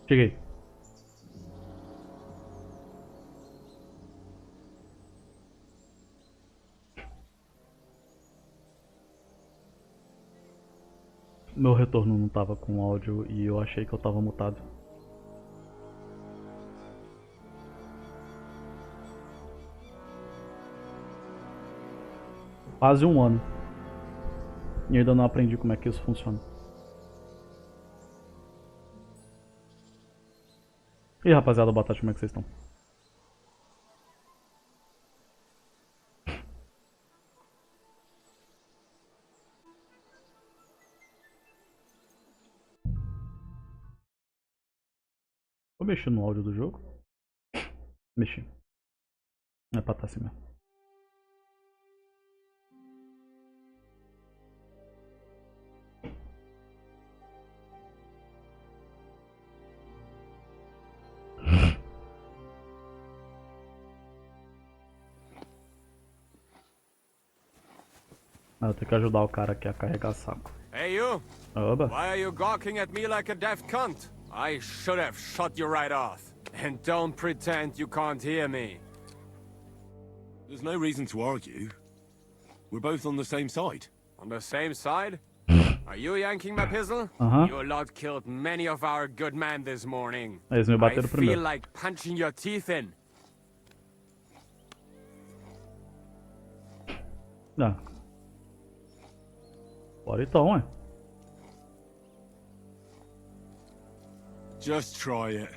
Cheguei. Meu retorno não tava com áudio e eu achei que eu tava mutado. Quase um ano. E ainda não aprendi como é que isso funciona. E aí, rapaziada, boa tarde, como é que vocês estão? Vou mexer no áudio do jogo. Mexi. É pra estar assim mesmo. Ah, eu tenho que ajudar o cara aqui a carregar saco. Hey you! Oba. Why are you gawking at me like a deaf cunt? I should have shut you right off. And don't pretend you can't hear me. There's no reason to argue. We're both on the same side. On the same side? Are you yanking my pistol? Your lot killed many of our good men this morning. Eles me I bateram feel primeiro. like punching your teeth in. Ah. Bora então, ué. Just try it.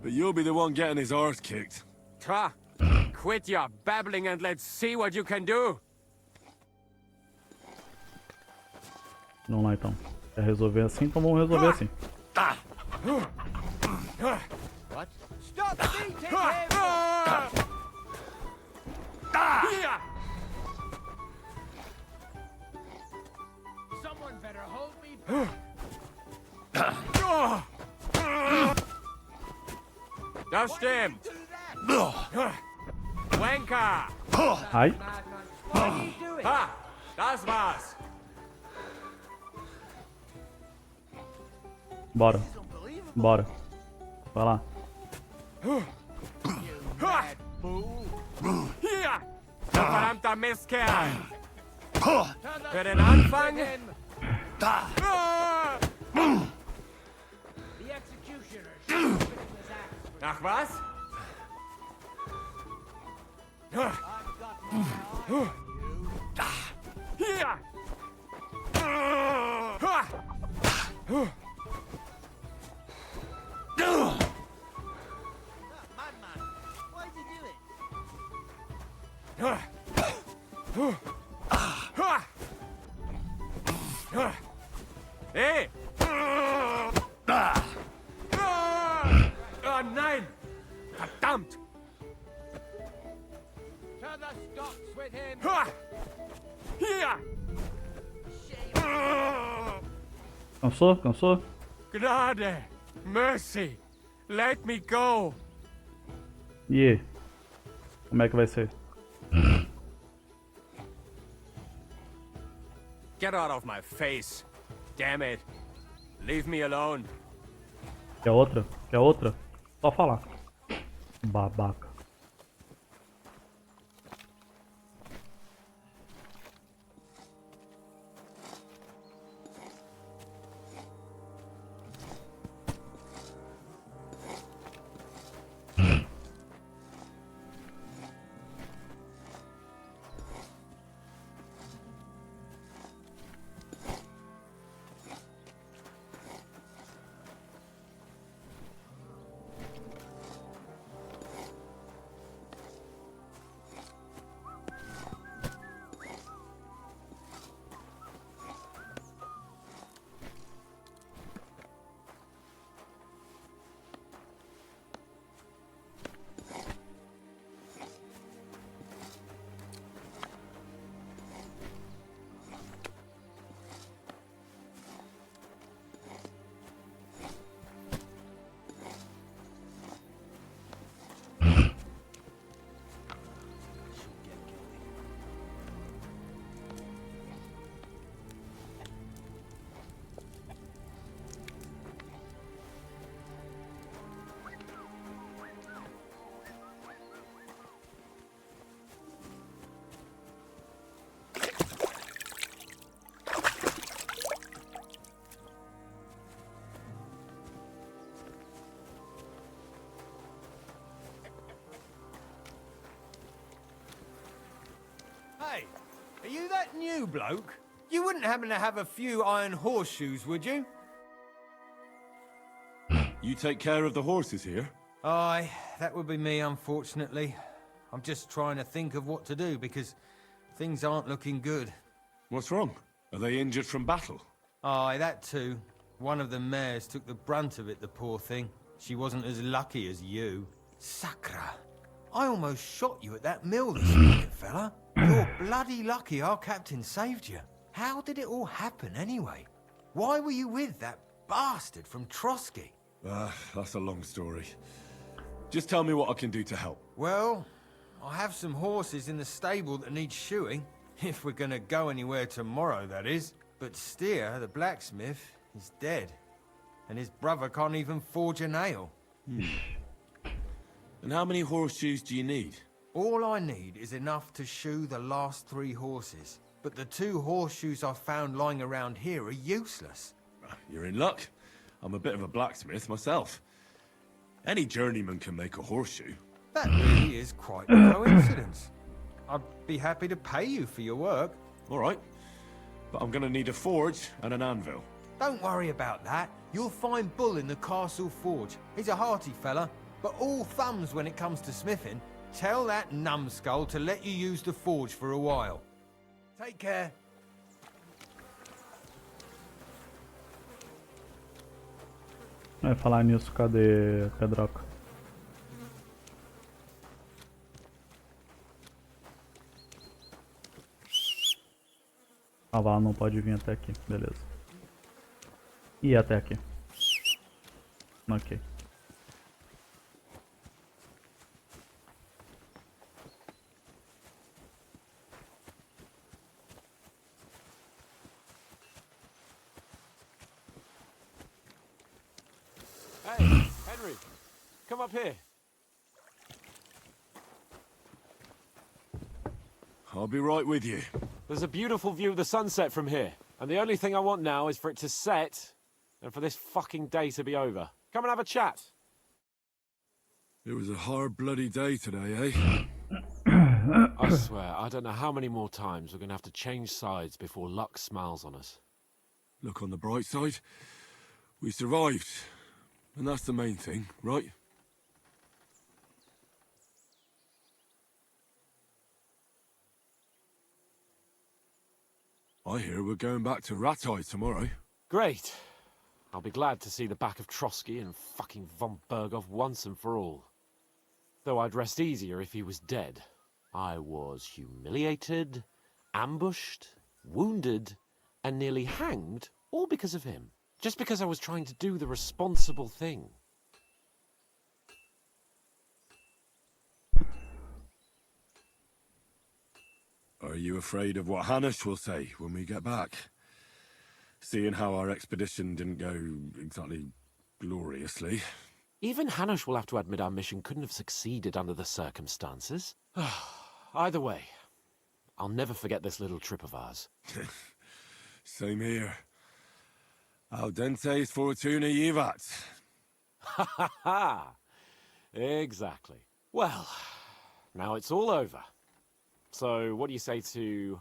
But you'll be the one getting his arse kicked. Ta! Quit your babbling and let's see what you can do. Vamos lá então. Quer resolver assim? Então vamos resolver assim. What? Stop beating Someone better hold me Das stimmt. Wanker! Ai. Ha! Das war's. Bora. Bora. Vai lá. Hier! Du verdammter Mistkerl! Für den Anfang... Ach was? Hier! Hey! Oh nein! Verdammt! Hier! Cansou? Cansou? Gnade! Mercy! Let me go! E aí? Como é que vai ser? Get out of my face! Damn it! Leave me alone! Quer outra? Quer outra? Só falar. Babaca. that new bloke? You wouldn't happen to have a few iron horseshoes, would you? You take care of the horses here? Aye, that would be me, unfortunately. I'm just trying to think of what to do, because things aren't looking good. What's wrong? Are they injured from battle? Aye, that too. One of the mares took the brunt of it, the poor thing. She wasn't as lucky as you. Sacra. I almost shot you at that mill this morning, fella. You're bloody lucky our captain saved you. How did it all happen, anyway? Why were you with that bastard from Trotsky? That's a long story. Just tell me what I can do to help. Well, I have some horses in the stable that need shoeing. If we're gonna go anywhere tomorrow, that is. But Steer, the blacksmith, is dead. And his brother can't even forge a nail. And how many horseshoes do you need? All I need is enough to shoe the last 3 horses. But the 2 horseshoes I found lying around here are useless. You're in luck. I'm a bit of a blacksmith myself. Any journeyman can make a horseshoe. That really is quite a coincidence. I'd be happy to pay you for your work. All right. But I'm gonna need a forge and an anvil. Don't worry about that. You'll find Bull in the castle forge. He's a hearty fella, but all thumbs when it comes to smithing. Tell that numbskull to let you use the forge for a while. Take care. Vai falar nisso, cadê Pedroca? Ah, lá não pode vir até aqui, beleza. E até aqui. Ok. Hey, Henry, come up here. I'll be right with you. There's a beautiful view of the sunset from here, and the only thing I want now is for it to set, and for this fucking day to be over. Come and have a chat. It was a hard bloody day today, eh? I swear, I don't know how many more times we're gonna have to change sides before luck smiles on us. Look on the bright side. We survived. And that's the main thing, right? I hear we're going back to Ratai tomorrow. Great. I'll be glad to see the back of Trotsky and fucking von Berghoff once and for all. Though I'd rest easier if he was dead. I was humiliated, ambushed, wounded, and nearly hanged, all because of him. Just because I was trying to do the responsible thing. Are you afraid of what Hanush will say when we get back? Seeing how our expedition didn't go exactly gloriously. Even Hanush will have to admit our mission couldn't have succeeded under the circumstances. Either way, I'll never forget this little trip of ours. Same here. Al dentes fortuna jivat. Ha ha ha! Exactly. Well, now it's all over. So, what do you say to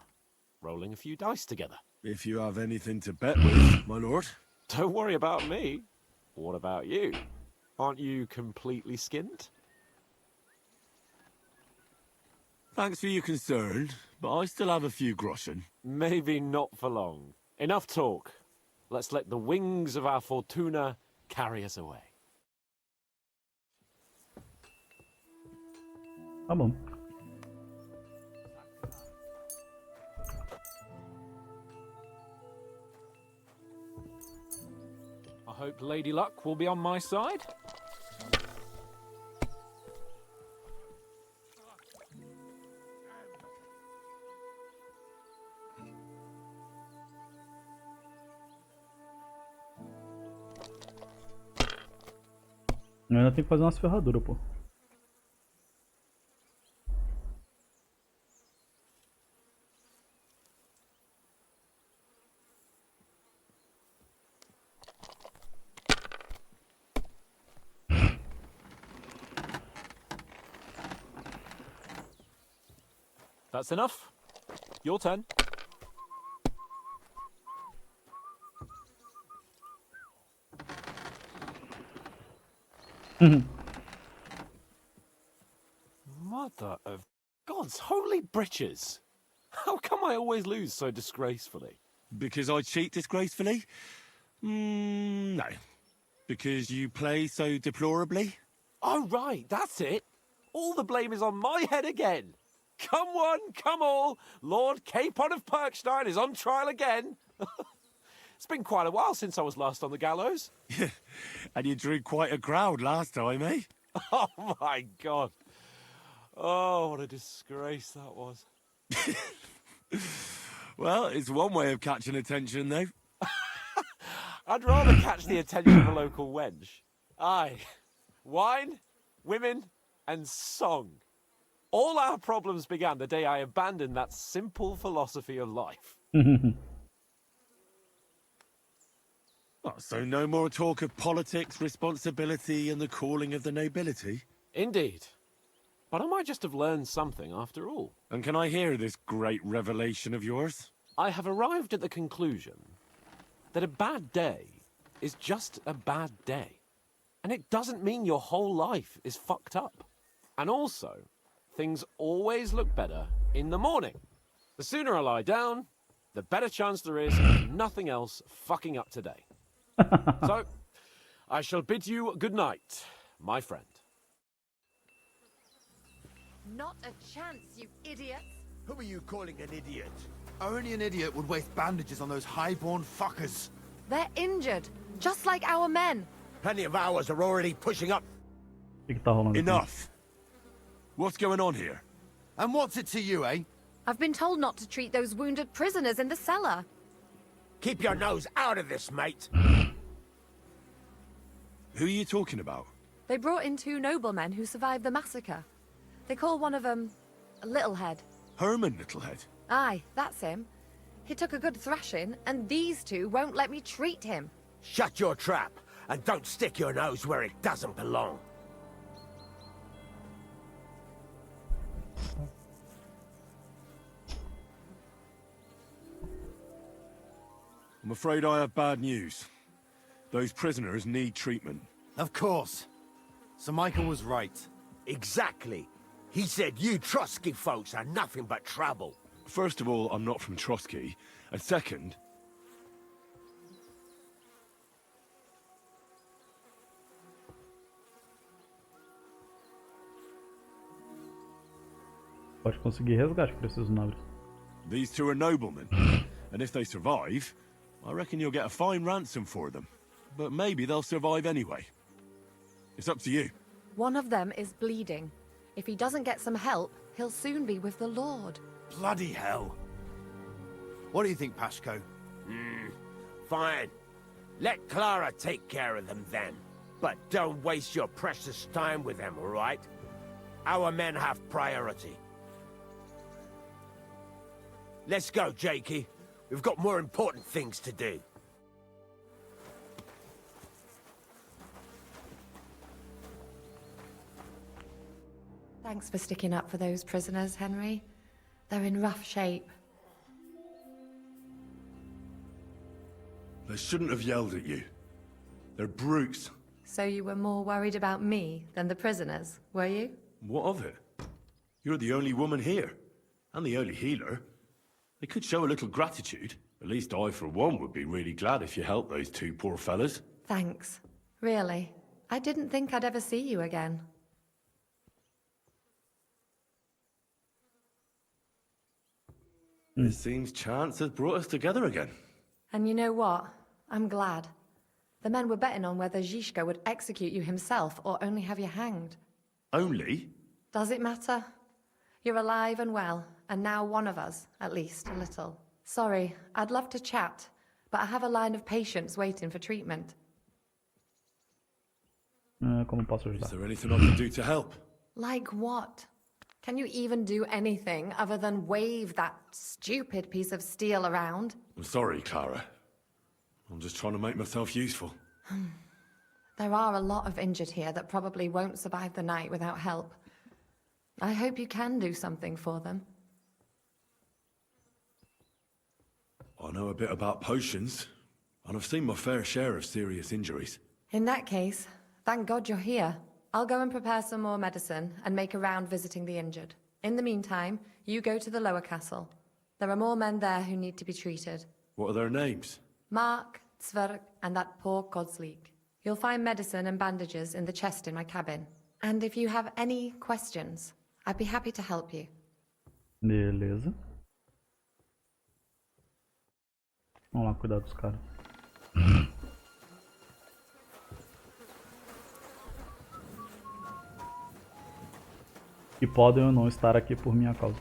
rolling a few dice together? If you have anything to bet with, my lord. Don't worry about me. What about you? Aren't you completely skinned? Thanks for your concern, but I still have a few groschen. Maybe not for long. Enough talk. Let's let the wings of our Fortuna carry us away. Tá bom. I hope Lady Luck will be on my side. Eu ainda tenho que fazer umas ferraduras, pô. That's enough. Your turn. Mother of God's holy britches! How come I always lose so disgracefully? Because I cheat disgracefully? No. Because you play so deplorably? Oh, right, that's it. All the blame is on my head again. Come one, come all. Lord Capon of Perkstein is on trial again. It's been quite a while since I was last on the gallows. And you drew quite a crowd last time, eh? Oh, my God. Oh, what a disgrace that was. Well, it's one way of catching attention, though. I'd rather catch the attention of a local wench. Aye. Wine, women, and song. All our problems began the day I abandoned that simple philosophy of life. Oh, so no more talk of politics, responsibility, and the calling of the nobility? Indeed. But I might just have learned something after all. And can I hear this great revelation of yours? I have arrived at the conclusion that a bad day is just a bad day. And it doesn't mean your whole life is fucked up. And also, things always look better in the morning. The sooner I lie down, the better chance there is of nothing else fucking up today. So, I shall bid you good night, my friend. Not a chance, you idiots! Who are you calling an idiot? Only an idiot would waste bandages on those highborn fuckers. They're injured, just like our men. Plenty of ours are already pushing up. O que que tá rolando aqui? Enough! What's going on here? And what's it to you, eh? I've been told not to treat those wounded prisoners in the cellar. Keep your nose out of this, mate. Who are you talking about? They brought in 2 noblemen who survived the massacre. They call one of them Littlehead. Herman Littlehead. Aye, that's him. He took a good thrashing, and these 2 won't let me treat him. Shut your trap, and don't stick your nose where it doesn't belong. I'm afraid I have bad news. Those prisoners need treatment. Of course. Sir Michael was right. Exactly. He said you Trotsky folks are nothing but trouble. First of all, I'm not from Trotsky. And second... Pode conseguir resgate para esses nobres. These 2 are noblemen. And if they survive, I reckon you'll get a fine ransom for them. But maybe they'll survive anyway. It's up to you. One of them is bleeding. If he doesn't get some help, he'll soon be with the Lord. Bloody hell. What do you think, Pashko? Fine. Let Clara take care of them then. But don't waste your precious time with them, all right? Our men have priority. Let's go, Jakey. We've got more important things to do. Thanks for sticking up for those prisoners, Henry. They're in rough shape. They shouldn't have yelled at you. They're brutes. So you were more worried about me than the prisoners, were you? What of it? You're the only woman here. And the only healer. They could show a little gratitude. At least I, for one, would be really glad if you helped those 2 poor fellas. Thanks. Really. I didn't think I'd ever see you again. It seems chance has brought us together again. And you know what? I'm glad. The men were betting on whether Zizka would execute you himself or only have you hanged. Only? Does it matter? You're alive and well, and now one of us, at least, a little. Sorry, I'd love to chat, but I have a line of patients waiting for treatment. Como posso Is ajudar? there anything I can do to help? Like what? Can you even do anything other than wave that stupid piece of steel around? I'm sorry, Clara. I'm just trying to make myself useful. There are a lot of injured here that probably won't survive the night without help. I hope you can do something for them. I know a bit about potions, and I've seen my fair share of serious injuries. In that case, thank God you're here. I'll go and prepare some more medicine and make a round visiting the injured. In the meantime, you go to the lower castle. There are more men there who need to be treated. What are their names? Mark, Zwerg, and that poor Godsleek. You'll find medicine and bandages in the chest in my cabin. And if you have any questions, I'd be happy to help you. Beleza. Vamos lá cuidar dos caras. Que podem ou não estar aqui por minha causa.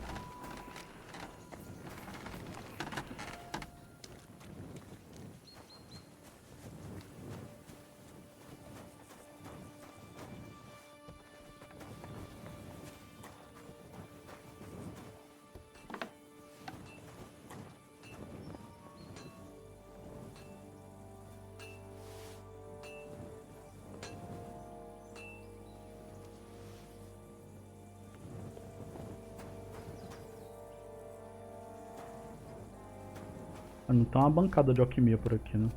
Não tem uma bancada de alquimia por aqui, né?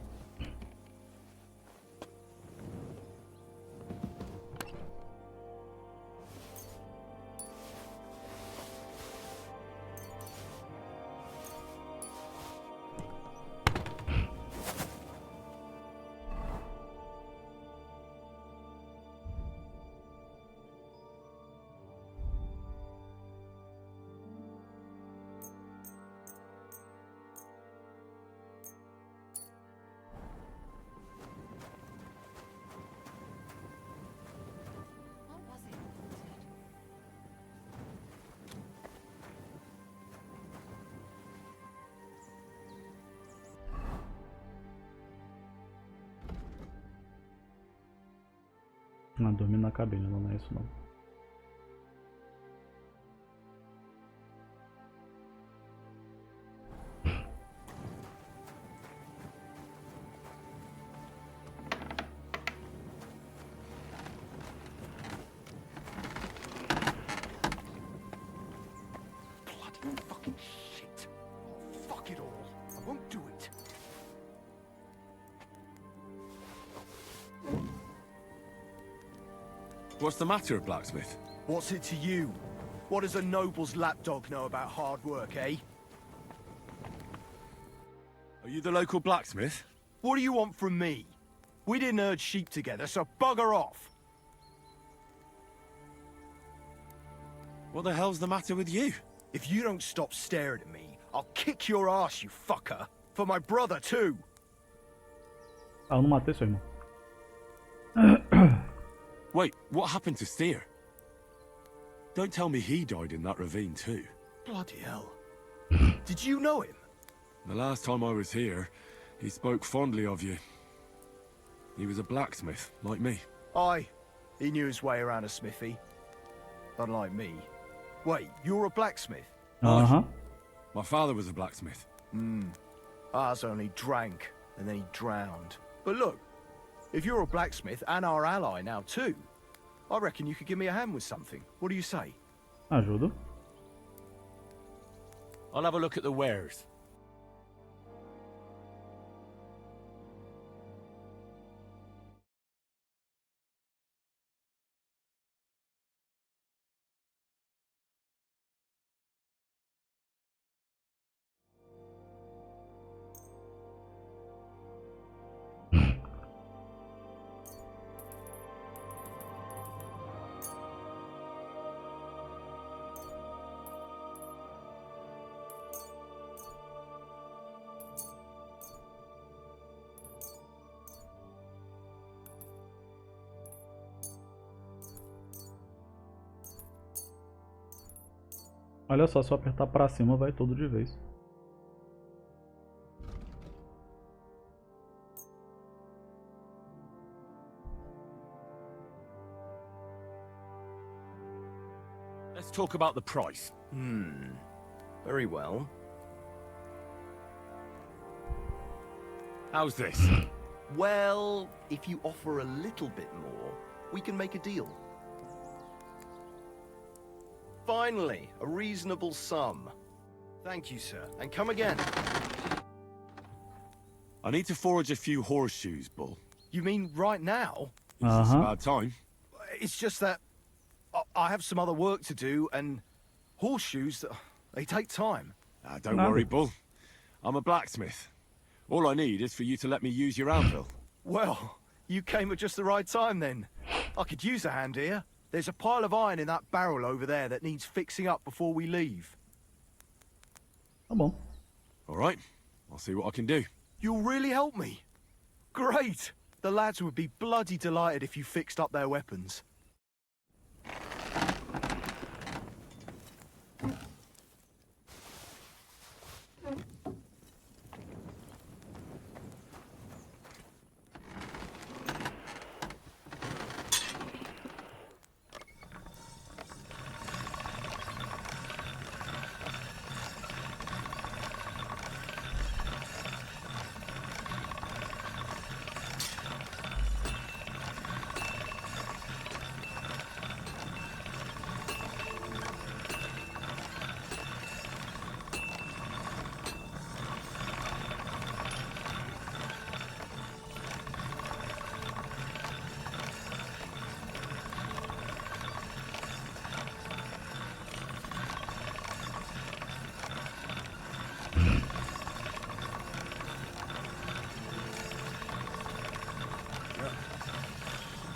Não, dormir na cabine, não é isso não. Bloody fucking shit. Oh, fuck it all. I won't do it. What's the matter, blacksmith? What's it to you? What does a noble's lapdog know about hard work, eh? Are you the local blacksmith? What do you want from me? We didn't herd sheep together, so bugger off. What the hell's the matter with you? If you don't stop staring at me, I'll kick your ass, you fucker. For my brother, too. Ah, eu não matei seu irmão. Wait, what happened to Steer? Don't tell me he died in that ravine too. Bloody hell. Did you know him? The last time I was here, he spoke fondly of you. He was a blacksmith, like me. Aye. He knew his way around a smithy. Unlike me. Wait, you're a blacksmith? Aham. My father was a blacksmith. Ours only drank, and then he drowned. But look, if you're a blacksmith and our ally now too, I reckon you could give me a hand with something. What do you say? Ajudo. I'll have a look at the wares. Olha só, se eu apertar pra cima vai tudo de vez. Let's talk about the price. Very well. How's this? Well, if you offer a little bit more, we can make a deal. Finally, a reasonable sum. Thank you, sir. And come again. I need to forage a few horseshoes, Bull. You mean right now? Is this about time? It's just that I have some other work to do, and horseshoes, they take time. Don't No. worry, Bull. I'm a blacksmith. All I need is for you to let me use your anvil. Well, you came at just the right time then. I could use a hand here. There's a pile of iron in that barrel over there that needs fixing up before we leave. Tá bom. All right, I'll see what I can do. You'll really help me. Great. The lads would be bloody delighted if you fixed up their weapons.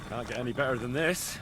Can't get any better than this.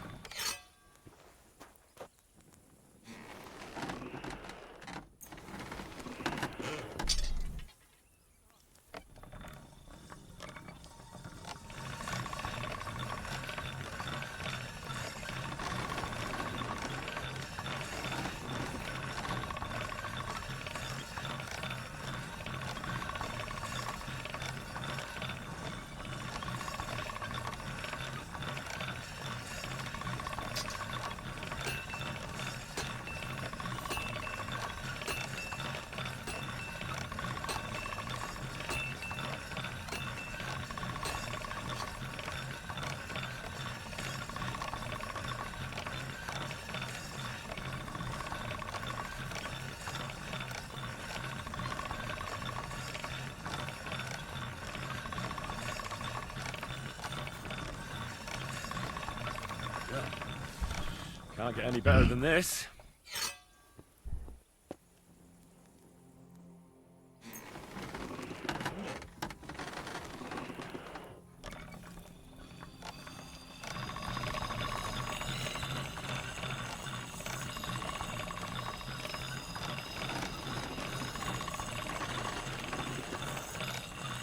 Can't get any better than this.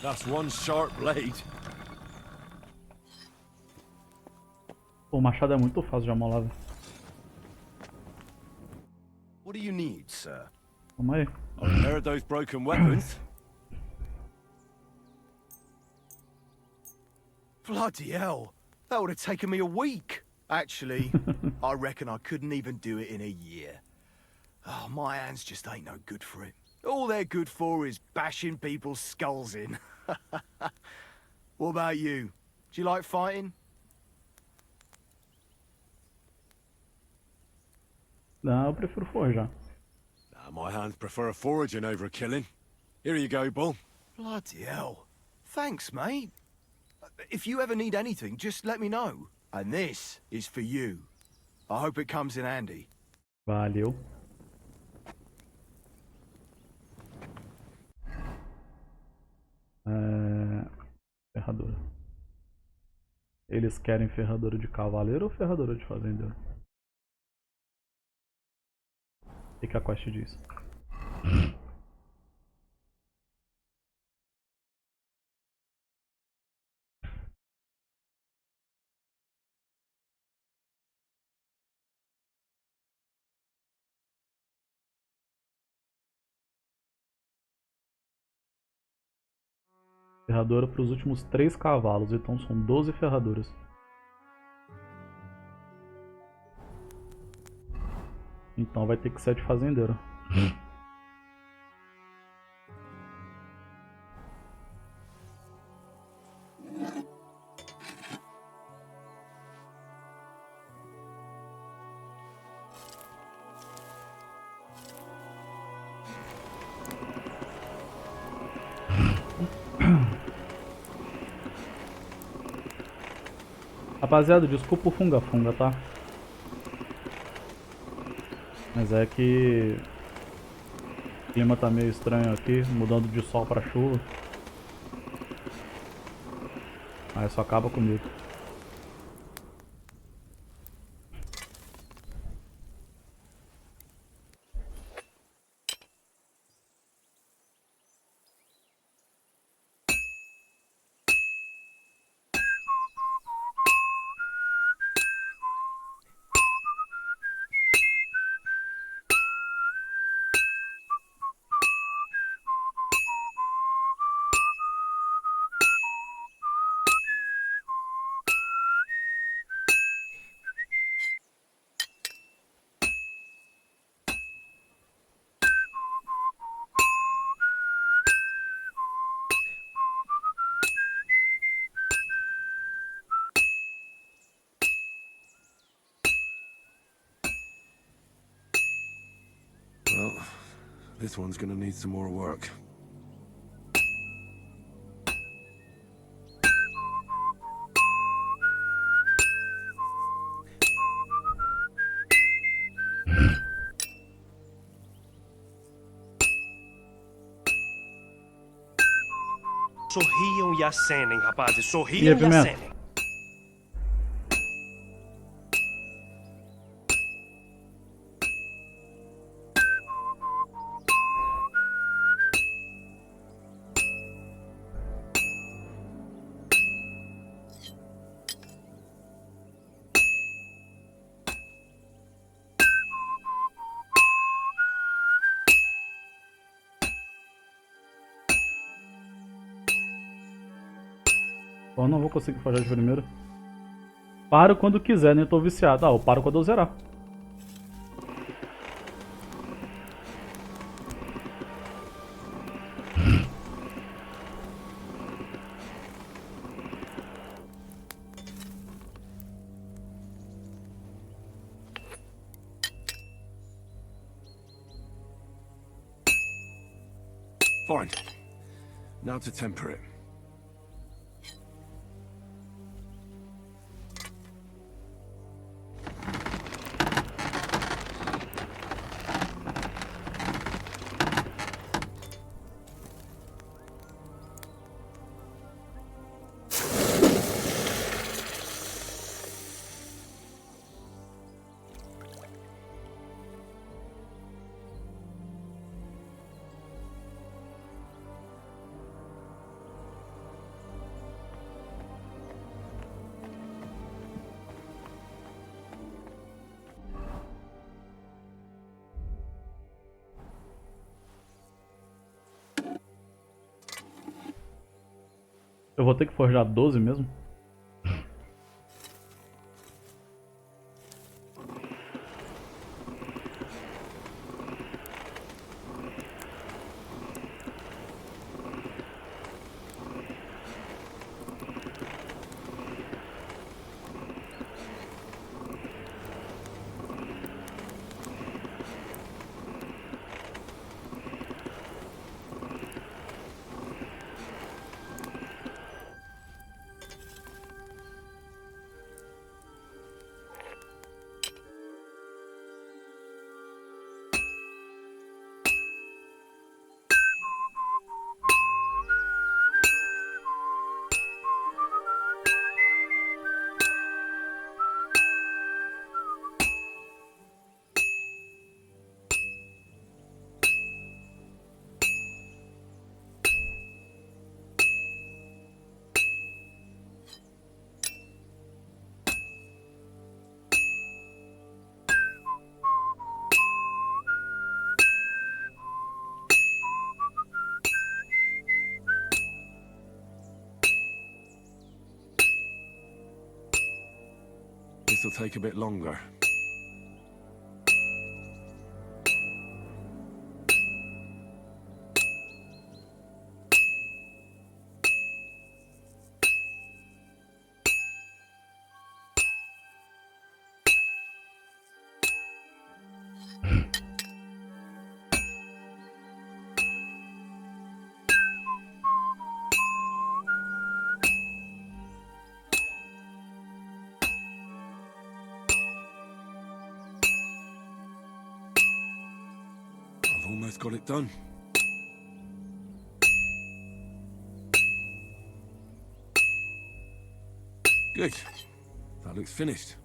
That's one sharp blade. O machado é muito fácil de amolar, velho. What do you need, sir? Vamos aí. I repaired those broken weapons. Bloody hell. That would have taken me a week. Actually, I reckon I couldn't even do it in a year. Oh, my hands just ain't no good for it. All they're good for is bashing people's skulls in. What about you? Do you like fighting? Não, eu prefiro forjar. My hands prefer foraging over killing. Here you go, Bull. Bloody hell. Thanks, mate. If you ever need anything, just let me know. And this is for you. I hope it comes in handy. Valeu. Ferradura. Eles querem ferradura de cavaleiro ou ferradura de fazendeiro? O que a quest diz? Ferradura para os últimos 3 cavalos, então são 12 ferraduras. Então vai ter que ser de fazendeiro. Rapaziada, desculpa o funga-funga, tá? Mas é que o clima tá meio estranho aqui, mudando de sol pra chuva. Aí só acaba comigo. Well, this one's gonna need some more work. Sorriam e acenem, rapazes. E aí, Sorriam e Pimenta? acenem. Eu não vou conseguir fazer de primeira. Paro quando quiser, né? Eu tô viciado. Ah, eu paro quando eu zerar. Fine. Now to temper it. Eu vou ter que forjar 12 mesmo? This'll take a bit longer. guys got it done. Good. That looks finished.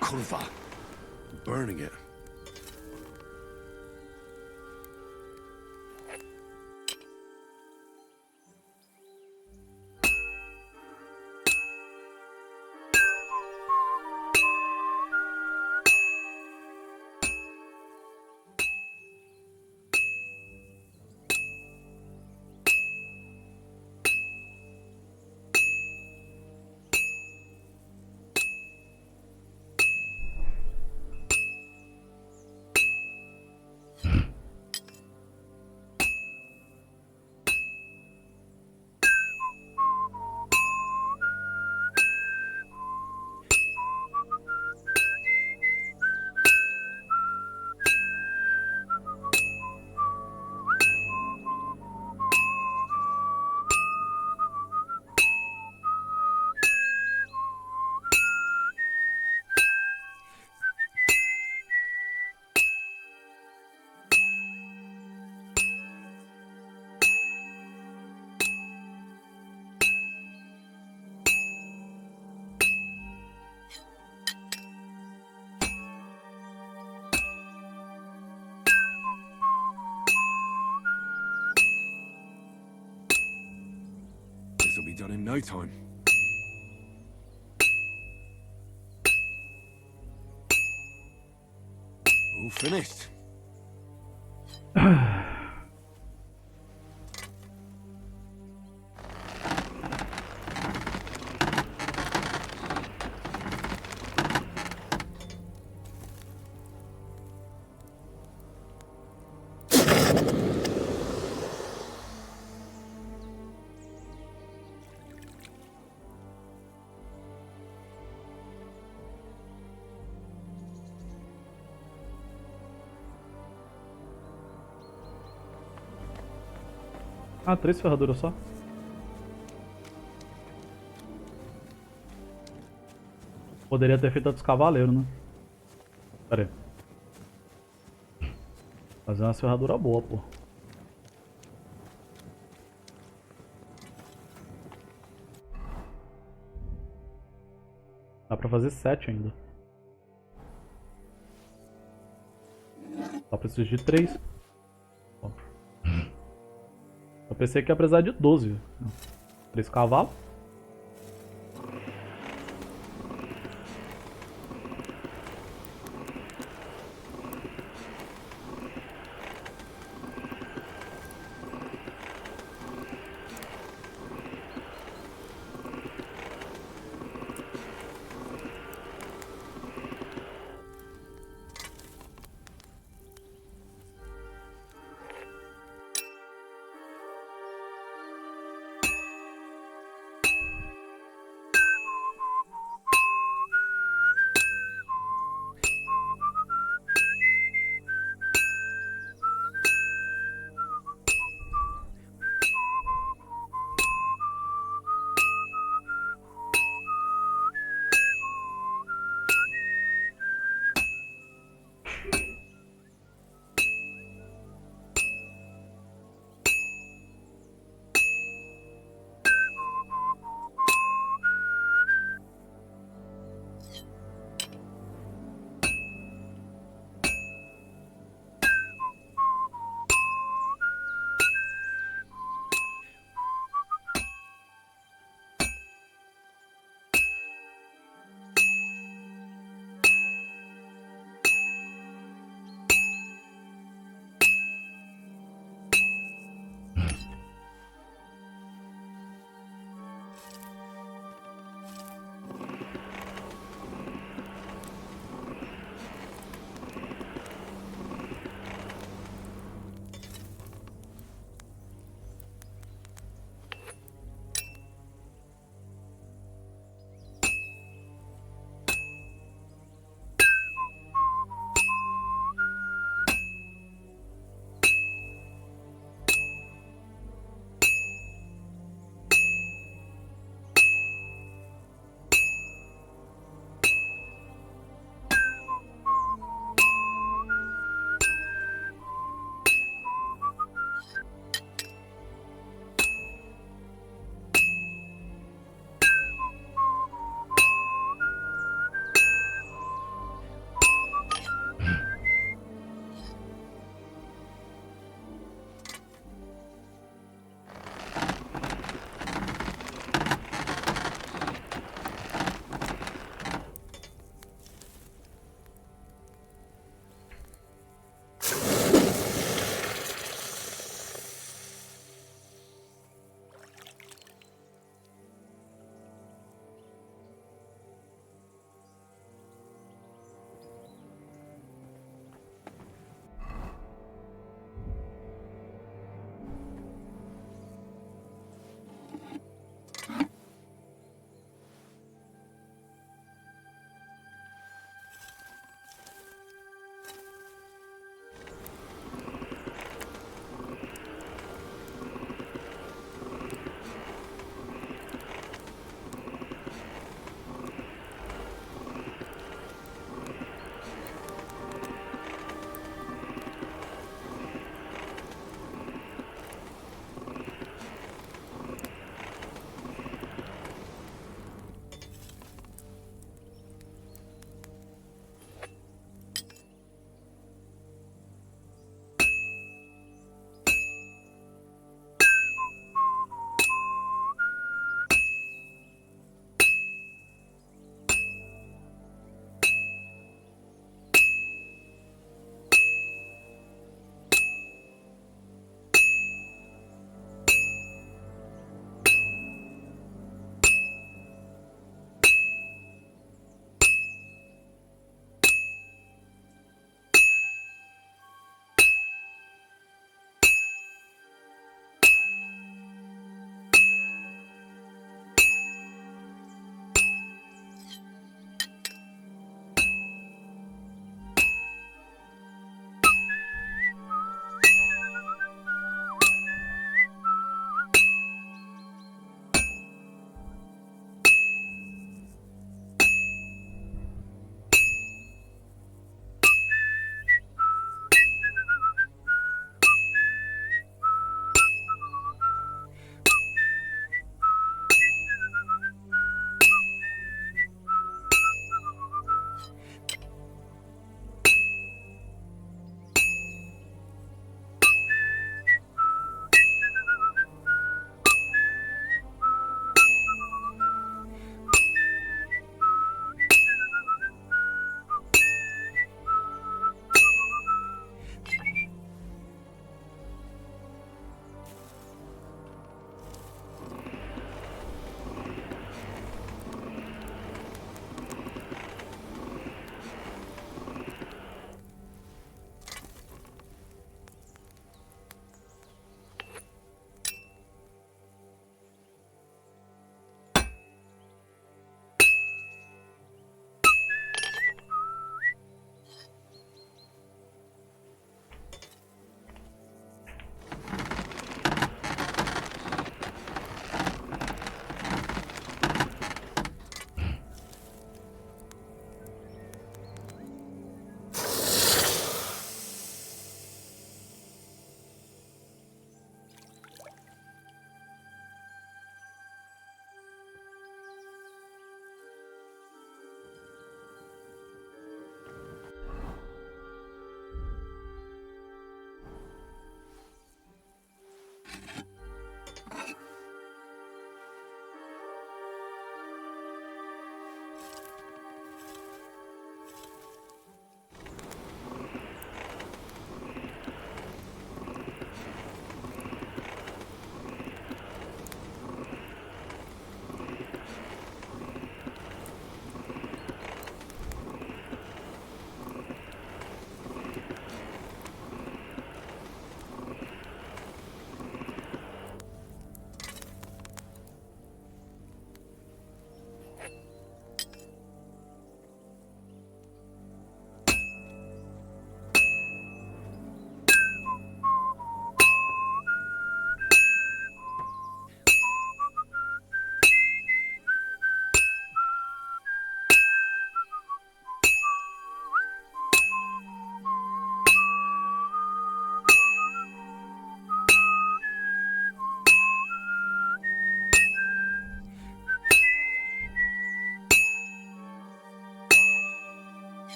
Kurva. Burning it. This'll be done in no time. All finished. Ah, 3 ferraduras só. Poderia ter feito a dos cavaleiros, né? Pera aí. Fazer uma ferradura boa, pô. Dá pra fazer 7 ainda. Só preciso de 3. Eu pensei que ia precisar de 12. 3 cavalos.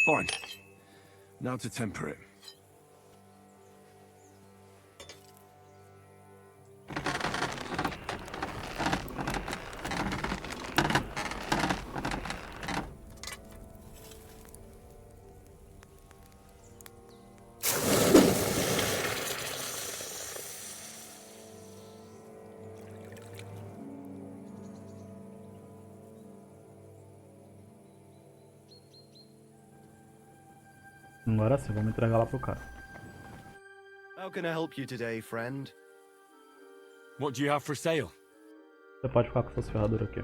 Fine. Now to temper it. Agora sim, vamos entregar lá pro cara. How can I help you today, friend? What do you have for sale? Você pode ficar com essas ferraduras aqui.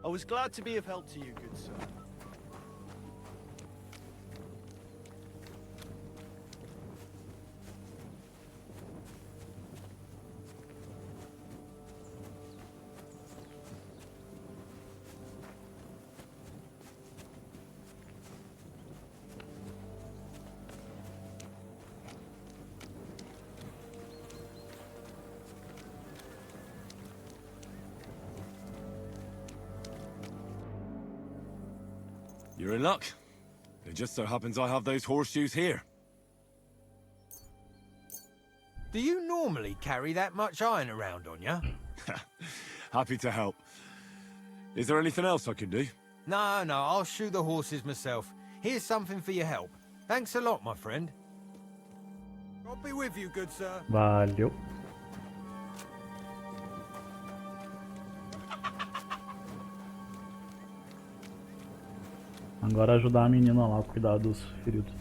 I was glad to be of help to you, good sir. You're in luck. It just so happens I have those horseshoes here. Do you normally carry that much iron around on you? Happy to help. Is there anything else I can do? No, I'll shoe the horses myself. Here's something for your help. Thanks a lot, my friend. God be with you, good sir. Valeu. Agora ajudar a menina lá a cuidar dos feridos.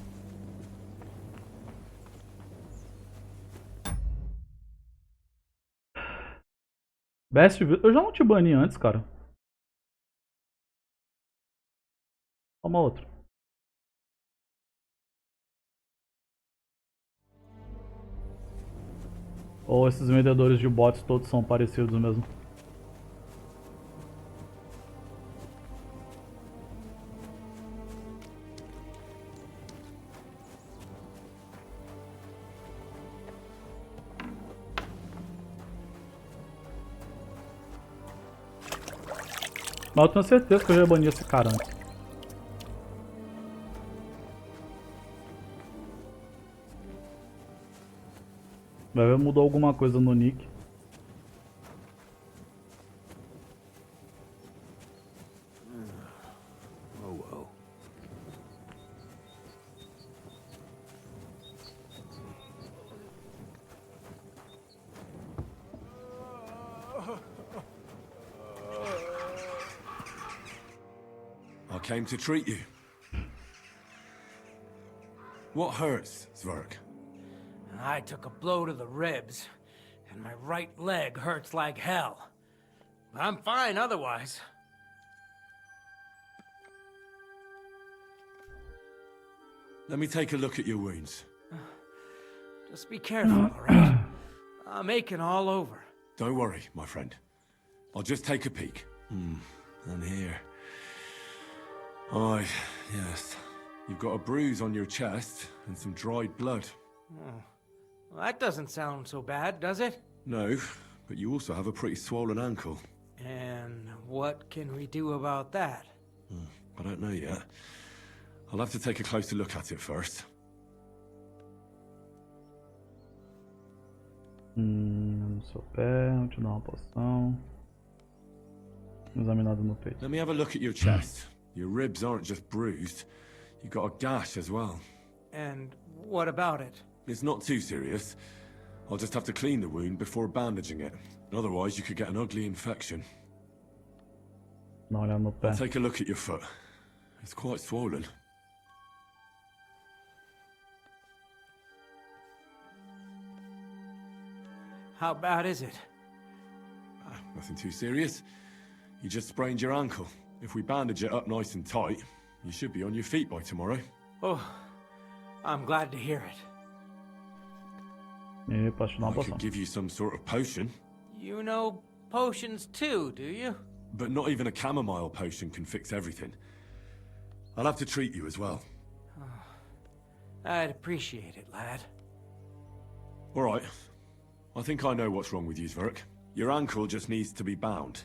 Best, eu já não te bani antes, cara. Toma outro. Ou esses vendedores de bots todos são parecidos mesmo. Mas eu tenho certeza que eu já bani esse cara antes. Vai ver, mudou alguma coisa no nick. Oh well. I came to treat you. What hurts, Zwerg? I took a blow to the ribs, and my right leg hurts like hell. But I'm fine otherwise. Let me take a look at your wounds. Just be careful, all right? I'm aching all over. Don't worry, my friend. I'll just take a peek. And here. Aye, yes. You've got a bruise on your chest and some dried blood. Well, that doesn't sound so bad, does it? No, but you also have a pretty swollen ankle. And what can we do about that? I don't know yet. I'll have to take a closer look at it first. No seu pé, vou te dar uma poção. Examinado no peito. Let me have a look at your chest. Your ribs aren't just bruised. You've got a gash as well. And what about it? It's not too serious. I'll just have to clean the wound before bandaging it. Otherwise, you could get an ugly infection. Dá uma olhada no pé. I'll take a look at your foot. It's quite swollen. How bad is it? Nothing too serious. You just sprained your ankle. If we bandage it up nice and tight, you should be on your feet by tomorrow. Oh, I'm glad to hear it. E posso te dar I uma could poção. give you some sort of potion, You know potions too, do you? but not even a chamomile potion can fix everything. I'll have to treat you as well. I'd appreciate it, lad. All right. I think I know what's wrong with you, Zverk. Your ankle just needs to be bound.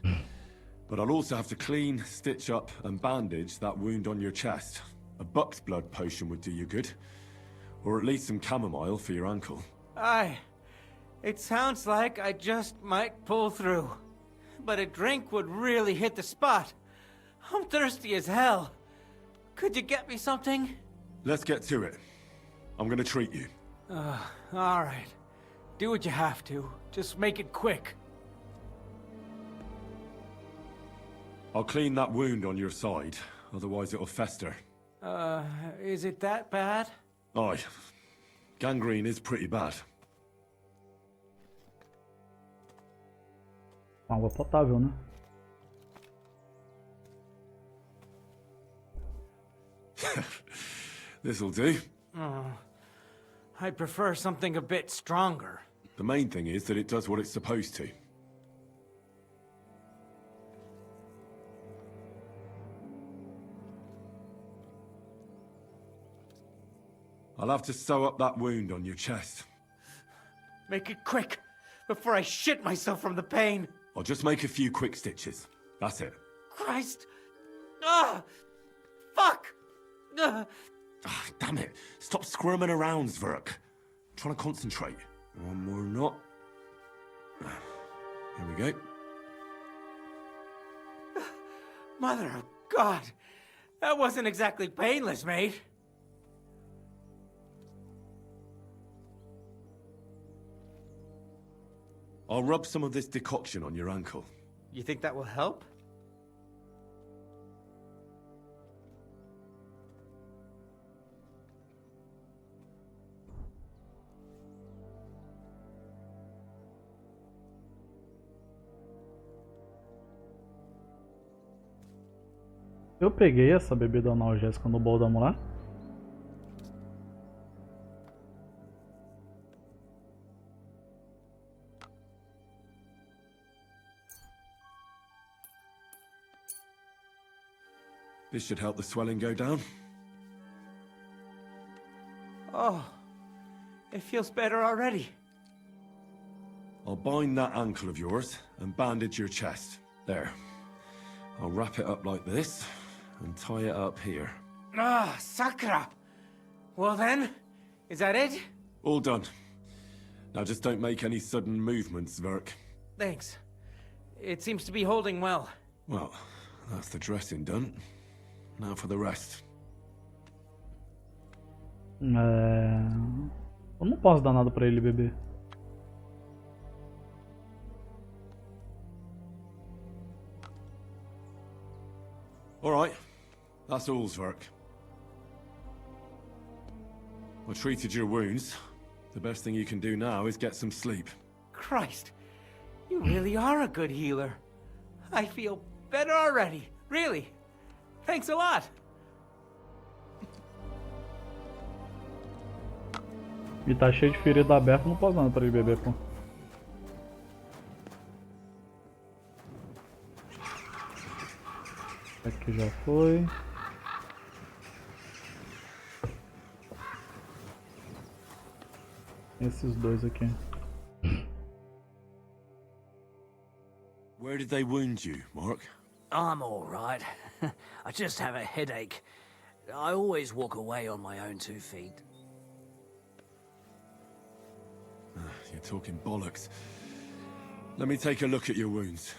But I'll also have to clean, stitch up, and bandage that wound on your chest. A buck's blood potion would do you good. Or at least some chamomile for your ankle. Aye. It sounds like I just might pull through. But a drink would really hit the spot. I'm thirsty as hell. Could you get me something? Let's get to it. I'm gonna treat you. All right. Do what you have to. Just make it quick. I'll clean that wound on your side, otherwise it'll fester. Is it that bad? Aye. Gangrene is pretty bad. Água potável, né? This'll do. I'd prefer something a bit stronger. The main thing is that it does what it's supposed to. I'll have to sew up that wound on your chest. Make it quick, before I shit myself from the pain. I'll just make a few quick stitches. That's it. Christ! Ah! Fuck! Ah, damn it. Stop squirming around, Zverk. I'm trying to concentrate. One more knot. Here we go. Mother of God! That wasn't exactly painless, mate. I'll rub some of this decoction on your ankle. You think that will help? Eu peguei essa bebida analgésica no baú da mulher. This should help the swelling go down. Oh, it feels better already. I'll bind that ankle of yours and bandage your chest. There. I'll wrap it up like this and tie it up here. Ah, Sakra! Well then, is that it? All done. Now just don't make any sudden movements, Zverk. Thanks. It seems to be holding well. Well, that's the dressing done. Now for the rest. Eu não posso dar nada pra ele beber. All right. That's all, Zverk. I treated your wounds. The best thing you can do now is get some sleep. Christ, you really are a good healer. I feel better already, really. Thanks a lot. E tá cheio de ferida aberta, não posso dar nada pra ele beber, pô. Aqui já foi. Esses dois aqui. Where did they wound you, Mark? I'm all right. I just have a headache. I always walk away on my own 2 feet. You're talking bollocks. Let me take a look at your wounds.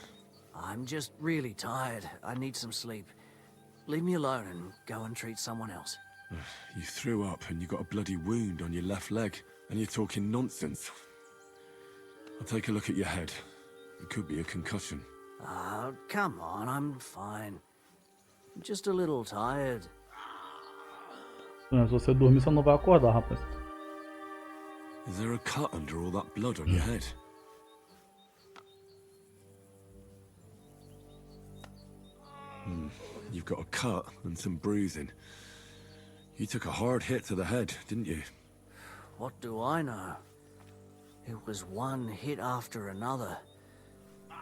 I'm just really tired. I need some sleep. Leave me alone and go and treat someone else. You threw up and you got a bloody wound on your left leg, and you're talking nonsense. I'll take a look at your head. It could be a concussion. Oh, come on, I'm fine. I'm just a little tired. Se você dormir, você não vai acordar, rapaz. Is there a cut under all that blood on your head? You've got a cut and some bruising. You took a hard hit to the head, didn't you? What do I know? It was one hit after another.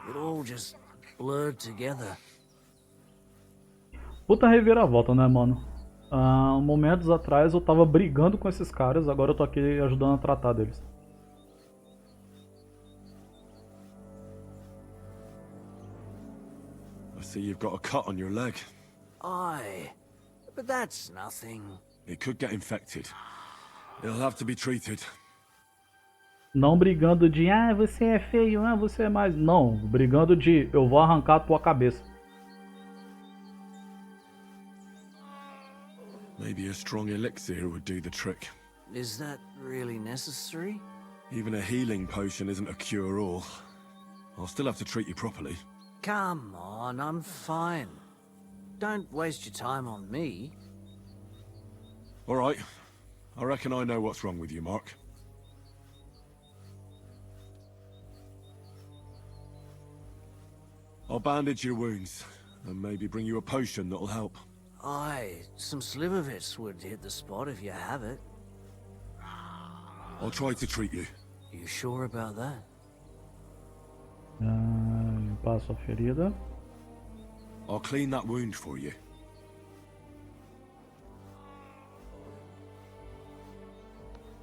It all just blurred together. Puta reviravolta, né, mano? Momentos atrás eu tava brigando com esses caras, agora eu tô aqui ajudando a tratar deles. I see you've got a cut on your leg. Aye, but that's nothing. It could get infected. It'll have to be treated. Não brigando de, você é feio, você é mais... Não, brigando de, eu vou arrancar a tua cabeça. Maybe a strong elixir would do the trick. Is that really necessary? Even a healing potion isn't a cure-all. I'll still have to treat you properly. Come on, I'm fine. Don't waste your time on me. All right. I reckon I know what's wrong with you, Mark. I'll bandage your wounds, and maybe bring you a potion that'll help. Aye, some slivovitz would hit the spot if you have it. I'll try to treat you. You sure about that? Limpar a sua ferida. I'll clean that wound for you.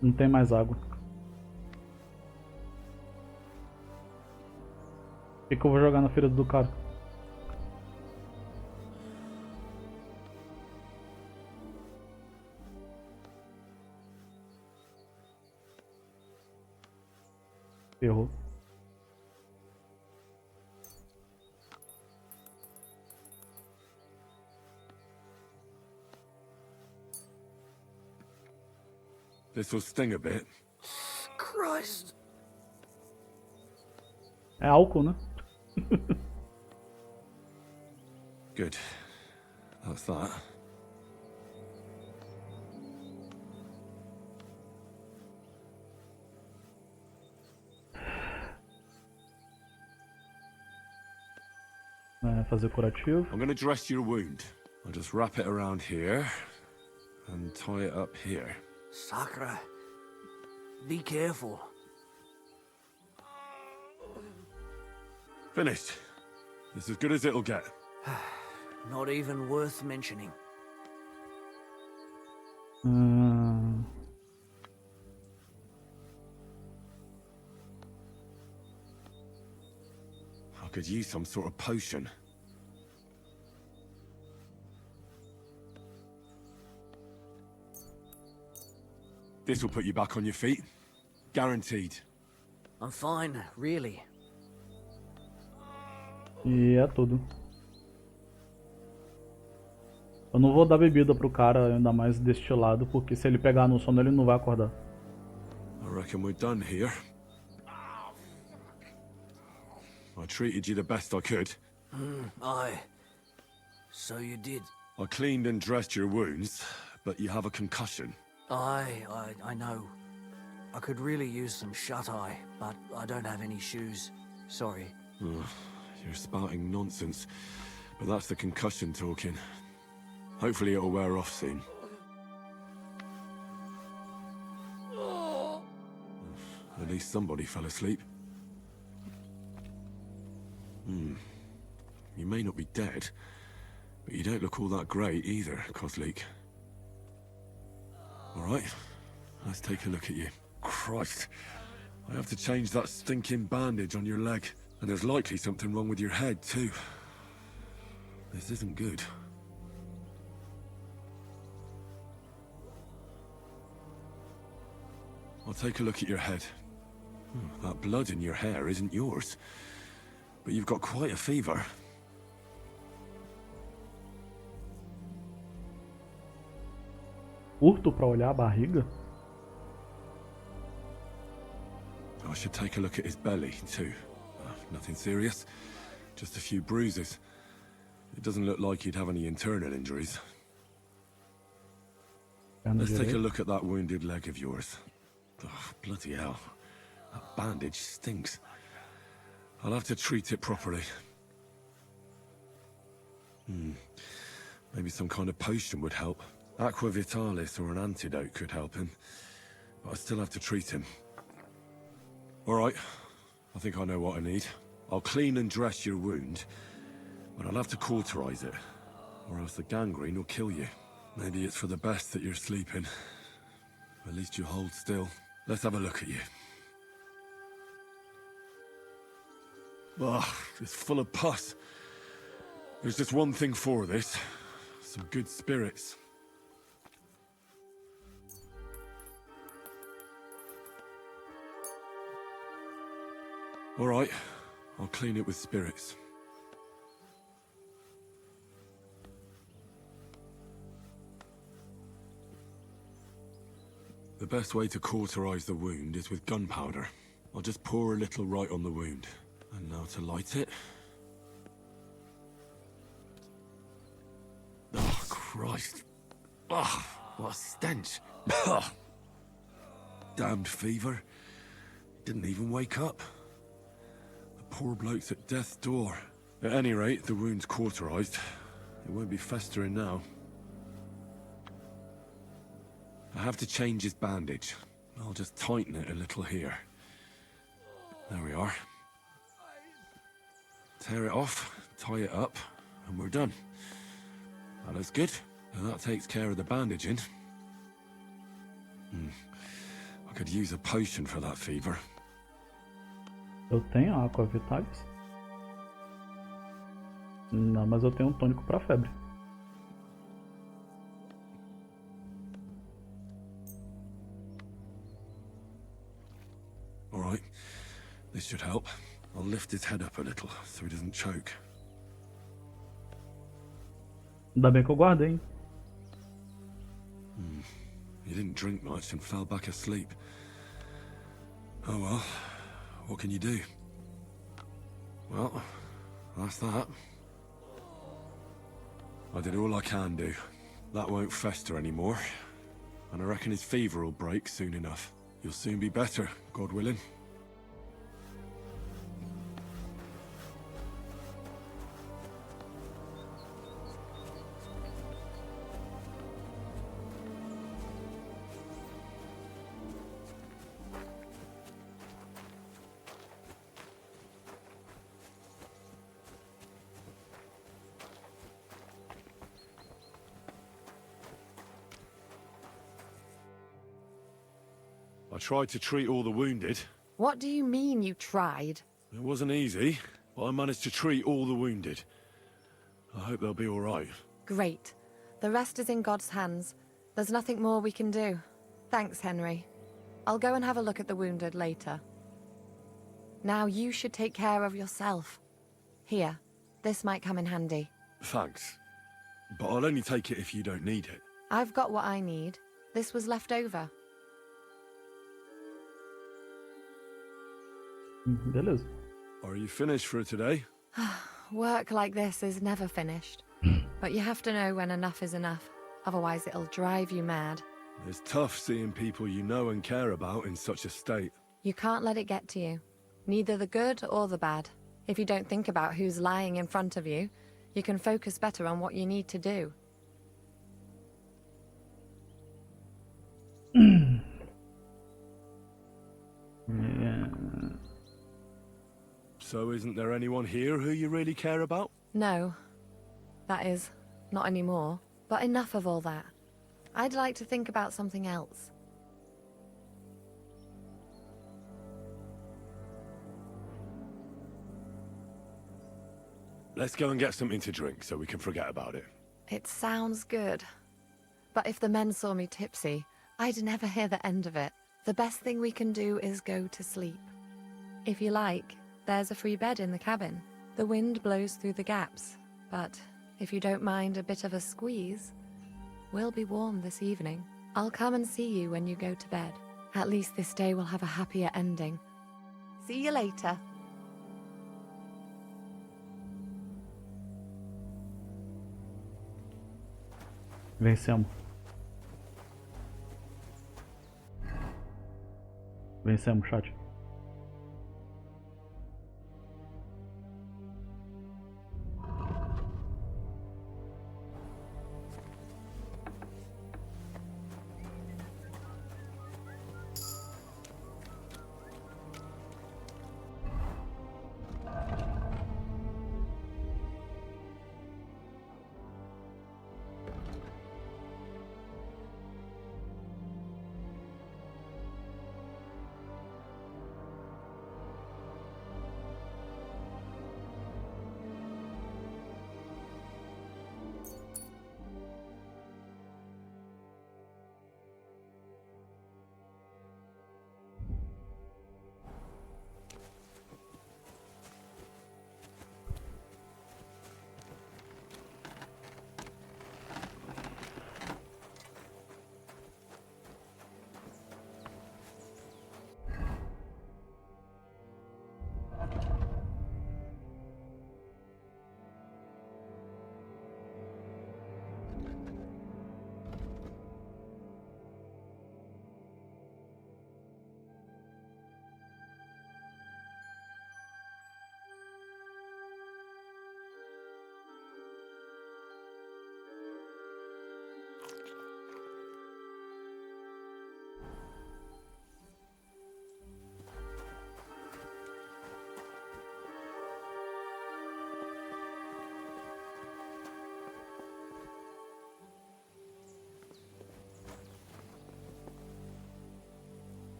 Não tem mais água. O que eu vou jogar na ferida do cara? Errou. This will sting a bit. Christ! É álcool, né? Good. That's that. Fazer curativo. I'm gonna dress your wound. I'll just wrap it around here and tie it up here. Sakura, be careful. Finished. It's as good as it'll get. Not even worth mentioning. I could use some sort of potion. This will put you back on your feet. Guaranteed. I'm fine, really. E é tudo. Eu não vou dar bebida pro cara, ainda mais destilado, porque se ele pegar no sono ele não vai acordar. I reckon we're done here. I treated you the best I could. Aye. So you did. I cleaned and dressed your wounds, but you have a concussion. Aye, I know. I could really use some shut-eye, but I don't have any shoes. Sorry. You're spouting nonsense, but that's the concussion talking. Hopefully it'll wear off soon. At least somebody fell asleep. You may not be dead, but you don't look all that great either, Kozlik. Alright, let's take a look at you. Christ, I have to change that stinking bandage on your leg. And there's likely something wrong with your head, too. This isn't good. I'll take a look at your head. That blood in your hair isn't yours. But you've got quite a fever. Curto pra olhar a barriga? I should take a look at his belly, too. Nothing serious. Just a few bruises. It doesn't look like he'd have any internal injuries. Let's take a look at that wounded leg of yours. Oh, bloody hell. That bandage stinks. I'll have to treat it properly. Maybe some kind of potion would help. Aqua Vitalis or an antidote could help him. But I still have to treat him. Alright. I think I know what I need. I'll clean and dress your wound, but I'll have to cauterize it, or else the gangrene will kill you. Maybe it's for the best that you're sleeping. At least you hold still. Let's have a look at you. Ugh, it's full of pus. There's just one thing for this. Some good spirits. All right, I'll clean it with spirits. The best way to cauterize the wound is with gunpowder. I'll just pour a little right on the wound. And now to light it. Oh, Christ. Oh, what a stench. Damned fever. Didn't even wake up. The poor bloke's at death's door. At any rate, the wound's cauterized. It won't be festering now. I have to change his bandage. I'll just tighten it a little here. There we are. Tear it off, tie it up, and we're done. That looks good. And that takes care of the bandaging. I could use a potion for that fever. Eu tenho Aqua Vitalis? Não, mas eu tenho um tônico pra febre. Alright, this should help. I'll lift his head up a little so he doesn't choke. Ainda bem que eu guardei, hein? He didn't drink much and fell back asleep. Oh well, what can you do? Well, that's that. I did all I can do. That won't fester anymore. And I reckon his fever will break soon enough. You'll soon be better, God willing. I tried to treat all the wounded. What do you mean you tried? It wasn't easy, but I managed to treat all the wounded. I hope they'll be all right. Great. The rest is in God's hands. There's nothing more we can do. Thanks, Henry. I'll go and have a look at the wounded later. Now you should take care of yourself. Here, this might come in handy. Thanks. But I'll only take it if you don't need it. I've got what I need. This was left over. Beleza. Are you finished for today? Work like this is never finished. But you have to know when enough is enough. Otherwise it'll drive you mad. It's tough seeing people you know and care about in such a state. You can't let it get to you. Neither the good or the bad. If you don't think about who's lying in front of you, you can focus better on what you need to do. Yeah. So isn't there anyone here who you really care about? No. That is, not anymore. But enough of all that. I'd like to think about something else. Let's go and get something to drink so we can forget about it. It sounds good. But if the men saw me tipsy, I'd never hear the end of it. The best thing we can do is go to sleep. If you like, there's a free bed in the cabin. The wind blows through the gaps, but if you don't mind a bit of a squeeze, we'll be warm this evening. I'll come and see you when you go to bed. At least this day will have a happier ending. See you later. Vencemos. Vencemos, chat.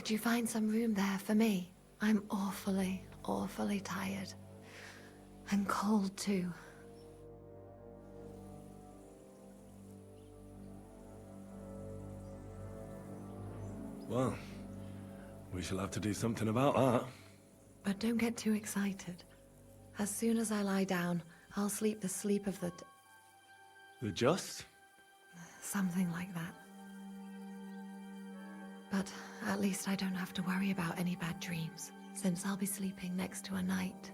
Could you find some room there for me? I'm awfully, awfully tired. And cold too. Well, we shall have to do something about that. But don't get too excited. As soon as I lie down, I'll sleep the sleep of the... The just? something like that. But at least I don't have to worry about any bad dreams, since I'll be sleeping next to a knight.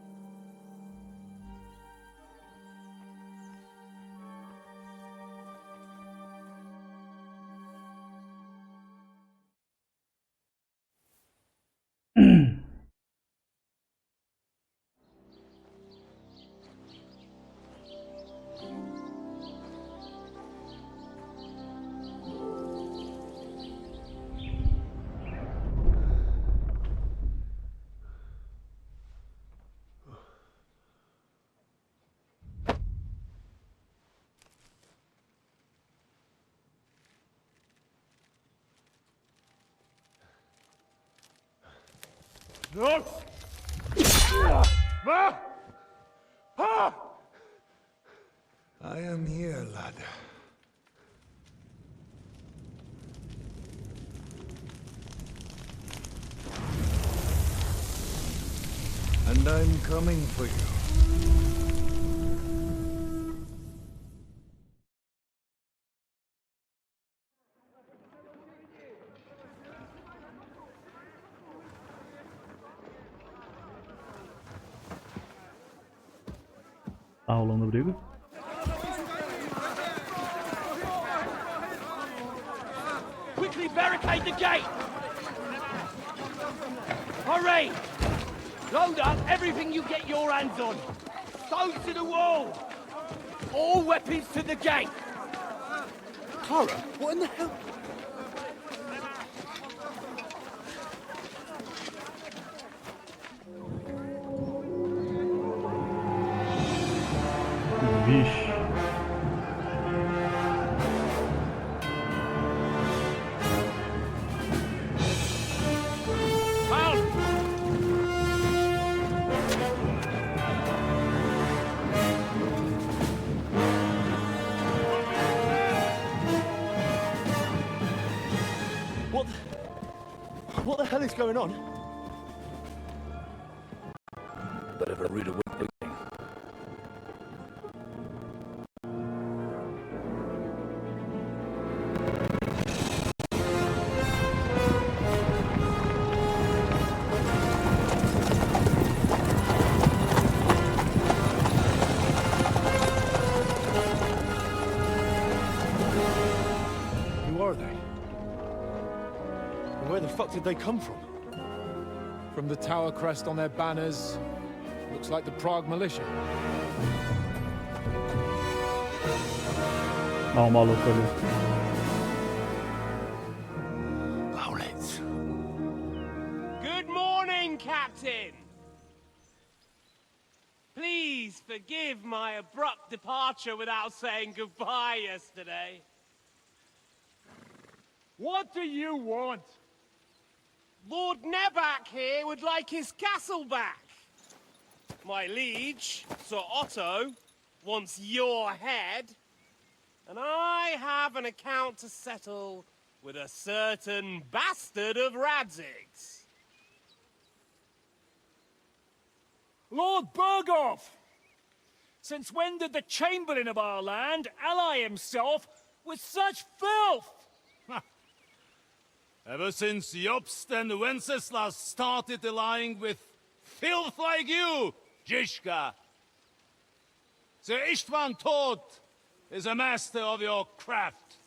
No! I am here, lad. And I'm coming for you. Tá rolando briga? Quickly barricade the gate! Hurry! Load up everything you get your hands on. Stones to the wall! All weapons to the gate! Clara, what in the hell? Vixe. What the hell is going on? Bit of a rude awakening. Who are they? And where the fuck did they come from? From the tower crest on their banners, looks like the Prague militia. Ó, o maluco ali. Owlets. Good morning, Captain! Please forgive my abrupt departure without saying goodbye yesterday. What do you want? Lord Nebak here would like his castle back. My liege, Sir Otto, wants your head. And I have an account to settle with a certain bastard of Radzig's. Lord Berghoff! Since when did the Chamberlain of our land ally himself with such filth? Ever since Jobst and Wenceslas started allying with filth like you, Zizka. Sir Istvan Tod is a master of your craft.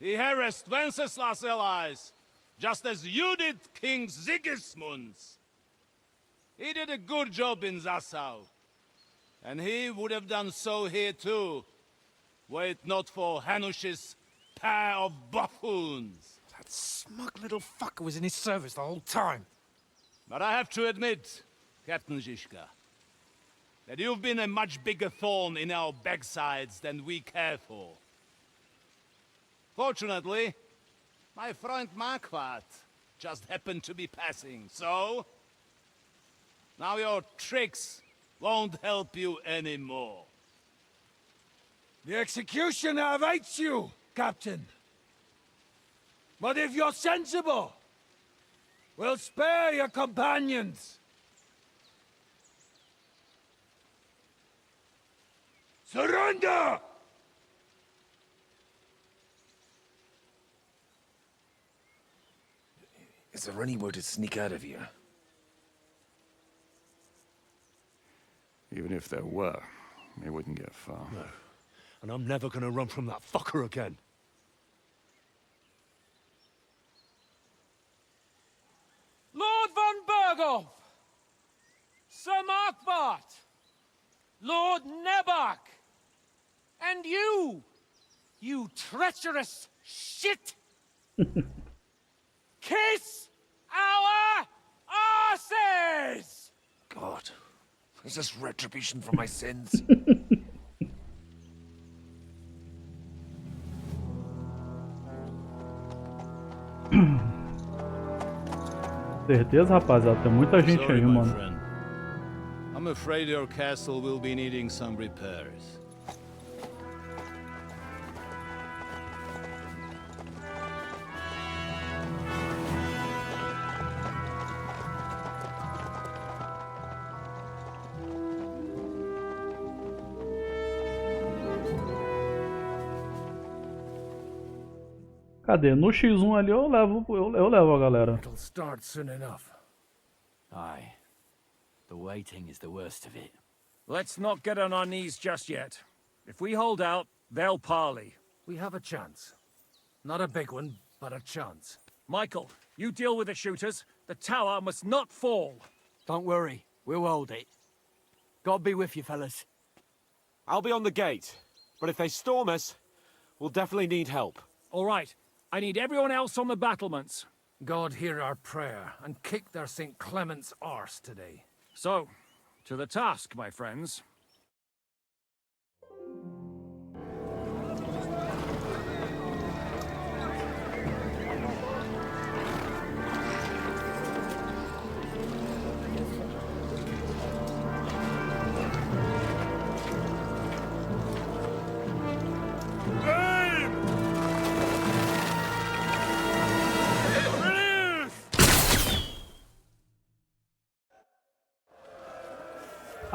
He harassed Wenceslas' allies, just as you did King Sigismund's. He did a good job in Zassau, and he would have done so here too, were it not for Hanush's pair of buffoons. That smug little fucker was in his service the whole time. But I have to admit, Captain Zizka, that you've been a much bigger thorn in our backsides than we care for. Fortunately, my friend Marquardt just happened to be passing, so? Now your tricks won't help you anymore. The executioner awaits you, Captain. But if you're sensible, we'll spare your companions. Surrender! Is there any way to sneak out of here? Even if there were, we wouldn't get far. No. And I'm never gonna run from that fucker again. Lord von Berghoff! Sir Markbart! Lord Nebach! And you treacherous shit! Kiss our arses! God, is this retribution for my sins? Certeza, rapaziada, tem muita gente Sorry, aí, my mano. friend. I'm afraid your castle will be needing some repairs. Cadê? No X1 ali eu levo a galera. It'll start soon enough. Aye. The waiting is the worst of it. Let's not get on our knees just yet. If we hold out, they'll parley. We have a chance. Not a big one, but a chance. Michael, you deal with the shooters. The tower must not fall. Don't worry, we'll hold it. God be with you, fellas. I'll be on the gate, but if they storm us, we'll definitely need help. All right, I need everyone else on the battlements. God hear our prayer and kick their St. Clement's arse today. So, to the task, my friends.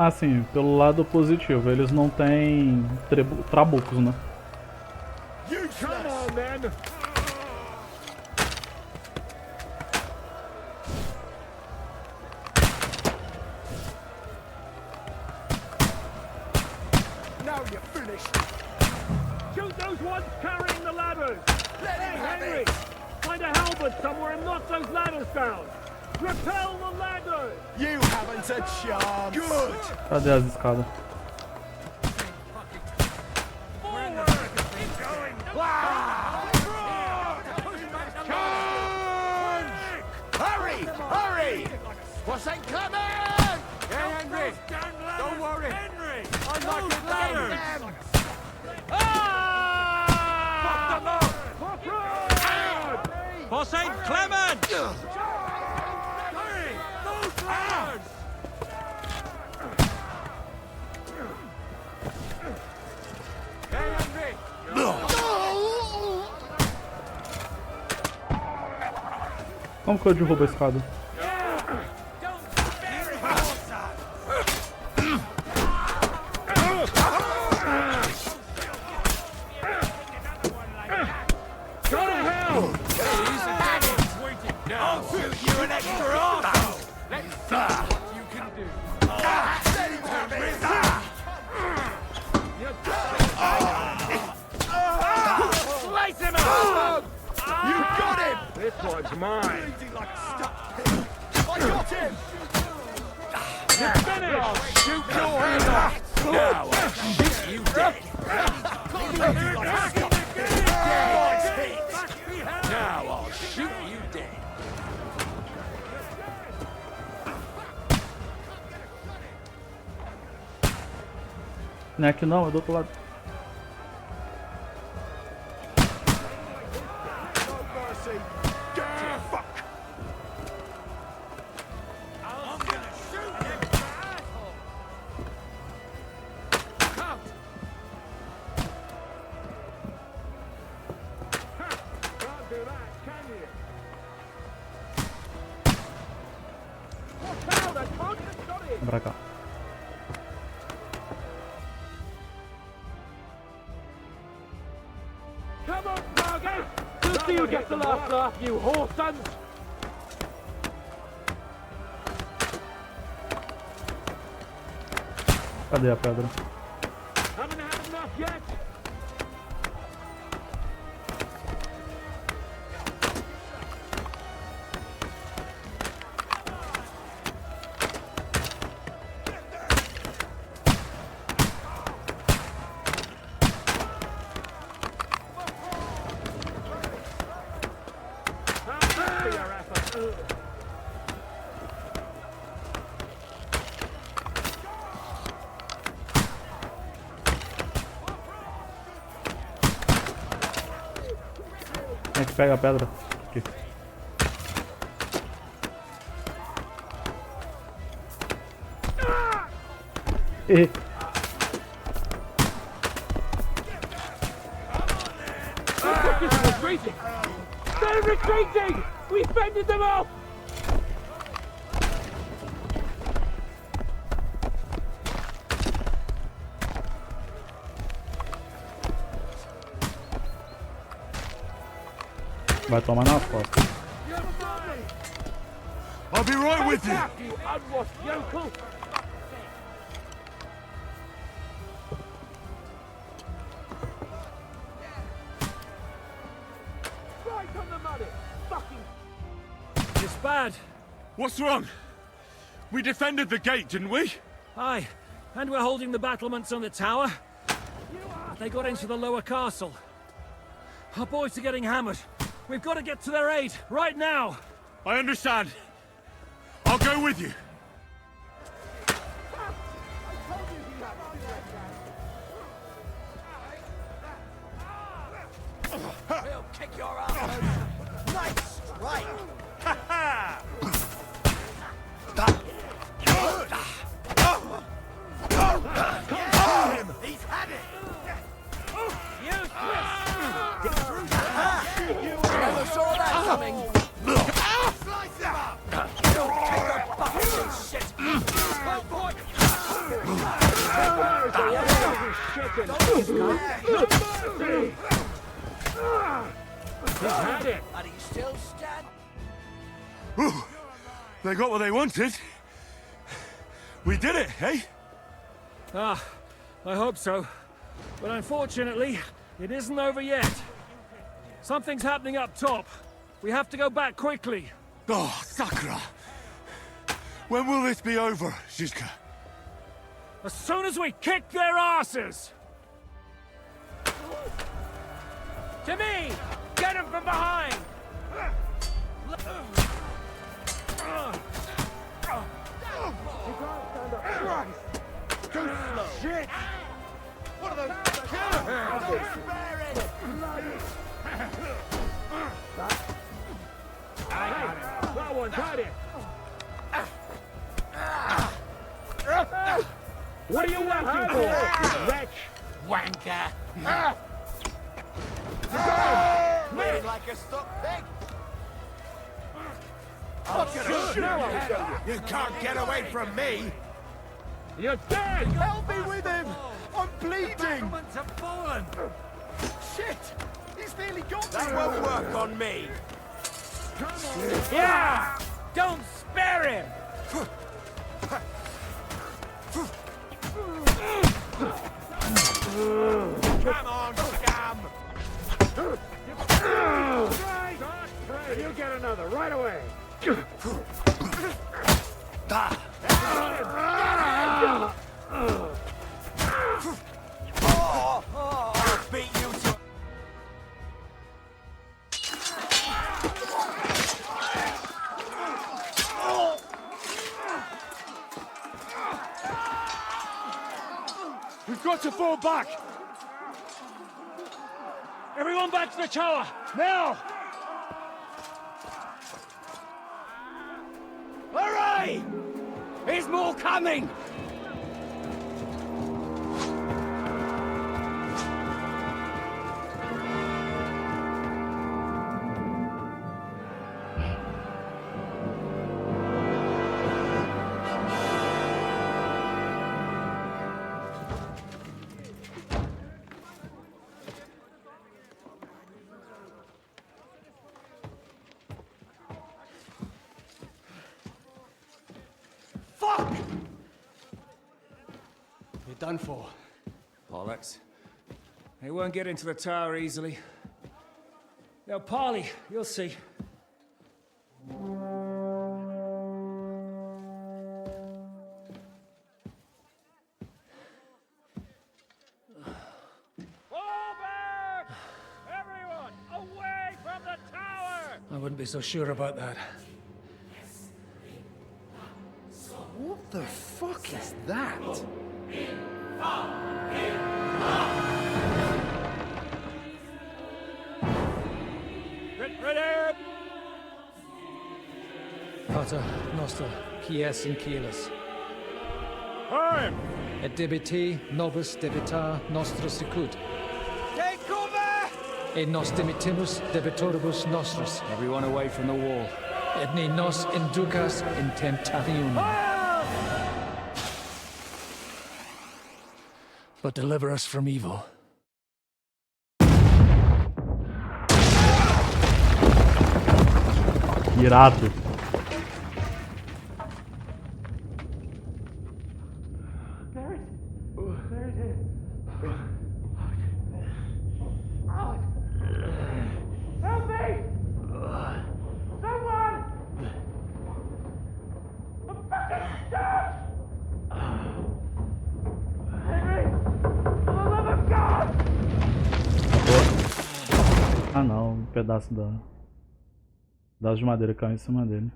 Assim, pelo lado positivo, eles não têm trabucos, né? Come on, then! Now you're finished. Shoot those ones carrying the ladders! Let him have Henry, it. find a halberd somewhere and knock those ladders down! Repel the ladders! You haven't a chance. Good. Cadê as escadas? Hurry! Hurry! For St. Clement! Hey, Henry! Don't worry! Henry! I'm not getting ladders! For St. Clement! Hurry! Those ladders! Hey, Henry! Como que eu derrubo a escada? This one's mine. I got him! You're finished! I'll shoot your head off! Now I'll shoot you dead! Now I'll shoot you dead! Não é aqui não, é do outro lado. No mercy. Fuck! Vem pra cá. Come on, Vargas! Just so you get the last laugh, you whoresons! Cadê a pedra? Haven't had enough yet! Quem é que pega a pedra? Aqui. E Retreating! They're retreating! We fended them off! vai tomar nas costas. I'll be right with you. You unwashed yokel! Right on the money! Fucking... It's bad. What's wrong? We defended the gate, didn't we? Aye, and we're holding the battlements on the tower. They got into the lower castle. Our boys are getting hammered. We've got to get to their aid, right now! I understand. I'll go with you. We'll kick your ass. Nice strike. Ha ha. He's had it. Get through that. Never saw that coming. Slice him up. You'll kick the buckets and shit. Oh boy. He's had it. And he's still standing. Ooh, they got what they wanted. We did it, eh? Ah, I hope so. But unfortunately, it isn't over yet. Something's happening up top. We have to go back quickly. Oh, Sakura. When will this be over, Zizka? As soon as we kick their asses! To me! Get him from behind! Too slow. Shit. What are those killers? Don't spare it. That one's had it! What are you waiting for, you wretch? Wanker. Made like a stuck pig. You can't get away from me. You're dead! Help me with him. I'm bleeding. Have fallen. Shit. He's nearly got me. That won't work on me. Yeah! Don't spare him! Come on, scum. You get another right away! I'll beat you to... We've got to fall back! Everyone back to the tower! Now! Hooray! There's more coming! done for. Bollocks. They won't get into the tower easily. Now, Polly, you'll see. Everyone, away from the tower! I wouldn't be so sure about that. What the fuck is that? Ready! Pater Noster, Kies in Kielis. Time! Et debiti nobis debita nostra sicut. Take cover! Et nos dimitimus debitoribus nostris. Everyone away from the wall. Et ne nos inducas in temptationem. But deliver us from evil. Irado. Help me! Someone! I'm fucking stuck! Henry! For the love of God! Ah não, um pedaço das de madeira caiu em cima dele.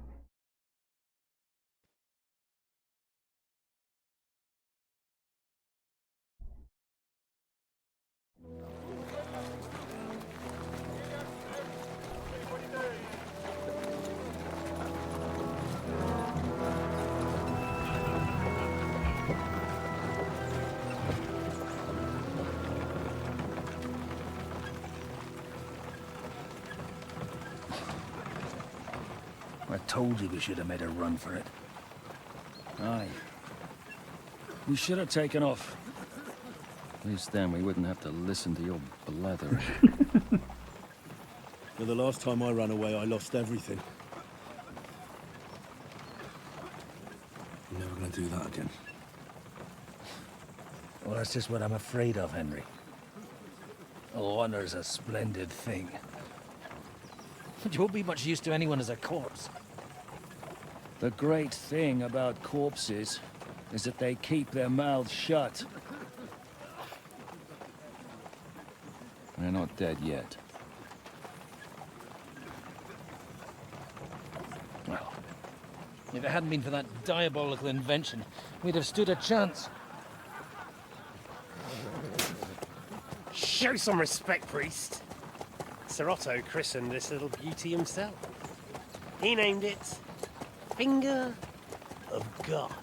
I told you we should have made a run for it. Aye. We should have taken off. At least then we wouldn't have to listen to your blathering. Well, the last time I ran away, I lost everything. You're never gonna do that again. Well, that's just what I'm afraid of, Henry. Honor's a splendid thing. You won't be much use to anyone as a corpse. The great thing about corpses is that they keep their mouths shut. They're not dead yet. Well, if it hadn't been for that diabolical invention, we'd have stood a chance. Show some respect, priest. Sir Otto christened this little beauty himself. He named it Finger of God.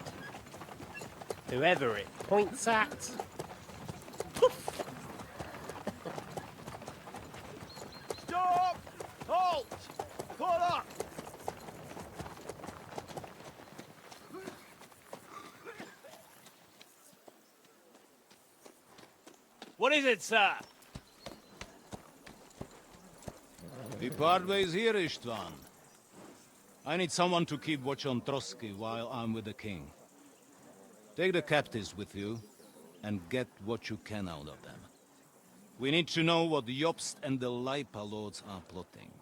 Whoever it points at, poof! Stop! Halt! Pull up! What is it, sir? The Parve is here, Istvan. I need someone to keep watch on Trotsky while I'm with the king. Take the captives with you, and get what you can out of them. We need to know what the Jobst and the Leipa lords are plotting.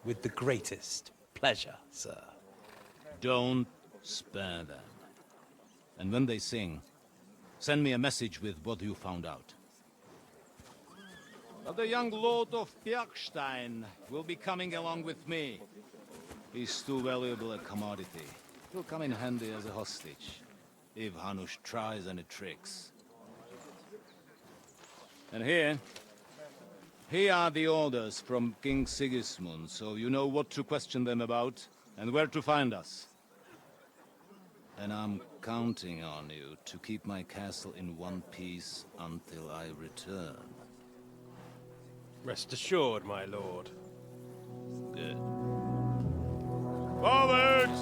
With the greatest pleasure, sir. Don't spare them. And when they sing, send me a message with what you found out. But the young lord of Bjergstein will be coming along with me. He's too valuable a commodity. He'll come in handy as a hostage, if Hanush tries any tricks. And here are the orders from King Sigismund, so you know what to question them about, and where to find us. And I'm counting on you to keep my castle in one piece until I return. Rest assured, my lord. Good. Forwards!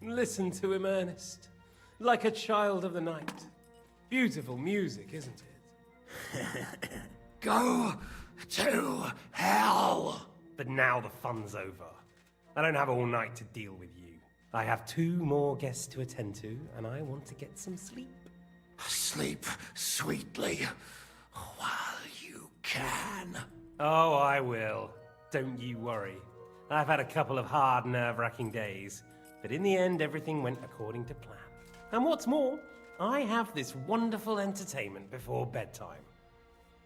Listen to him, Ernest. Like a child of the night. Beautiful music, isn't it? Go to hell! But now the fun's over. I don't have all night to deal with you. I have 2 more guests to attend to, and I want to get some sleep. Sleep sweetly while you can. Oh, I will. Don't you worry. I've had a couple of hard, nerve-wracking days, but in the end, everything went according to plan. And what's more, I have this wonderful entertainment before bedtime.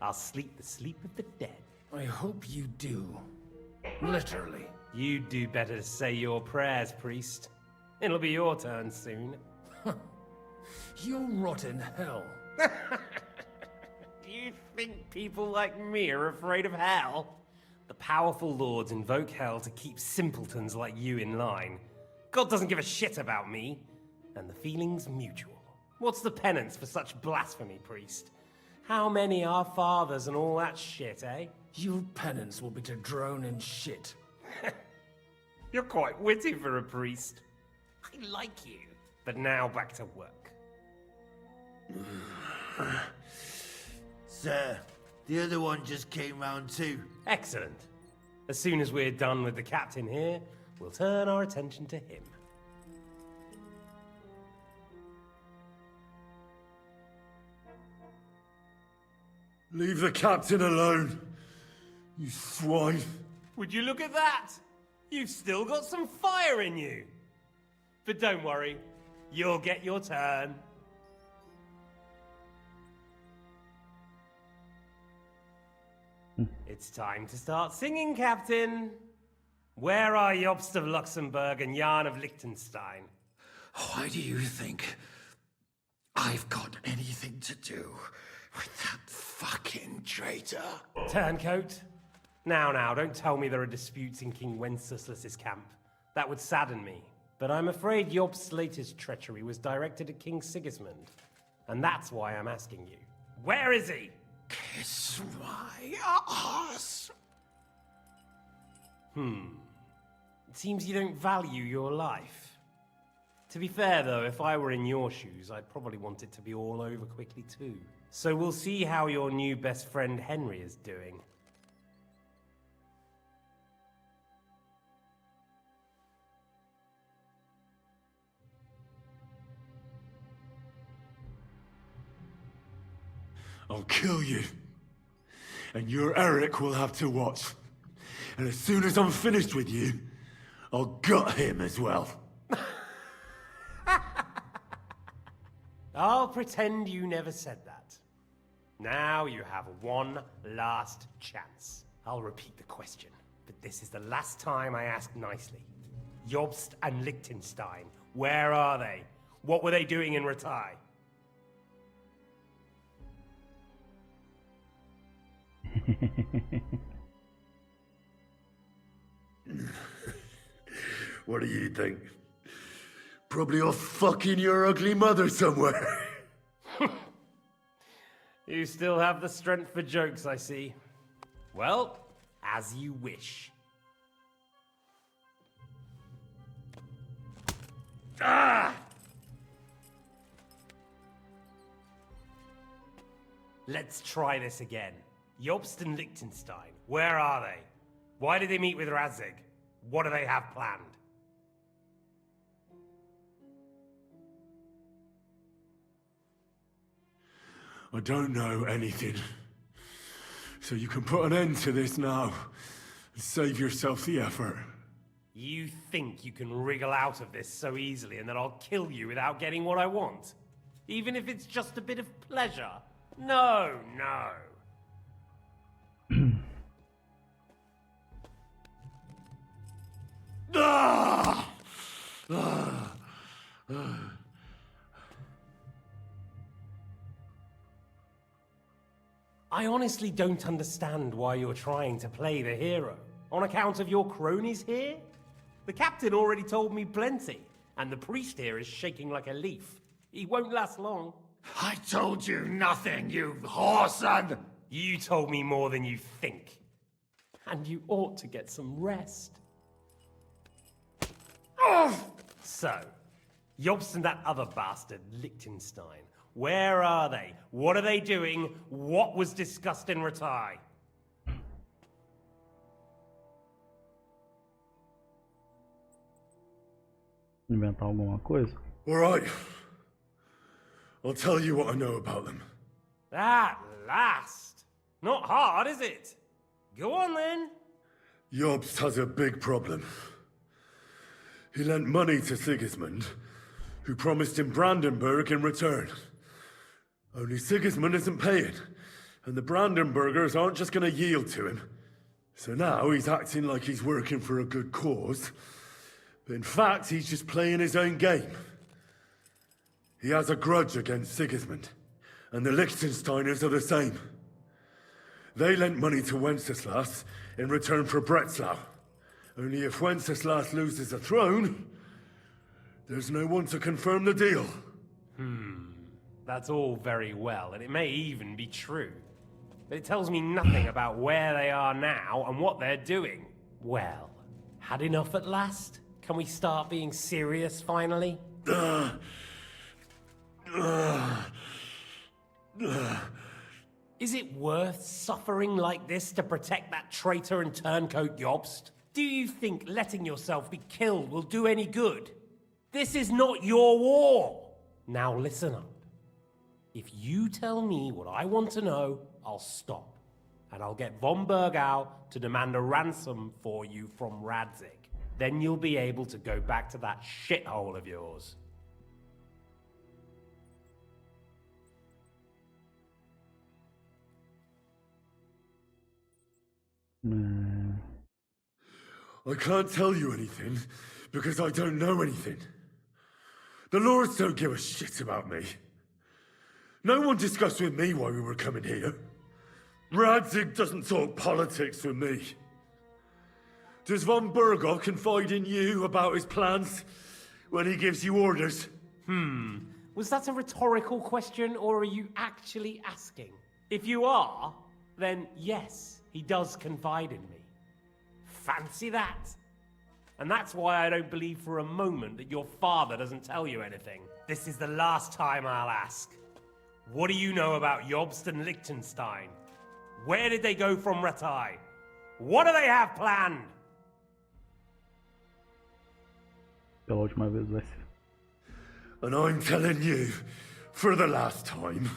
I'll sleep the sleep of the dead. I hope you do. Literally. You'd do better to say your prayers, priest. It'll be your turn soon. You'll rot in hell. You think people like me are afraid of hell? The powerful lords invoke hell to keep simpletons like you in line. God doesn't give a shit about me, and the feeling's mutual. What's the penance for such blasphemy, priest? How many are fathers and all that shit, eh? Your penance will be to drown in shit. You're quite witty for a priest. I like you. But now back to work. Sir, the other one just came round too. Excellent. As soon as we're done with the captain here, we'll turn our attention to him. Leave the captain alone, you swine. Would you look at that? You've still got some fire in you. But don't worry, you'll get your turn. It's time to start singing, Captain. Where are Jobst of Luxembourg and Jan of Liechtenstein? Why do you think I've got anything to do with that fucking traitor? Turncoat. Now, don't tell me there are disputes in King Wenceslas's camp. That would sadden me. But I'm afraid Jobst's latest treachery was directed at King Sigismund. And that's why I'm asking you. Where is he? Kiss my ass. It seems you don't value your life. To be fair, though, if I were in your shoes, I'd probably want it to be all over quickly, too. So we'll see how your new best friend Henry is doing. I'll kill you. And your Eric will have to watch. And as soon as I'm finished with you, I'll gut him as well. I'll pretend you never said that. Now you have one last chance. I'll repeat the question, but this is the last time I ask nicely. Jobst and Liechtenstein, where are they? What were they doing in Ratai? What do you think? Probably off fucking your ugly mother somewhere. You still have the strength for jokes, I see. Well, as you wish. Ah! Let's try this again. Jobst and Liechtenstein, where are they? Why did they meet with Razig? What do they have planned? I don't know anything. So you can put an end to this now. And save yourself the effort. You think you can wriggle out of this so easily and that I'll kill you without getting what I want? Even if it's just a bit of pleasure? No. I honestly don't understand why you're trying to play the hero. On account of your cronies here? The captain already told me plenty, and the priest here is shaking like a leaf. He won't last long. I told you nothing, you whoreson! You told me more than you think. And you ought to get some rest. So, Jobst and that other bastard, Liechtenstein, Where are they? What are they doing? What was discussed in Ratai? Inventar alguma coisa? All right. I'll tell you what I know about them. At last! Not hard, is it? Go on then. Jobst has a big problem. He lent money to Sigismund, who promised him Brandenburg in return. Only Sigismund isn't paying, and the Brandenburgers aren't just going to yield to him. So now he's acting like he's working for a good cause, but in fact he's just playing his own game. He has a grudge against Sigismund, and the Liechtensteiners are the same. They lent money to Wenceslas in return for Breslau. Only if Wenceslas loses the throne, there's no one to confirm the deal. That's all very well, and it may even be true. But it tells me nothing about where they are now and what they're doing. Well, had enough at last? Can we start being serious finally? Is it worth suffering like this to protect that traitor and turncoat Jobst? Do you think letting yourself be killed will do any good? This is not your war! Now listen up. If you tell me what I want to know, I'll stop. And I'll get von Bergau to demand a ransom for you from Radzig. Then you'll be able to go back to that shithole of yours. I can't tell you anything, because I don't know anything. The Lords don't give a shit about me. No one discussed with me why we were coming here. Radzig doesn't talk politics with me. Does von Bergov confide in you about his plans when he gives you orders? Was that a rhetorical question, or are you actually asking? If you are, then yes, he does confide in me. Fancy that. And that's why I don't believe for a moment that your father doesn't tell you anything. This is the last time I'll ask. What do you know about Jobst and Liechtenstein? Where did they go from Ratai? What do they have planned? Pela última vez vai ser. And I'm telling you, for the last time,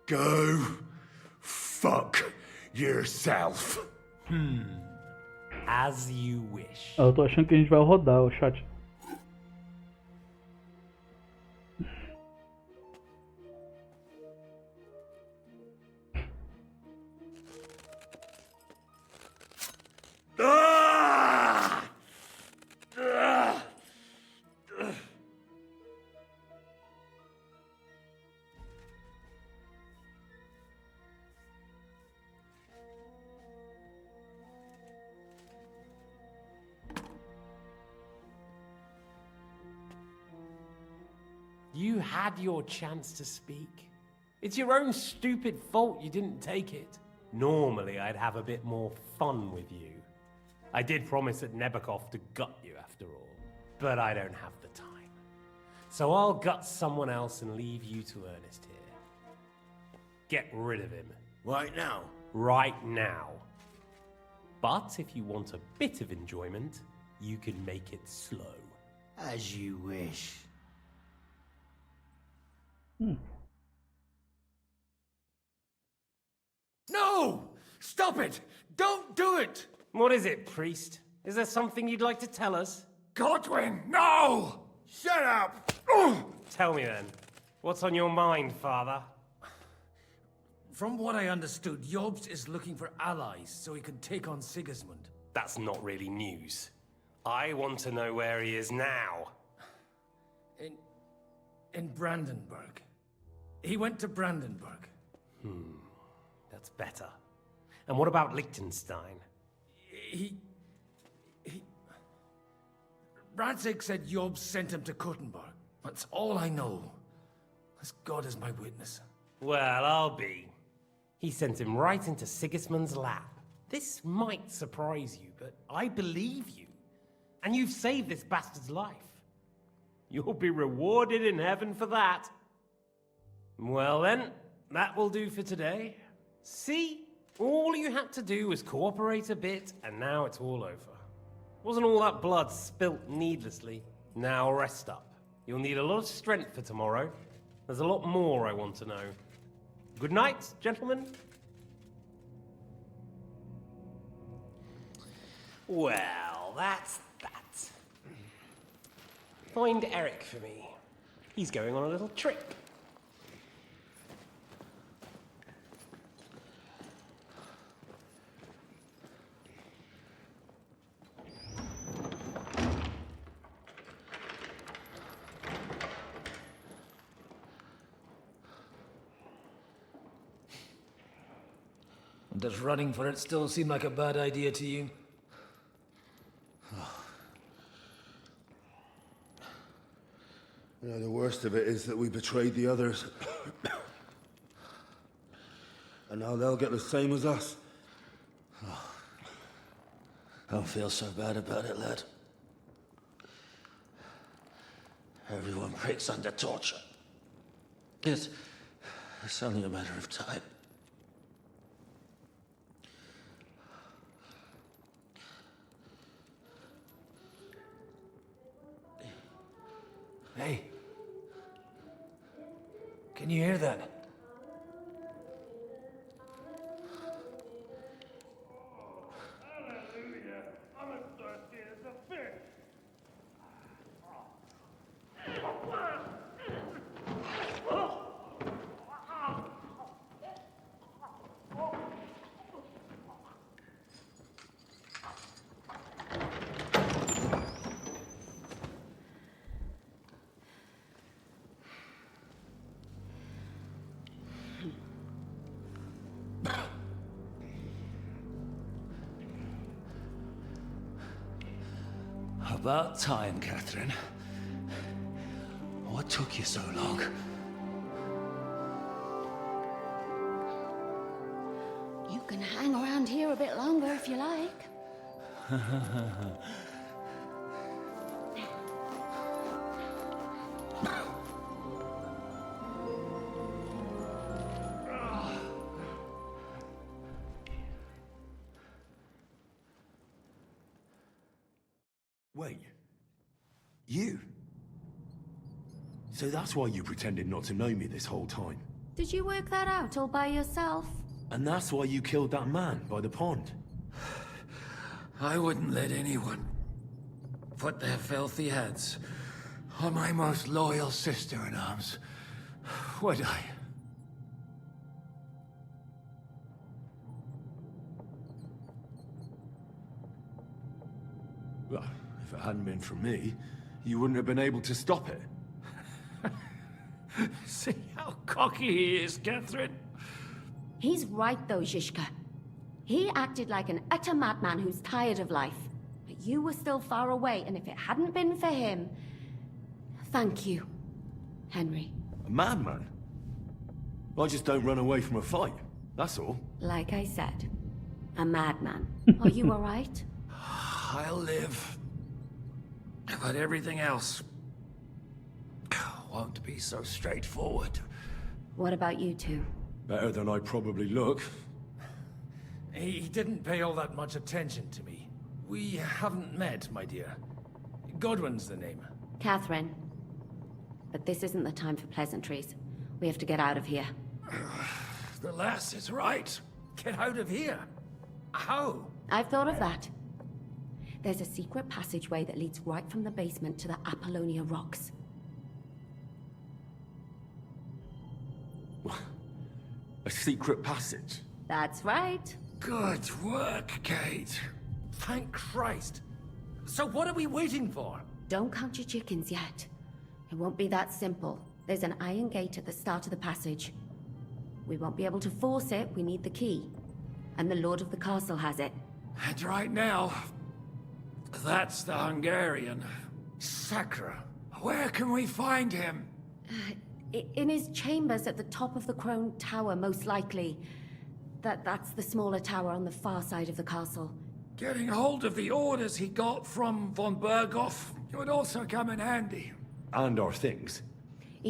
go fuck yourself. As you wish. Eu tô achando que a gente vai rodar o chat. You had your chance to speak. It's your own stupid fault you didn't take it. Normally, I'd have a bit more fun with you. I did promise at Nebakov to gut you after all, but I don't have the time. So I'll gut someone else and leave you to Ernest here. Get rid of him. Right now? Right now. But if you want a bit of enjoyment, you can make it slow. As you wish. No! Stop it! Don't do it! What is it, priest? Is there something you'd like to tell us? Godwin, no! Shut up! Tell me then. What's on your mind, father? From what I understood, Jobst is looking for allies so he can take on Sigismund. That's not really news. I want to know where he is now. In Brandenburg. He went to Brandenburg. That's better. And what about Liechtenstein? Radzig said Jobst sent him to Kuttenberg. That's all I know. As God is my witness. Well, I'll be. He sent him right into Sigismund's lap. This might surprise you, but I believe you. And you've saved this bastard's life. You'll be rewarded in heaven for that. Well then, that will do for today. See? All you had to do was cooperate a bit, and now it's all over. Wasn't all that blood spilt needlessly. Now rest up. You'll need a lot of strength for tomorrow. There's a lot more I want to know. Good night, gentlemen. Well, that's that. Find Eric for me. He's going on a little trip. Does running for it still seem like a bad idea to you? You know, the worst of it is that we betrayed the others. And now they'll get the same as us. I don't feel so bad about it, lad. Everyone breaks under torture. It's only a matter of time. Hey. Can you hear that? About time, Catherine. What took you so long? You can hang around here a bit longer if you like. Wait. You? So that's why you pretended not to know me this whole time? Did you work that out all by yourself? And that's why you killed that man by the pond? I wouldn't let anyone put their filthy hands on my most loyal sister-in-arms, would I? Well, if it hadn't been for me, you wouldn't have been able to stop it. See how cocky he is, Catherine? He's right though, Zizka. He acted like an utter madman who's tired of life. But you were still far away, and if it hadn't been for him... Thank you, Henry. A madman? I just don't run away from a fight, that's all. Like I said, a madman. Are you all right? I'll live. But everything else won't be so straightforward. What about you two? Better than I probably look. He didn't pay all that much attention to me. We haven't met, my dear. Godwin's the name. Catherine. But this isn't the time for pleasantries. We have to get out of here. The lass is right. Get out of here. How? I've thought of that. There's a secret passageway that leads right from the basement to the Apollonia Rocks. A secret passage? That's right. Good work, Kate. Thank Christ. So what are we waiting for? Don't count your chickens yet. It won't be that simple. There's an iron gate at the start of the passage. We won't be able to force it, we need the key. And the Lord of the Castle has it. And right now, that's the Hungarian. Sakra. Where can we find him? In his chambers at the top of the Crone Tower, most likely. That's the smaller tower on the far side of the castle. Getting hold of the orders he got from von Berghoff would also come in handy. And our things.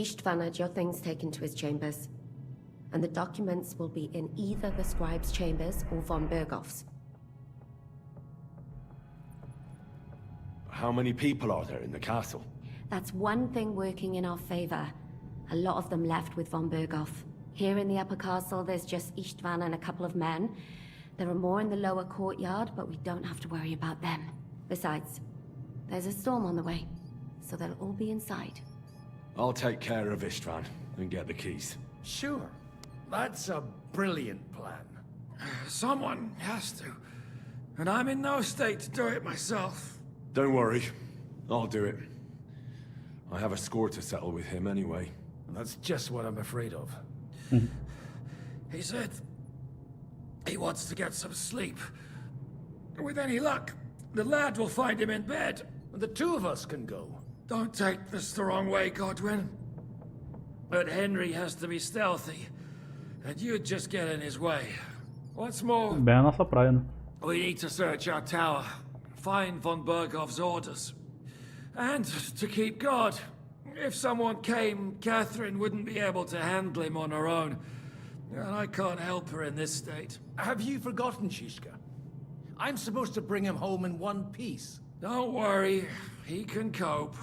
Istvan had your things taken to his chambers. And the documents will be in either the scribe's chambers or von Bergoff's. How many people are there in the castle? That's one thing working in our favor. A lot of them left with von Bergoff. Here in the upper castle, there's just Istvan and a couple of men. There are more in the lower courtyard, but we don't have to worry about them. Besides, there's a storm on the way, so they'll all be inside. I'll take care of Istvan and get the keys. Sure. That's a brilliant plan. Someone has to. And I'm in no state to do it myself. Don't worry. I'll do it. I have a score to settle with him anyway. That's just what I'm afraid of. He said he wants to get some sleep. With any luck, the lad will find him in bed. The two of us can go. Don't take this the wrong way, Godwin. But Henry has to be stealthy. And you'd just get in his way. What's more, Bem a nossa praia, né? we need to search our tower. Find von Bergoff's orders. And to keep guard. If someone came, Catherine wouldn't be able to handle him on her own. And I can't help her in this state. Have you forgotten, Shishka? I'm supposed to bring him home in one piece. Don't worry, he can cope.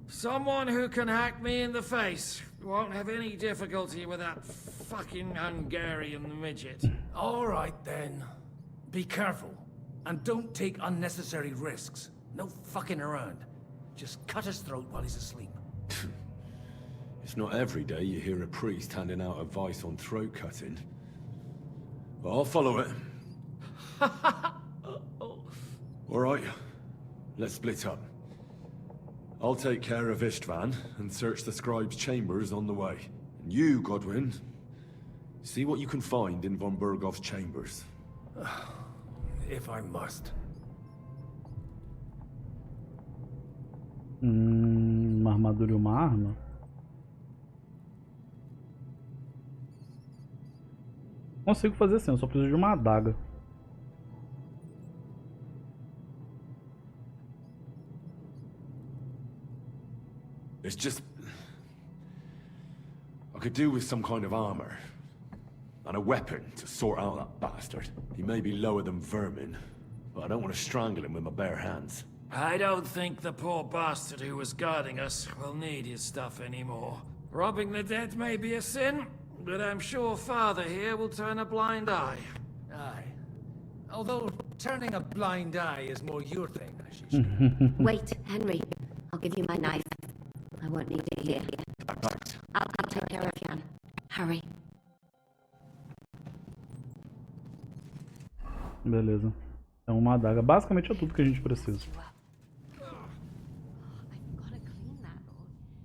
Someone who can hack me in the face won't have any difficulty with that fucking Hungarian midget. All right, then. Be careful. And don't take unnecessary risks. No fucking around. Just cut his throat while he's asleep. It's not every day you hear a priest handing out advice on throat cutting. But I'll follow it. Alright, let's split up. I'll take care of Istvan and search the scribe's chambers on the way. And you, Godwin, see what you can find in von Bergoff's chambers. If I must. Uma armadura e uma arma? Consigo fazer assim, eu só preciso de uma adaga. It's just... I could do with some kind of armor. And a weapon to sort out that bastard. He may be lower than vermin, but I don't want to strangle him with my bare hands. I don't think the poor bastard who was guarding us will need his stuff anymore. Robbing the dead may be a sin, but I'm sure Father here will turn a blind eye. Aye. Although turning a blind eye is more your thing, Shishka. Wait, Henry. I'll give you my knife. I won't need it here. I'll take care of Jan. Hurry. Beleza. É uma adaga. Basicamente é tudo que a gente precisa.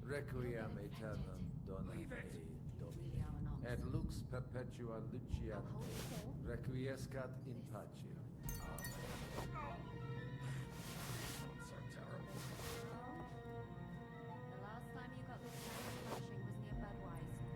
Requiem aeternam dona Dei, et lux perpetua luciat, requiescat in pace. The last time you got this kind of thrashing was near Budweiser.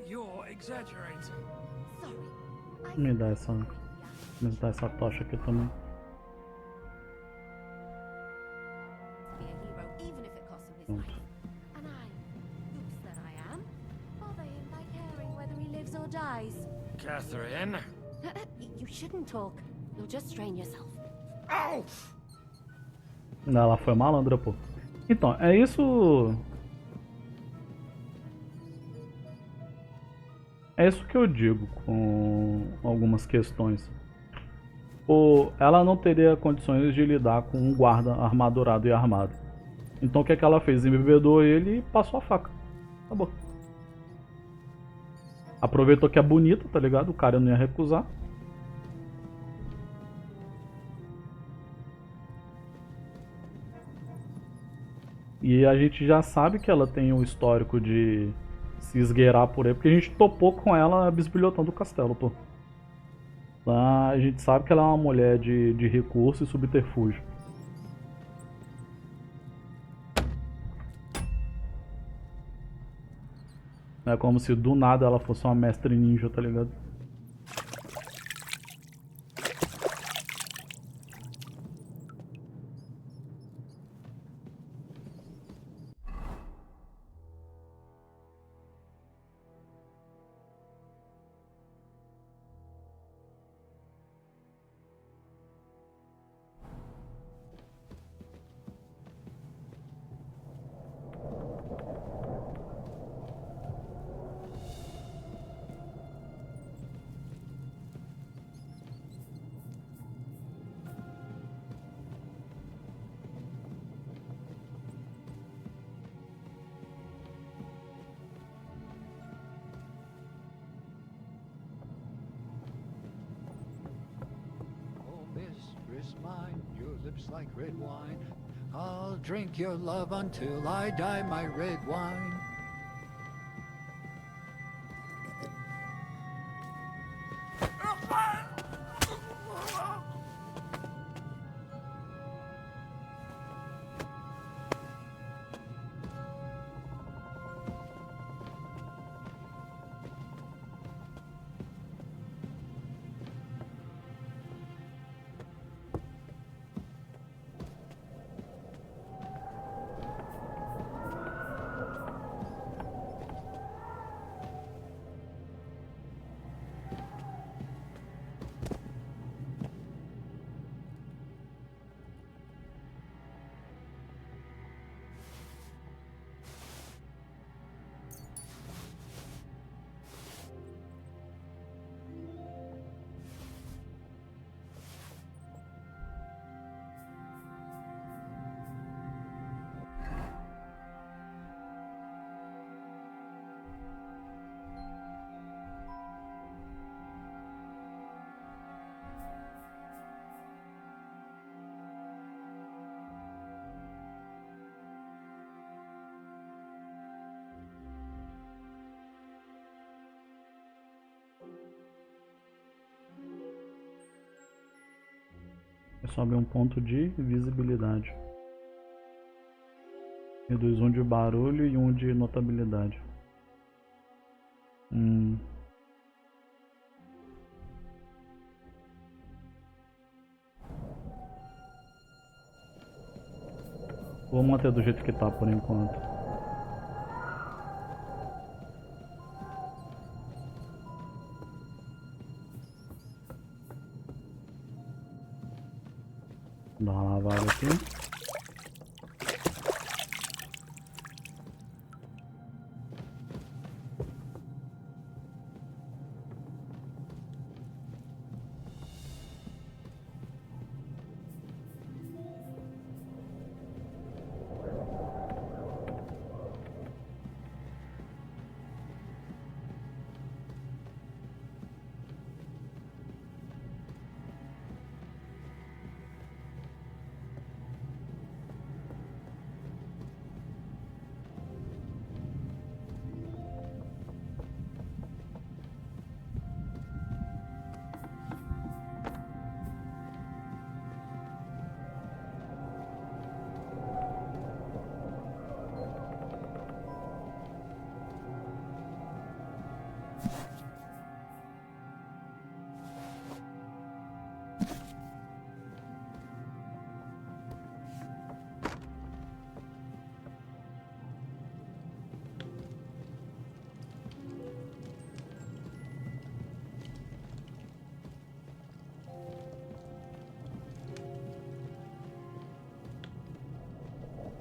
You're exaggerating. Me dá essa tocha aqui também. Be a hero, even if it costs him his Pronto. life. And I, oops that I am, bother him by caring whether he lives or dies. Catherine? You shouldn't talk. You'll just strain yourself. Ow! Ela foi malandra, pô. Então, é isso. É isso que eu digo com algumas questões. Ela não teria condições de lidar com um guarda armadurado e armado. Então o que é que ela fez? Embebedou ele e passou a faca. Acabou. Aproveitou que é bonita, tá ligado? O cara não ia recusar. E a gente já sabe que ela tem um histórico de se esgueirar por aí, porque a gente topou com ela bisbilhotando o castelo, pô. Então, a gente sabe que ela é uma mulher de recurso e subterfúgio. Não é como se do nada ela fosse uma mestre ninja, tá ligado? Mistress mine, your lips like red wine. I'll drink your love until I die, my red wine. Sobe um ponto de visibilidade. Reduz um de barulho e um de notabilidade. Vou manter do jeito que tá por enquanto. Dá uma lavada aqui.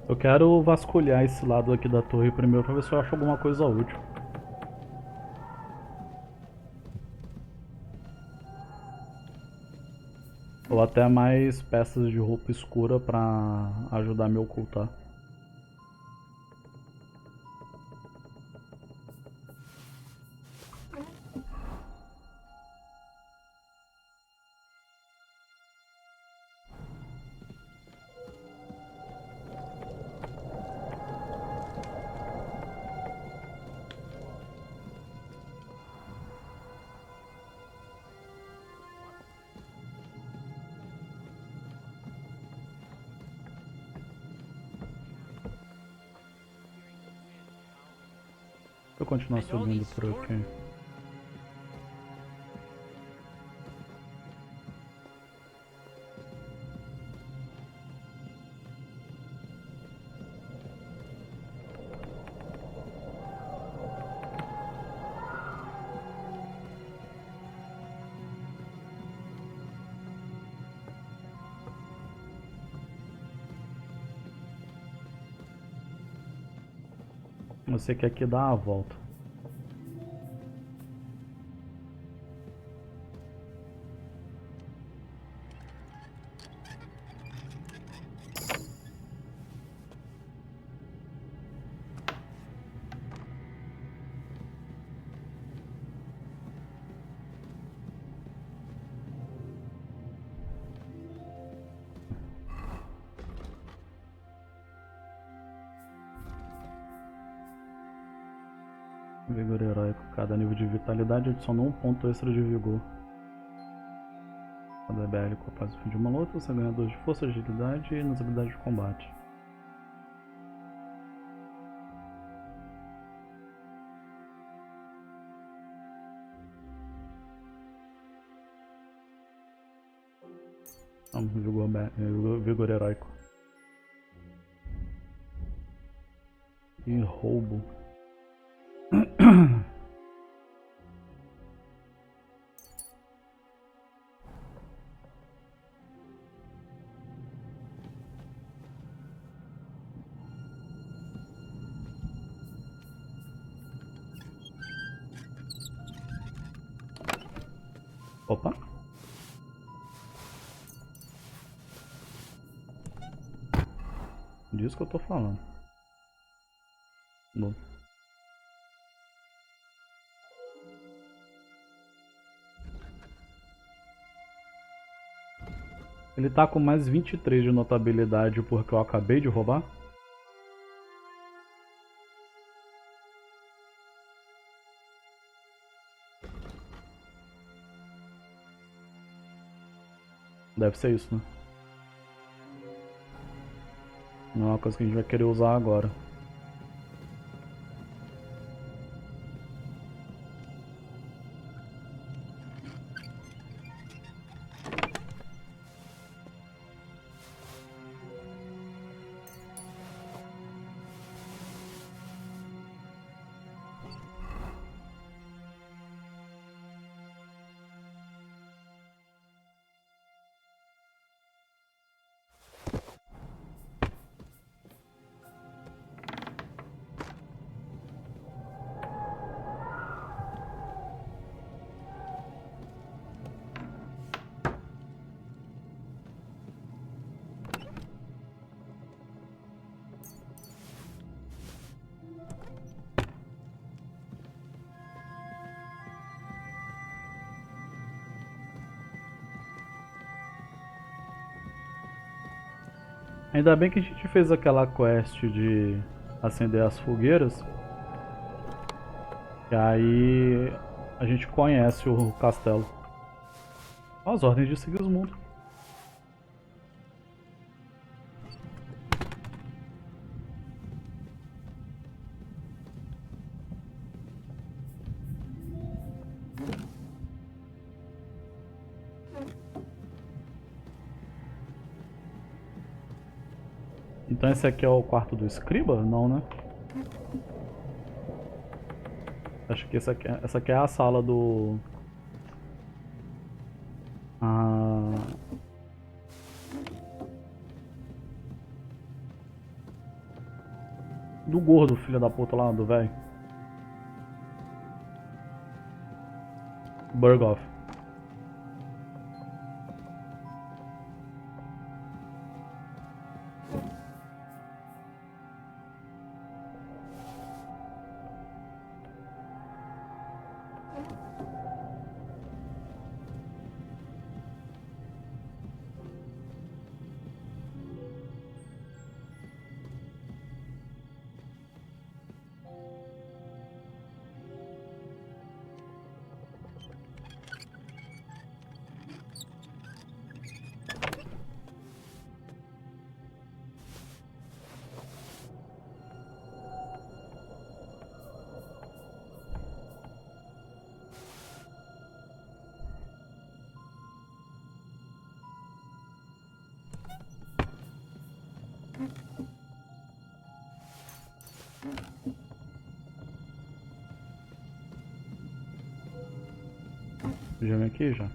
Eu quero vasculhar esse lado aqui da torre primeiro pra ver se eu acho alguma coisa útil. Ou até mais peças de roupa escura pra ajudar a me ocultar. Deixa eu continuar subindo por aqui. Eu sei que aqui dá a volta. Vigor heróico. Cada nível de vitalidade adiciona um ponto extra de vigor. Cada bélico após o fim de uma luta, você ganha 2 de força, agilidade e nas habilidades de combate. Vigor heróico. E roubo. Opa. Disso que eu tô falando. Bom. Ele tá com mais 23 de notabilidade porque eu acabei de roubar? Deve ser isso, né? Não é uma coisa que a gente vai querer usar agora. Ainda bem que a gente fez aquela quest de acender as fogueiras. E aí a gente conhece o castelo. As ordens de Sigismundo. Então esse aqui é o quarto do escriba? Não, né? Acho que essa aqui é a sala do... do gordo, filho da puta lá, do velho. Burgoff. Já vem aqui já.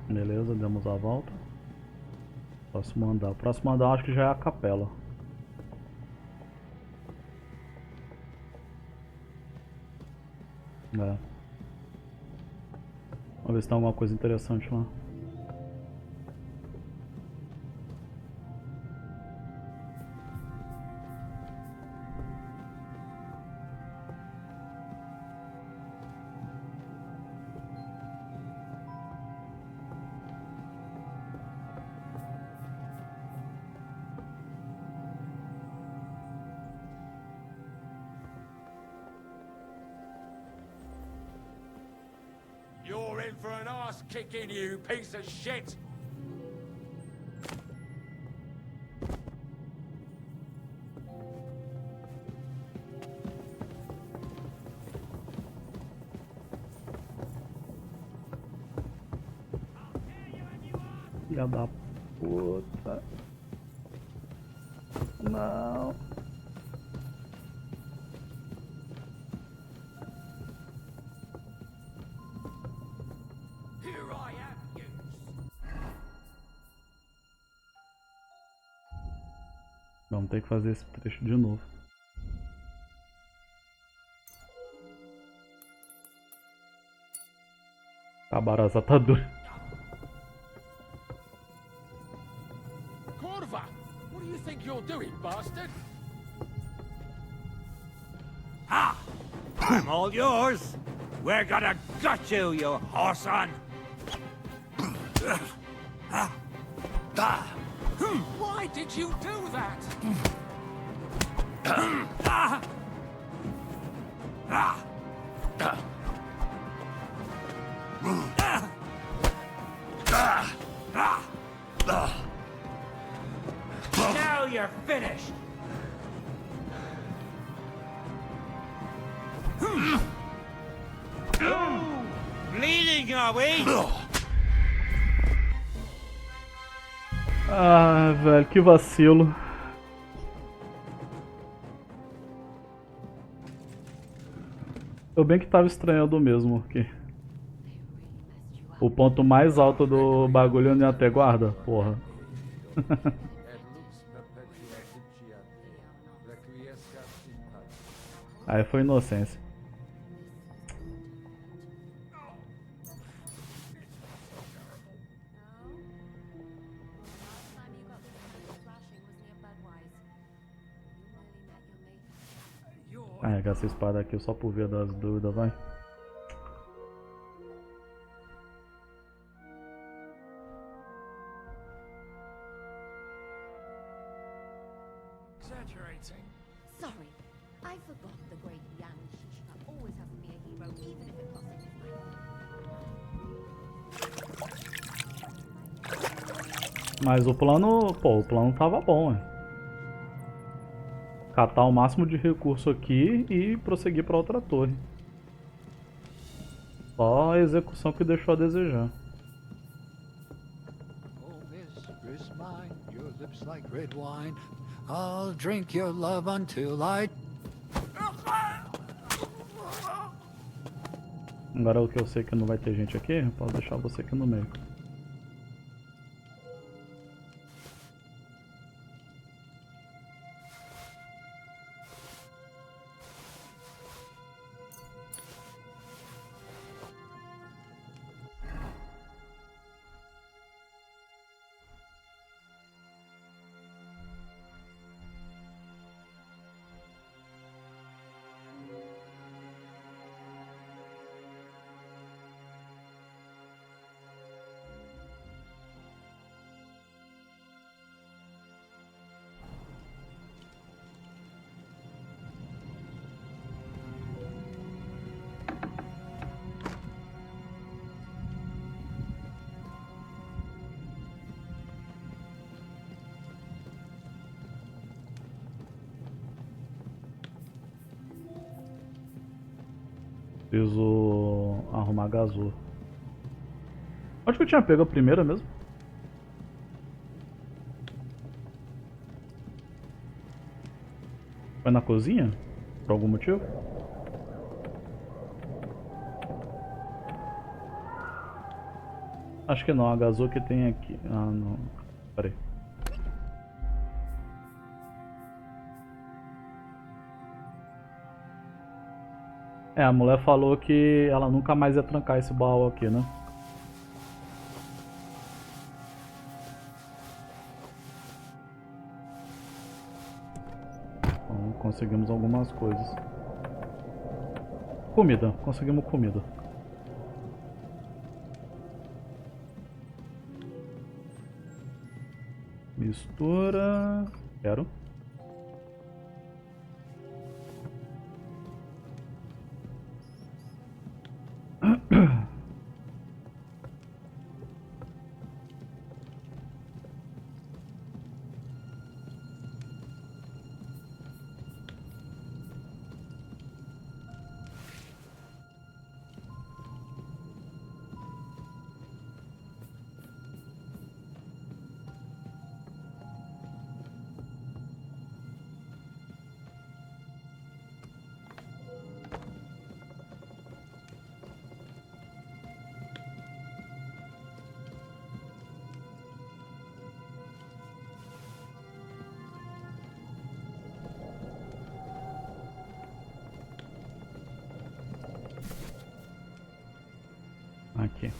Beleza, demos a volta. Próximo andar. O próximo andar acho que já é a capela. É. Vamos ver se tem alguma coisa interessante lá. You're in for an ass kicking, you piece of shit! Filha da puta. Não. Vamos ter que fazer esse trecho de novo. Acabaram as ataduras. Corva! What do you think you're doing, bastard? Ha! I'm all yours. We're gonna gut you, you horse-on. Why did you do that? Now you're finished. Bleeding, are we? Ah, velho, que vacilo. Eu bem que tava estranhando mesmo aqui. O ponto mais alto do bagulho eu nem até guarda, porra. Aí foi inocência. Carregar essa espada aqui só por via das dúvidas, vai. Sorry, I forgot the great young Shishka always has to be a hero, even if it costs his life. Mas o plano, pô, o plano tava bom, hein? Catar o máximo de recurso aqui e prosseguir para outra torre. Só a execução que deixou a desejar. Oh, mistress mine, your lips like red wine. I'll drink your love until I... Agora o que eu sei que não vai ter gente aqui, eu posso deixar você aqui no meio. Preciso arrumar gasol. Onde que eu tinha pego a primeira mesmo? Foi na cozinha? Por algum motivo? Acho que não, a gasol que tem aqui. Ah, não. Pera aí. É, a mulher falou que ela nunca mais ia trancar esse baú aqui, né? Então, conseguimos algumas coisas. Comida, conseguimos comida. Mistura. Quero. Aqui.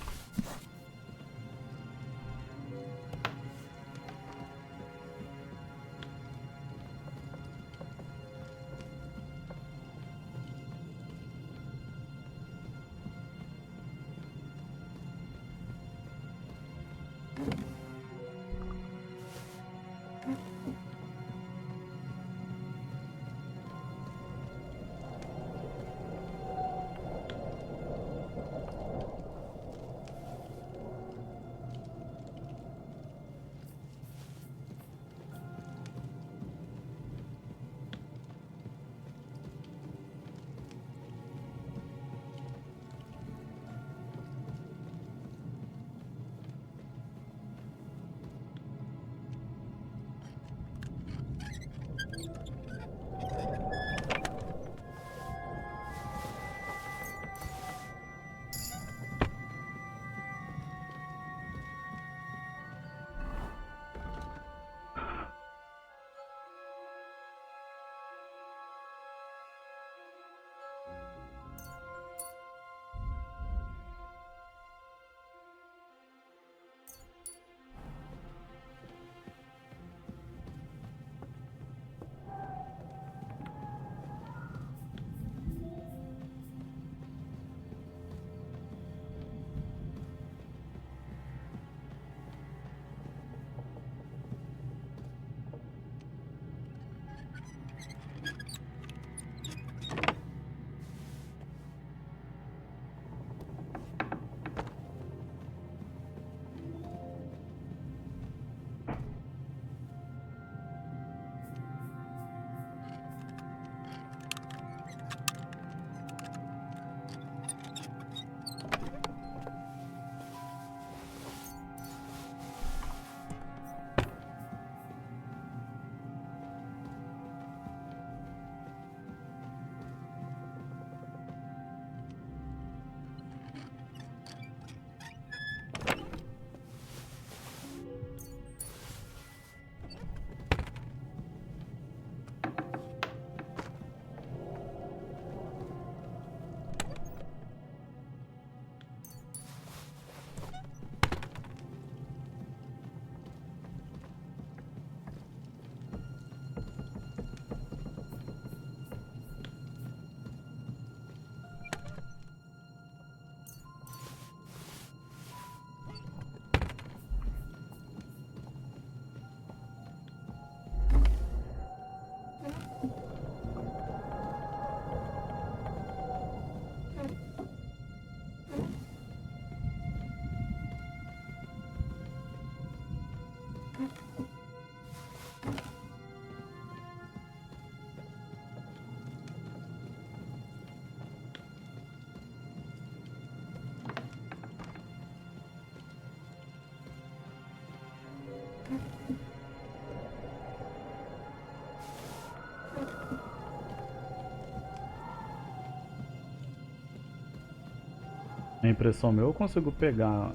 A impressão minha, eu consigo pegar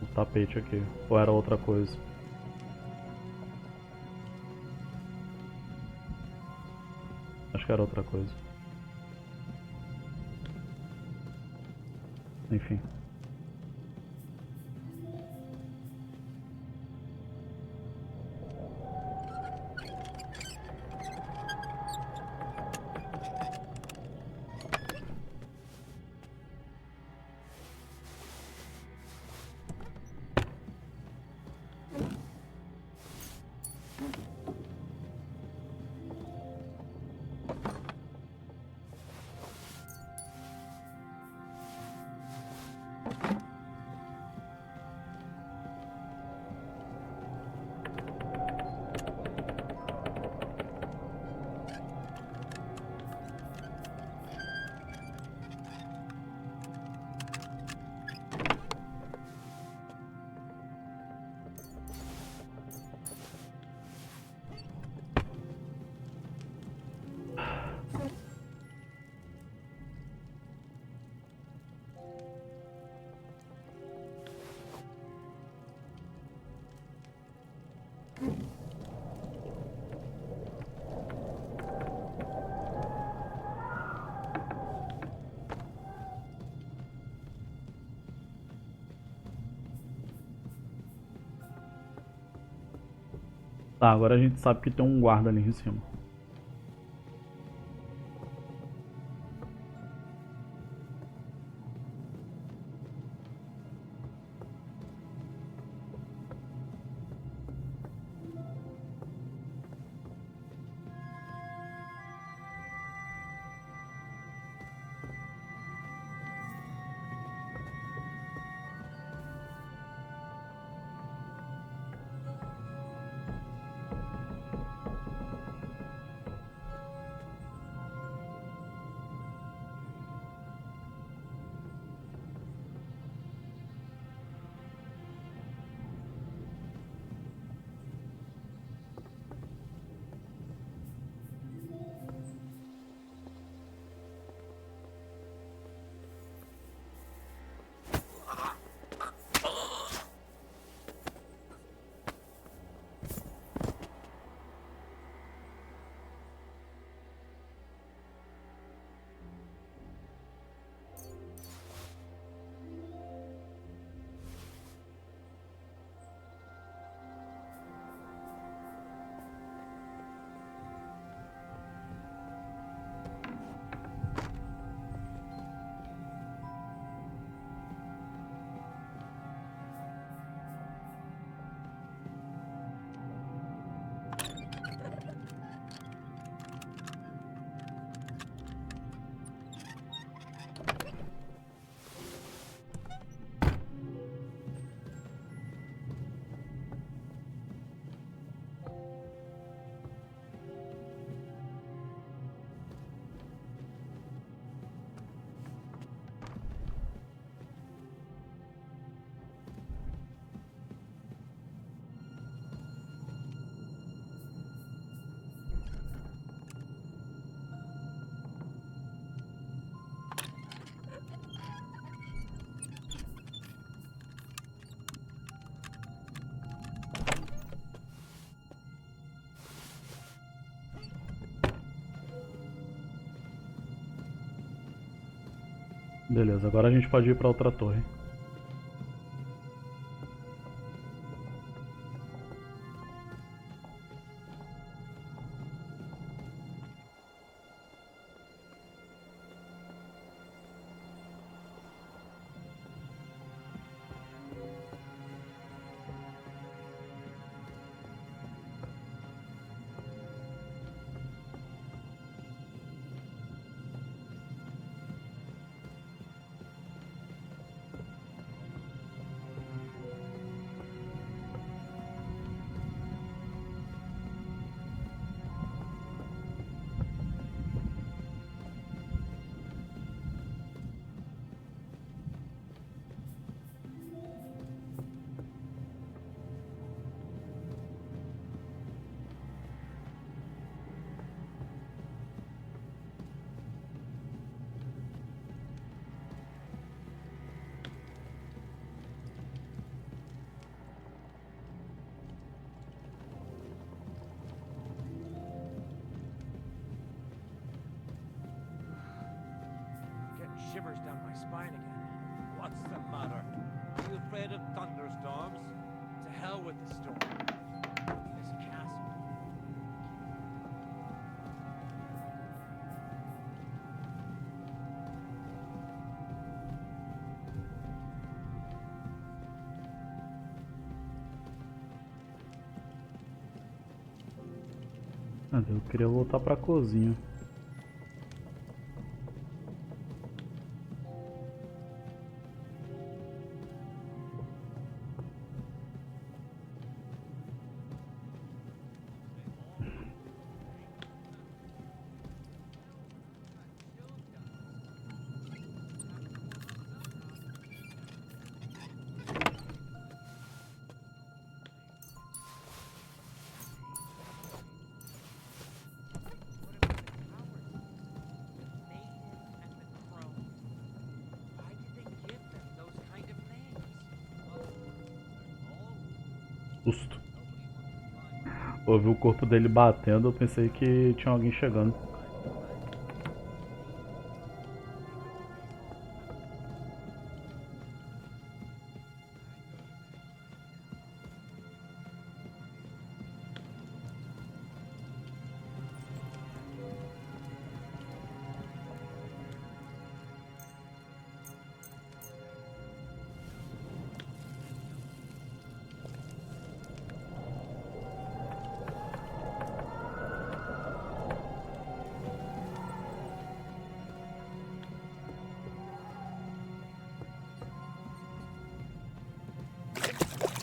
o tapete aqui. Ou era outra coisa? Acho que era outra coisa. Enfim. Tá, agora a gente sabe que tem um guarda ali em cima. Beleza, agora a gente pode ir para outra torre. matter? Are you afraid of thunderstorms? To hell with the storm. This castle. Eu queria voltar pra cozinha. Susto. Ouvi o corpo dele batendo, eu pensei que tinha alguém chegando.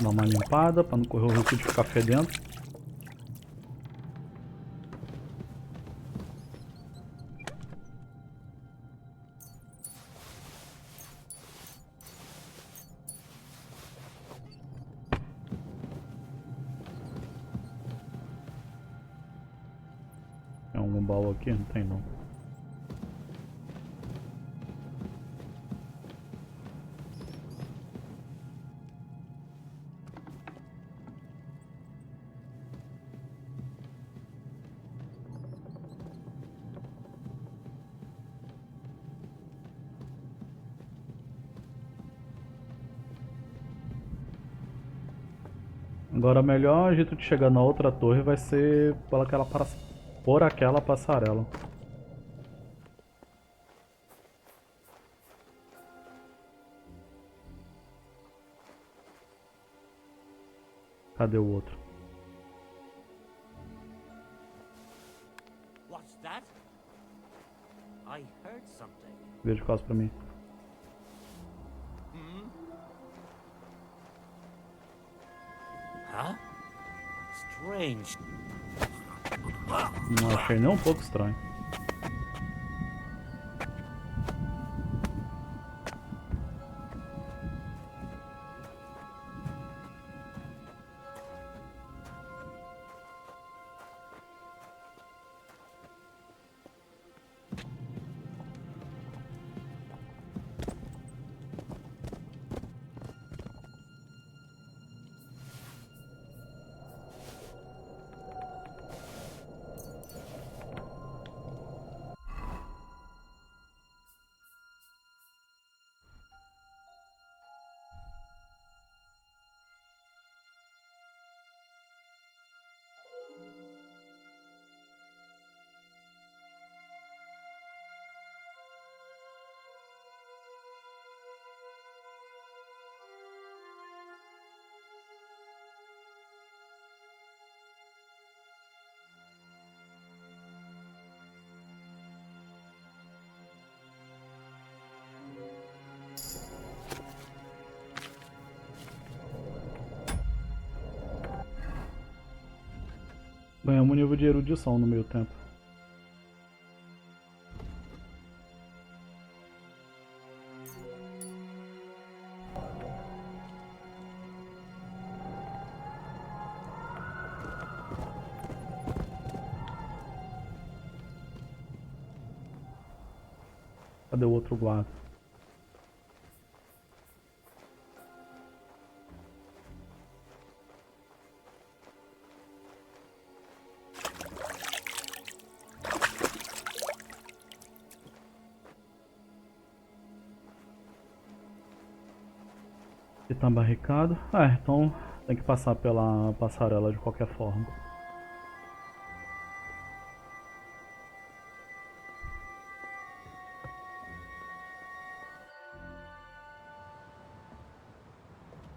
Dar uma limpada para não correr o risco de ficar fedendo. Tem algum baú aqui? Não tem não. Agora o melhor jeito de chegar na outra torre vai ser por aquela passarela. Cadê o outro? What's that? I heard something. Vira de costas pra mim. Huh? Strange. Não achei nem um pouco estranho. Ganhamos um nível de erudição no meio tempo. Cadê o outro guarda? E tá barricado. Então tem que passar pela passarela de qualquer forma.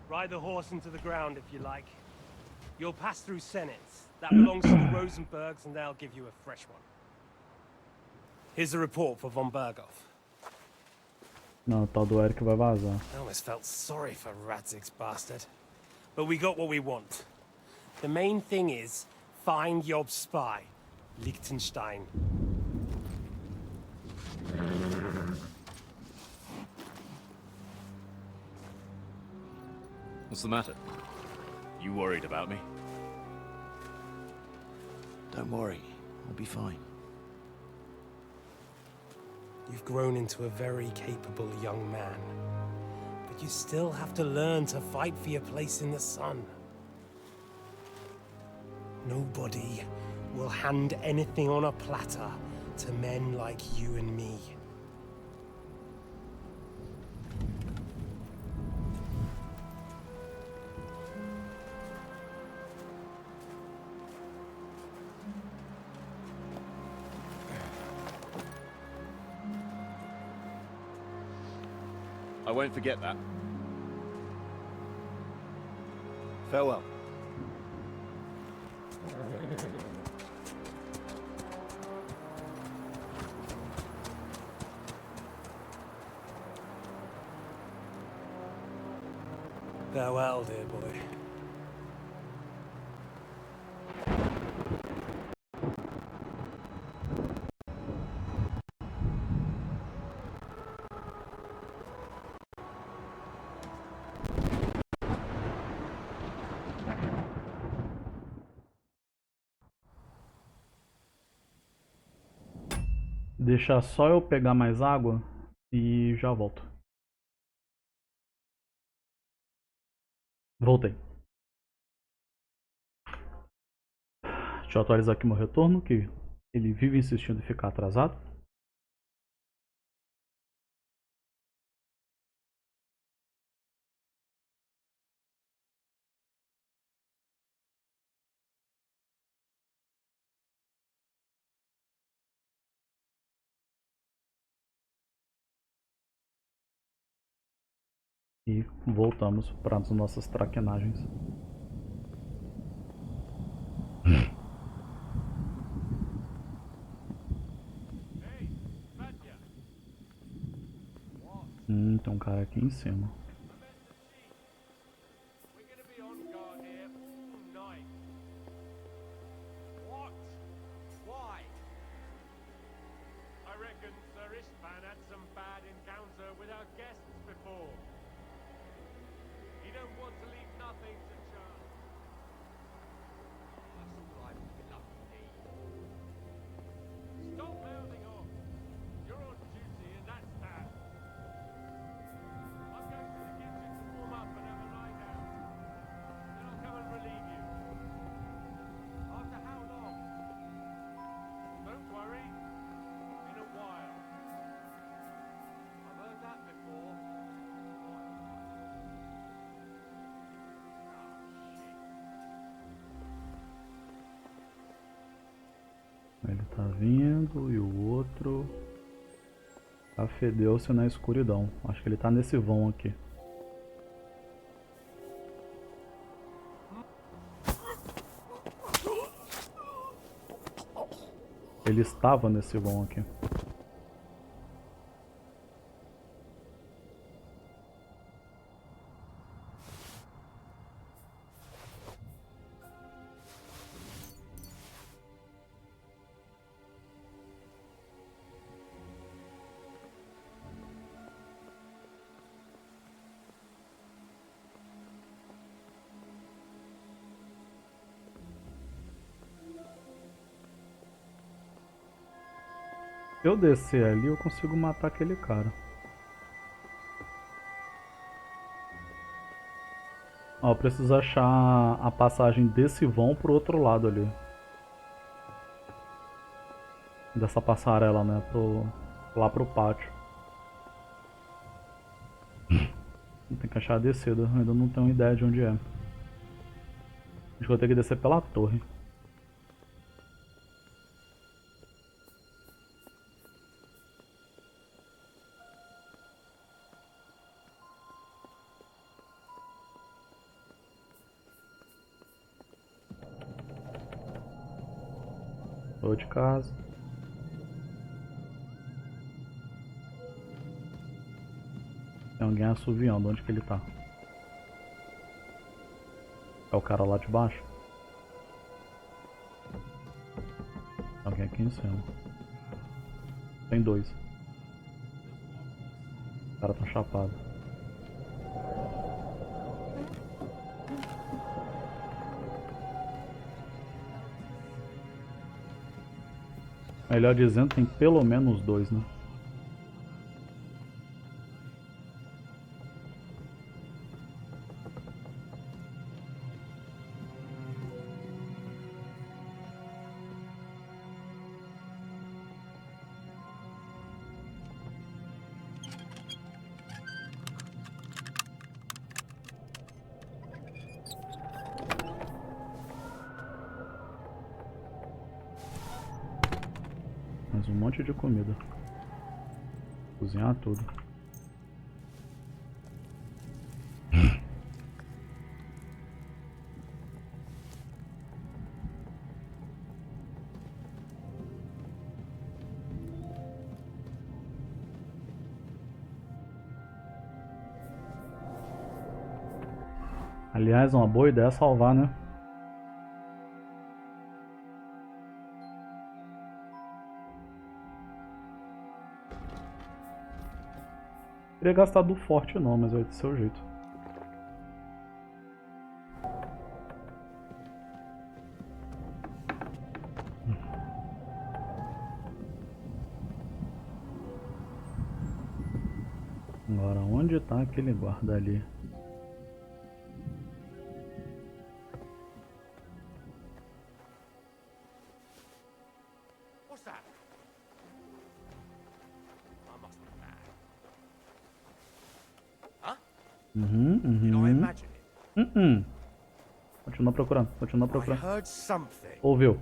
Ride the horse into the ground if you like. You'll pass through Senate's. That belongs to the Rosenbergs, and they'll give you a fresh one. Here's a report for von Berghoff. Não, o tal do Eric vai vazar. I almost felt sorry for Radzig's bastard. But we got what we want. The main thing is, find Job's spy, Liechtenstein. What's the matter? You worried about me? Don't worry, I'll be fine. You've grown into a very capable young man. But you still have to learn to fight for your place in the sun. Nobody will hand anything on a platter to men like you and me. I won't forget that. Farewell. Farewell, dear boy. Deixa só eu pegar mais água e já volto. Voltei. Deixa eu atualizar aqui meu retorno, que ele vive insistindo em ficar atrasado. E voltamos para as nossas traquenagens. Tem um cara aqui em cima. Ele tá vindo e o outro afedeu-se na escuridão. Acho que ele tá nesse vão aqui. Ele estava nesse vão aqui. Se eu descer ali, eu consigo matar aquele cara. Ó, eu preciso achar a passagem desse vão pro outro lado ali. Dessa passarela, né? Lá pro pátio. Tem que achar a descida. Ainda não tenho ideia de onde é. Acho que vou ter que descer pela torre. Tô de casa. Tem alguém assoviando. Onde que ele tá? É o cara lá de baixo? Tem alguém aqui em cima. Tem dois. O cara tá chapado. Melhor dizendo, tem pelo menos dois, né? Mais um monte de comida. Cozinhar tudo. Aliás, uma boa ideia é salvar, né? Queria gastar do forte não, mas vai ter seu jeito. Agora, onde tá aquele guarda ali? What's that? I must be mad. Huh? Did I imagine it? Continua procurando, continua I procurando. heard something. Ouviu?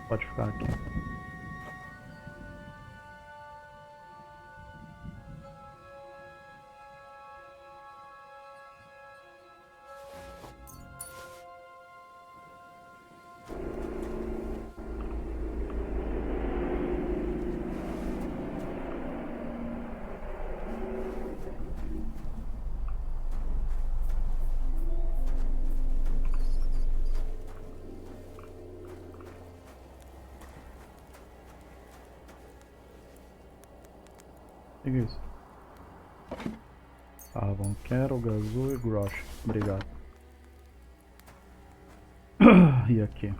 Pode ficar aqui. O que é isso? Carvão, quero, gazu e grosh. Obrigado. E aqui?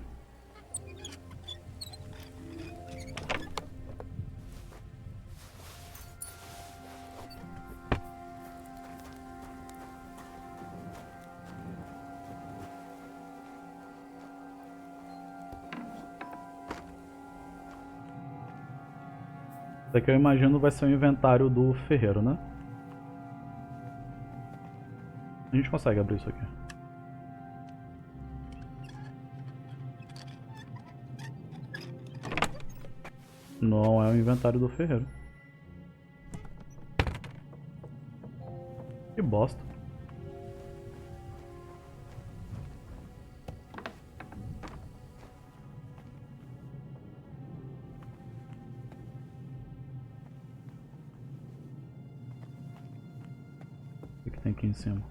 Isso aqui eu imagino vai ser o inventário do ferreiro, né? A gente consegue abrir isso aqui. Não é o inventário do ferreiro. Que bosta. O que tem aqui em cima?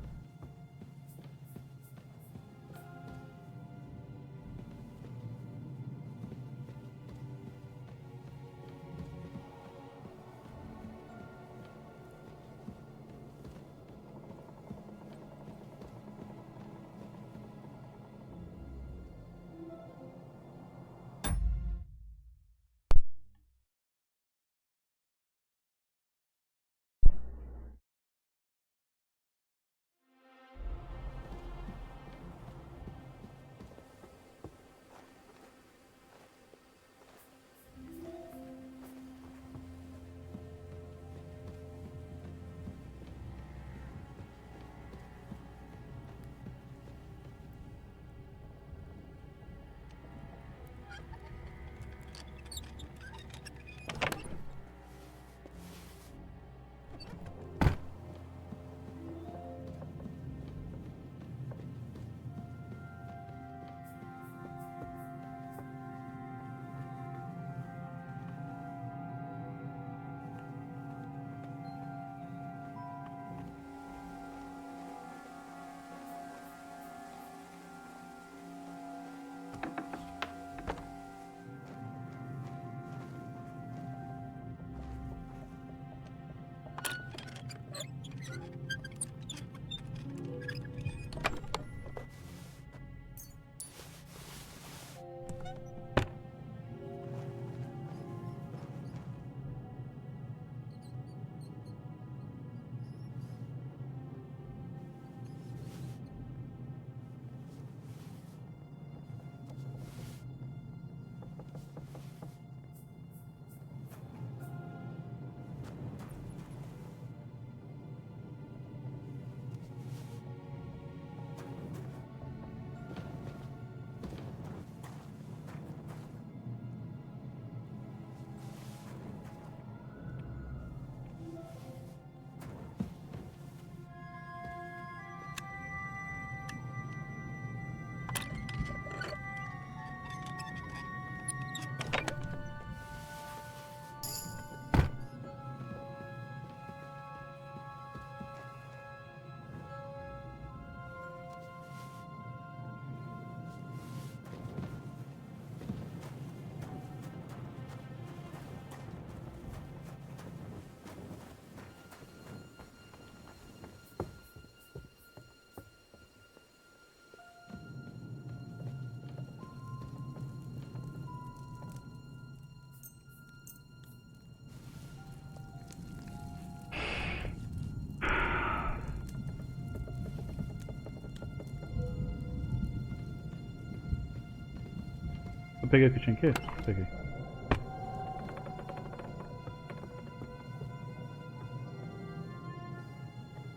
Eu peguei o que tinha aqui? Peguei.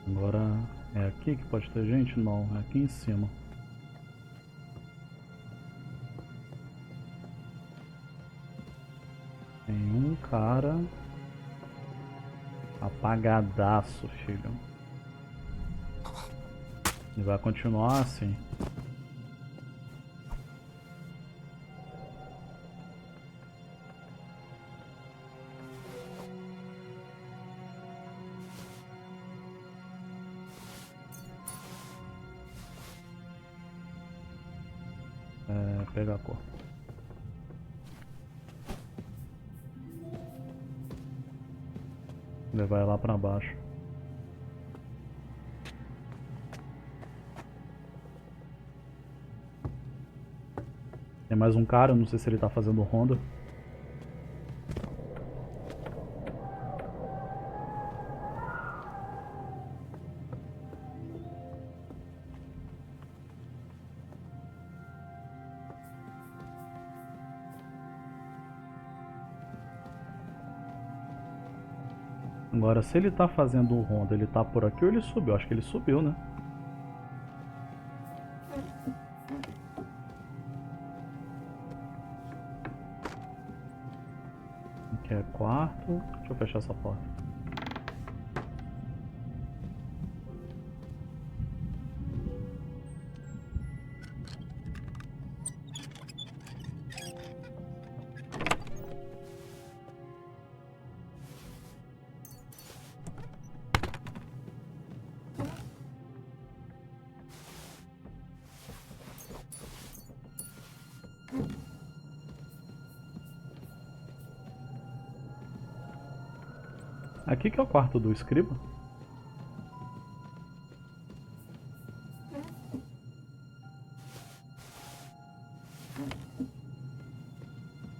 Agora é aqui que pode ter gente? Não, é aqui em cima. Tem um cara apagadaço, filho. E vai continuar assim. Pegar a cor. Levar ela pra baixo. Tem mais um cara, eu não sei se ele tá fazendo ronda. Agora, se ele tá fazendo ronda, ele tá por aqui ou ele subiu? Acho que ele subiu, né? Aqui é quarto. Deixa eu fechar essa porta. Aqui que é o quarto do escriba?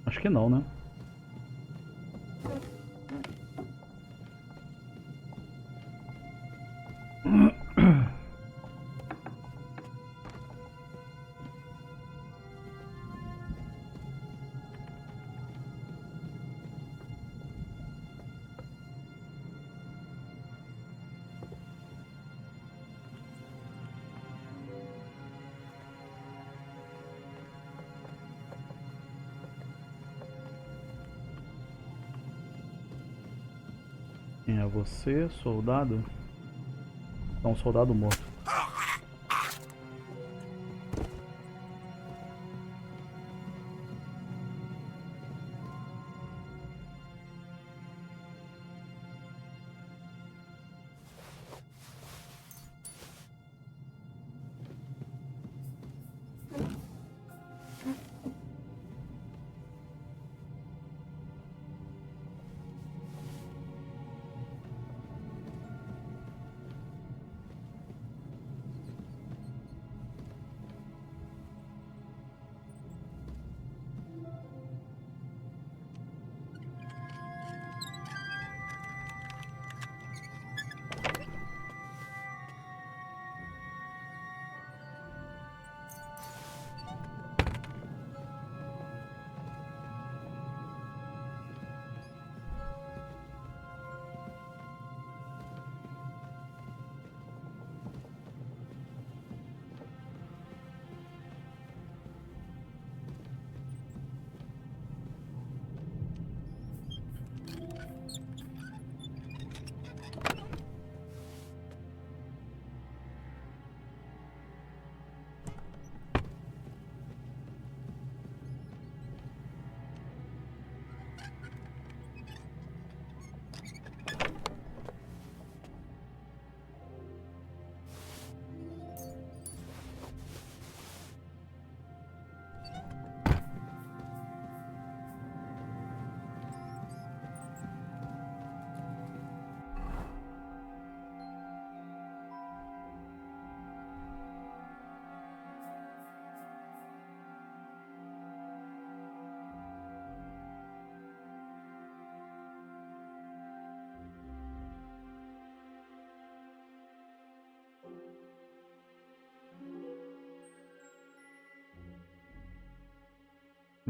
Acho que não, né? Quem é você, soldado? É um soldado morto.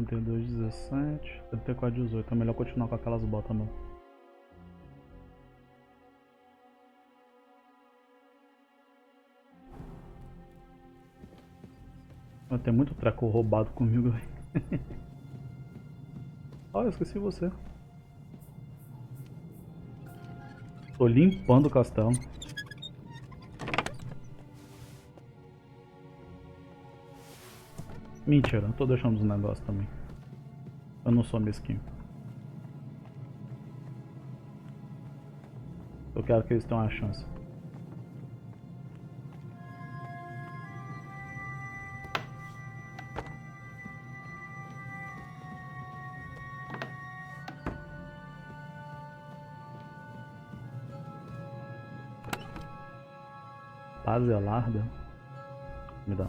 32, 17, 34, 18. É melhor continuar com aquelas botas mesmo. Tem muito treco roubado comigo, velho. Eu esqueci você. Tô limpando o castelo. Mentira, tô deixando os negócios também. Eu não sou mesquinho. Eu quero que eles tenham uma chance. Baselarda? Me dá.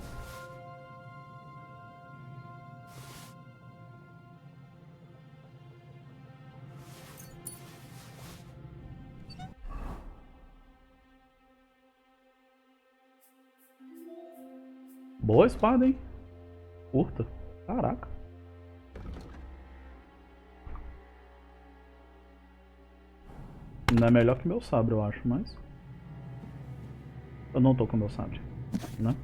Boa espada, hein? Curta. Caraca. Não é melhor que meu sabre, eu acho, mas... Eu não tô com meu sabre, né?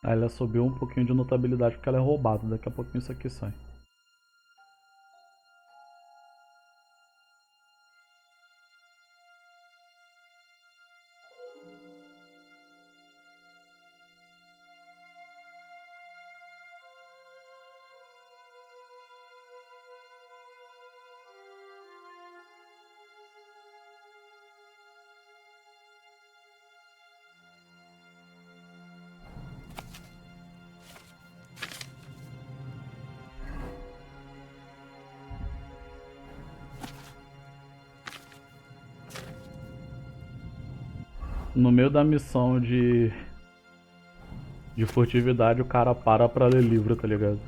Aí ela subiu um pouquinho de notabilidade porque ela é roubada. Daqui a pouquinho isso aqui sai. No meio da missão de furtividade, o cara para pra ler livro, tá ligado?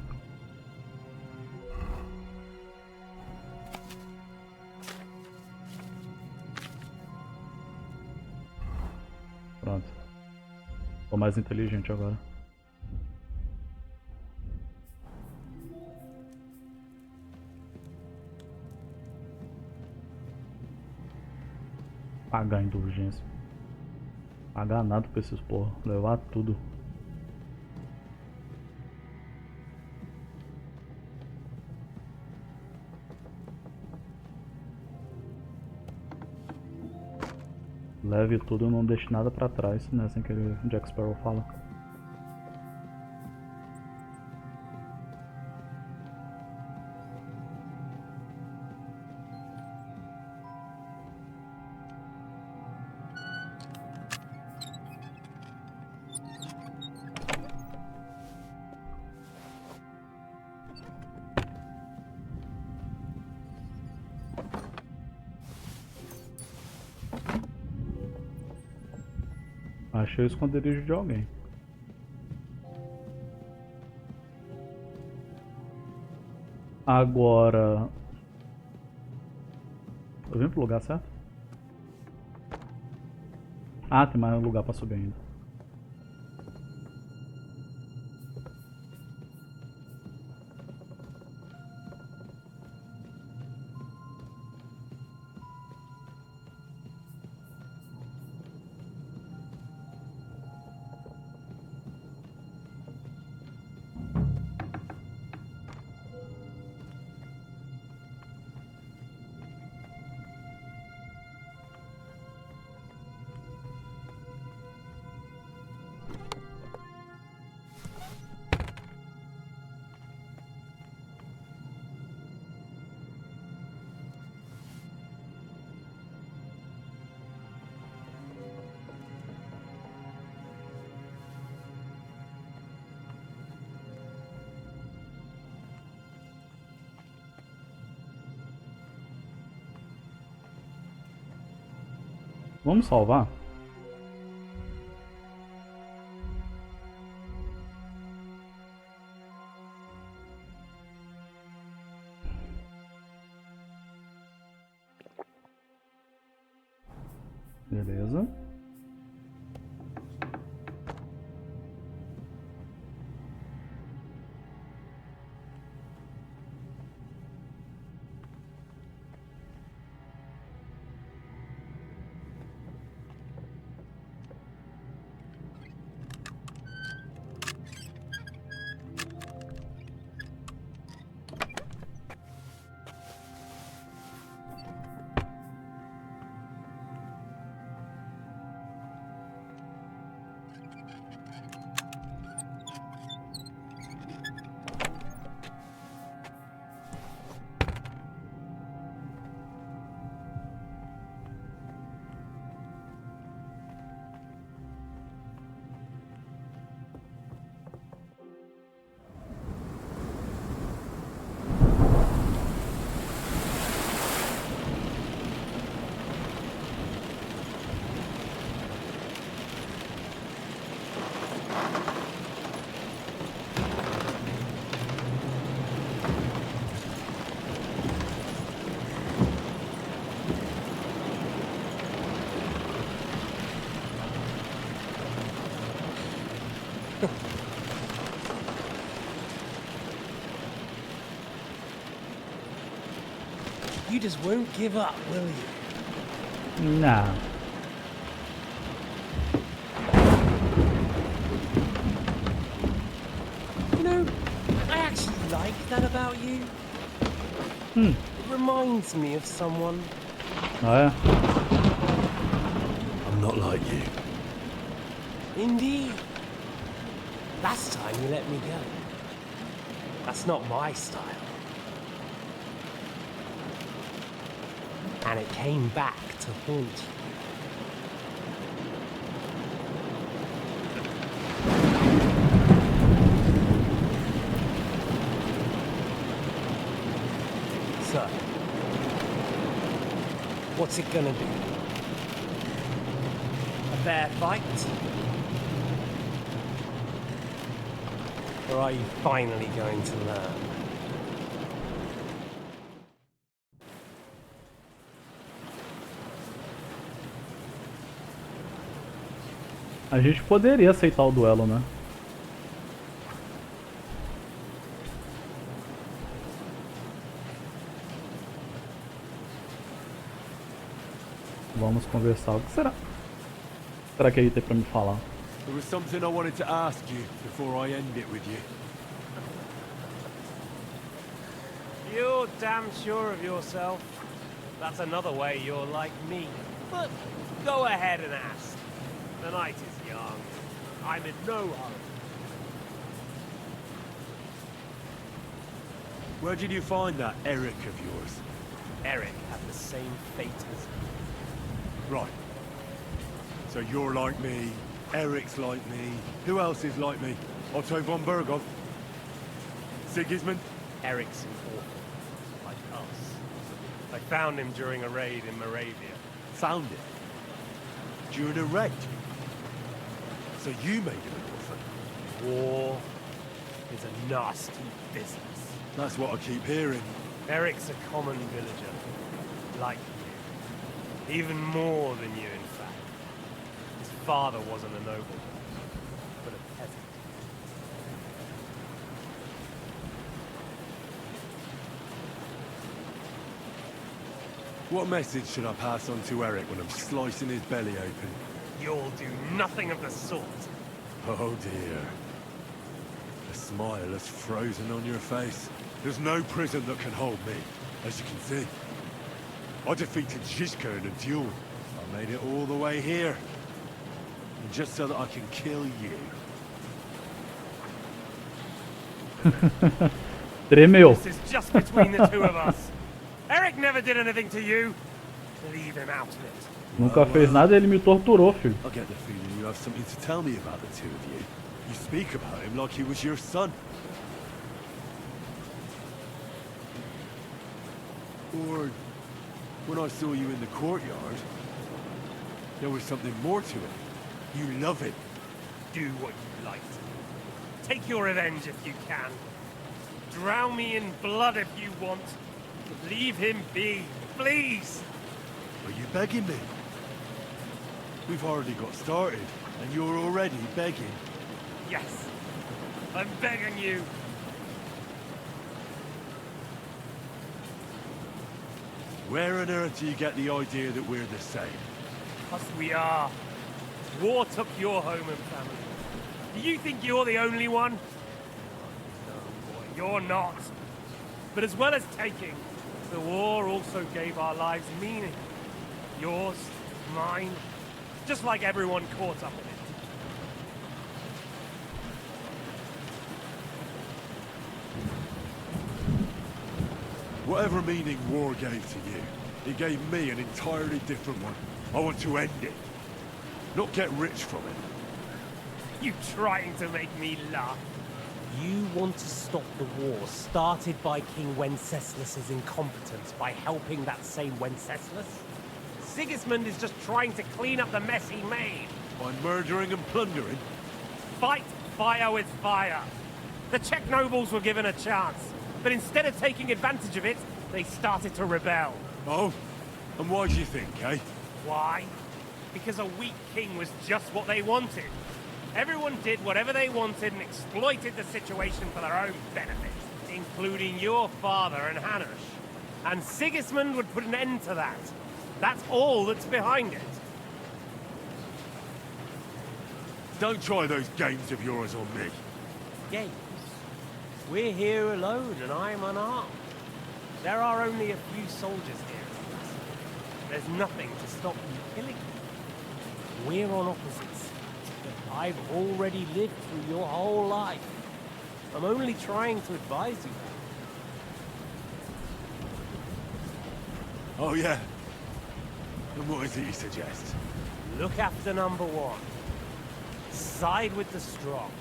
Pronto. Tô mais inteligente agora. Pagar indulgência. Pagar nada pra esses porra. Levar tudo. Leve tudo e não deixe nada pra trás, né? Assim que o Jack Sparrow fala. Achei o esconderijo de alguém. Agora... Eu vim pro lugar certo? Ah, tem mais lugar pra subir ainda. Vamos salvar? Beleza. You just won't give up, will you? Nah. You know, I actually like that about you. It reminds me of someone. Ah, é? I'm not like you. Indeed. Last time you let me go. That's not my style. And it came back to haunt you. So, what's it gonna be? A fair fight? Or are you finally going to learn? A gente poderia aceitar o duelo, né? Vamos conversar. O que será? Será que ele tem pra me falar? There was something I wanted to ask you before I end it with you. You're damn sure of yourself. That's another way you're like me. But go ahead and ask. The night is young. I'm in no hurry. Where did you find that Eric of yours? Eric had the same fate as me. Right. So you're like me, Eric's like me. Who else is like me? Otto von Berghoff? Sigismund? Eric's an orphan, like us. I found him during a raid in Moravia. Found him? During a raid? So you made him an orphan? War is a nasty business. That's what I keep hearing. Eric's a common villager, like you. Even more than you, in fact. His father wasn't a nobleman, but a peasant. What message should I pass on to Eric when I'm slicing his belly open? You'll do nothing of the sort. Oh dear. The smile is frozen on your face. There's no prison that can hold me, as you can see. I defeated Zizka in a duel. I made it all the way here. And just so that I can kill you. Tremeu. This is just between the two of us. Eric never did anything to you. Leave him out of it. Nunca fez nada, ele me torturou, filho. I get the feeling you have something to tell me about the two of you. You speak about him like he was your son. Or when I saw you in the courtyard, There was something more to it. You love it. Do what you like. Take your revenge if you can. Drown me in blood if you want. But leave him be, please. Are you begging me? We've already got started, and you're already begging. Yes, I'm begging you. Where on earth do you get the idea that we're the same? Because we are. War took your home and family. Do you think you're the only one? No, boy, you're not. But as well as taking, the war also gave our lives meaning. Yours, mine, just like everyone caught up in it. Whatever meaning war gave to you, it gave me an entirely different one. I want to end it, not get rich from it. You trying to make me laugh? You want to stop the war started by King Wenceslas's incompetence by helping that same Wenceslas? Sigismund is just trying to clean up the mess he made. By murdering and plundering? Fight fire with fire. The Czech nobles were given a chance, but instead of taking advantage of it, they started to rebel. Oh? And why do you think, eh? Why? Because a weak king was just what they wanted. Everyone did whatever they wanted and exploited the situation for their own benefit, including your father and Hanush. And Sigismund would put an end to that. That's all that's behind it. Don't try those games of yours on me. Games? We're here alone and I'm unarmed. There are only a few soldiers here. There's nothing to stop you killing me. We're on opposites. But I've already lived through your whole life. I'm only trying to advise you. Oh, yeah? And what is it you suggest? Look after number one. Side with the strong.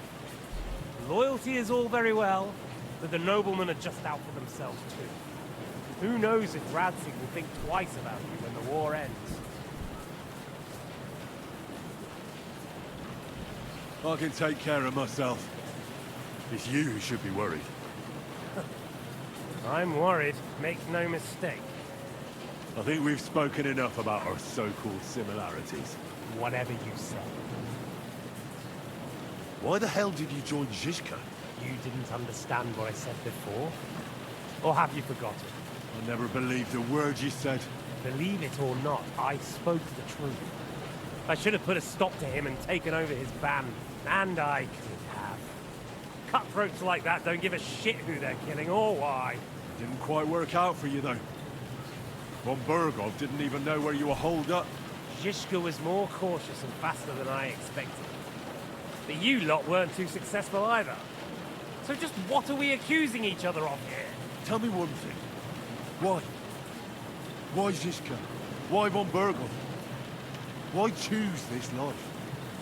Loyalty is all very well, but the noblemen are just out for themselves too. Who knows if Radzig will think twice about you when the war ends. I can take care of myself. It's you who should be worried. I'm worried, make no mistake. I think we've spoken enough about our so-called similarities. Whatever you say. Why the hell did you join Zizka? You didn't understand what I said before? Or have you forgotten? I never believed a word you said. Believe it or not, I spoke the truth. I should have put a stop to him and taken over his band. And I could have. Cutthroats like that don't give a shit who they're killing or why. Didn't quite work out for you, though. Von Bergov didn't even know where you were holed up. Zizka was more cautious and faster than I expected. But you lot weren't too successful either. So just what are we accusing each other of here? Tell me one thing. Why? Why Zizka? Why Von Bergov? Why choose this life?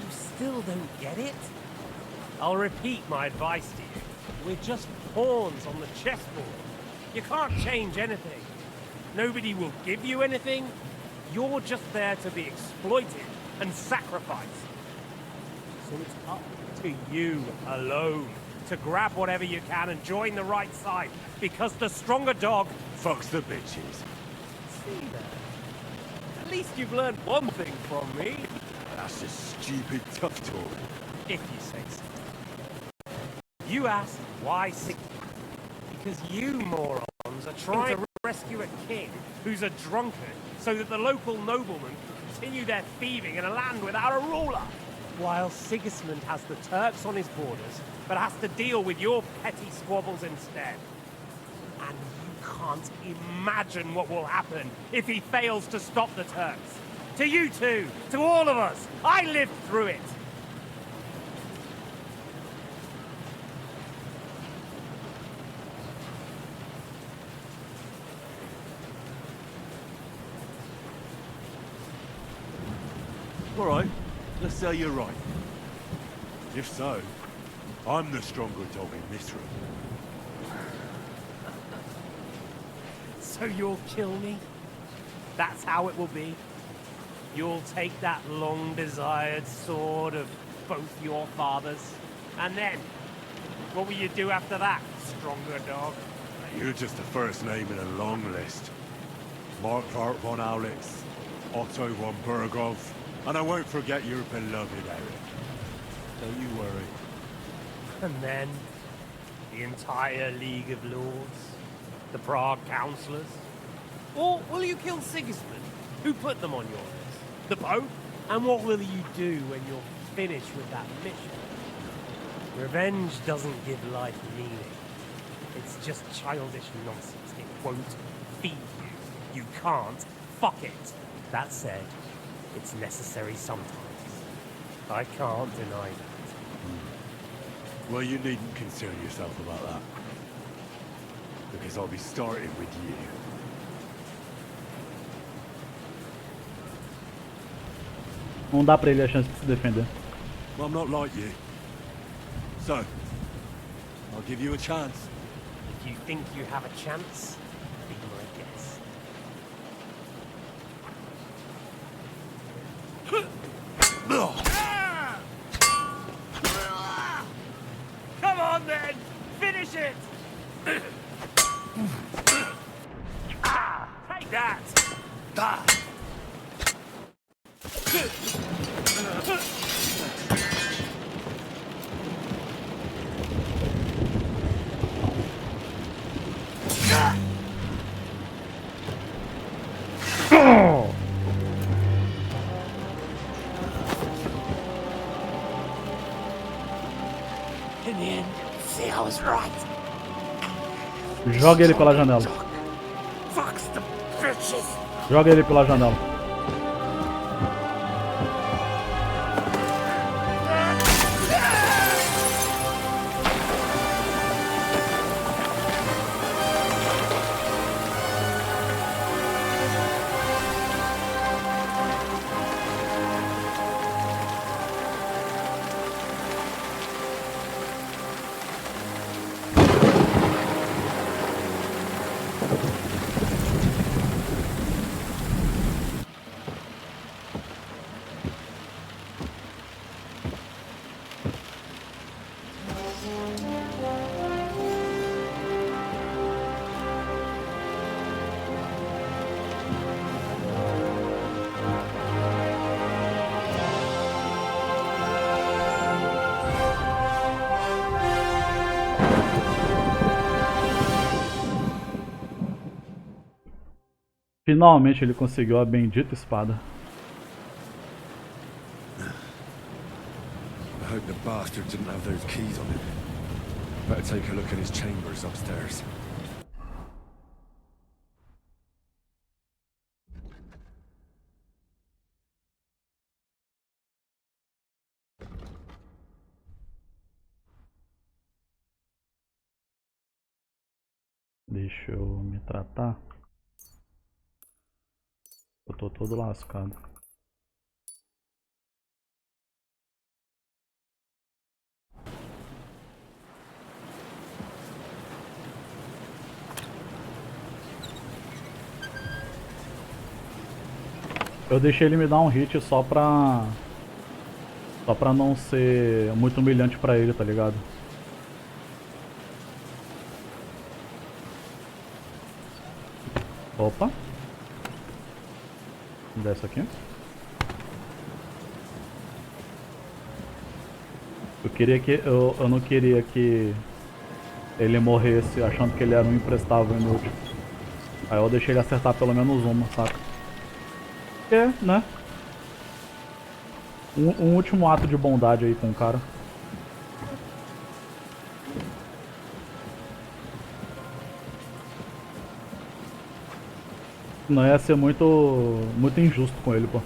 You still don't get it? I'll repeat my advice to you. We're just pawns on the chessboard. You can't change anything. Nobody will give you anything. You're just there to be exploited and sacrificed. So it's up to you alone to grab whatever you can and join the right side, because the stronger dog fucks the bitches. See that? At least you've learned one thing from me. That's just stupid tough talk. If you say so. You asked why sick? Because you morons are trying to rescue a king who's a drunkard so that the local noblemen can continue their thieving in a land without a ruler. While Sigismund has the Turks on his borders, but has to deal with your petty squabbles instead. And you can't imagine what will happen if he fails to stop the Turks. To you two, to all of us, I lived through it. All right, let's say you're right. If so, I'm the stronger dog in this room. So you'll kill me? That's how it will be? You'll take that long-desired sword of both your fathers, and then, what will you do after that, stronger dog? You're just the first name in a long list. Markvart von Aulitz, Otto von Burgov, and I won't forget your beloved Eric. Don't you worry. And then, the entire League of Lords? The Prague Councillors? Or will you kill Sigismund, who put them on your list? The Pope? And what will you do when you're finished with that mission? Revenge doesn't give life meaning. It's just childish nonsense. It won't feed you. You can't fuck it. That said, it's necessary sometimes. I can't deny that. Well, you needn't concern yourself about that. Because I'll be starting with you. Não dá pra ele a chance de se defender. Well, I'm not like you. So, I'll give you a chance. If you think you have a chance, be my guest. Come on then! Finish it! Take that! In the end, see, I was right. Joga ele pela janela. Fucks the bitches. Joga ele pela janela. Finalmente ele conseguiu a bendita espada. I hope the bastard didn't have those keys on him. Better take a look at his chambers upstairs. Deixa eu me tratar. Eu tô todo lascado. Eu deixei ele me dar um hit só pra não ser muito humilhante pra ele, tá ligado? Opa. Desce aqui. Eu não queria que ele morresse achando que ele era um imprestável inútil. Aí eu deixei ele acertar pelo menos uma, saca? Porque, né? Um último ato de bondade aí com o cara. Não ia ser muito injusto com ele, pô.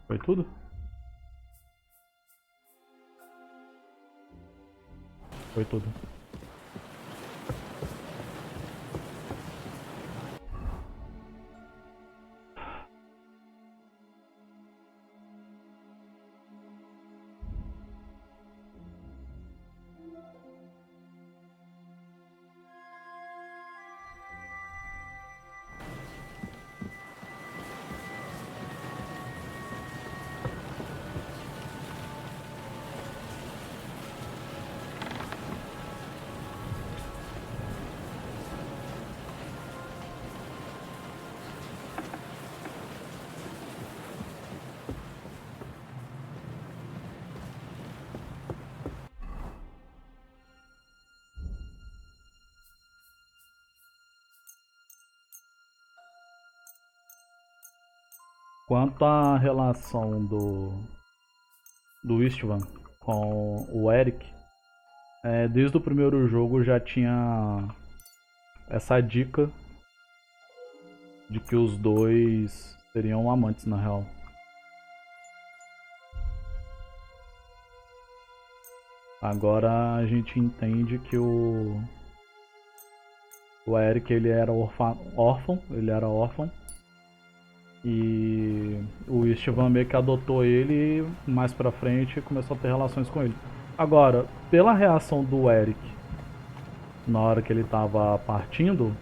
Foi tudo? Foi tudo. Quanto à relação do Istvan com o Eric, desde o primeiro jogo já tinha essa dica de que os dois seriam amantes na real. Agora a gente entende que o Eric ele era órfão, e o Istvan meio que adotou ele e mais pra frente começou a ter relações com ele. Agora, pela reação do Eric na hora que ele tava partindo,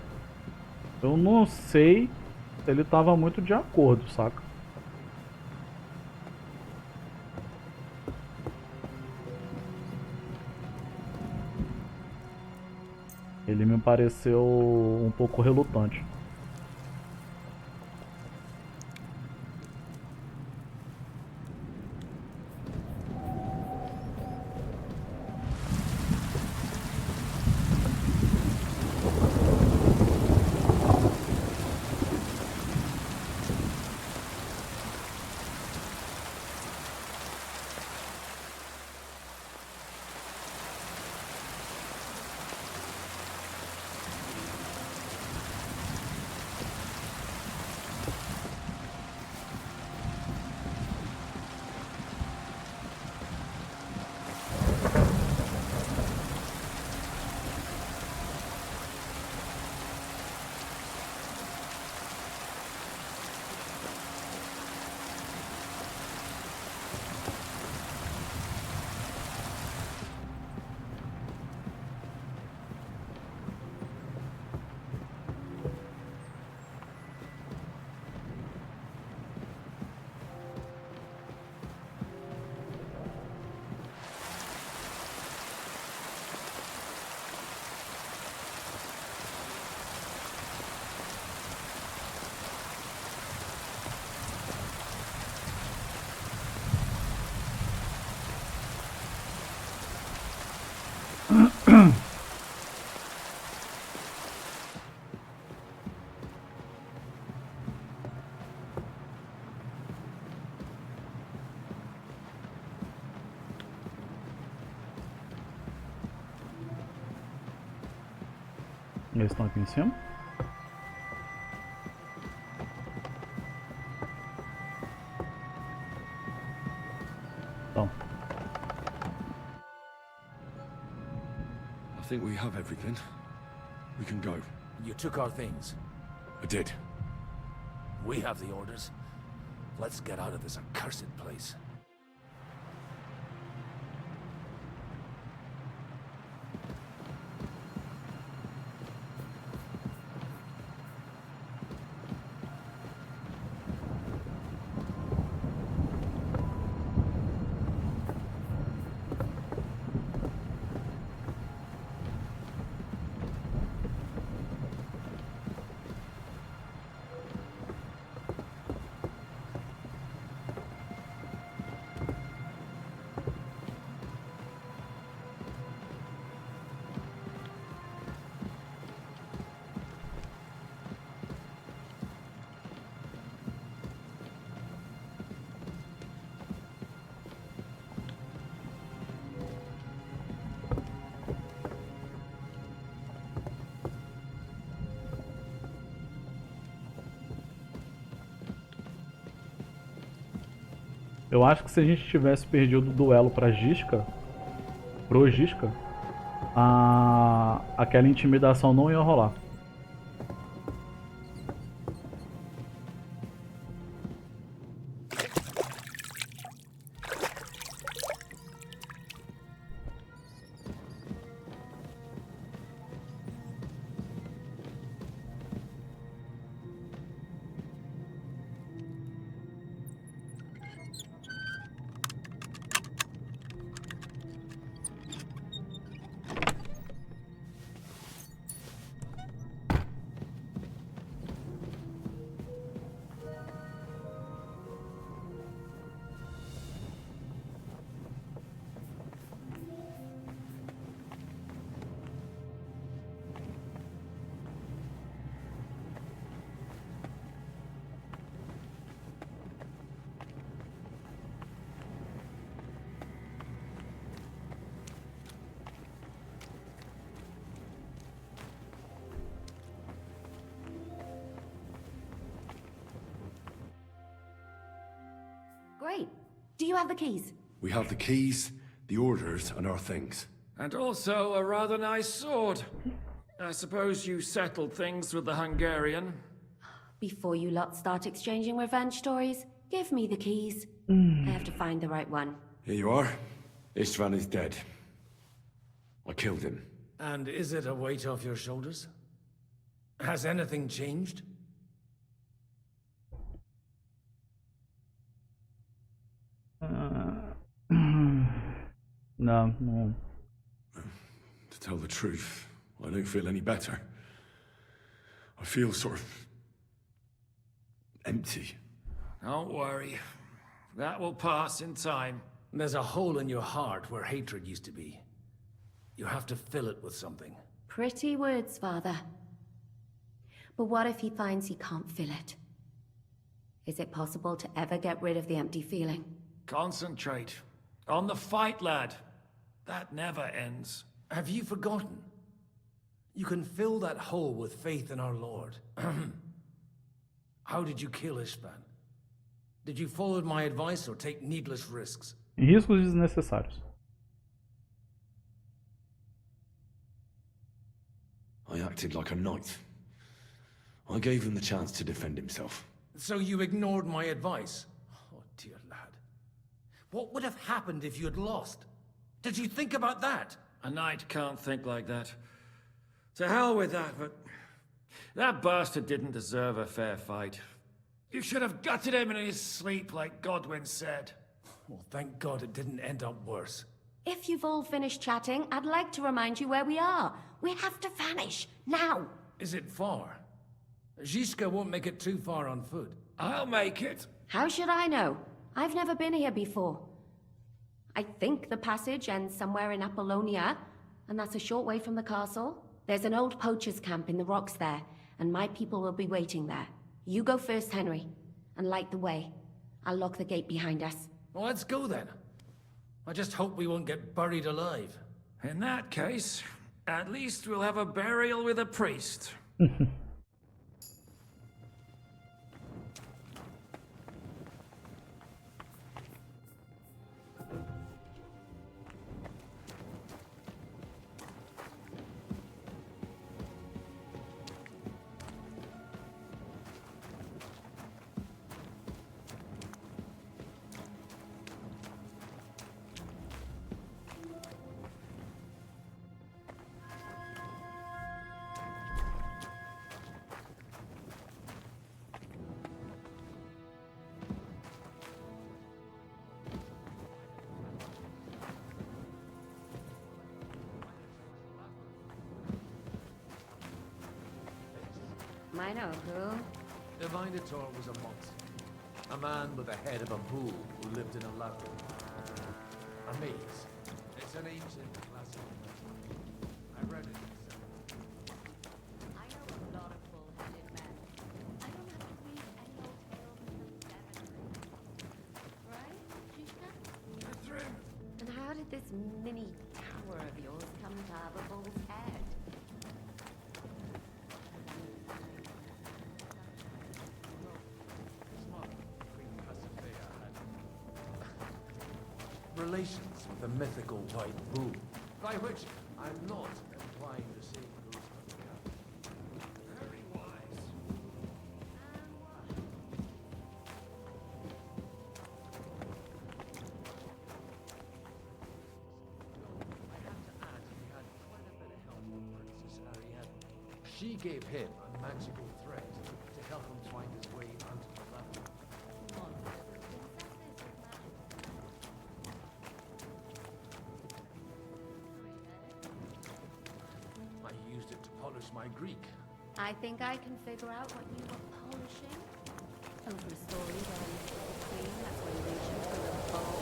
eu não sei se ele tava muito de acordo, saca? Ele me pareceu um pouco relutante. Eles estão aqui em cima? Então. I think we have everything. We can go. You took our things. I did. We have the orders. Let's get out of this accursed place. Eu acho que se a gente tivesse perdido o duelo pro Gisca, aquela intimidação não ia rolar. Great. Do you have the keys? We have the keys, the orders, and our things. And also a rather nice sword. I suppose you settled things with the Hungarian. Before you lot start exchanging revenge stories, give me the keys. I have to find the right one. Here you are. Istvan is dead. I killed him. And is it a weight off your shoulders? Has anything changed? No. To tell the truth, I don't feel any better. I feel sort of empty. Don't worry. That will pass in time. There's a hole in your heart where hatred used to be. You have to fill it with something. Pretty words, Father. But what if he finds he can't fill it? Is it possible to ever get rid of the empty feeling? Concentrate. On the fight, lad. That never ends. Have you forgotten? You can fill that hole with faith in our Lord. How did you kill Istvan? Did you follow my advice or take needless risks? Riscos desnecessários. I acted like a knight. I gave him the chance to defend himself. So you ignored my advice? Oh, dear lad. What would have happened if you had lost? Did you think about that? A knight can't think like that. To hell with that, but... that bastard didn't deserve a fair fight. You should have gutted him in his sleep, like Godwin said. Well, thank God it didn't end up worse. If you've all finished chatting, I'd like to remind you where we are. We have to vanish, now! Is it far? Zizka won't make it too far on foot. I'll make it. How should I know? I've never been here before. I think the passage ends somewhere in Apollonia, and that's a short way from the castle. There's an old poacher's camp in the rocks there, and my people will be waiting there. You go first, Henry, and light the way. I'll lock the gate behind us. Well, let's go then. I just hope we won't get buried alive. In that case, at least we'll have a burial with a priest. I know who. Divinator was a monster. A man with the head of a bull who lived in a labyrinth. A maze. It's an ancient classic. I read it. I know a lot of bull-headed men. I don't have to read any old tales from the 70s. Right, Zizka? And how did this mini tower of yours come to have a bull's head? relations with the mythical white bull, by which I'm not implying the same goes for the other. Very wise. I have to add he had quite a bit of help from Princess Ariadne. She gave him a magical thread to help him find his way onto the level. I used it to polish my Greek. I think I can figure out what you were polishing. Over a story where you took the queen, that's when you reached for the bowl.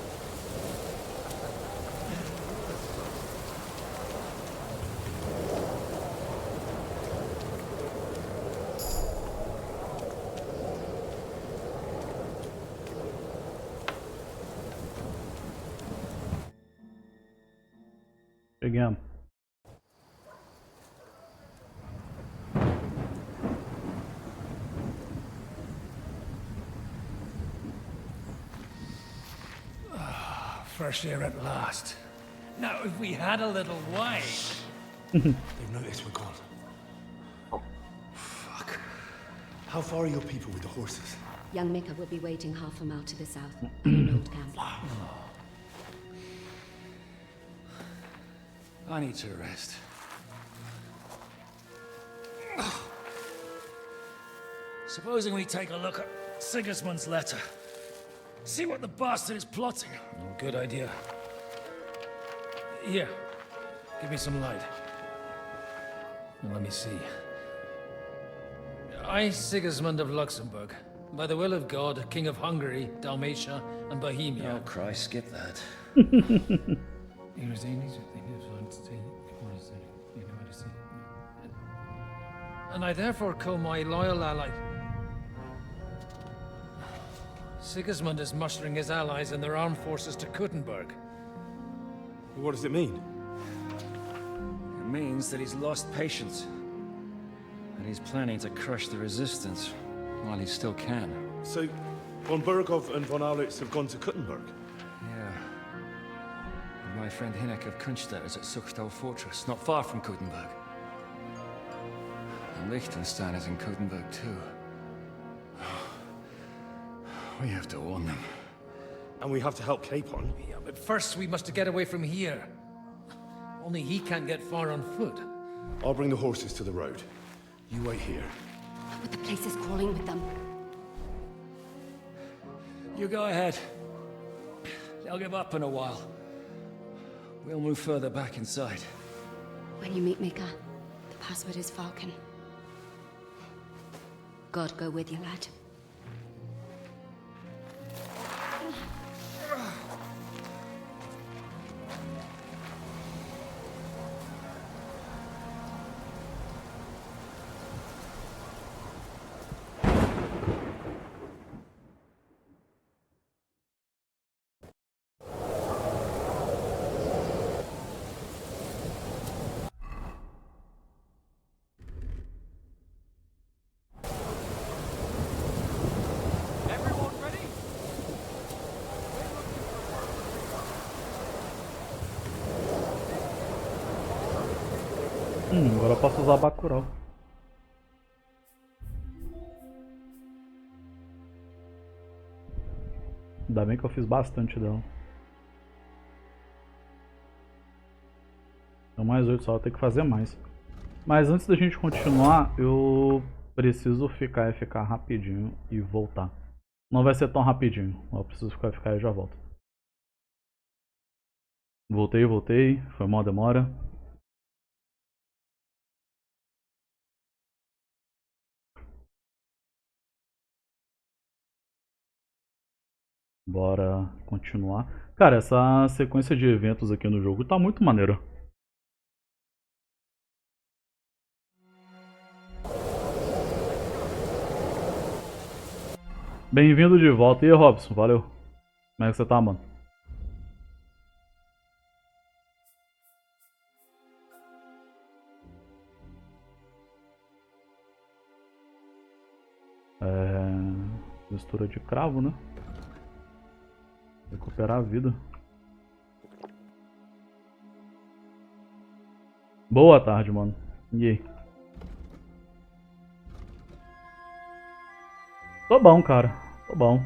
Again. Fresh air at last. Now, if we had a little wine. They've noticed we're gone. Fuck. How far are your people with the horses? Young Mika will be waiting half a mile to the south, in an old camp. I need to rest. Supposing we take a look at Sigismund's letter. See what the bastard is plotting. Oh, good idea. Here, give me some light. Now, let me see. I, Sigismund of Luxembourg, by the will of God, King of Hungary, Dalmatia, and Bohemia. Oh, Christ, skip that. And I therefore call my loyal ally. Sigismund is mustering his allies and their armed forces to Kuttenberg. What does it mean? It means that he's lost patience. And he's planning to crush the resistance while he still can. So, von Burgov and von Aulitz have gone to Kuttenberg? Yeah. And my friend Hinek of Kunstadt is at Suchtal Fortress, not far from Kuttenberg. And Liechtenstein is in Kuttenberg too. We have to warn them. And we have to help Capon? Yeah, but first we must get away from here. Only he can't get far on foot. I'll bring the horses to the road. You wait here. But the place is crawling with them. You go ahead. They'll give up in a while. We'll move further back inside. When you meet Mika, the password is Falcon. God go with you, lad. Agora eu posso usar Bacurau. Ainda bem que eu fiz bastante dela. Então mais 8 só, eu tenho que fazer mais. Mas antes da gente continuar, eu preciso ficar rapidinho e voltar. Não vai ser tão rapidinho, eu preciso ficar e já volto. Voltei, foi uma demora. Bora continuar. Cara, essa sequência de eventos aqui no jogo tá muito maneira. Bem-vindo de volta. E aí, Robson, valeu. Como é que você tá, mano? Mistura de cravo, né? Recuperar a vida. Boa tarde, mano. E aí? Tô bom, cara. Tô bom.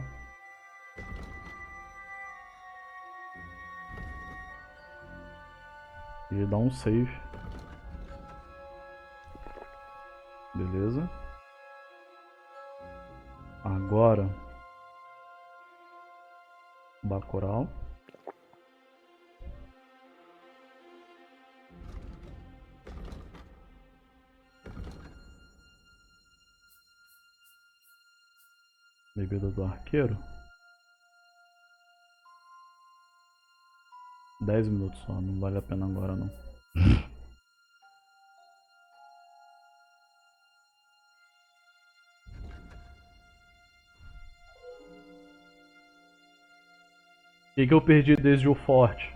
E dá um save. Beleza. Agora. Bacurau. Bebida do arqueiro. 10 minutos só, não vale a pena agora não. O que eu perdi desde o forte?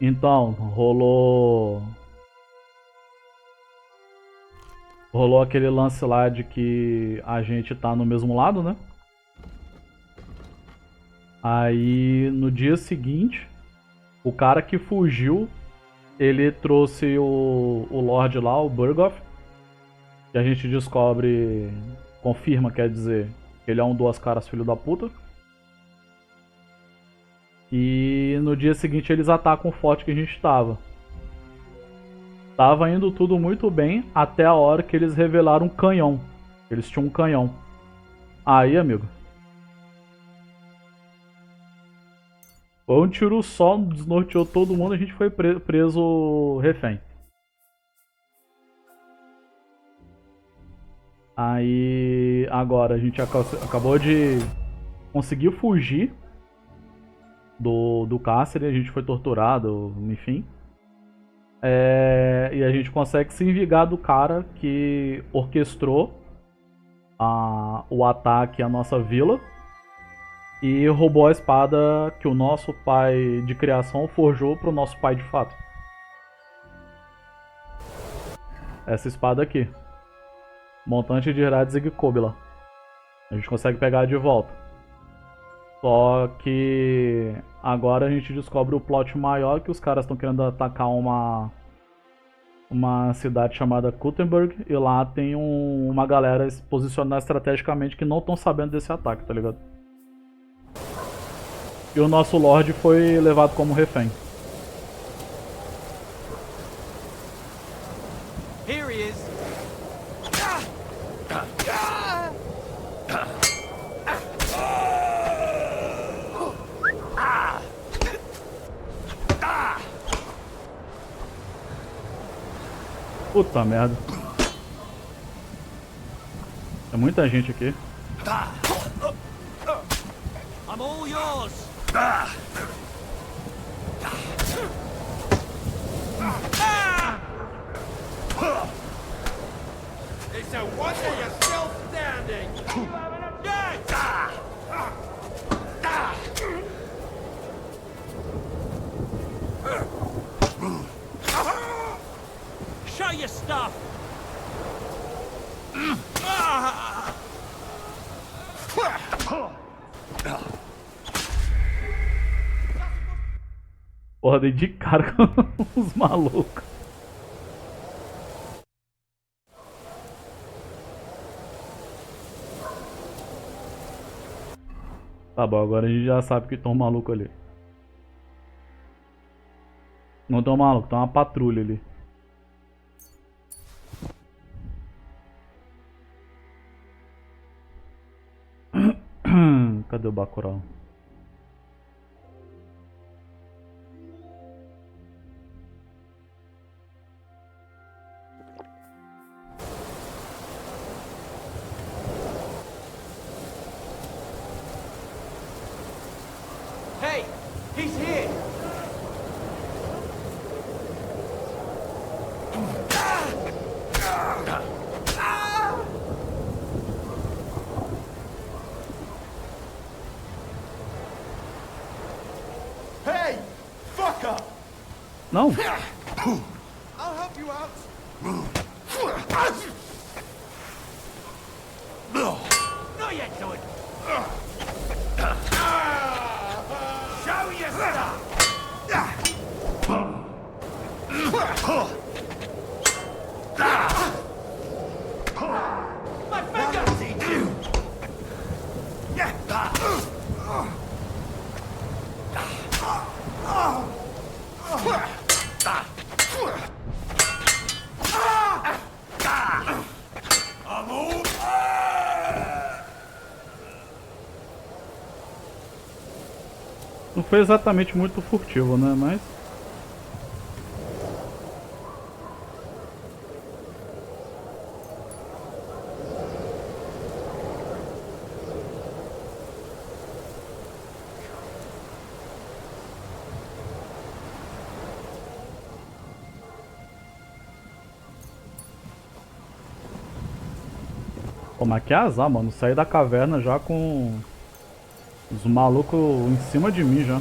Então, rolou aquele lance lá de que a gente tá no mesmo lado, né? Aí, no dia seguinte, o cara que fugiu, ele trouxe o Lorde lá, o Burgoff, que a gente descobre, confirma, quer dizer, que ele é um duas caras filho da puta. E no dia seguinte eles atacam o forte que a gente estava. Tava indo tudo muito bem até a hora que eles revelaram um canhão. Eles tinham um canhão. Aí, amigo. Foi um tiro só, desnorteou todo mundo e a gente foi preso refém. Aí, agora a gente acabou de conseguir fugir do cárcere, a gente foi torturado, enfim. E a gente consegue se vingar do cara que orquestrou o ataque à nossa vila e roubou a espada que o nosso pai de criação forjou pro nosso pai de fato. Essa espada aqui. Montante de Radzig Kobila. A gente consegue pegar de volta. Só que agora a gente descobre o plot maior, que os caras estão querendo atacar uma cidade chamada Kuttenberg, e lá tem uma galera se posicionada estrategicamente que não estão sabendo desse ataque, tá ligado? E o nosso Lorde foi levado como refém. Here he is. Puta merda. É muita gente aqui. I'm all yours. It's a wonder you're still standing. You having a day? Show your stuff. Porra, dei de cara com os malucos. Tá bom, agora a gente já sabe que tem um maluco ali. Não tem um maluco, tem uma patrulha ali. Cadê o Bacurau? Hey, he's here. Hey! Fucker! Não. I'll help you out. No, you don't. Show your stuff. foi exatamente muito furtivo, né? Mas... Pô, mas que azar, mano. Saí da caverna já com os malucos em cima de mim já.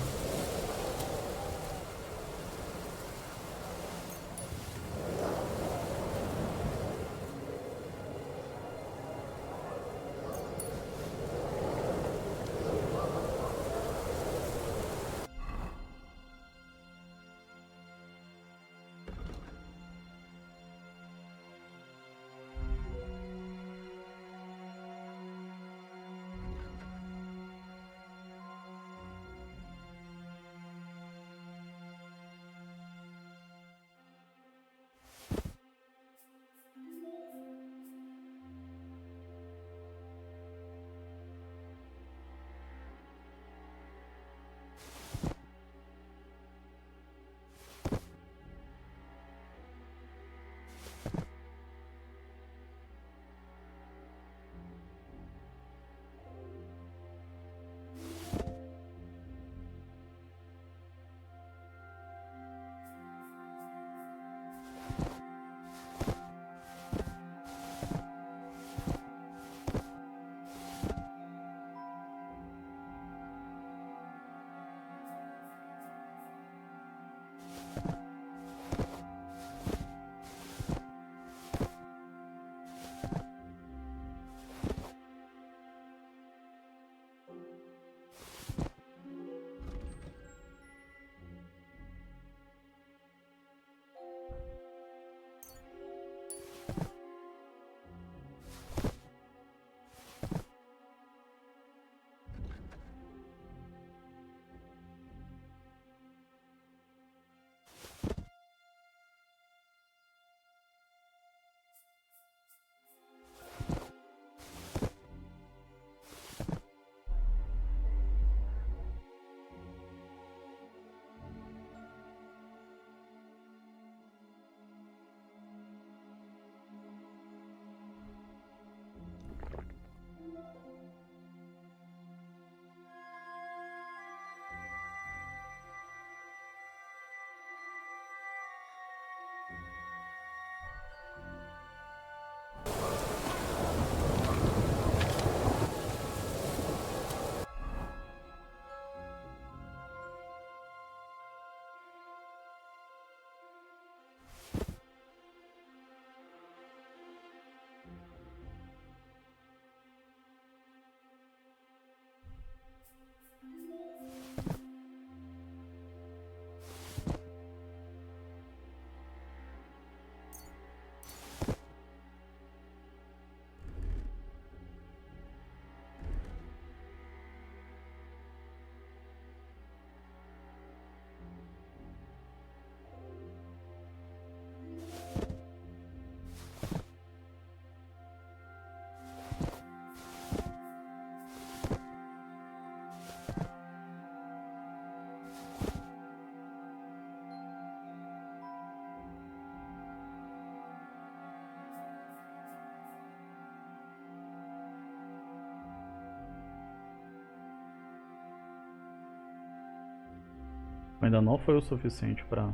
Ainda não foi o suficiente pra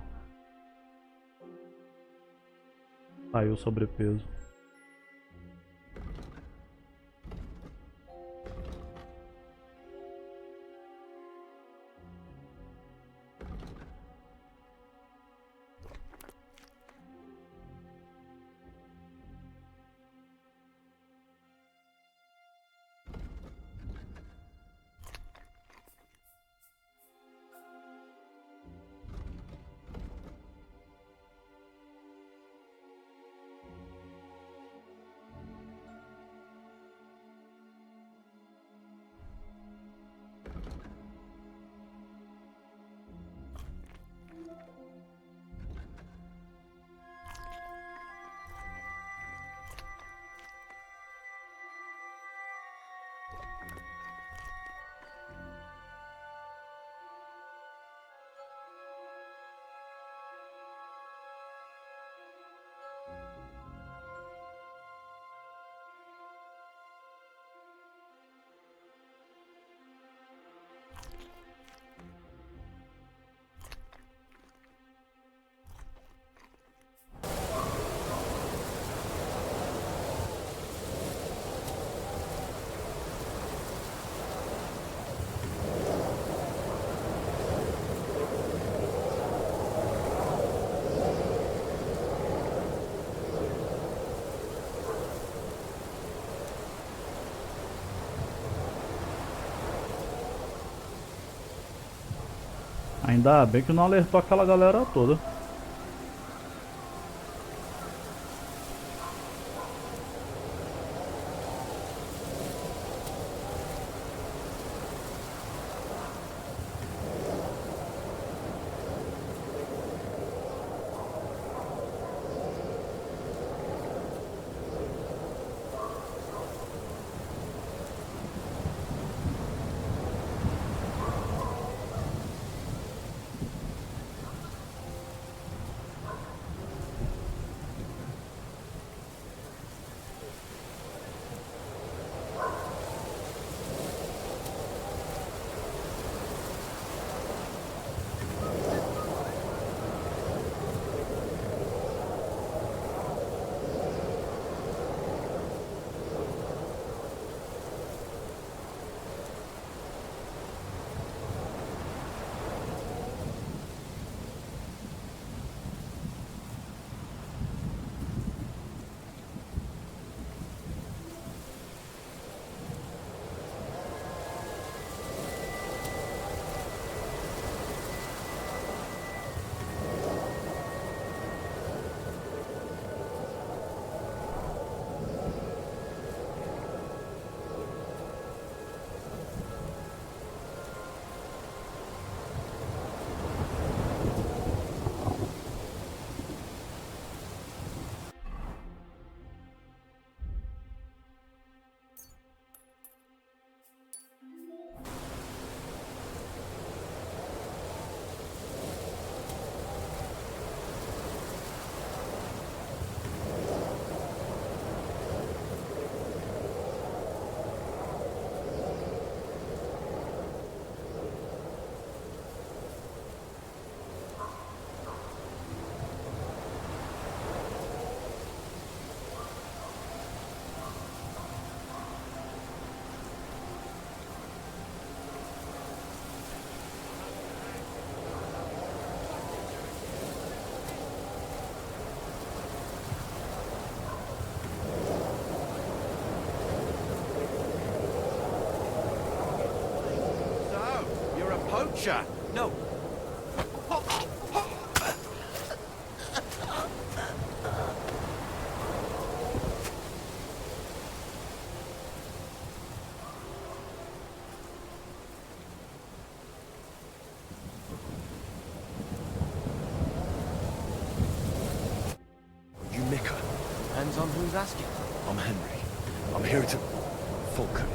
sair o sobrepeso. Ainda bem que não alertou aquela galera toda. Poacher! No. You Mika? Depends on who's asking. I'm Henry. I'm here to... Falcon.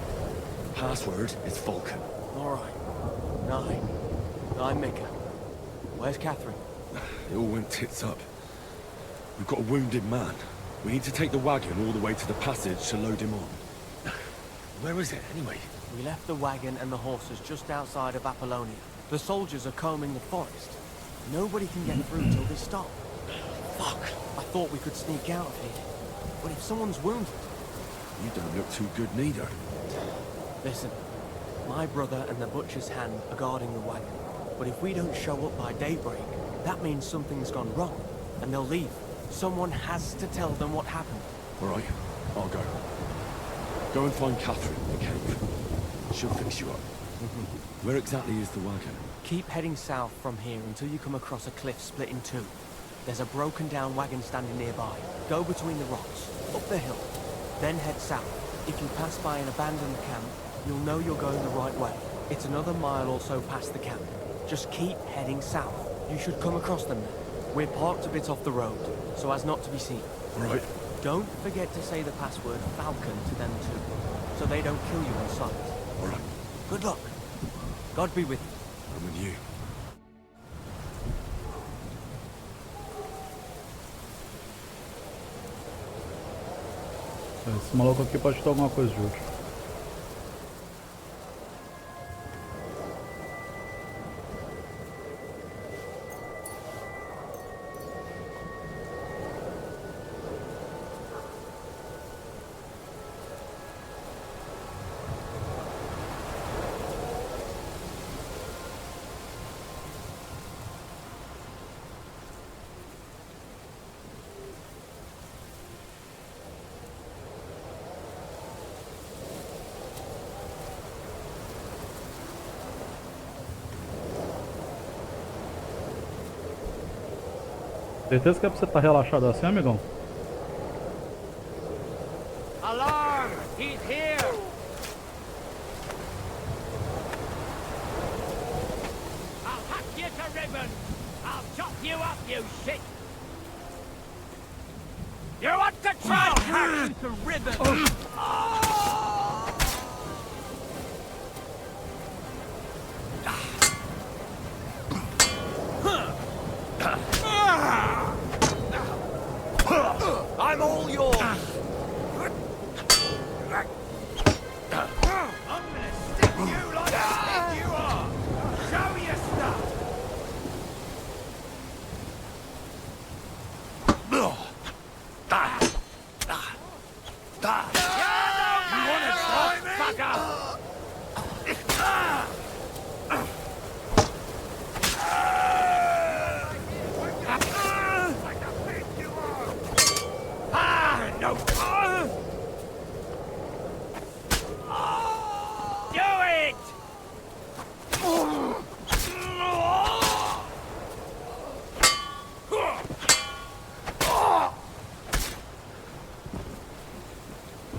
Password is Falcon. All right. I'm Mika. Where's Catherine? It all went tits up. We've got a wounded man. We need to take the wagon all the way to the passage to load him on. Where is it, anyway? We left the wagon and the horses just outside of Apollonia. The soldiers are combing the forest. Nobody can get through till they stop. Fuck! I thought we could sneak out of here. But if someone's wounded... You don't look too good neither. Listen, my brother and the butcher's hand are guarding the wagon. But if we don't show up by daybreak, that means something's gone wrong, and they'll leave. Someone has to tell them what happened. All right, I'll go. Go and find Catherine in the cave. She'll fix you up. Where exactly is the wagon? Keep heading south from here until you come across a cliff split in two. There's a broken down wagon standing nearby. Go between the rocks, up the hill, then head south. If you pass by an abandoned camp, you'll know you're going the right way. It's another mile or so past the camp. Just keep heading south. You should come across them then. We're parked a bit off the road, so as not to be seen. Right. Don't forget to say the password Falcon to them too, so they don't kill you on sight. All right. Good luck. God be with you. I'm with you. Esse maluco aqui pode ter alguma coisa de útil. Certeza que é pra você estar relaxado assim, amigão? Alarm! He's here! I'll hack you to ribbons! I'll chop you up, you shit! You want to try to hack you to ribbons? I'm all yours! I'm gonna stick you like a pig you are! Show your stuff! You wanna try me? Fucker! No! Do it!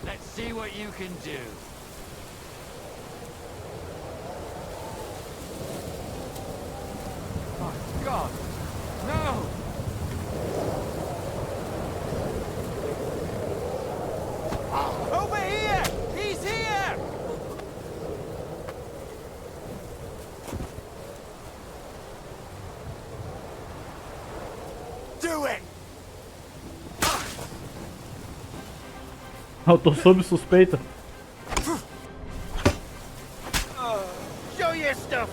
Let's see what you can do. Oh, God! No! Over here! He's here! Do it! Eu tô sob suspeita. Show your stuff!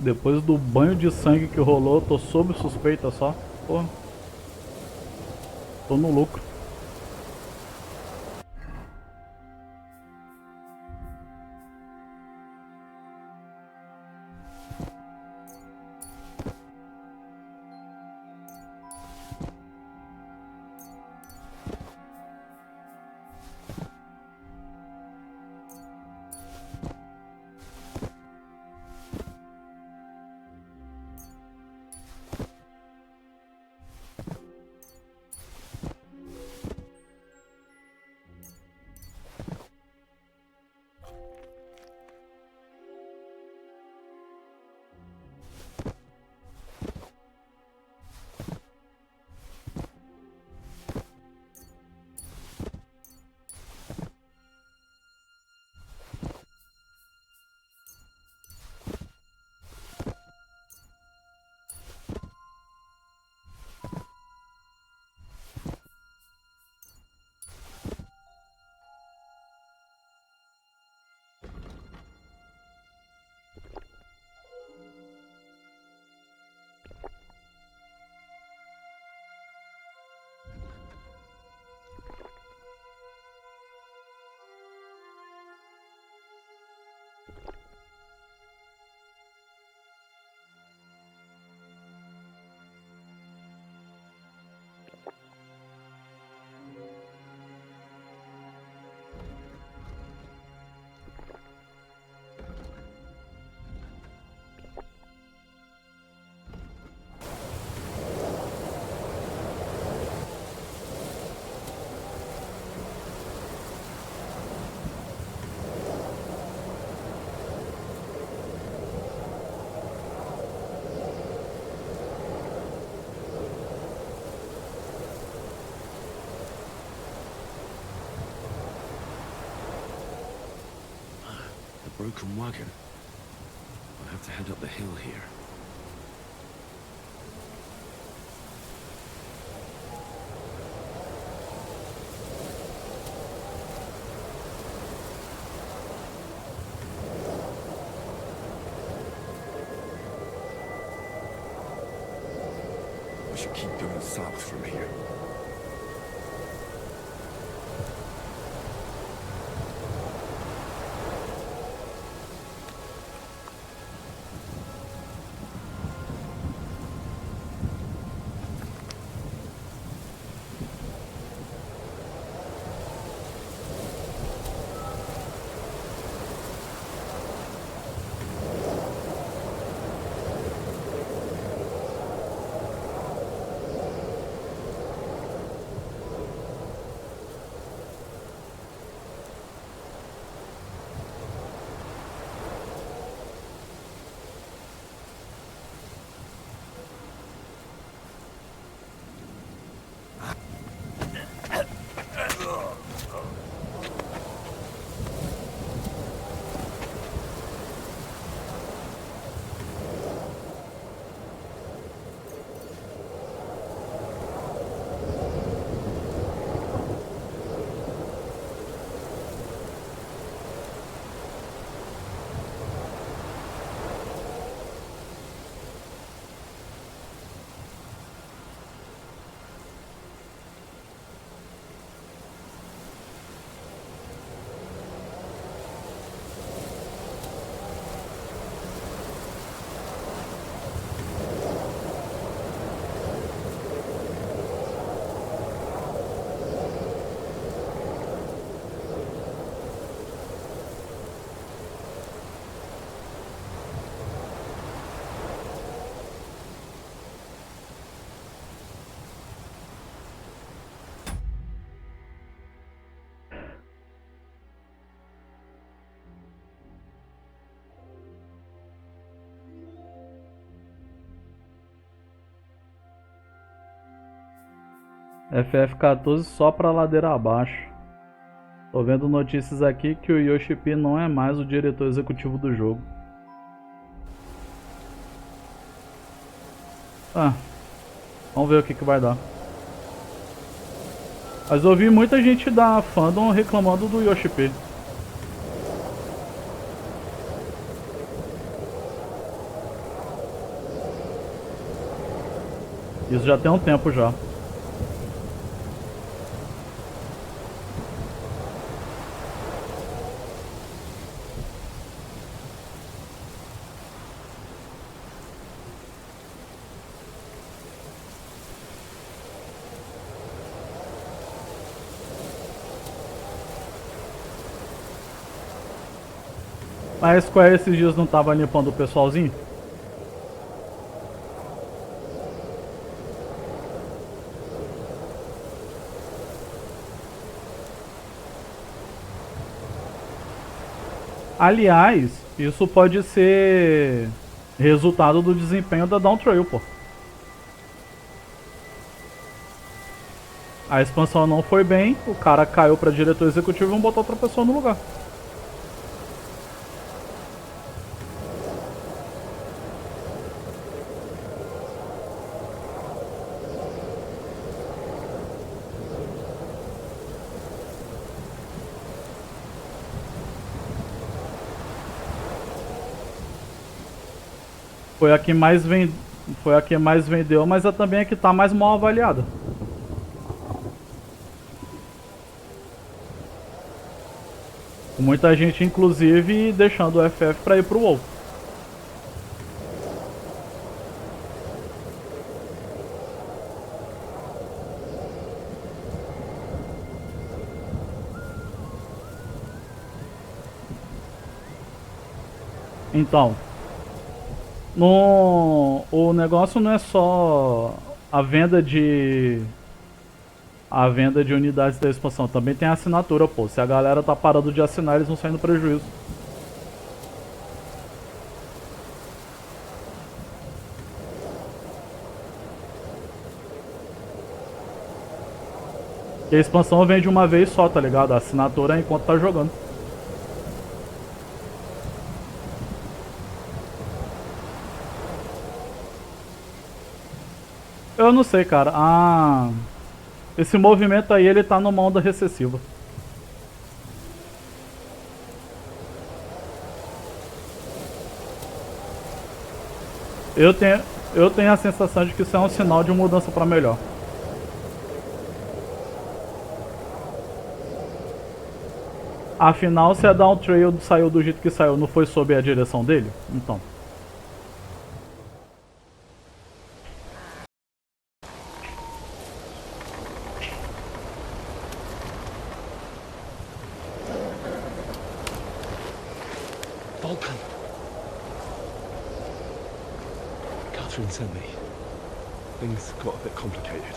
Depois do banho de sangue que rolou, eu tô sob suspeita só. Pô. Tô no lucro. broken wagon. I have to head up the hill here. We should keep going south from here. FF14 só pra ladeira abaixo. Tô vendo notícias aqui que o Yoshi P não é mais o diretor executivo do jogo. Ah, vamos ver o que vai dar. Mas eu ouvi muita gente da fandom reclamando do Yoshi P. Isso já tem um tempo já. Mas Square esses dias não tava limpando o pessoalzinho? Aliás, isso pode ser resultado do desempenho da Down Trail, pô. A expansão não foi bem, o cara caiu pra diretor executivo e vão botar outra pessoa no lugar. Foi a que mais vendeu, mas é também a que tá mais mal avaliada. Muita gente, inclusive, deixando o FF pra ir pro WoW. Então, o negócio não é só a venda de unidades da expansão, também tem a assinatura, pô. Se a galera tá parando de assinar, eles vão sair no prejuízo. E a expansão vem de uma vez só, tá ligado? A assinatura é enquanto tá jogando. Eu não sei, cara. Ah, esse movimento aí, ele tá numa onda recessiva. Eu tenho, eu tenho a sensação de que isso é um sinal de mudança pra melhor. Afinal, se a Down Trail saiu do jeito que saiu, não foi sob a direção dele? Então. Vulcan. Catherine sent me. Things got a bit complicated.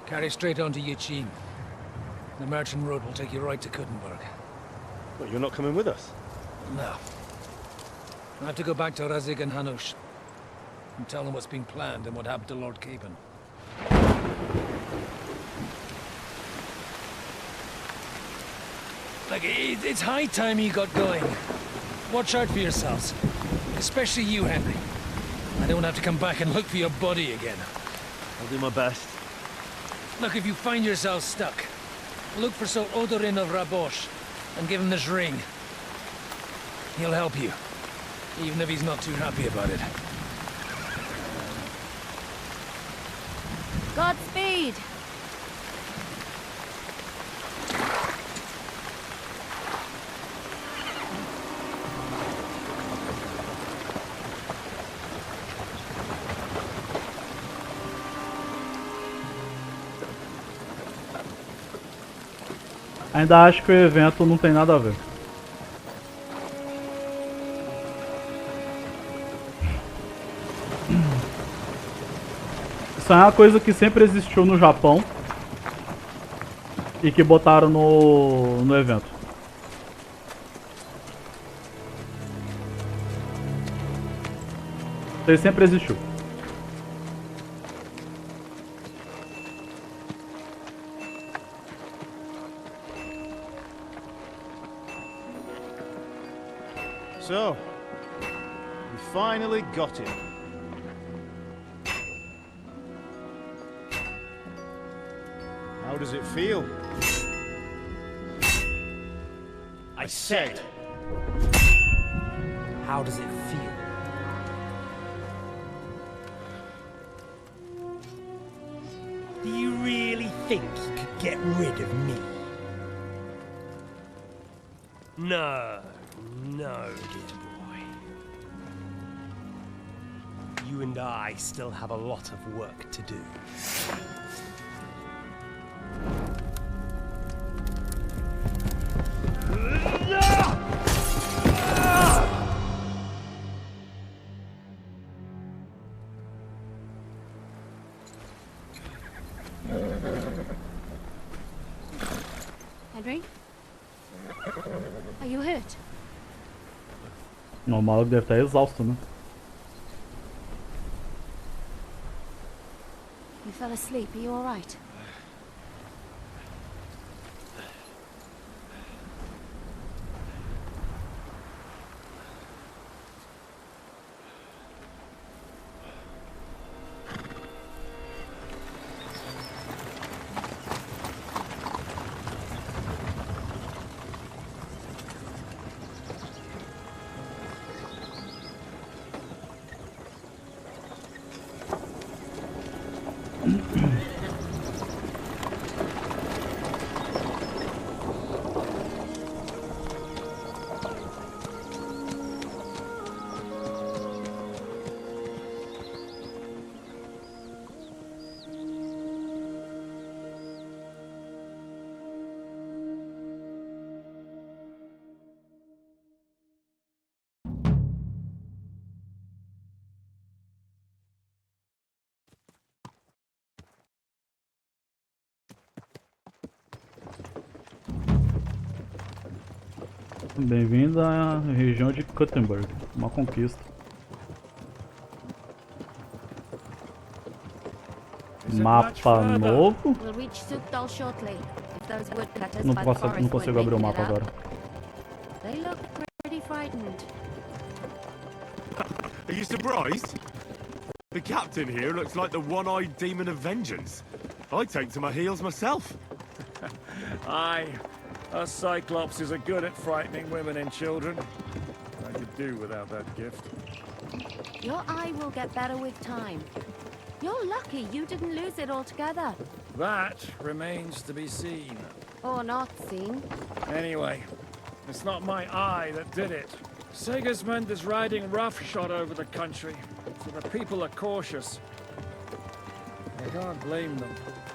Carry straight on to Yichin. The merchant road will take you right to Kuttenberg. But you're not coming with us? No. I have to go back to Razig and Hanush and tell them what's been planned and what happened to Lord Capen. Like, it's high time you got going. Watch out for yourselves. Especially you, Henry. I don't have to come back and look for your body again. I'll do my best. Look, if you find yourself stuck, look for Sir Odorin of Rabosh and give him this ring. He'll help you, even if he's not too happy about it. Godspeed! Ainda acho que o evento não tem nada a ver. Isso é uma coisa que sempre existiu no Japão e que botaram no evento. Isso aí sempre existiu. So, we finally got him. How does it feel? I said. How does it feel? Do you really think you could get rid of me? No, dear boy. You and I still have a lot of work to do. Henry? Are you hurt? O maluco deve estar exausto, né? You fell asleep. Are you all right? Bem-vindo à região de Kuttenberg. Uma conquista. Mapa novo? We'll reach Sukdal shortly. If those woodcutters Não by the consigo, não forest consigo weren't abrir o making mapa it agora. up, they look pretty frightened. Are you surprised? The captain here looks like the one-eyed demon of vengeance. I'd take to my heels myself. Aye, us Cyclopses are good at frightening women and children. I could do without that gift. Your eye will get better with time. You're lucky you didn't lose it altogether. That remains to be seen. Or not seen. Anyway, it's not my eye that did it. Sigismund is riding roughshod over the country, so the people are cautious. I can't blame them.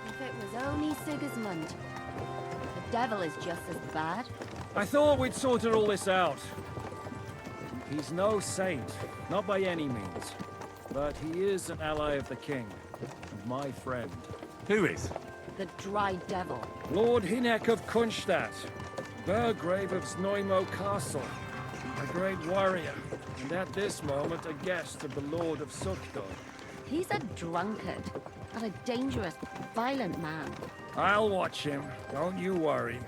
If it was only Sigismund. The devil is just as bad. I thought we'd sorted all this out. He's no saint, not by any means. But he is an ally of the king, and my friend. Who is? The dry devil. Lord Hinek of Kunstadt, Burgrave of Znojmo Castle, a great warrior, and at this moment a guest of the Lord of Sukdal. He's a drunkard, and a dangerous, violent man. I'll watch him, don't you worry.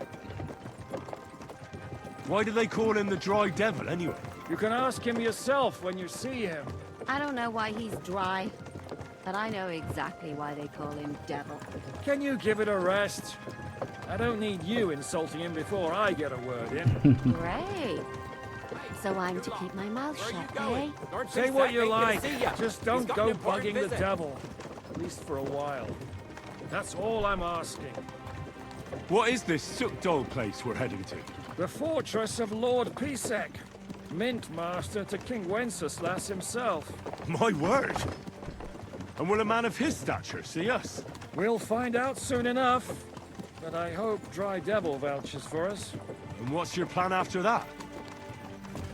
Why do they call him the Dry Devil, anyway? You can ask him yourself when you see him. I don't know why he's dry, but I know exactly why they call him Devil. Can you give it a rest? I don't need you insulting him before I get a word in. Great. So I'm to keep my mouth shut, eh? Say what you like, just don't go bugging the devil. At least for a while. That's all I'm asking. What is this Sukdal place we're heading to? The fortress of Lord Pisek, Mint Master to King Wenceslas himself. My word! And will a man of his stature see us? We'll find out soon enough. But I hope Dry Devil vouches for us. And what's your plan after that?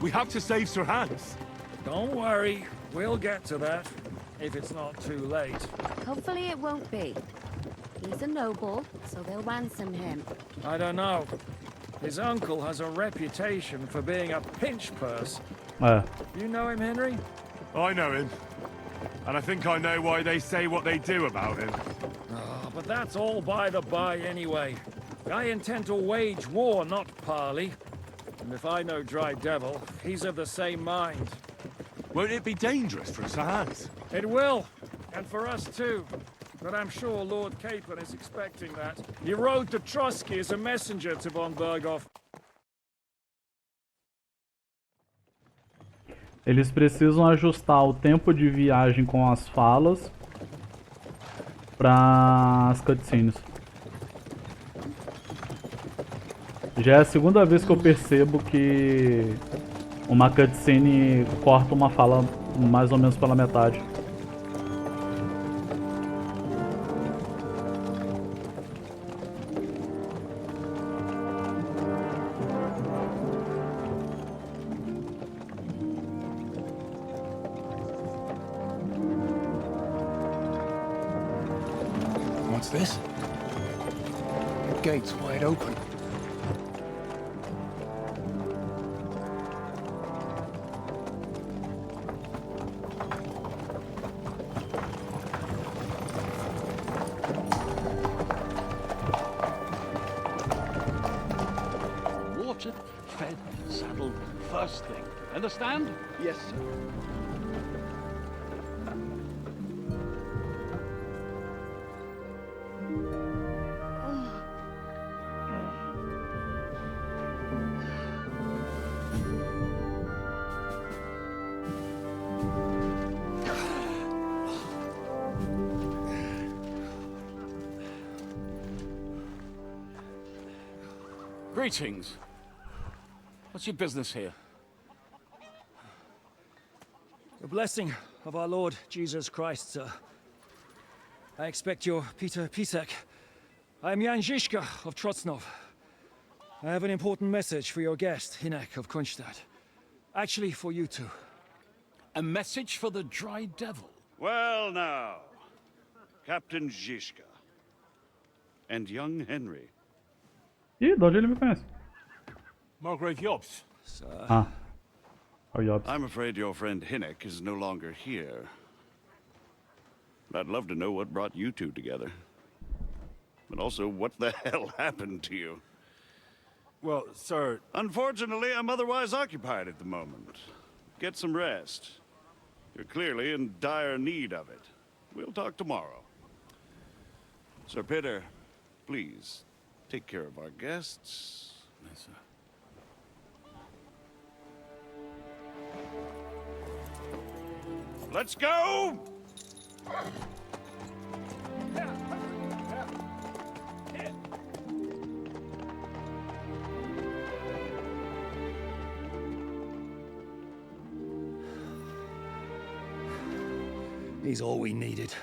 We have to save Sir Hans. Don't worry, we'll get to that, if it's not too late. Hopefully it won't be. He's a noble, so they'll ransom him. I don't know. His uncle has a reputation for being a pinch purse. You know him, Henry? I know him. And I think I know why they say what they do about him. Oh, but that's all by the by anyway. I intend to wage war, not parley. And if I know Dry Devil, he's of the same mind. Won't it be dangerous for Sir Hans? It will, and for us too. But I'm sure Lord Capon is expecting that. He rode to Trotsky as a messenger to von Berghoff. Eles precisam ajustar o tempo de viagem com as falas para as cutscenes. Já é a segunda vez que eu percebo que uma cutscene corta uma fala mais ou menos pela metade. What's this? The gate's wide open. Watered, fed, saddled, first thing. Understand? Yes, sir. Greetings. What's your business here? The blessing of our Lord Jesus Christ, sir. I expect you're Peter Pisek. I'm Jan Žižka of Trocnov. I have an important message for your guest, Hinek of Kunstadt. Actually, for you two. A message for the Dry Devil? Well now, Captain Žižka. And young Henry. Ih, de onde ele me conhece? Margrave Jobs, Ah. I'm afraid your friend Hinnock is no longer here. I'd love to know what brought you two together. But also, what the hell happened to you? Well, sir... Unfortunately, I'm otherwise occupied at the moment. Get some rest. You're clearly in dire need of it. We'll talk tomorrow. Sir Peter, please, take care of our guests. Yes, sir. Let's go! He's all we needed.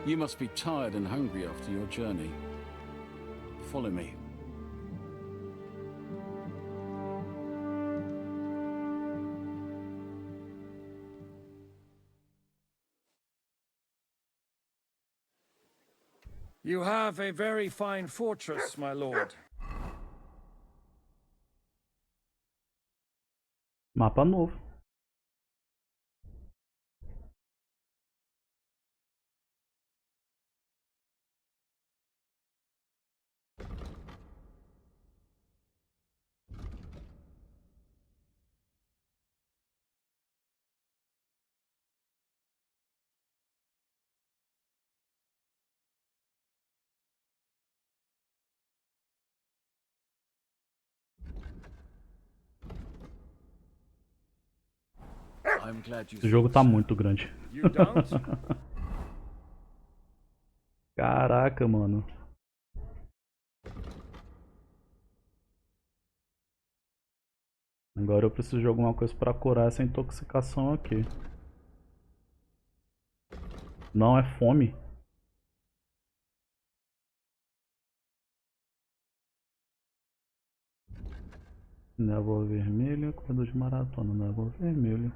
You must be tired and hungry after your journey. Follow me. You have a very fine fortress, my lord. Mapa novo. Esse jogo tá muito grande. Caraca, mano. Agora eu preciso de alguma coisa pra curar essa intoxicação aqui. Não é fome. Névoa vermelha, corredor de maratona, névoa vermelha.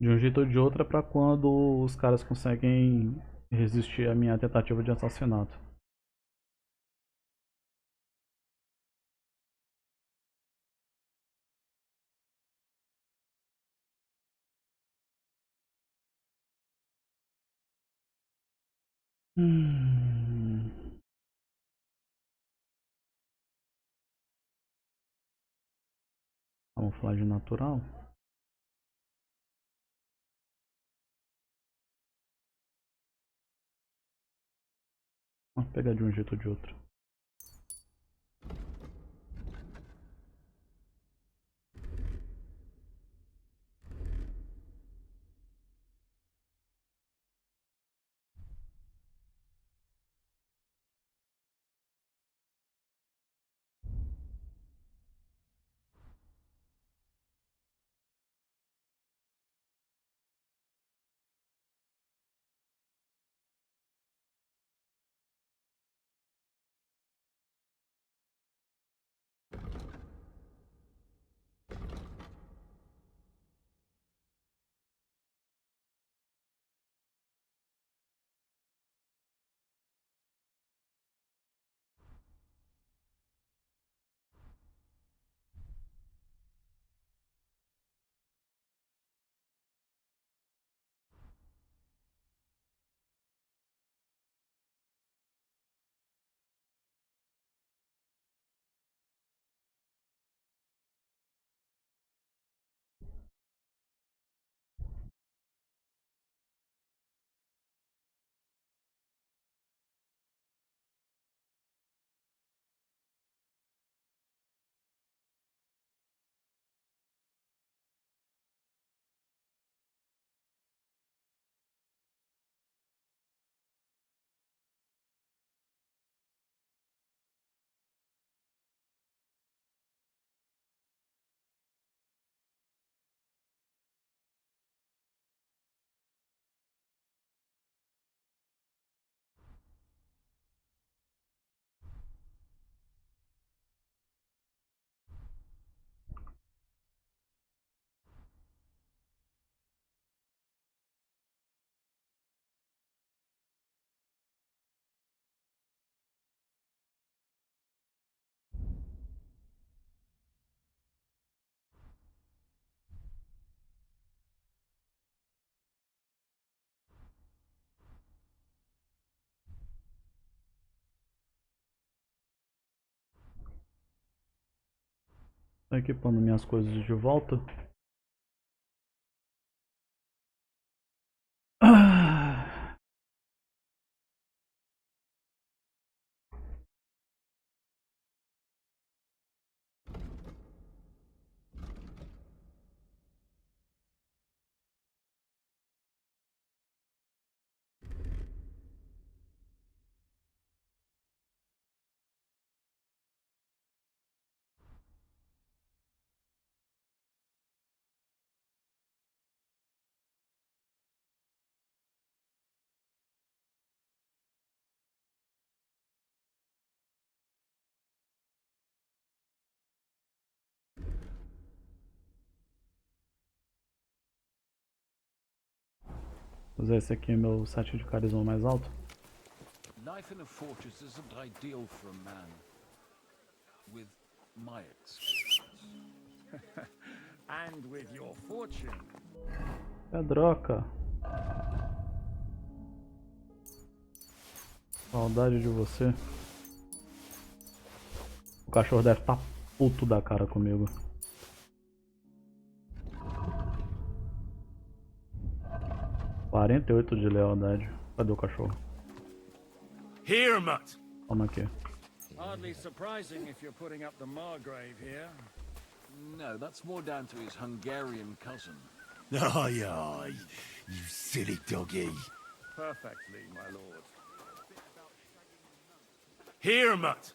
De um jeito ou de outro é pra quando os caras conseguem resistir à minha tentativa de assassinato. Camuflagem natural. Vamos pegar de um jeito ou de outro. Tô equipando minhas coisas de volta. Vou usar esse aqui, meu 7 de carisma mais alto. Life in a fortress isn't ideal for a man. With my experience. And with your fortune. Pedroca. Saudade de você. O cachorro deve estar puto da cara comigo. (48 de lealdade). Cadê o cachorro? Here, Mutt. Toma aqui. Hardly surprising if you're putting up the Margrave here. No, that's more down to his Hungarian cousin. Aye, aye, you silly doggy. Perfectly, my lord. Here, Mutt.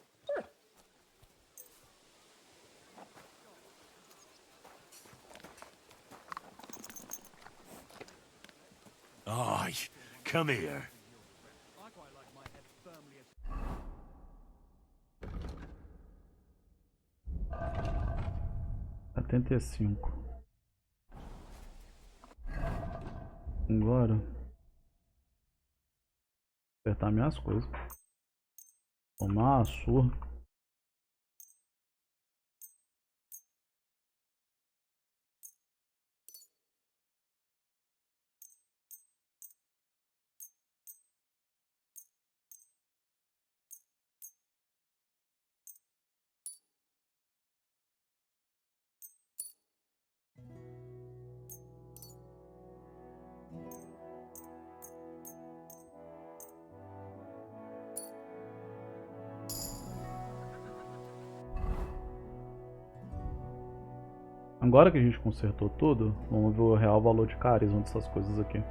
Aye, come here. 75. Agora apertar minhas coisas. Tomar a surra. Agora que a gente consertou tudo, vamos ver o real valor de carisma dessas coisas aqui.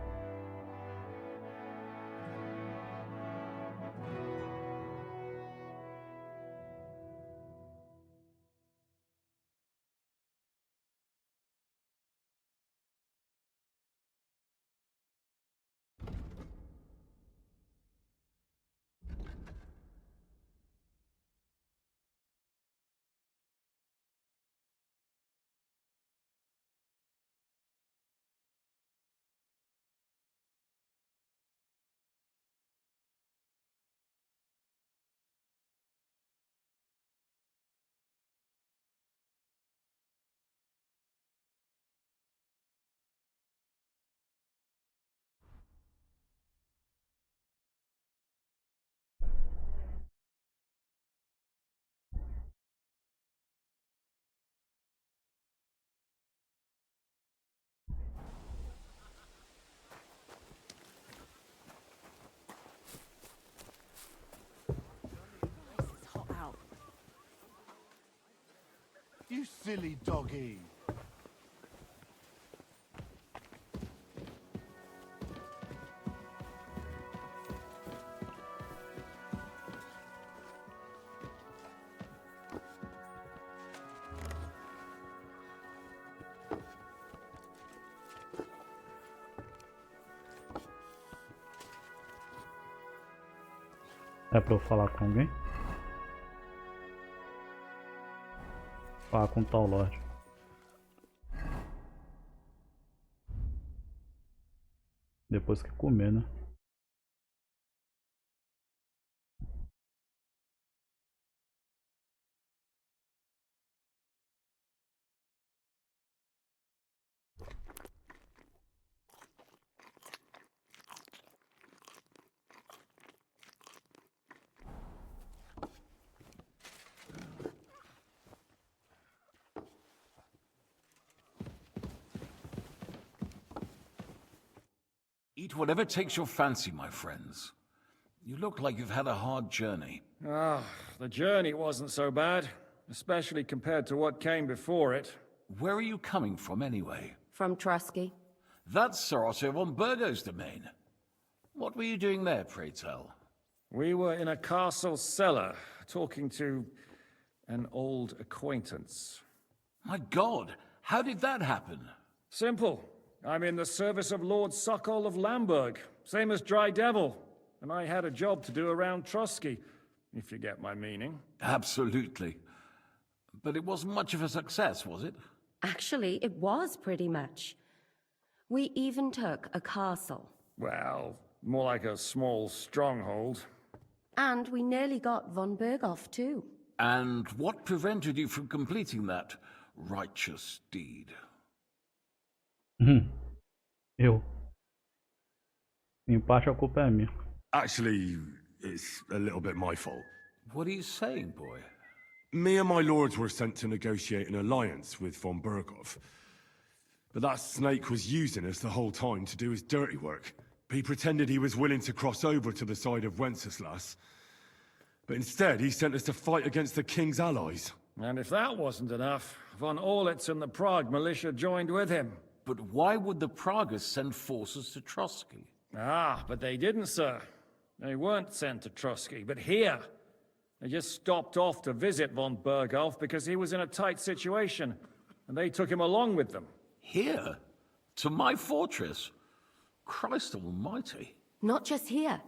You silly doggy. É pra eu falar com alguém? Falar com o tal Lorde. Depois que comer, né? whatever takes your fancy, my friends. You look like you've had a hard journey. Ah, the journey wasn't so bad, especially compared to what came before it. Where are you coming from, anyway? From Trusky. That's Sir Otto von Burgo's domain. What were you doing there, pray tell? We were in a castle cellar, talking to an old acquaintance. My God, how did that happen? Simple. I'm in the service of Lord Suckall of Lamberg, same as Dry Devil, and I had a job to do around Trusky, if you get my meaning. Absolutely. But it wasn't much of a success, was it? Actually, it was pretty much. We even took a castle. Well, more like a small stronghold. And we nearly got von Berghoff, too. And what prevented you from completing that righteous deed? Eu. Em parte a culpa é minha. Actually, it's a little bit my fault. What are you saying, boy? Me and my lords were sent to negotiate an alliance with von Berghoff. But that snake was using us the whole time to do his dirty work. He pretended he was willing to cross over to the side of Wenceslas. But instead, he sent us to fight against the king's allies. And if that wasn't enough, von Orlitz and the Prague militia joined with him. But why would the Praguers send forces to Trusky? Ah, but they didn't, sir. They weren't sent to Trusky, but here. They just stopped off to visit von Berghoff because he was in a tight situation, and they took him along with them. Here? To my fortress? Christ almighty. Not just here,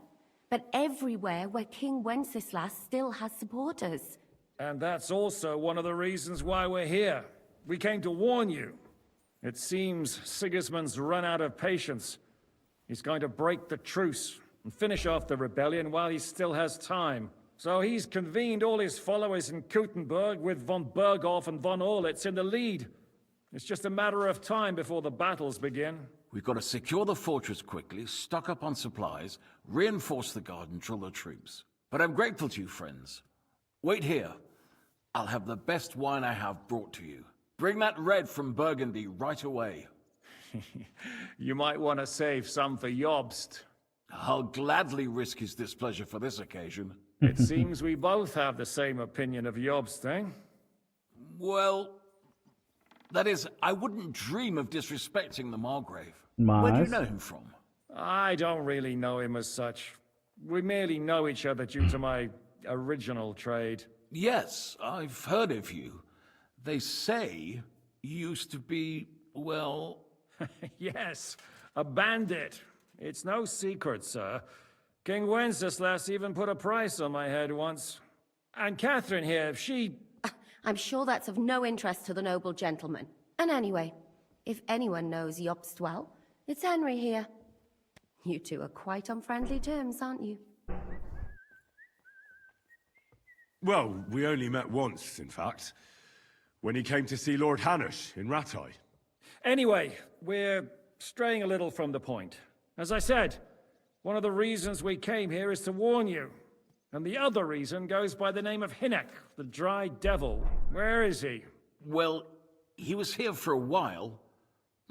but everywhere where King Wenceslas still has supporters. And that's also one of the reasons why we're here. We came to warn you. It seems Sigismund's run out of patience. He's going to break the truce and finish off the rebellion while he still has time. So he's convened all his followers in Kuttenberg with von Berghoff and von Orlitz in the lead. It's just a matter of time before the battles begin. We've got to secure the fortress quickly, stock up on supplies, reinforce the guard and drill the troops. But I'm grateful to you, friends. Wait here. I'll have the best wine I have brought to you. Bring that red from Burgundy right away. You might want to save some for Jobst. I'll gladly risk his displeasure for this occasion. It seems we both have the same opinion of Jobst, eh? Well, that is, I wouldn't dream of disrespecting the Margrave. Where do you know him from? I don't really know him as such. We merely know each other due to my original trade. Yes, I've heard of you. They say you used to be, well... Yes, a bandit. It's no secret, sir. King Wenceslas even put a price on my head once. And Catherine here, she... I'm sure that's of no interest to the noble gentleman. And anyway, if anyone knows Jobst well, it's Henry here. You two are quite on friendly terms, aren't you? Well, we only met once, in fact. When he came to see Lord Hanush in Rattay. Anyway, we're straying a little from the point. As I said, one of the reasons we came here is to warn you. And the other reason goes by the name of Hinnek, the Dry Devil. Where is he? Well, he was here for a while,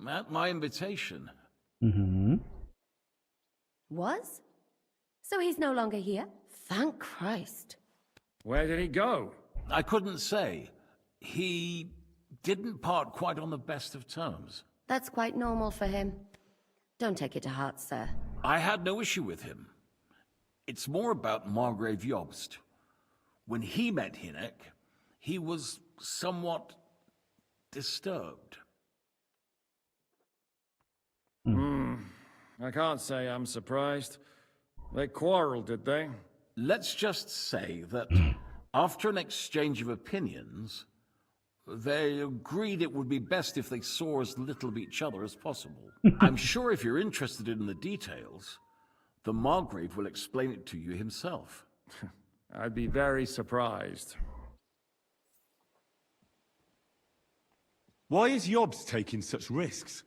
at my invitation. Was? So he's no longer here? Thank Christ. Where did he go? I couldn't say. He didn't part quite on the best of terms. That's quite normal for him. Don't take it to heart, sir. I had no issue with him. It's more about Margrave Jobst. When he met Hinnek, he was somewhat disturbed. I can't say I'm surprised. They quarreled, did they? Let's just say that after an exchange of opinions, they agreed it would be best if they saw as little of each other as possible. I'm sure if you're interested in the details, the Margrave will explain it to you himself. I'd be very surprised. Why is Jobst taking such risks?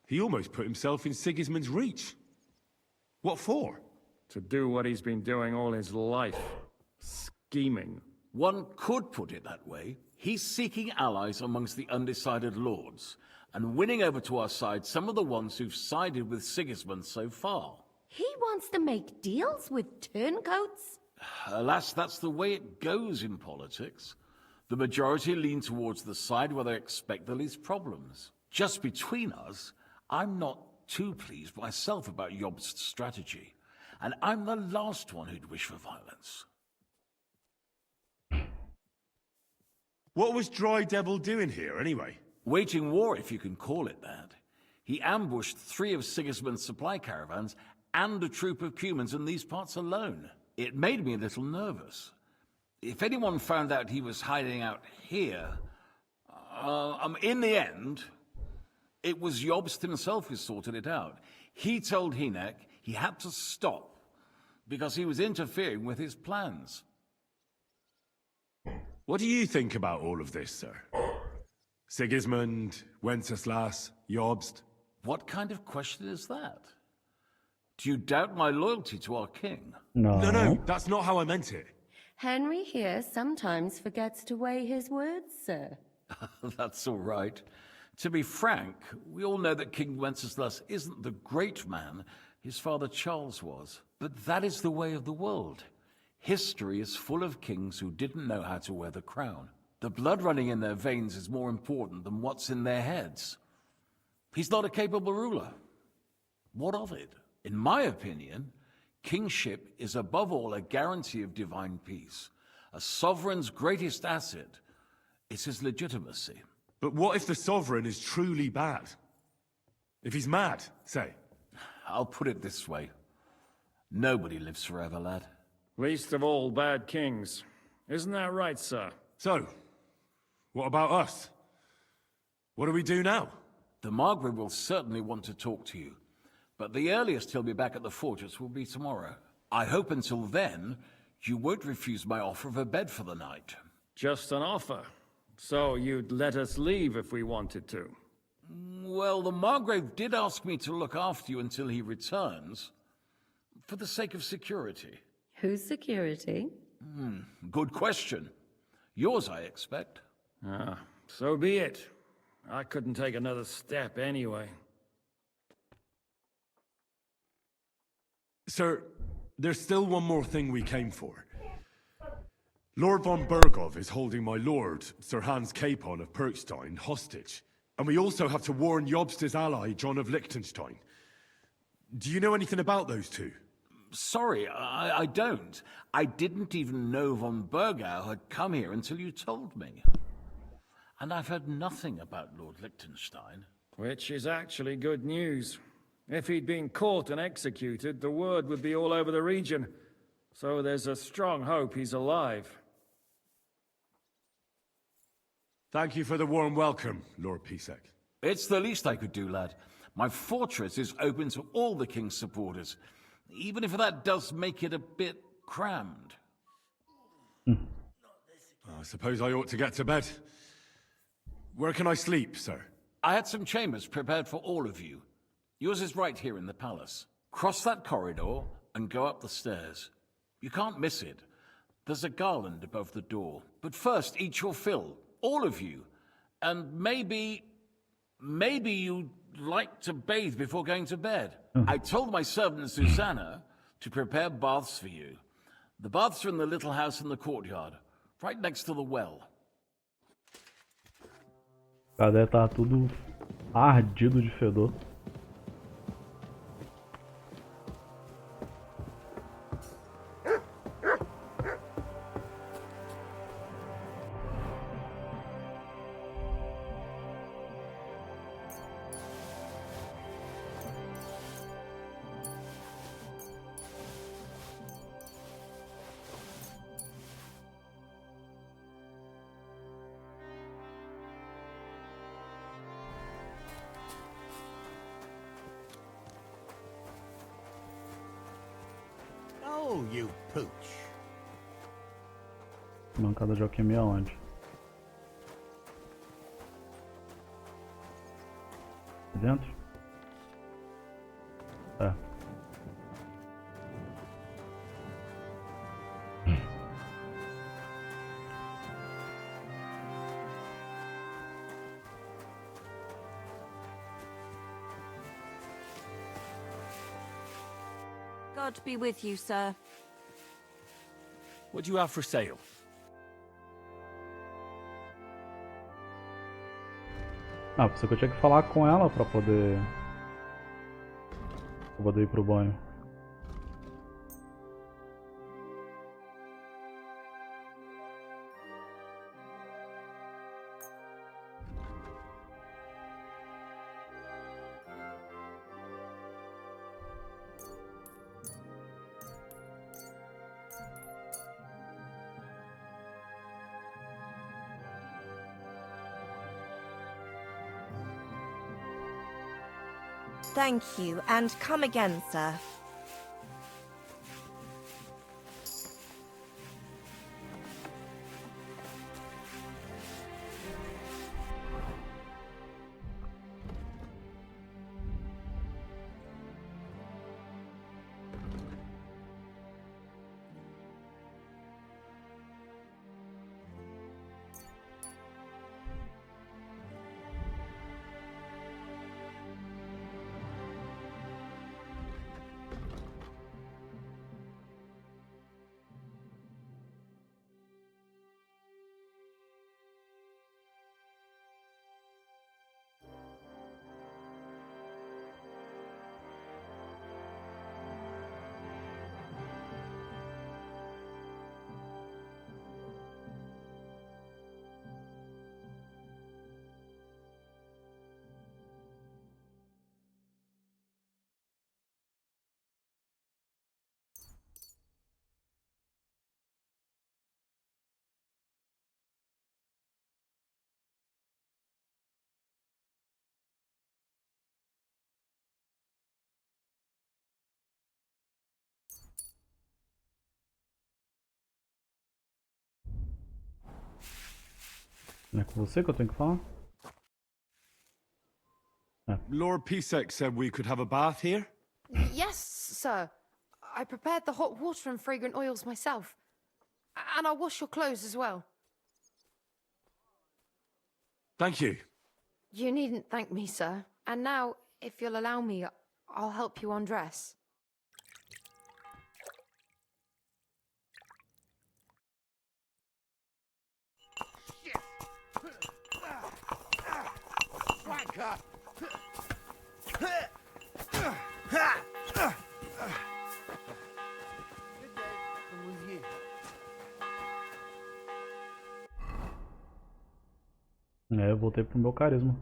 He almost put himself in Sigismund's reach. What for? To do what he's been doing all his life. Scheming. One could put it that way. He's seeking allies amongst the undecided lords, and winning over to our side some of the ones who've sided with Sigismund so far. He wants to make deals with turncoats? Alas, that's the way it goes in politics. The majority lean towards the side where they expect the least problems. Just between us, I'm not too pleased myself about Jobst's strategy, and I'm the last one who'd wish for violence. What was Dry Devil doing here, anyway? Waging war, if you can call it that. He ambushed 3 of Sigismund's supply caravans and a troop of Cumans in these parts alone. It made me a little nervous. If anyone found out he was hiding out here, in the end, it was Jobst himself who sorted it out. He told Hynek he had to stop because he was interfering with his plans. What do you think about all of this, sir? Sigismund, Wenceslas, Jobst? What kind of question is that? Do you doubt my loyalty to our king? No, that's not how I meant it. Henry here sometimes forgets to weigh his words, sir. That's all right. To be frank, we all know that King Wenceslas isn't the great man his father Charles was. But that is the way of the world. History is full of kings who didn't know how to wear the crown. The blood running in their veins is more important than what's in their heads. He's not a capable ruler. What of it? In my opinion, kingship is above all a guarantee of divine peace. A sovereign's greatest asset is his legitimacy. But what if the sovereign is truly bad? If he's mad, say? I'll put it this way. Nobody lives forever, lad. Least of all bad kings. Isn't that right, sir? So, what about us? What do we do now? The Margrave will certainly want to talk to you, but the earliest he'll be back at the fortress will be tomorrow. I hope until then, you won't refuse my offer of a bed for the night. Just an offer. So you'd let us leave if we wanted to? Well, the Margrave did ask me to look after you until he returns, for the sake of security. Whose security? Good question. Yours, I expect. So be it. I couldn't take another step anyway. Sir, there's still one more thing we came for. Lord von Bergov is holding my lord, Sir Hans Capon of Perkstein, hostage. And we also have to warn Jobst's ally, John of Liechtenstein. Do you know anything about those two? Sorry, I don't. I didn't even know von Bergau had come here until you told me. And I've heard nothing about Lord Liechtenstein. Which is actually good news. If he'd been caught and executed, the word would be all over the region. So there's a strong hope he's alive. Thank you for the warm welcome, Lord Pisek. It's the least I could do, lad. My fortress is open to all the king's supporters, even if that does make it a bit crammed. I suppose I ought to get to bed. Where can I sleep, sir? I had some chambers prepared for all of you. Yours is right here in the palace. Cross that corridor and go up the stairs. You can't miss it. There's a garland above the door. But first, eat your fill. All of you. And maybe you'd like to bathe before going to bed. I told my servant Susanna to prepare baths for you. The baths are in the little house in the courtyard, right next to the well. Cadê? Tá tudo ardido de fedor. Oh, you pooch. Bancada de alquimia onde? Dentro? É. God be with you, sir. What do you have for sale? Ah, pensei que eu tinha que falar com ela pra poder ir pro banho. Thank you, and come again, sir. Não é com você que eu tenho que falar? Lord Pisek said we could have a bath here? Yes, sir. I prepared the hot water and fragrant oils myself. And I'll wash your clothes as well. Thank you. You needn't thank me, sir. And now, if you'll allow me, I'll help you undress. Wanker! I'm with you. É, eu voltei pro meu carisma.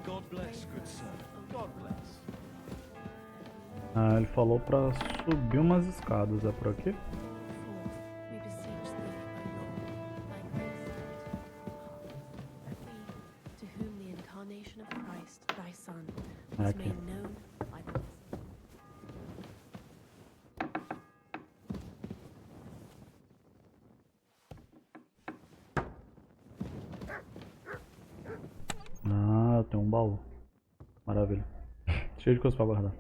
God bless, good sir. God bless. Ah, ele falou pra subir umas escadas. É por aqui? We beseech thee, O Lord, thy grace that we, to whom the incarnation of Christ, thy Son, was Aqui. made known by the Ah, eu tenho um baú. Maravilha. Cheio de coisa pra guardar.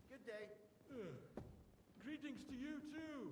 Good day. Greetings to you too.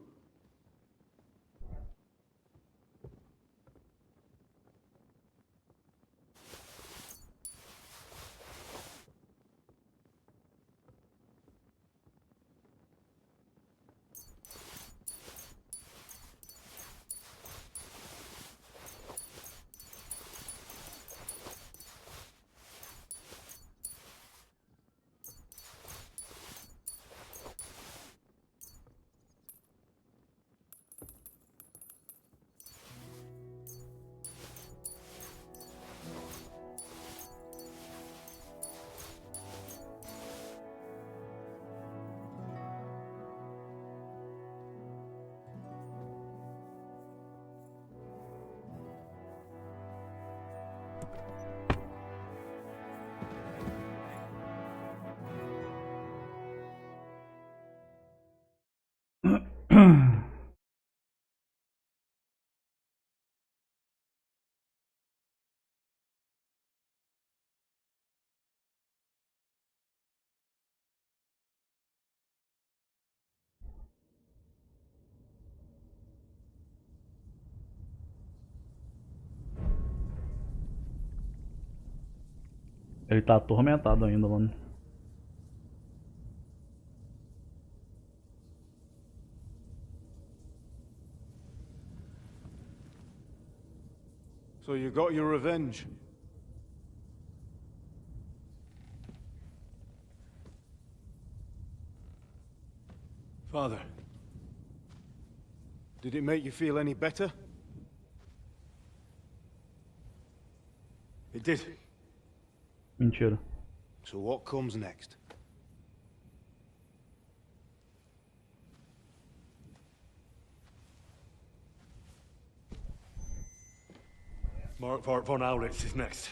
Ele tá atormentado ainda, mano. So you got your revenge? Father, did it make you feel any better? It did. Mentira. So what comes next? Mark von Aulitz is next.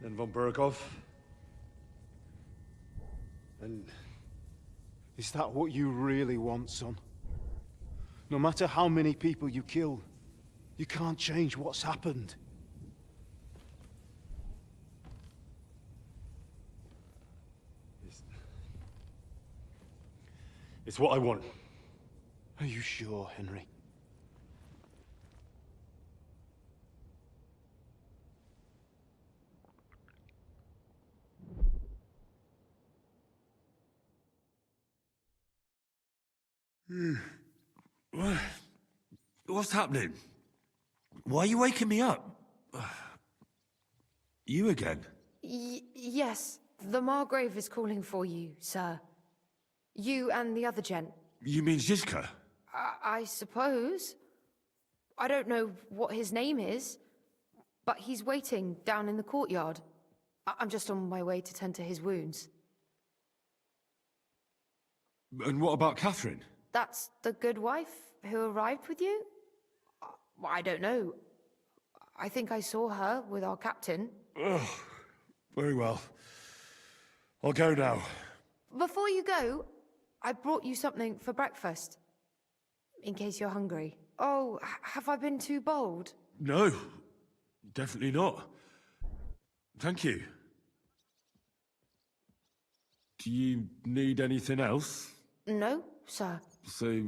Then von Berghoff. And is that what you really want, son? No matter how many people you kill, you can't change what's happened. It's what I want. Are you sure, Henry? What's happening? Why are you waking me up? You again? Yes, the Margrave is calling for you, sir. You and the other gent. You mean Zizka? I suppose. I don't know what his name is, but he's waiting down in the courtyard. I'm just on my way to tend to his wounds. And what about Catherine? That's the good wife who arrived with you? I don't know. I think I saw her with our captain. Ugh. Very well. I'll go now. Before you go, I brought you something for breakfast. In case you're hungry. Oh, have I been too bold? No, definitely not. Thank you. Do you need anything else? No, sir. So,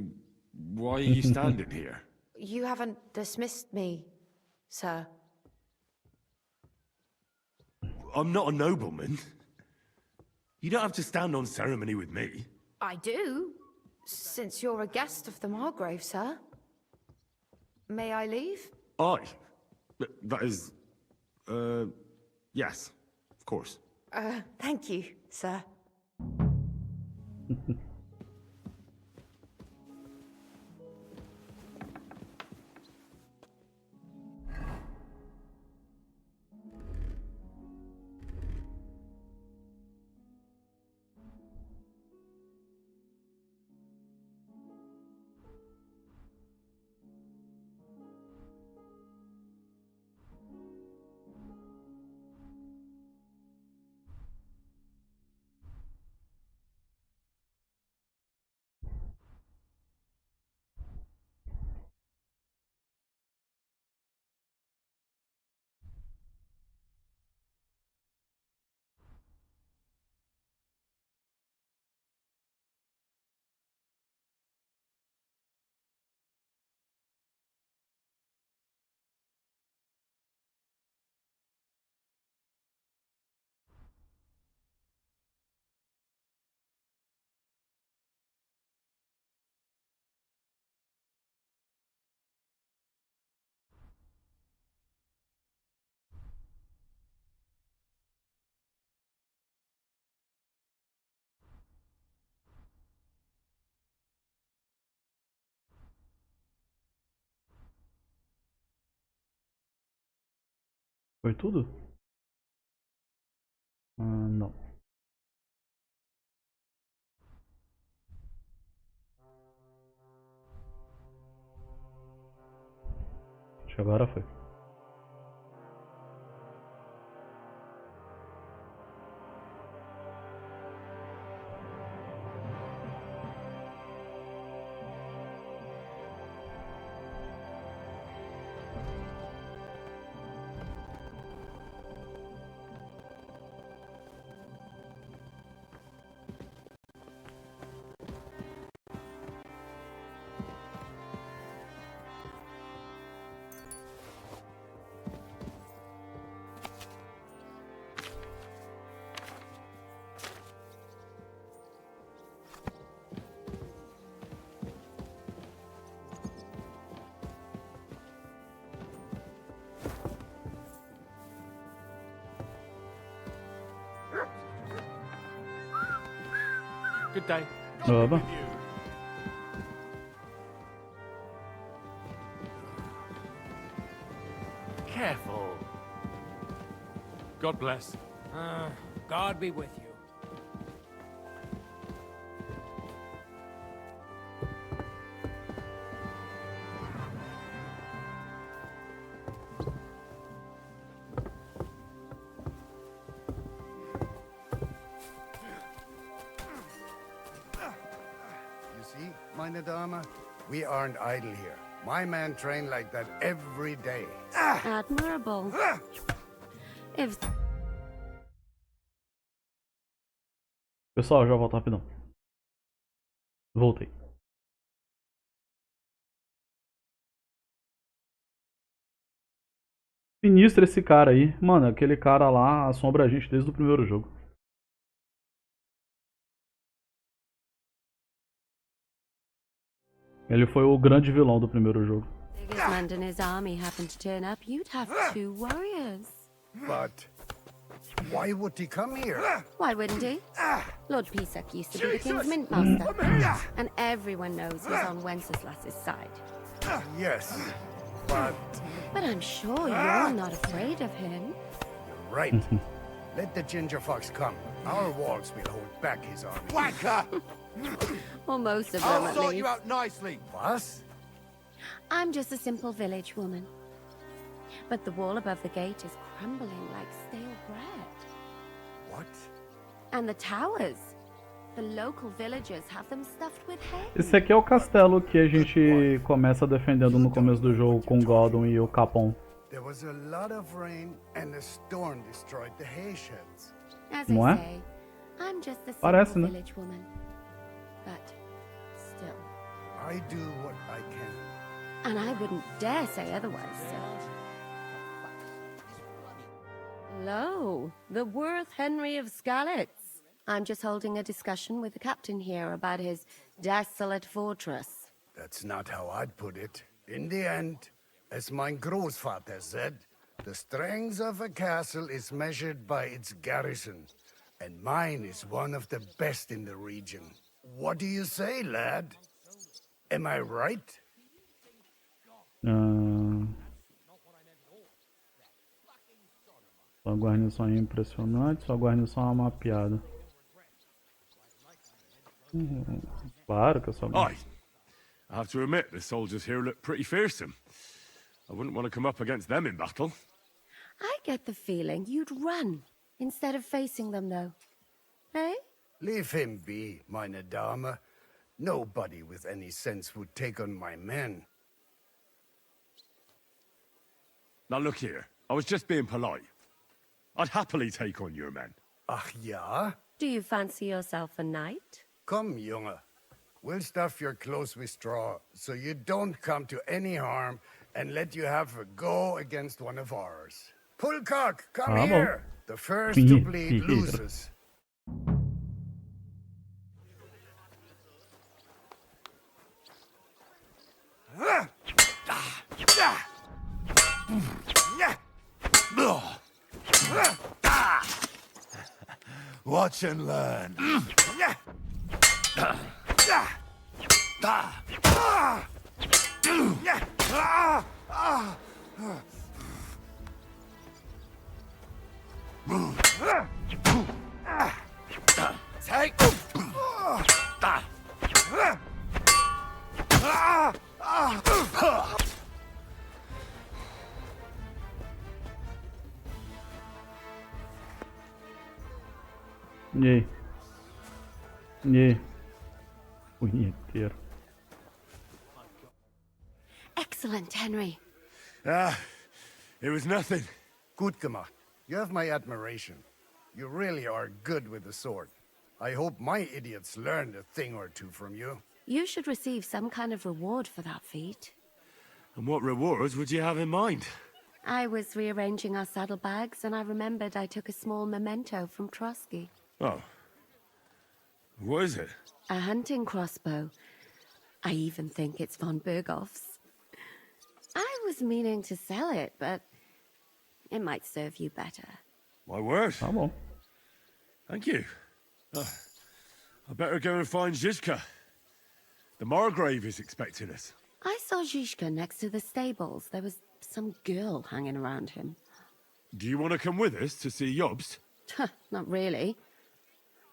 why are you standing here? You haven't dismissed me, sir. I'm not a nobleman. You don't have to stand on ceremony with me. I do, since you're a guest of the Margrave, sir. May I leave? That is... yes, of course. Thank you, sir. Foi tudo? Não. Acho que agora foi. Good day. Oba. Careful. God bless. God be with you. You see, meine Dame, we aren't idle here. My men train like that every day. Admirable. If Pessoal, já volto rapidão. Voltei. Sinistro esse cara aí. Mano, aquele cara lá assombra a gente desde o primeiro jogo. Ele foi o grande vilão do primeiro jogo. biggest man and his army happened to turn up, you'd have 2 warriors. But why would he come here? Why wouldn't he? Lord Pisak used to be the king's mint master, and everyone knows he's on Wenceslas's side. Yes, but... But I'm sure you're not afraid of him. Right. Let the ginger fox come. Our walls will hold back his army. Wanker! Or most of them, I'll at sort least. you out nicely. What? I'm just a simple village woman. But the wall above the gate is crumbling like stale bread. What? And the towers. The local villagers have them stuffed with hay. Esse aqui é o castelo que a gente começa defendendo no começo do jogo com o Gordon e o Capon. There was a lot of rain and a storm destroyed the hay sheds. As Não I é? say, I'm just a simple Parece, né? village woman. But still. I do what I can. And I wouldn't dare say otherwise, sir. Hello, the Worth Henry of Skalitz. I'm just holding a discussion with the captain here about his desolate fortress. That's not how I'd put it. In the end, as mein Großvater said, the strength of a castle is measured by its garrison, and mine is one of the best in the region. What do you say, lad? Am I right? Sua guarnição é impressionante, sua guarnição é mapeada. Claro que eu sou. I have to admit, the soldiers here look pretty fearsome. I wouldn't want to come up against them in battle. I get the feeling you'd run instead of facing them, though. Eh? Leave him be, meine Dame. Nobody with any sense would take on my men. Now look here, I was just being polite. I'd happily take on your men. Ach ja? Do you fancy yourself a knight? Come, Junge. We'll stuff your clothes with straw, so you don't come to any harm, and let you have a go against one of ours. Pulcock, come here! The first to bleed loses. Watch and learn. Take. E aí? E aí? Punheteiro. Excellent, Henry. It was nothing. Gut gemacht. You have my admiration. You really are good with the sword. I hope my idiots learned a thing or two from you. You should receive some kind of reward for that feat. And what rewards would you have in mind? I was rearranging our saddlebags, and I remembered I took a small memento from Trotsky. Oh. What is it? A hunting crossbow. I even think it's von Berghoff's. I was meaning to sell it, but it might serve you better. My word. Tá bom. Thank you. I better go and find Zizka. The Margrave is expecting us. I saw Zizka next to the stables. There was some girl hanging around him. Do you want to come with us to see Jobst? Not really.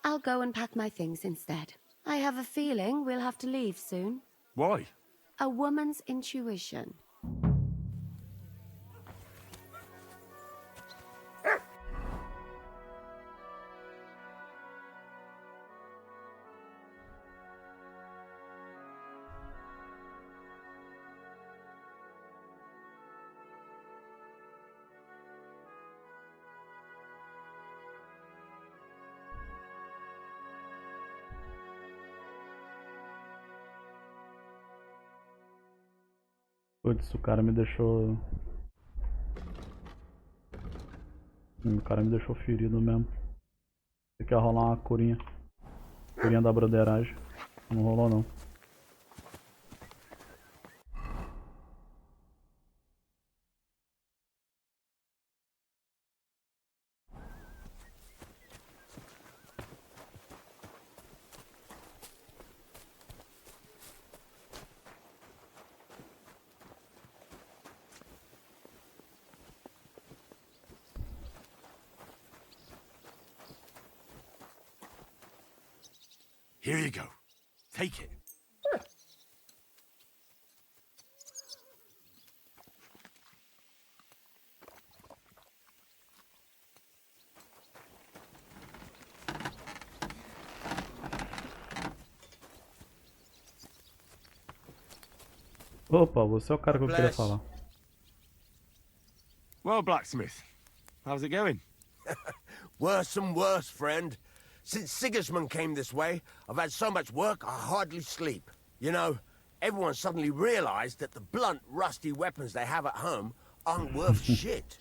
I'll go and pack my things instead. I have a feeling we'll have to leave soon. Why? A woman's intuition. Putz, o cara me deixou... O cara me deixou ferido mesmo. Você quer rolar uma curinha. Curinha da broderagem. Não rolou não. Here you go. Take it. Opa, você é o cara que eu queria falar. Well, blacksmith, how's it going? Worse and worse, friend. Since Sigismund came this way, I've had so much work I hardly sleep. You know, everyone suddenly realized that the blunt, rusty weapons they have at home aren't worth shit.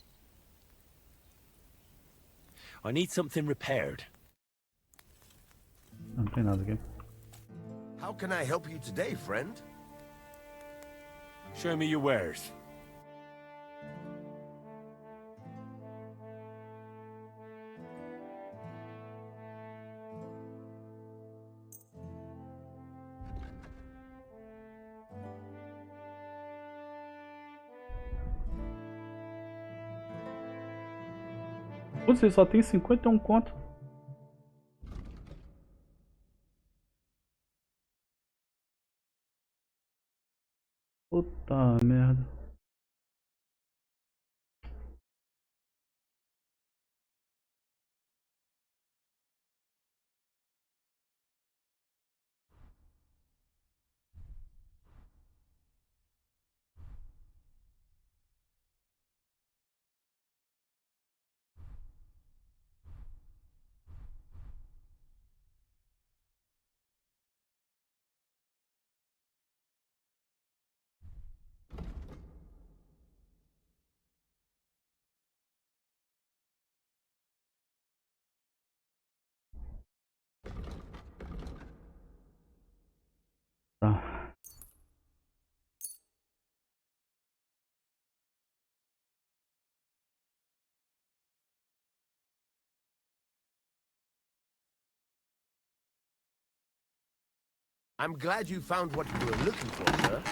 I need something repaired. Não tem nada aqui. How can I help you today, friend? Show me your wares. Putz, ele só tem 51 conto. Puta merda. Tá. I'm glad you found what you were looking for, sir.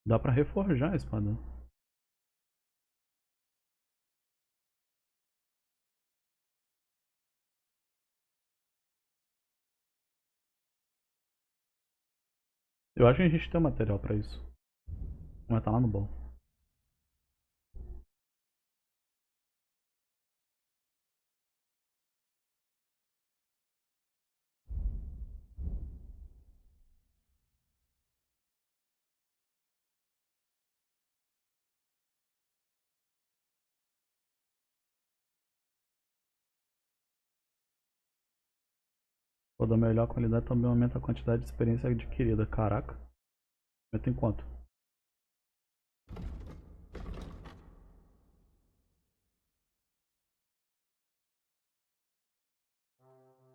Dá pra reforjar a espada. Eu acho que a gente tem material pra isso. Mas tá lá no bom. For da melhor qualidade também aumenta a quantidade de experiência adquirida. Caraca. Aumenta em quanto?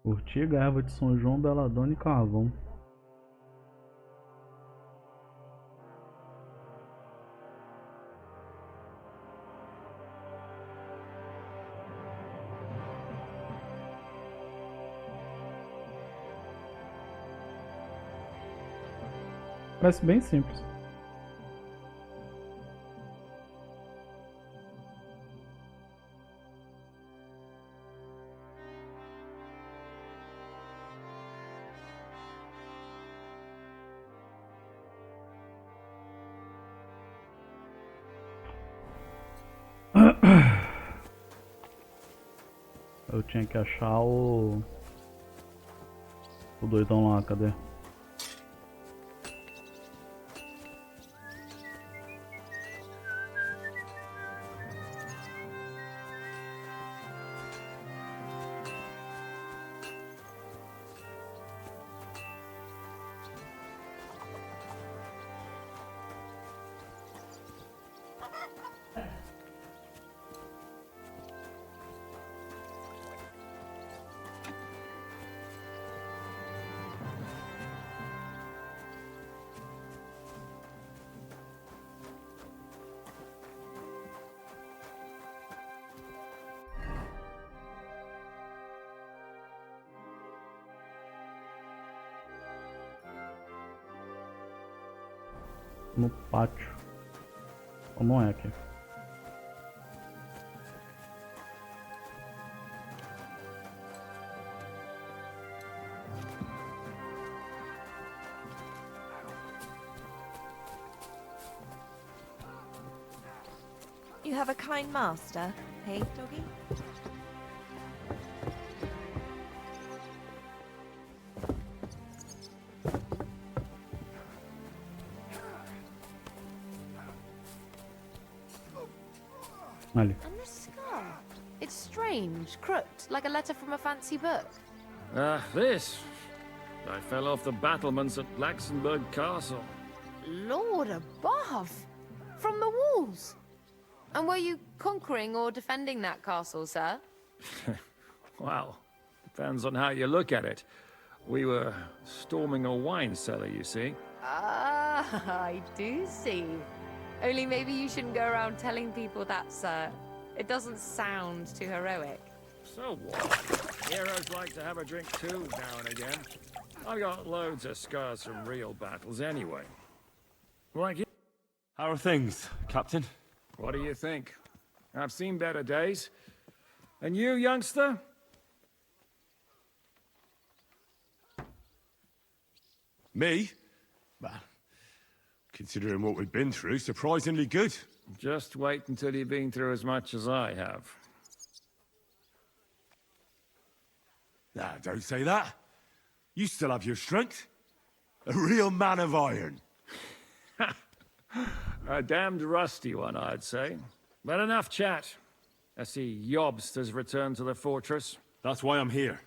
Urtiga, erva de São João, beladona e carvão. Parece bem simples. Eu tinha que achar o doidão lá, cadê? No pátio. Como é aqui? You have a kind master, hey, doggy? Ali. And the scar. It's strange, crooked, like a letter from a fancy book. This. I fell off the battlements at Laxenburg Castle. Lord above! From the walls! And were you conquering or defending that castle, sir? Well, depends on how you look at it. We were storming a wine cellar, you see. Ah, I do see. Only maybe you shouldn't go around telling people that, sir. It doesn't sound too heroic. So what? Heroes like to have a drink too, now and again. I've got loads of scars from real battles anyway. Like you. How are things, Captain? What do you think? I've seen better days. And you, youngster? Me? Well, considering what we've been through, surprisingly good. Just wait until you've been through as much as I have. Nah, don't say that. You still have your strength. A real man of iron. A damned rusty one, I'd say. But enough chat. I see Jobst has returned to the fortress. That's why I'm here.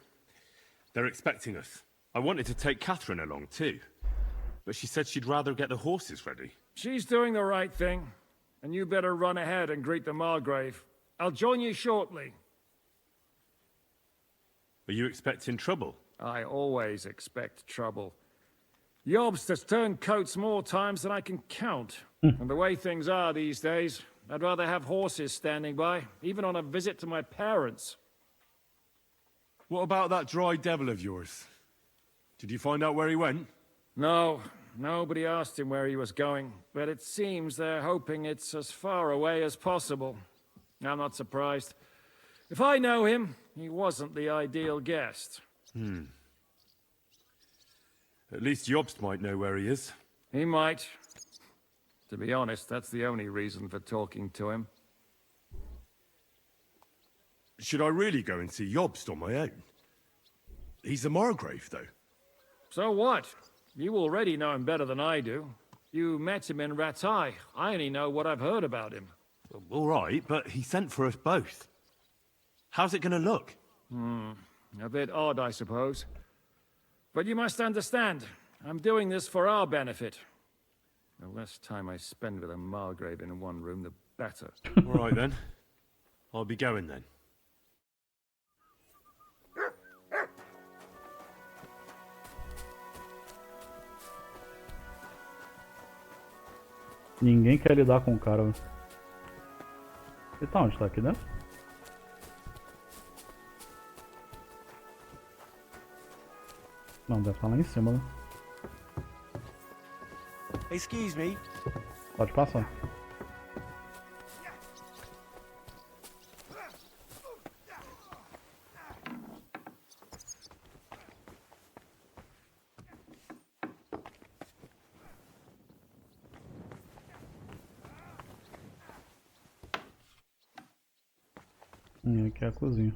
They're expecting us. I wanted to take Catherine along too, but she said she'd rather get the horses ready. She's doing the right thing, and you better run ahead and greet the Margrave. I'll join you shortly. Are you expecting trouble? I always expect trouble. Jobst has turned coats more times than I can count. And the way things are these days, I'd rather have horses standing by, even on a visit to my parents. What about that dry devil of yours? Did you find out where he went? No, nobody asked him where he was going, but it seems they're hoping it's as far away as possible. I'm not surprised. If I know him, he wasn't the ideal guest. At least Jobst might know where he is. He might. To be honest, that's the only reason for talking to him. Should I really go and see Jobst on my own? He's a Margrave, though. So what? You already know him better than I do. You met him in Ratai. I only know what I've heard about him. All right, but he sent for us both. How's it gonna look? A bit odd, I suppose. But you must understand, I'm doing this for our benefit. The less time I spend with a Margrave in one room, the better. All right then. I'll be going then. Ninguém quer lidar com o cara. Ele tá onde? Tá aqui dentro? Não, deve estar lá em cima, né? Excuse me. Pode passar. Aqui é a cozinha.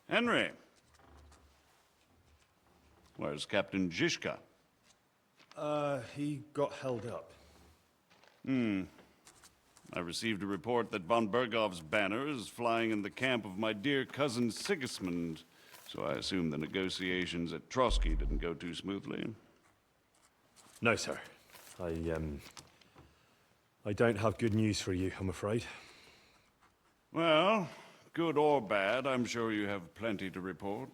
Henry. Where's Captain Zizka? He got held up. I received a report that von Bergov's banner is flying in the camp of my dear cousin Sigismund, so I assume the negotiations at Trotsky didn't go too smoothly. No, sir. I don't have good news for you, I'm afraid. Well, good or bad, I'm sure you have plenty to report.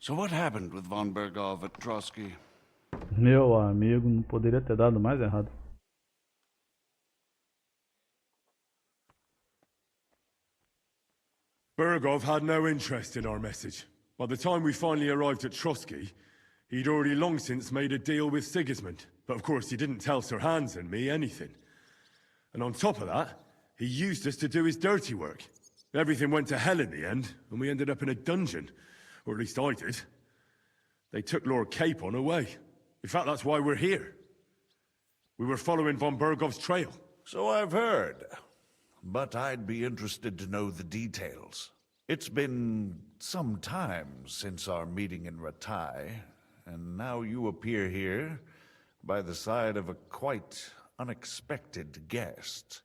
So what happened with von Bergov at Trotsky? Meu amigo, não poderia ter dado mais errado. Bergov had no interest in our message. By the time we finally arrived at Trotsky, he'd already long since made a deal with Sigismund. But of course he didn't tell Sir Hans and me anything. And on top of that, he used us to do his dirty work. Everything went to hell in the end, and we ended up in a dungeon. Or at least I did. They took Lord Capon away. In fact, that's why we're here. We were following von Bergov's trail. So I've heard. But I'd be interested to know the details. It's been some time since our meeting in Ratai, and now you appear here by the side of a quite unexpected guest.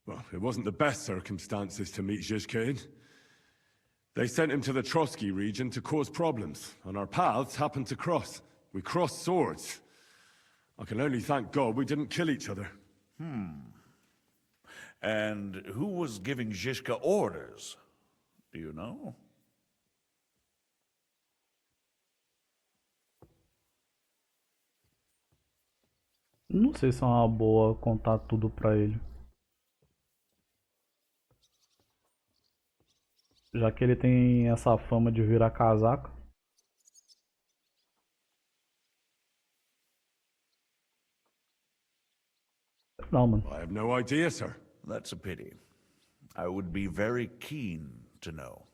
Well, it wasn't the best circumstances to meet Zizka in. They sent him to the Trotsky region to cause problems, and our paths happened to cross. We crossed swords. I can only thank God we didn't kill each other. And who was giving Zizka orders? Do you know? Não sei se é uma boa contar tudo pra ele. Já que ele tem essa fama de virar casaca. Não, mano. I have no idea, sir. That's a pity. I would be very keen to know.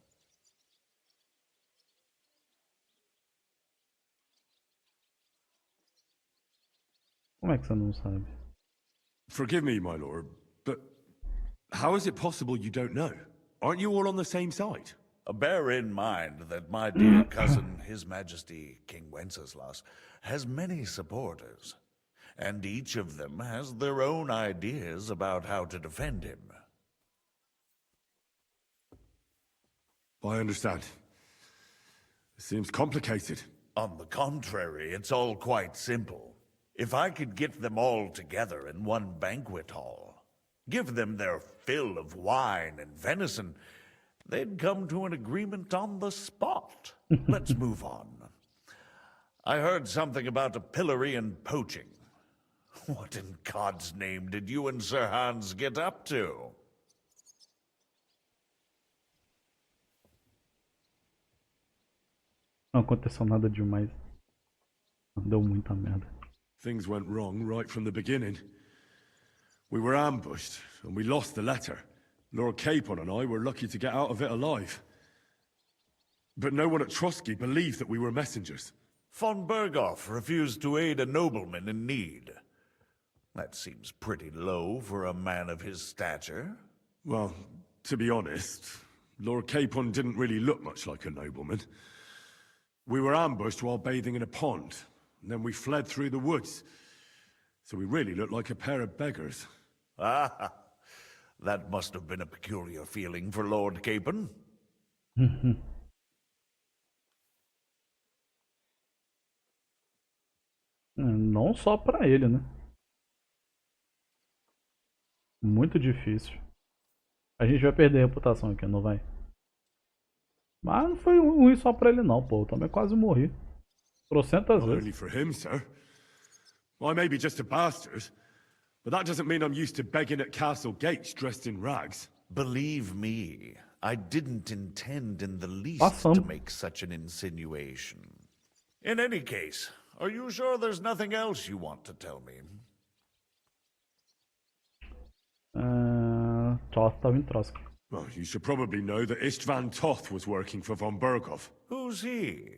Como é que você não sabe? Forgive me, my lord, but how is it possible you don't know? Aren't you all on the same side? Bear in mind that my dear cousin, His Majesty King Wenceslas, has many supporters, and each of them has their own ideas about how to defend him. I understand. It seems complicated. On the contrary, it's all quite simple. If I could get them all together in one banquet hall, give them their fill of wine and venison, they'd come to an agreement on the spot. Let's move on. I heard something about a pillory and poaching. What in God's name did you and Sir Hans get up to? Não aconteceu nada demais. Deu muita merda. Things went wrong right from the beginning. We were ambushed, and we lost the letter. Lord Capon and I were lucky to get out of it alive. But no one at Trotsky believed that we were messengers. Von Berghoff refused to aid a nobleman in need. That seems pretty low for a man of his stature. Well, to be honest, Lord Capon didn't really look much like a nobleman. We were ambushed while bathing in a pond, and then we fled through the woods. So we really looked like a pair of beggars. Ah, that must have been a peculiar feeling for Lord Capon. Não só pra ele, né? Muito difícil. A gente vai perder a reputação aqui, não vai? Mas não foi ruim só pra ele não, pô. Eu também quase morri. Trocentas Not only vezes. for him, sir. I may be just a bastard, but that doesn't mean I'm used to begging at castle gates dressed in rags. Believe me, I didn't intend in the least Awesome. to make such an insinuation. In any case, are you sure there's nothing else you want to tell me? Toth tava em Trotsky. Well, you should probably know that Istvan Toth was working for von Berghoff. Who's he?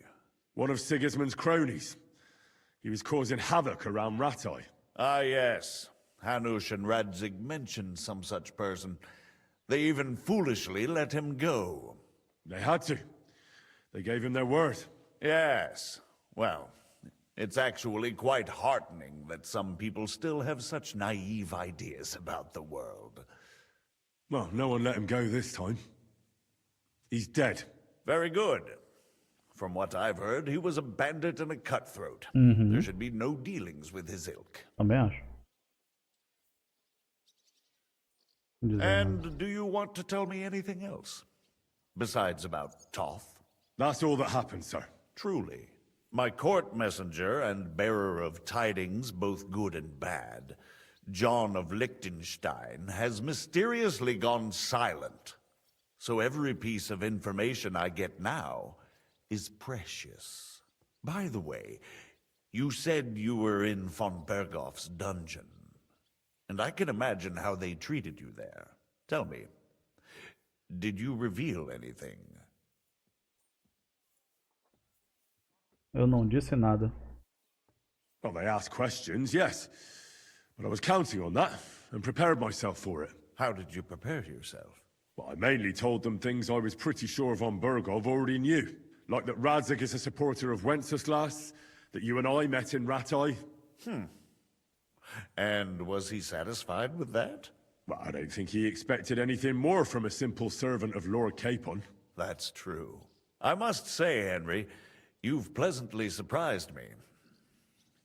One of Sigismund's cronies. He was causing havoc around Ratai. Ah, yes. Hanush and Radzig mentioned some such person. They even foolishly let him go. They had to. They gave him their word. Yes. Well, it's actually quite heartening that some people still have such naive ideas about the world. Well, no one let him go this time. He's dead. Very good. From what I've heard, he was a bandit and a cutthroat. Uhum. There should be no dealings with his ilk. Também acho. And do you want to tell me anything else? Besides about Toth? That's all that happened, sir. Truly. My court messenger and bearer of tidings, both good and bad, John of Liechtenstein, has mysteriously gone silent. So every piece of information I get now is precious. By the way, you said you were in von Berghoff's dungeon. And I can imagine how they treated you there. Tell me, did you reveal anything? Eu não disse nada. Well, they asked questions, yes. But I was counting on that, and prepared myself for it. How did you prepare yourself? Well, I mainly told them things I was pretty sure von Berghoff already knew. Like that Radzig is a supporter of Wenceslas, that you and I met in Ratai. And was he satisfied with that? Well, I don't think he expected anything more from a simple servant of Lord Capon. That's true. I must say, Henry, you've pleasantly surprised me.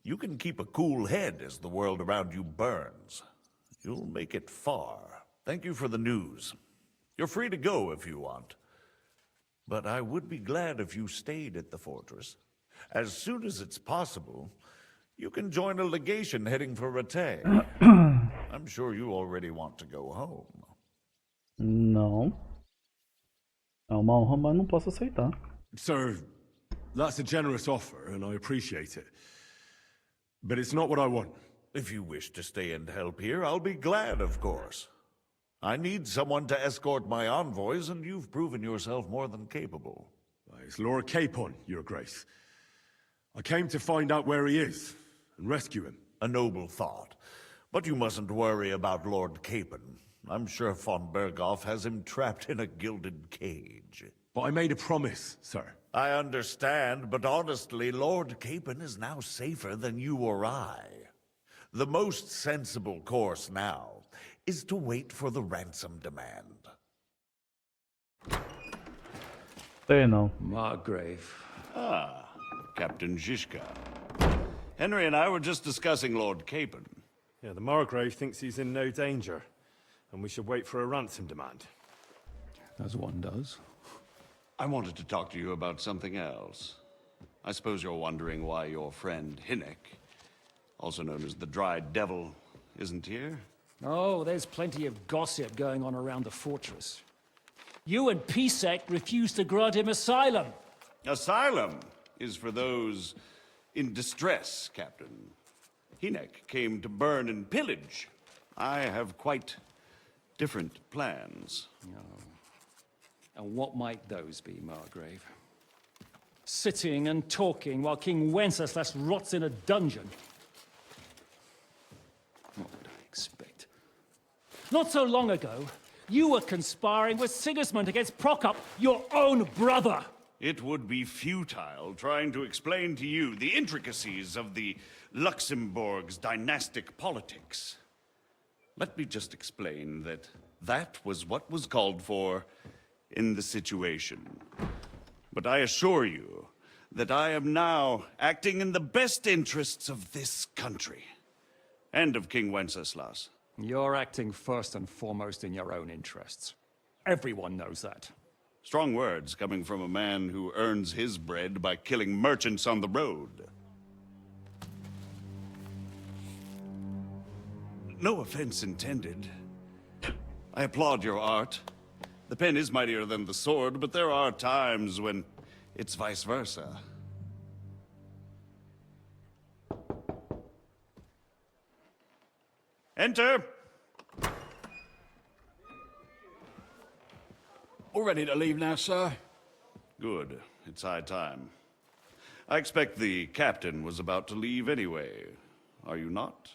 You can keep a cool head as the world around you burns. You'll make it far. Thank you for the news. You're free to go if you want. But I would be glad if you stayed at the fortress. As soon as it's possible, you can join a legation heading for Rattay. I'm sure you already want to go home. Não. É uma honra, mas não posso aceitar. Sir, that's a generous offer, and I appreciate it. But it's not what I want. If you wish to stay and help here, I'll be glad, of course. I need someone to escort my envoys, and you've proven yourself more than capable. It's Lord Capon, Your Grace. I came to find out where he is, and rescue him. A noble thought. But you mustn't worry about Lord Capon. I'm sure von Berghoff has him trapped in a gilded cage. But I made a promise, sir. I understand, but honestly, Lord Capon is now safer than you or I. The most sensible course now is to wait for the ransom demand. Sei não. Margrave. Ah, Captain Zizka. Henry and I were just discussing Lord Capon. Yeah, the Margrave thinks he's in no danger, and we should wait for a ransom demand. As one does. I wanted to talk to you about something else. I suppose you're wondering why your friend Hinnek, also known as the Dried Devil, isn't here? Oh, there's plenty of gossip going on around the fortress. You and Pisek refused to grant him asylum. Asylum is for those in distress, Captain. Hinnek came to burn and pillage. I have quite different plans. Oh. And what might those be, Margrave? sitting and talking while King Wenceslas rots in a dungeon. What would I expect? Not so long ago, you were conspiring with Sigismund against Prokop, your own brother! It would be futile trying to explain to you the intricacies of the Luxembourg's dynastic politics. Let me just explain that that was what was called for in the situation. But I assure you that I am now acting in the best interests of this country and of King Wenceslas. You're acting first and foremost in your own interests. Everyone knows that. Strong words coming from a man who earns his bread by killing merchants on the road. No offense intended. I applaud your art. The pen is mightier than the sword, but there are times when it's vice versa. Enter! All ready to leave now, sir? Good. It's high time. I expect the captain was about to leave anyway. Are you not?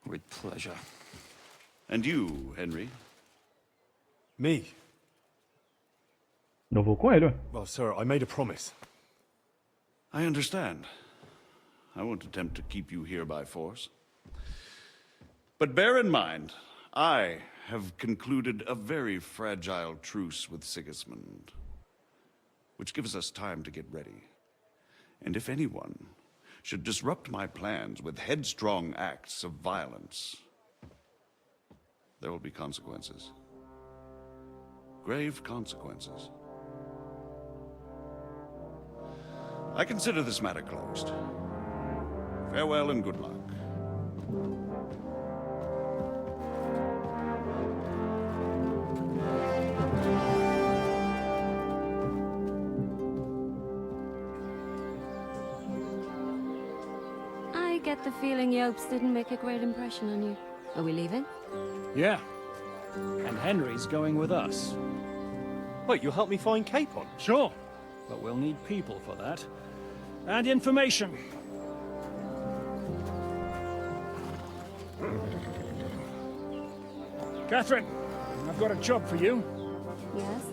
With pleasure. And you, Henry? Me? Eu vou com ele, ué. Well, sir, I made a promise. I understand. I won't attempt to keep you here by force. But bear in mind, I have concluded a very fragile truce with Sigismund, which gives us time to get ready. And if anyone should disrupt my plans with headstrong acts of violence, there will be consequences. Grave consequences. I consider this matter closed. Farewell and good luck. I get the feeling Yopes didn't make a great impression on you. Are we leaving? Yeah. And Henry's going with us. Wait, you'll help me find Capon? Sure. But we'll need people for that. And information. Catherine, I've got a job for you. Yes?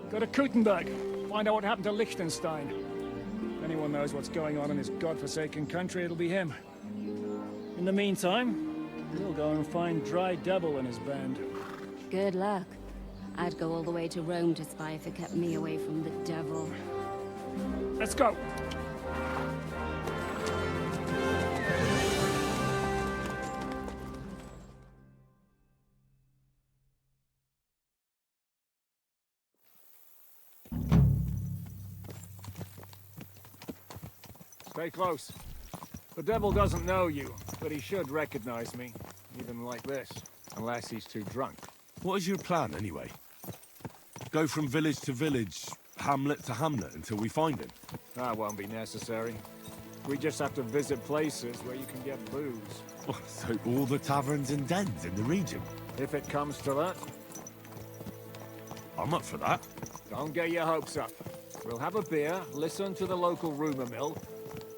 Go to Kuttenberg. Find out what happened to Liechtenstein. If anyone knows what's going on in this godforsaken country, it'll be him. In the meantime, we'll go and find Dry Devil and his band. Good luck. I'd go all the way to Rome to spy if it kept me away from the devil. Let's go! Stay close. The devil doesn't know you, but he should recognize me, even like this, unless he's too drunk. What is your plan, anyway? Go from village to village, hamlet to hamlet, until we find him? That won't be necessary. We just have to visit places where you can get booze. Oh, so all the taverns and dens in the region? If it comes to that. I'm up for that. Don't get your hopes up. We'll have a beer, listen to the local rumor mill,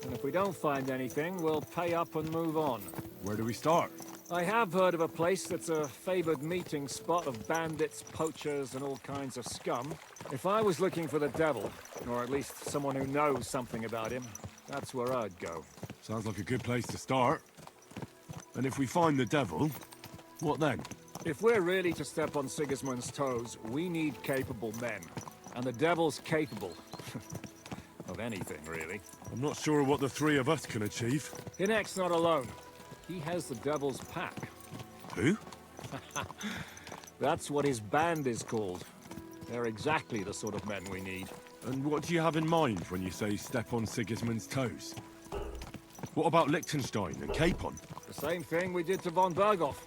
and if we don't find anything, we'll pay up and move on. Where do we start? I have heard of a place that's a favored meeting spot of bandits, poachers, and all kinds of scum. If I was looking for the devil, or at least someone who knows something about him, that's where I'd go. Sounds like a good place to start. And if we find the devil, what then? If we're really to step on Sigismund's toes, we need capable men. And the devil's capable. Of anything, really. I'm not sure what the three of us can achieve. Hinek's not alone. He has the devil's pack. Who? That's what his band is called. They're exactly the sort of men we need. And what do you have in mind when you say step on Sigismund's toes? What about Liechtenstein and Capon? The same thing we did to von Berghoff.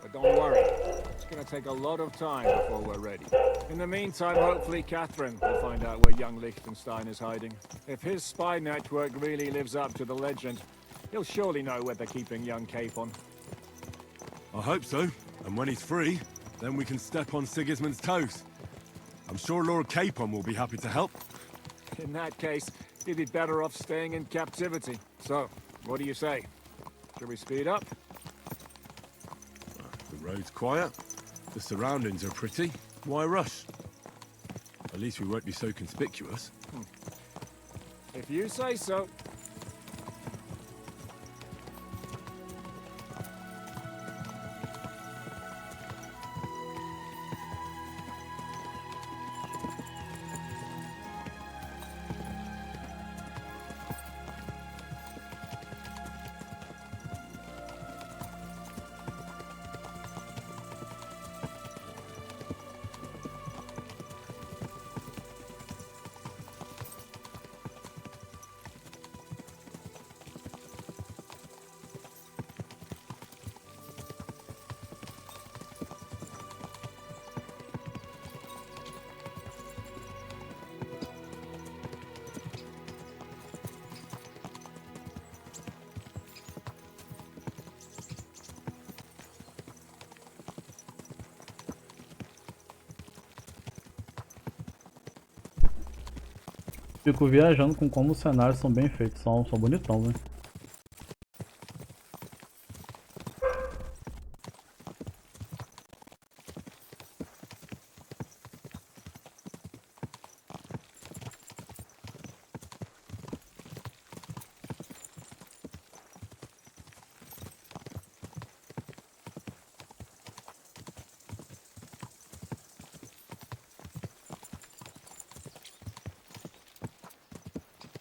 But don't worry, it's gonna take a lot of time before we're ready. In the meantime, hopefully Catherine will find out where young Liechtenstein is hiding. If his spy network really lives up to the legend, he'll surely know where they're keeping young Capon. I hope so. And when he's free, then we can step on Sigismund's toes. I'm sure Lord Capon will be happy to help. In that case, he'd be better off staying in captivity. So, what do you say? Should we speed up? The road's quiet. The surroundings are pretty. Why rush? At least we won't be so conspicuous. If you say so. Fico viajando com como os cenários são bem feitos, são bonitão, velho.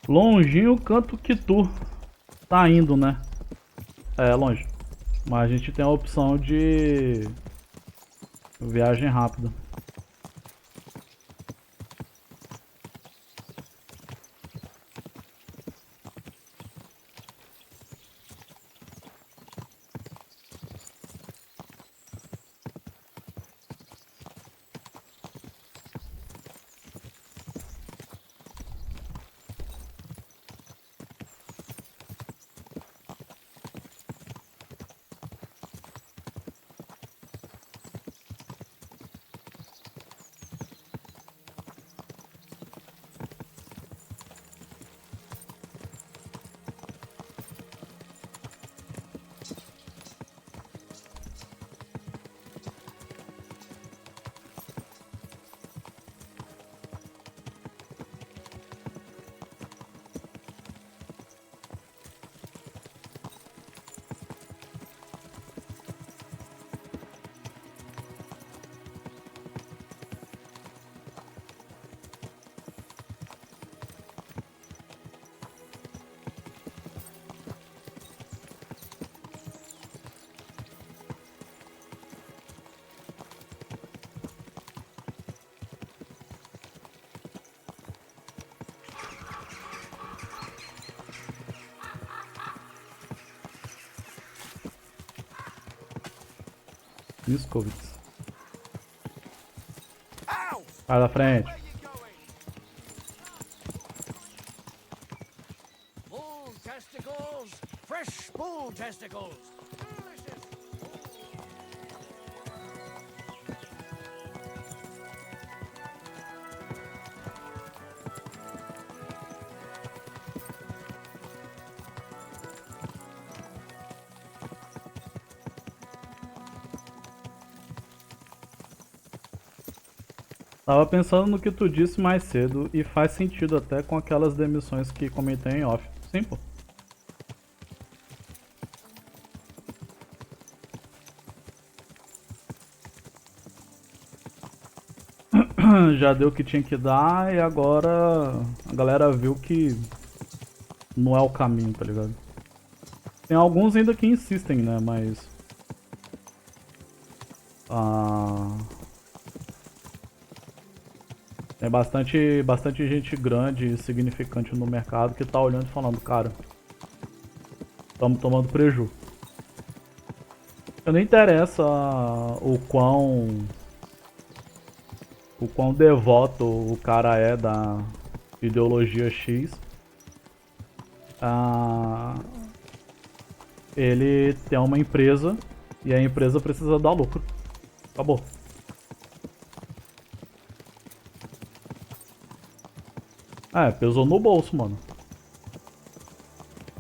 Longinho o canto que tu tá indo, né? É, longe. Mas a gente tem a opção de viagem rápida. Miskovitz. Sai da frente. Bull testicles! Fresh bull testicles! Tava pensando no que tu disse mais cedo e faz sentido até com aquelas demissões que comentei em off. Sim, pô. Já deu o que tinha que dar e agora a galera viu que não é o caminho, tá ligado? Tem alguns ainda que insistem, né, mas... Tem bastante gente grande e significante no mercado que tá olhando e falando, cara, estamos tomando preju. Não interessa o quão devoto o cara é da ideologia X. Ele tem uma empresa e a empresa precisa dar lucro. Acabou. É, pesou no bolso, mano.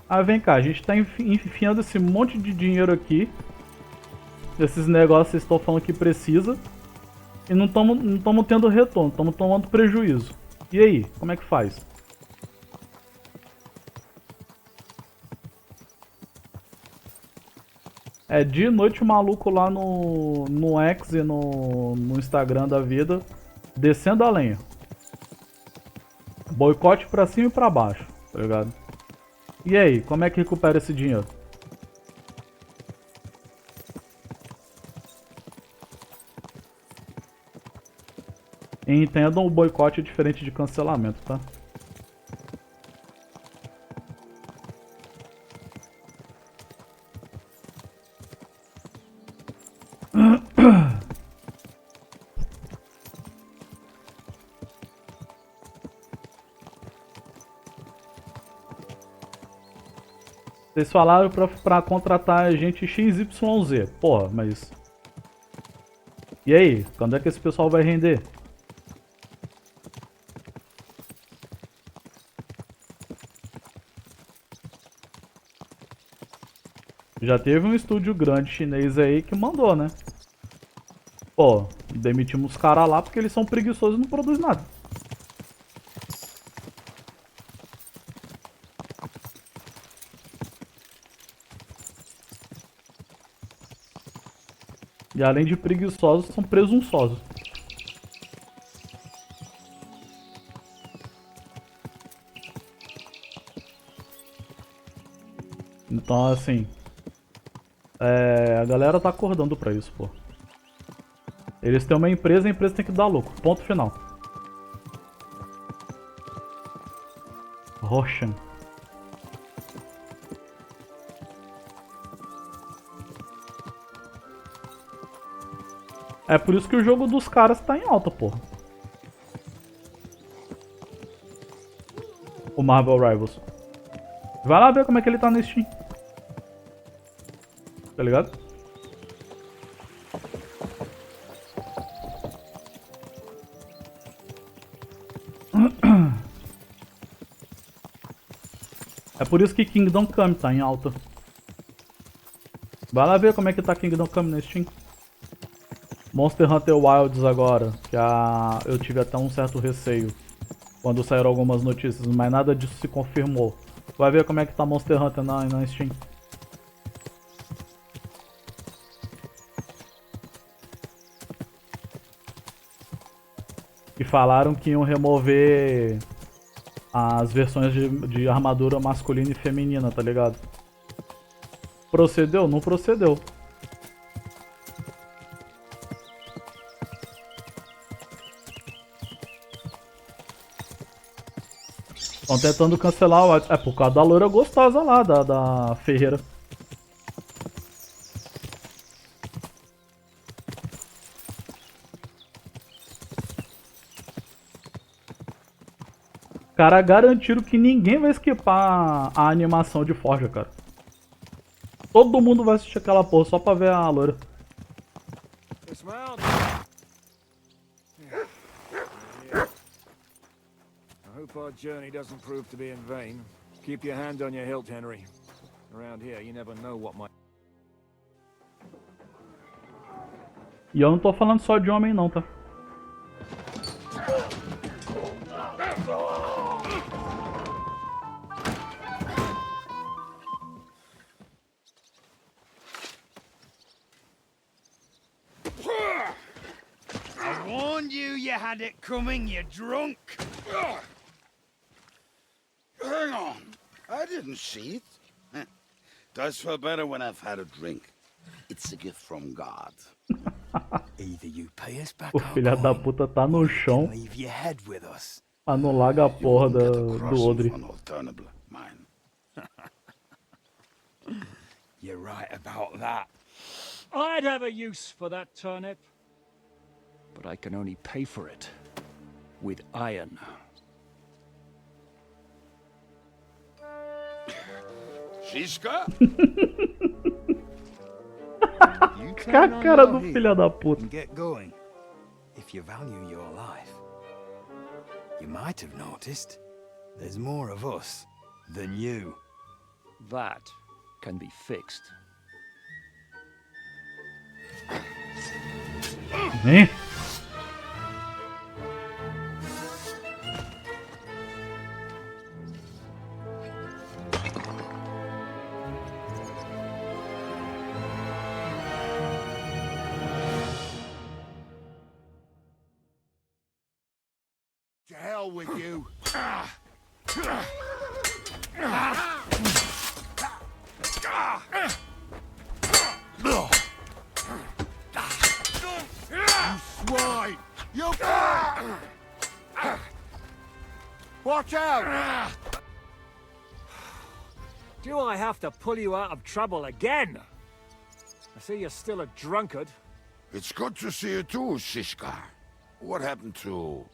Ah, vem cá, a gente tá enfiando esse monte de dinheiro aqui. Esses negócios que vocês estão falando que precisa. E não estamos tendo retorno, estamos tomando prejuízo. E aí, como é que faz? É dia e noite o maluco lá no X e no Instagram da vida, descendo a lenha. Boicote pra cima e pra baixo, tá ligado? E aí, como é que recupera esse dinheiro? E entendam, o boicote é diferente de cancelamento, tá? Vocês falaram pra contratar a gente XYZ. Porra, mas... E aí? Quando é que esse pessoal vai render? Já teve um estúdio grande chinês aí que mandou, né? Pô, demitimos os caras lá porque eles são preguiçosos e não produzem nada. E além de preguiçosos, são presunçosos. Então, assim... a galera tá acordando pra isso, pô. Eles têm uma empresa, a empresa tem que dar lucro. Ponto final. Roshan. É por isso que o jogo dos caras tá em alta, porra. O Marvel Rivals. Vai lá ver como é que ele tá na Steam. Tá ligado? É por isso que Kingdom Come tá em alta. Vai lá ver como é que tá Kingdom Come na Steam. Monster Hunter Wilds agora, que eu tive até um certo receio quando saíram algumas notícias, mas nada disso se confirmou. Vai ver como é que tá Monster Hunter na Steam. E falaram que iam remover as versões de armadura masculina e feminina, tá ligado? Procedeu? Não procedeu. Estão tentando cancelar o... É por causa da loira gostosa lá, da Ferreira. Cara, garantiram que ninguém vai esquipar a animação de Forja, cara. Todo mundo vai assistir aquela porra só pra ver a loira. I hope our journey doesn't prove to be in vain. Keep your hand on your hilt, Henry. Around here, you never know what might... E eu não tô falando só de homem não, tá? I warned you you had it coming, you drunk. Hang on. I didn't see it. Does feel better when I've had a drink. It's a gift from God. Either you pay us back O filho da puta tá no chão. leave your head with us. Mas não larga a porra do odre. You're right about that. I'd have a use for that turnip. But I can only pay for it with iron. Shiska? A cara do filho da puta. Get going. If you value your life, you might have noticed There's more of us than you. That can be fixed. Hein? To hell with you. Swine! You watch out! Do I have to pull you out of trouble again? I see you're still a drunkard. It's good to see you too, Shishka. What happened to...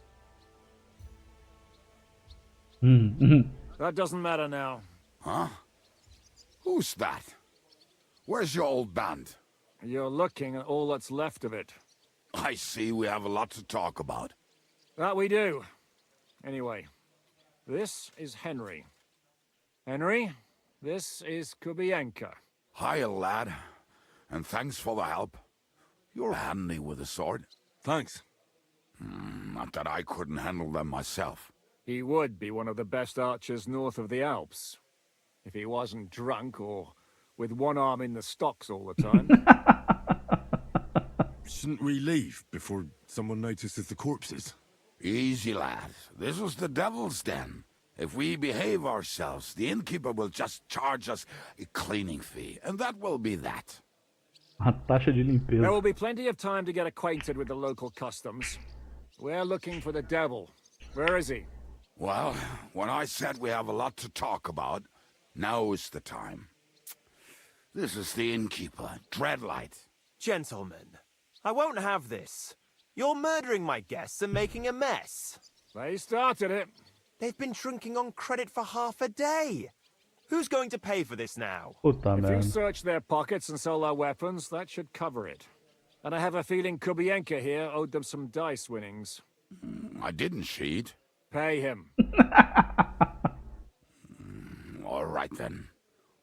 That doesn't matter now. Huh? Who's that? Where's your old band? You're looking at all that's left of it. I see we have a lot to talk about. That we do. Anyway, this is Henry. Henry, this is Kubienka. Hiya, lad. And thanks for the help. You're handy with a sword. Thanks. Not that I couldn't handle them myself. He would be one of the best archers north of the Alps. If he wasn't drunk or with one arm in the stocks all the time. Shouldn't we leave before someone notices the corpses? Easy, lad. This was the devil's den. If we behave ourselves, the innkeeper will just charge us a cleaning fee, and that will be that. A taxa de limpeza. There will be plenty of time to get acquainted with the local customs. We're looking for the devil. Where is he? Well, when I said we have a lot to talk about, now is the time. This is the innkeeper, Dreadlight. Gentlemen, I won't have this. You're murdering my guests and making a mess. They started it. They've been drinking on credit for half a day. Who's going to pay for this now? Puta If you merda. search their pockets and sell their weapons, that should cover it. And I have a feeling Kubienka here owed them some dice winnings. I didn't cheat. Pay him. All right, then.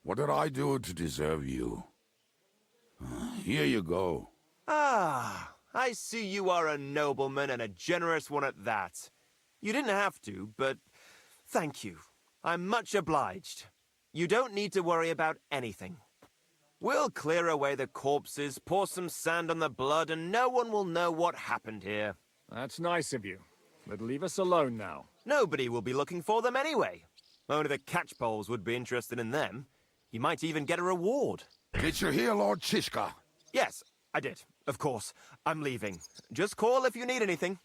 What did I do to deserve you? Here you go. Ah, I see you are a nobleman and a generous one at that. You didn't have to, but thank you. I'm much obliged. You don't need to worry about anything. We'll clear away the corpses, pour some sand on the blood, and no one will know what happened here. That's nice of you. But leave us alone now. Nobody will be looking for them anyway. Only the catchpoles would be interested in them. You might even get a reward. Did you hear, Lord Shishka? Yes, I did. Of course. I'm leaving. Just call if you need anything.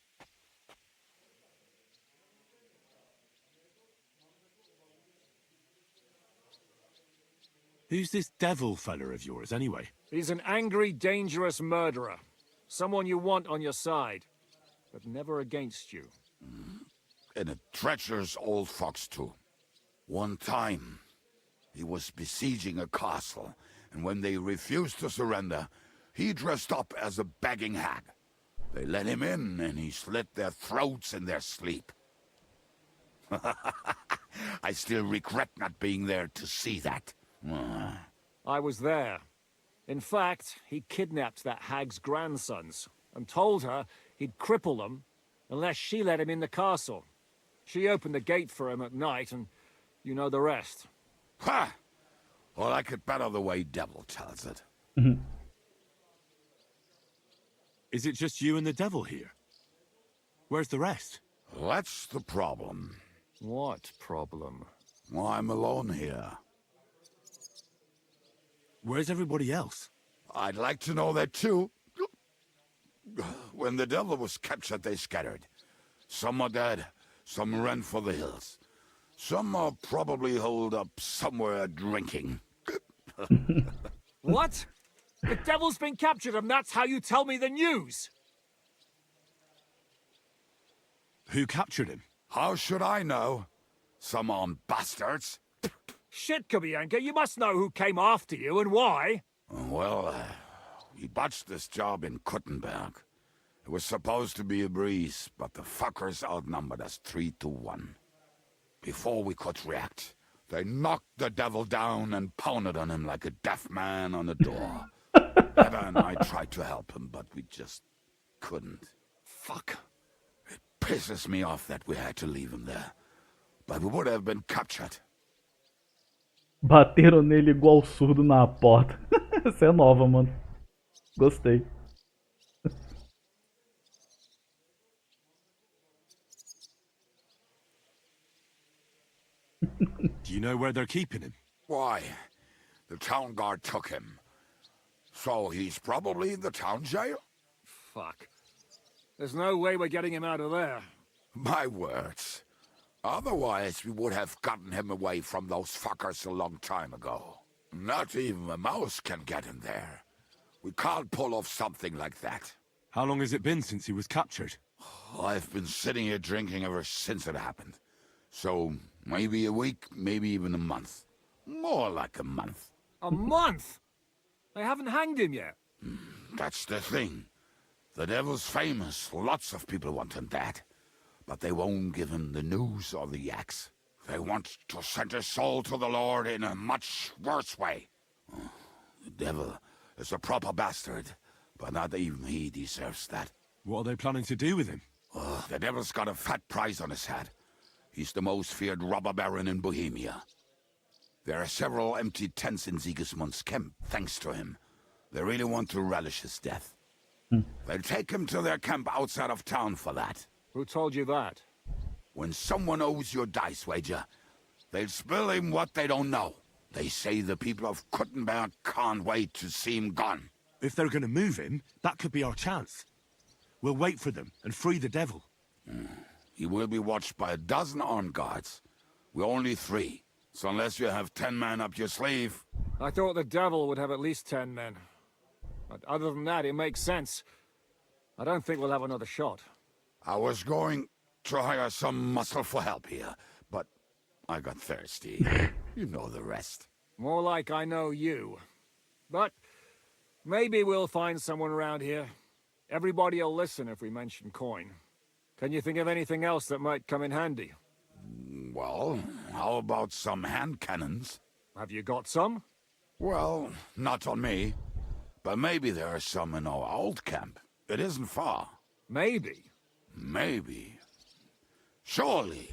Who's this devil fella of yours, anyway? He's an angry, dangerous murderer. Someone you want on your side, but never against you. And a treacherous old fox, too. One time, he was besieging a castle, and when they refused to surrender, he dressed up as a begging hag. They let him in, and he slit their throats in their sleep. I still regret not being there to see that. I was there. In fact, he kidnapped that hag's grandsons and told her he'd cripple them unless she let him in the castle. She opened the gate for him at night, and you know the rest. Ha! Well, I could better the way Devil tells it. Is it just you and the devil here? Where's the rest? That's the problem. What problem? Well, I'm alone here. Where's everybody else? I'd like to know that too. When the devil was captured, they scattered. Some are dead, some ran for the hills. Some are probably holed up somewhere drinking. What? The devil's been captured and that's how you tell me the news? Who captured him? How should I know? Some armed bastards. Shit, Kubienka, you must know who came after you and why. Well, we botched this job in Kuttenberg. It was supposed to be a breeze, but the fuckers outnumbered us 3-1. Before we could react, they knocked the devil down and pounded on him like a deaf man on a door. Eva and I tried to help him, but we just couldn't. Fuck. It pisses me off that we had to leave him there. But we would have been captured. Bateram nele igual surdo na porta. Essa é nova, mano. Gostei. Do you know where they're keeping him? Why? The town guard took him. So he's probably in the town jail? Fuck. There's no way we're getting him out of there. My words. Otherwise, we would have gotten him away from those fuckers a long time ago. Not even a mouse can get him there. We can't pull off something like that. How long has it been since he was captured? I've been sitting here drinking ever since it happened. So, maybe a week, maybe even a month. More like a month. A month? They haven't hanged him yet. That's the thing. The devil's famous. Lots of people want him dead. But they won't give him the news or the axe. They want to send his soul to the Lord in a much worse way. The devil is a proper bastard, but not even he deserves that. What are they planning to do with him? The devil's got a fat price on his head. He's the most feared robber baron in Bohemia. There are several empty tents in Sigismund's camp, thanks to him. They really want to relish his death. They'll take him to their camp outside of town for that. Who told you that? When someone owes you a dice wager, they'll spill him what they don't know. They say the people of Kuttenberg can't wait to see him gone. If they're going to move him, that could be our chance. We'll wait for them and free the devil. He will be watched by 12 armed guards. We're only 3. So unless you have 10 men up your sleeve... I thought the devil would have at least 10 men. But other than that, it makes sense. I don't think we'll have another shot. I was going to hire some muscle for help here, but I got thirsty. You know the rest. More like I know you. But maybe we'll find someone around here. Everybody will listen if we mention coin. Can you think of anything else that might come in handy? Well, how about some hand cannons? Have you got some? Well, not on me. But maybe there are some in our old camp. It isn't far. Maybe? Maybe. Surely.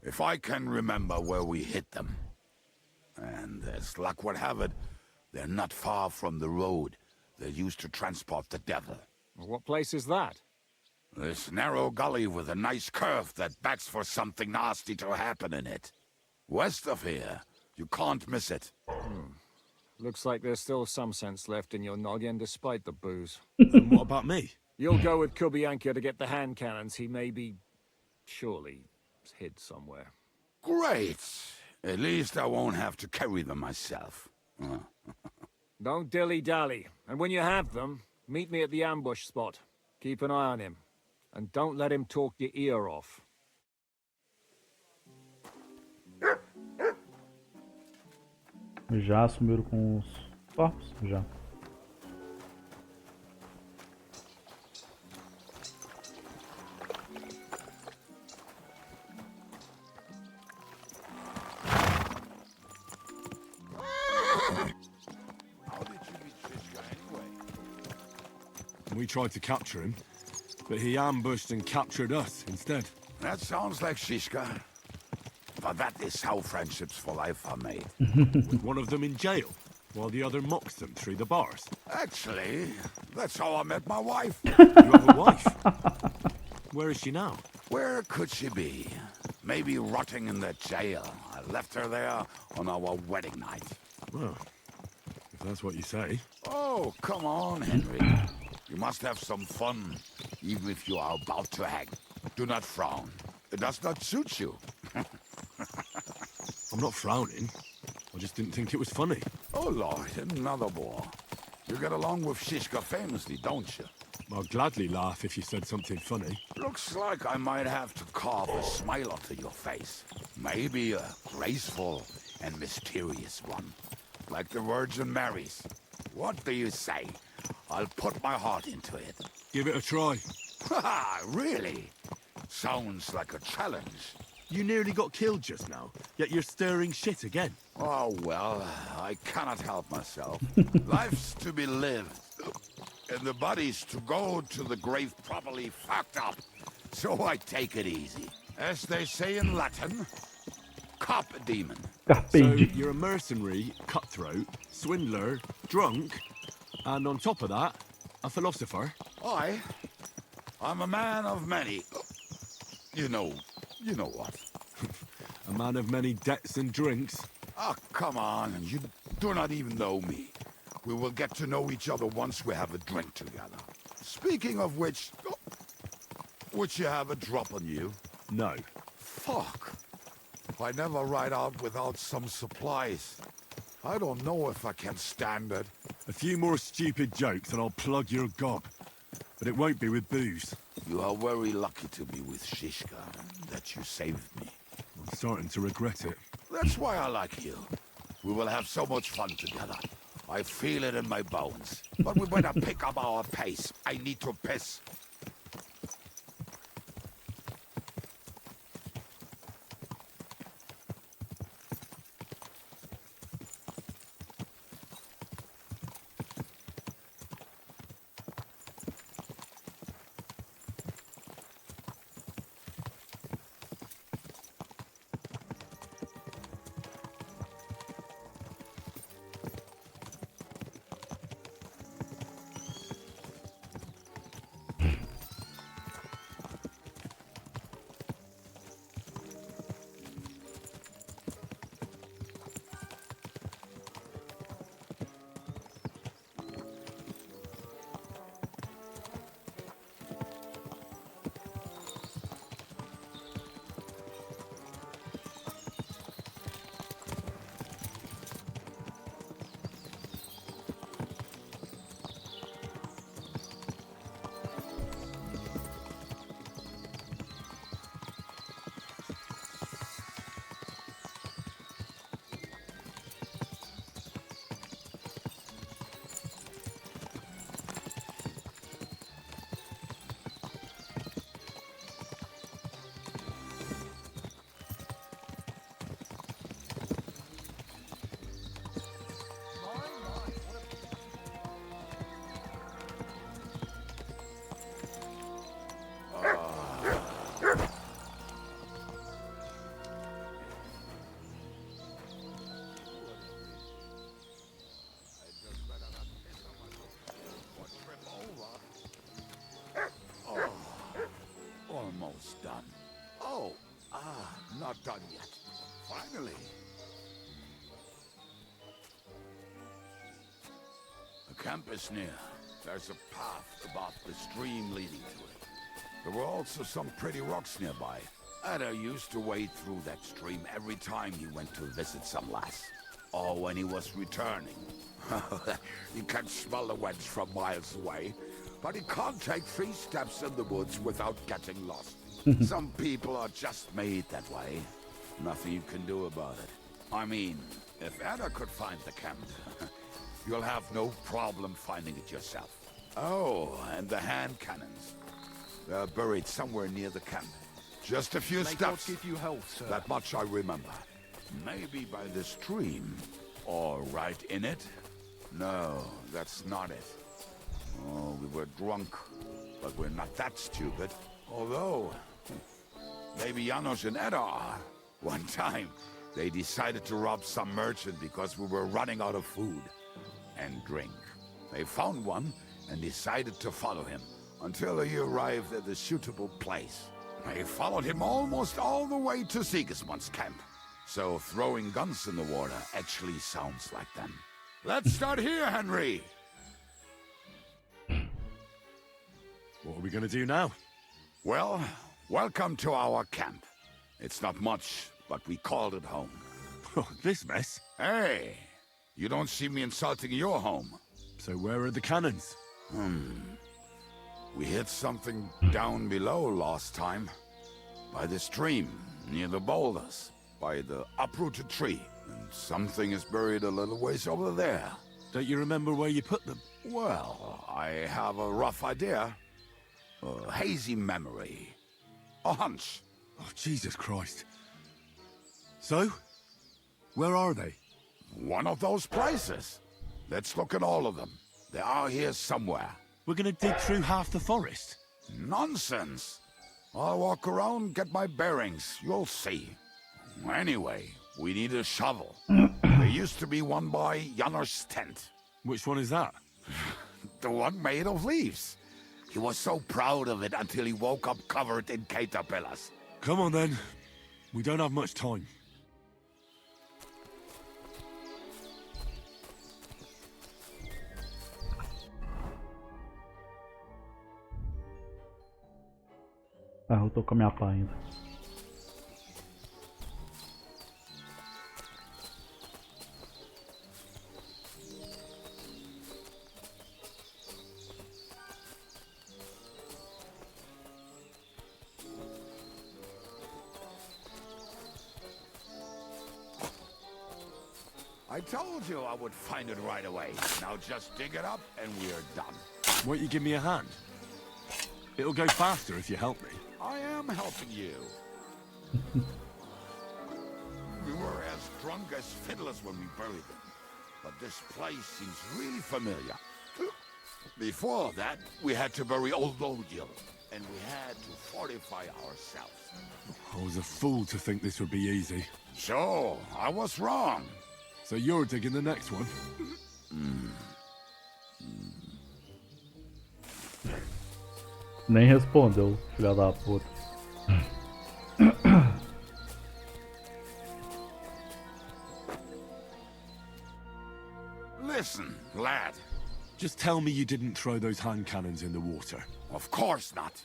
If I can remember where we hid them. And as luck would have it, they're not far from the road they used to transport the devil. What place is that? This narrow gully with a nice curve that backs for something nasty to happen in it. West of here. You can't miss it. Looks like there's still some sense left in your noggin despite the booze. And what about me? You'll go with Kubianka to get the hand cannons. He may be... surely hid somewhere. Great! At least I won't have to carry them myself. Don't dilly-dally. And when you have them, meet me at the ambush spot. Keep an eye on him. And don't let him talk your ear off. Já sumiram com os corpos? Já. We tried to capture him, but he ambushed and captured us instead. That sounds like Shishka. But that is how friendships for life are made. With one of them in jail, while the other mocks them through the bars. Actually, that's how I met my wife. You have a wife? Where is she now? Where could she be? Maybe rotting in the jail. I left her there on our wedding night. Well, if that's what you say. Oh, come on, Henry. You must have some fun, even if you are about to hang. Do not frown. It does not suit you. I'm not frowning. I just didn't think it was funny. Oh, Lord, another bore. You get along with Shishka famously, don't you? I'd gladly laugh if you said something funny. Looks like I might have to carve a smile onto your face. Maybe a graceful and mysterious one. Like the Virgin Mary's. What do you say? I'll put my heart into it. Give it a try. Haha, really? Sounds like a challenge. You nearly got killed just now, yet you're stirring shit again. Oh, well, I cannot help myself. Life's to be lived, and the body's to go to the grave properly fucked up. So I take it easy. As they say in Latin, carpe demon. So you're a mercenary, cutthroat, swindler, drunk, and on top of that, a philosopher. I'm a man of many. You know what? A man of many debts and drinks. Oh, come on, you do not even know me. We will get to know each other once we have a drink together. Speaking of which, would you have a drop on you? No. Fuck. I never ride out without some supplies. I don't know if I can stand it. A few more stupid jokes and I'll plug your gob. But it won't be with booze. You are very lucky to be with Shishka, that you saved me. I'm starting to regret it. That's why I like you. We will have so much fun together. I feel it in my bones. But we better pick up our pace. I need to piss. Almost done. Not done yet. Finally. The camp is near. There's a path above the stream leading to it. There were also some pretty rocks nearby. Ada used to wade through that stream every time he went to visit some lass. Or when he was returning. He can smell the wench from miles away, but he can't take 3 steps in the woods without getting lost. Some people are just made that way. Nothing you can do about it. I mean, if Ada could find the camp, you'll have no problem finding it yourself. Oh, and the hand cannons. They're buried somewhere near the camp. Just a few May God steps. give you health, sir. That much I remember. Maybe by the stream. Or right in it? No, that's not it. Oh, we were drunk. But we're not that stupid. Although, maybe Janos and Edda are. One time, they decided to rob some merchant because we were running out of food and drink. They found one and decided to follow him until he arrived at a suitable place. They followed him almost all the way to Sigismund's camp. So throwing guns in the water actually sounds like them. Let's start here, Henry! What are we gonna do now? Well, welcome to our camp. It's not much, but we called it home. Oh, this mess? Hey, you don't see me insulting your home. So where are the cannons? We hit something down below last time. By the stream, near the boulders. By the uprooted tree. And something is buried a little ways over there. Don't you remember where you put them? Well, I have a rough idea. A hazy memory. A hunch. Oh, Jesus Christ. So? Where are they? One of those places. Let's look at all of them. They are here somewhere. We're gonna dig through half the forest. Nonsense. I'll walk around, get my bearings. You'll see. Anyway, we need a shovel. There used to be one by Janner's tent. Which one is that? The one made of leaves. He was so proud of it until he woke up covered in caterpillars. Come on then. We don't have much time. Ah, eu tô com a minha pá ainda. I told you I would find it right away. Now just dig it up and we're done. Won't you give me a hand? It'll go faster if you help me. I am helping you. We were as drunk as fiddlers when we buried them. But this place seems really familiar. Before that, we had to bury old Lodiel. And we had to fortify ourselves. I was a fool to think this would be easy. So, I was wrong. So you're digging the next one? Nem respondeu, filha da puta. Listen, lad. Just tell me you didn't throw those hand cannons in the water. Of course not.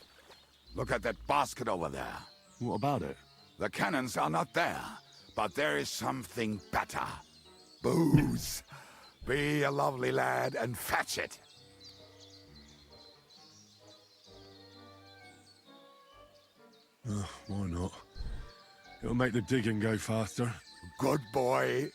Look at that basket over there. What about it? The cannons are not there, but there is something better. Booze. Be a lovely lad and fetch it. Why not? It'll make the digging go faster. Good boy.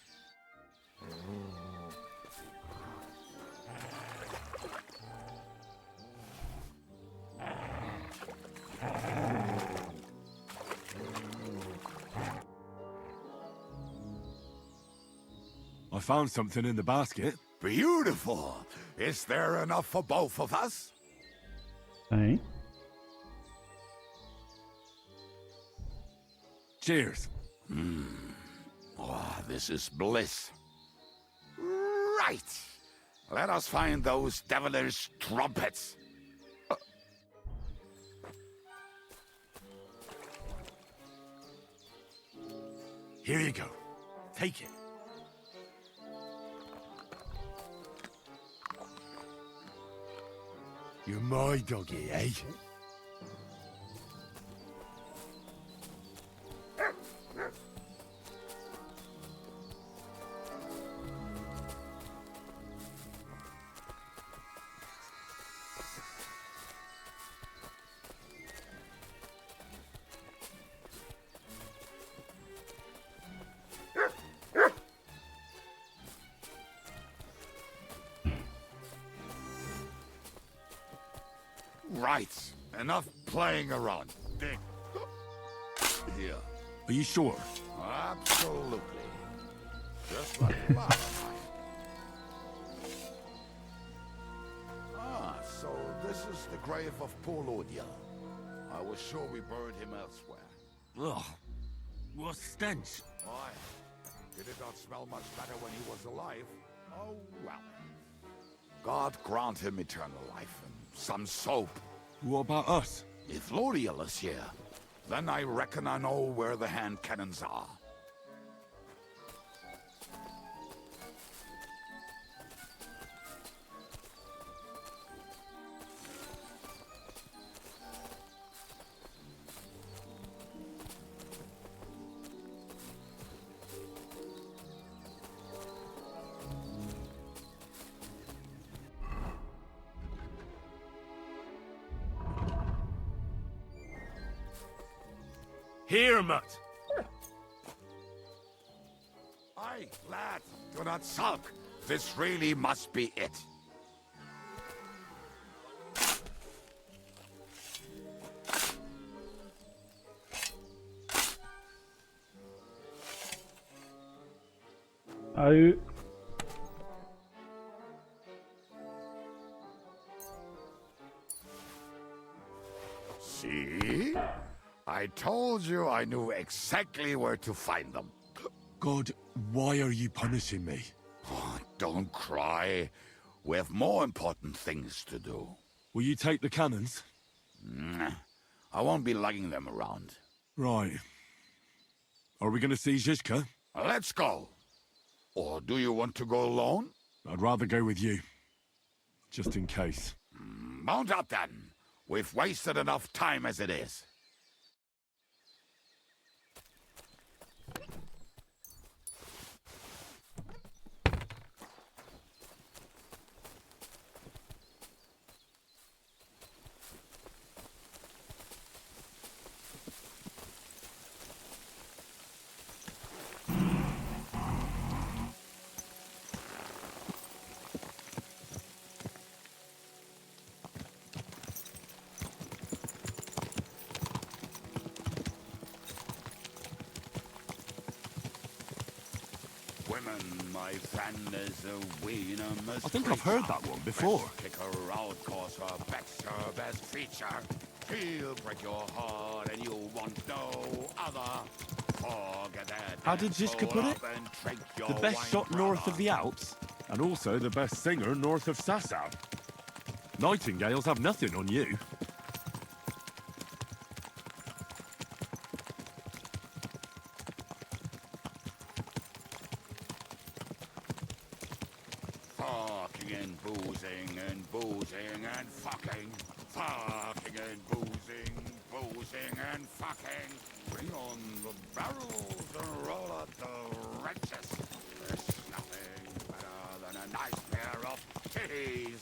I found something in the basket. Beautiful. Is there enough for both of us? Hein? Cheers. Oh, this is bliss. Right. Let us find those devilish trumpets. Here you go. Take it. You're my doggy, eh? Right. Enough playing around. Dig. Here. Are you sure? Absolutely. Just like last time. Ah, so this is the grave of poor Lodiel. I was sure we buried him elsewhere. Ugh. What stench? Why? Did it not smell much better when he was alive? Oh, well. God grant him eternal life and some soap. What about us? If Lodiel is here, then I reckon I know where the hand cannons are. Here, Mutt. Aye, lad, do not sulk. This really must be it. Aí... See? I told you I knew exactly where to find them. God, why are you punishing me? Oh, don't cry. We have more important things to do. Will you take the cannons? Nah, I won't be lugging them around. Right. Are we gonna see Zizka? Let's go. Or do you want to go alone? I'd rather go with you. Just in case. Mount up then. We've wasted enough time as it is. Women, my friend, is a venomous I think I've heard that one before. Kick her out, cause her back's her best feature. She'll break your heart and you want no other. Forget that. How did Zizka put it? The best wine shot brother. north of the Alps, and also the best singer north of Sasau. Nightingales have nothing on you. Fucking and boozing and fucking. Fucking and boozing and fucking. Bring on the barrels and roll out the wrenches. There's nothing better than a nice pair of titties.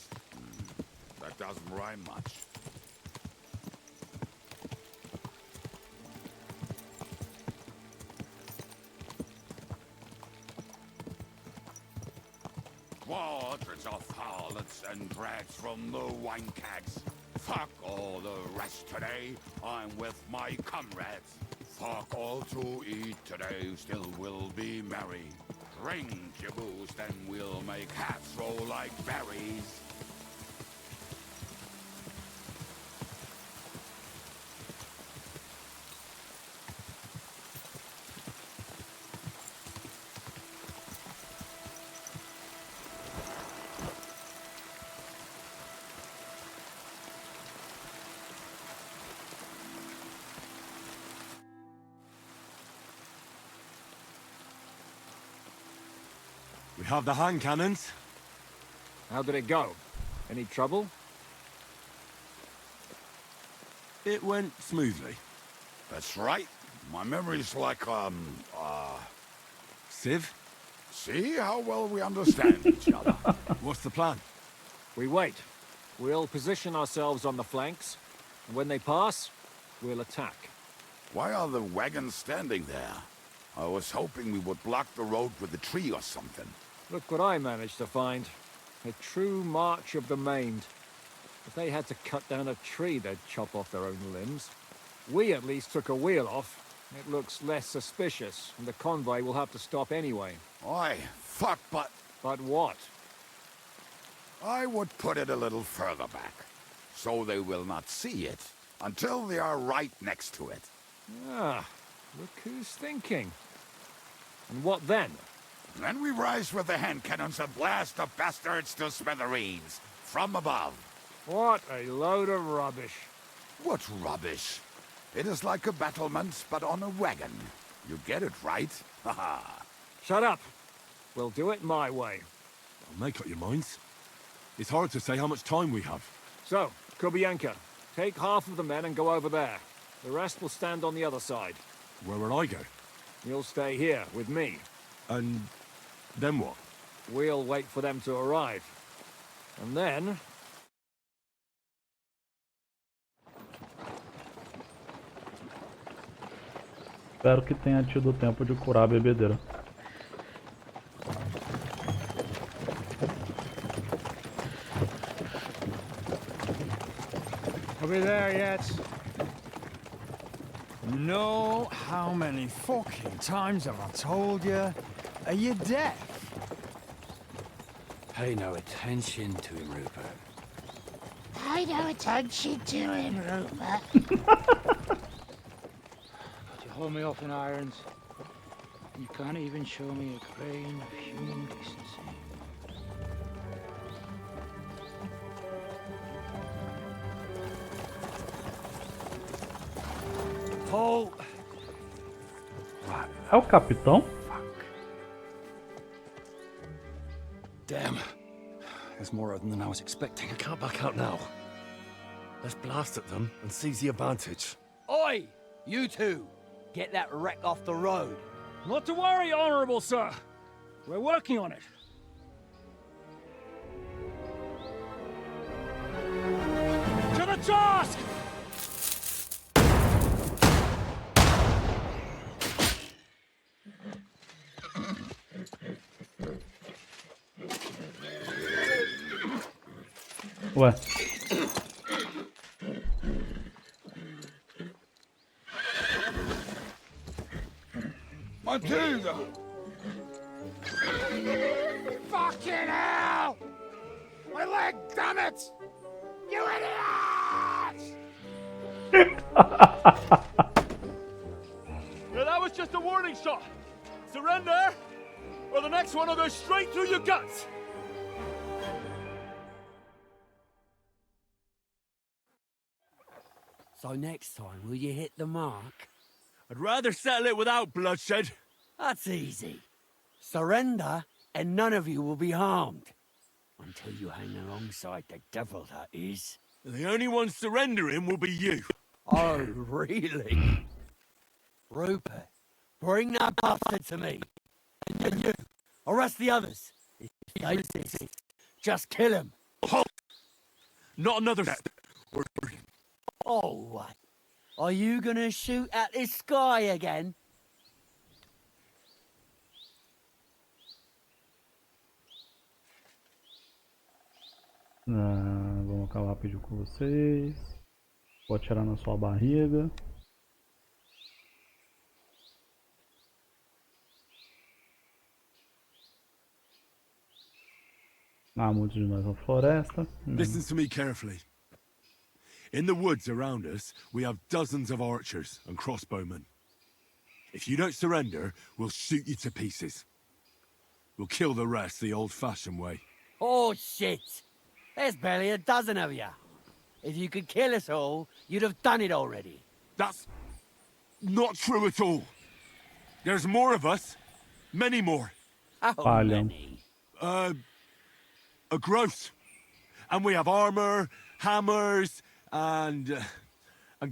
That doesn't rhyme much. Quadrants of harlots and drags from the wine kegs. Fuck all the rest today, I'm with my comrades. Fuck all to eat today, still we'll be merry. Drink your booze, then we'll make hats roll like berries. We have the hand cannons. How did it go? Any trouble? It went smoothly. That's right. My memory's like, Civ? See how well we understand each other. What's the plan? We wait. We'll position ourselves on the flanks, and when they pass, we'll attack. Why are the wagons standing there? I was hoping we would block the road with a tree or something. Look what I managed to find. A true march of the maimed. If they had to cut down a tree, they'd chop off their own limbs. We at least took a wheel off. It looks less suspicious, and the convoy will have to stop anyway. Oi, fuck, but... But what? I would put it a little further back, so they will not see it until they are right next to it. Ah, look who's thinking. And what then? Then we rise with the hand cannons and blast the bastards to smithereens, from above. What a load of rubbish. What rubbish? It is like a battlement, but on a wagon. You get it, right? Haha. Shut up. We'll do it my way. I'll make up your minds. It's hard to say how much time we have. So, Kubianka, take half of the men and go over there. The rest will stand on the other side. Where will I go? You'll stay here with me. And then what? We'll wait for them to arrive. And then... Espero que tenha tido tempo de curar a bebedeira. Are we there yet? You know how many fucking times have I told you? Are you deaf? Pay no attention to him, Rupert. Pay no attention to him, Rupert. You hold me up in irons. You can't even show me a grain of human decency. Paul! É o capitão? Damn. There's more of them than I was expecting. We can't back out now. Let's blast at them and seize the advantage. Oi! You two! Get that wreck off the road. Not to worry, Honorable Sir. We're working on it. To the task! Ué. Matilda! Fucking hell! My leg, damn it! You idiot! Yeah, that was just a warning shot. Surrender, or the next one will go straight through your guts. So next time, will you hit the mark? I'd rather settle it without bloodshed. That's easy. Surrender, and none of you will be harmed. Until you hang alongside the devil, that is. The only one surrendering will be you. Oh, really? Rupert, bring that bastard to me. And you, arrest the others. If he insists, just kill him. Halt! Not another step. Oh, what? Are you gonna shoot at the sky again? Vamos acabar rapidinho com vocês. Vou atirar na sua barriga. Muitos de nós na floresta. Listen to me carefully. In the woods around us, we have dozens of archers and crossbowmen. If you don't surrender, we'll shoot you to pieces. We'll kill the rest the old-fashioned way. Oh, shit! There's barely a dozen of you. If you could kill us all, you'd have done it already. That's not true at all. There's more of us. Many more. How many? A gross. And we have armor, hammers, and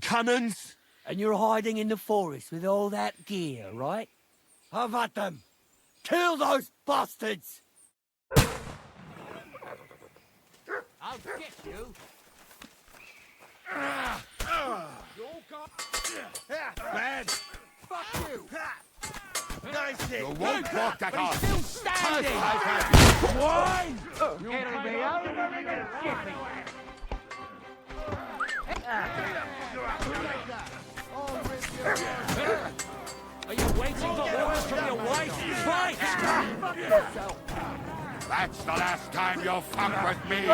cannons. And you're hiding in the forest with all that gear, right? Have at them! Kill those bastards! I'll get you! Bad! Fuck you! Nice hit! You won't walk that off! Still standing! Why? It'll be over in a jiffy! Are you waiting for orders from your wife? Fight! Fuck yourself! That's the last time you'll fuck with me!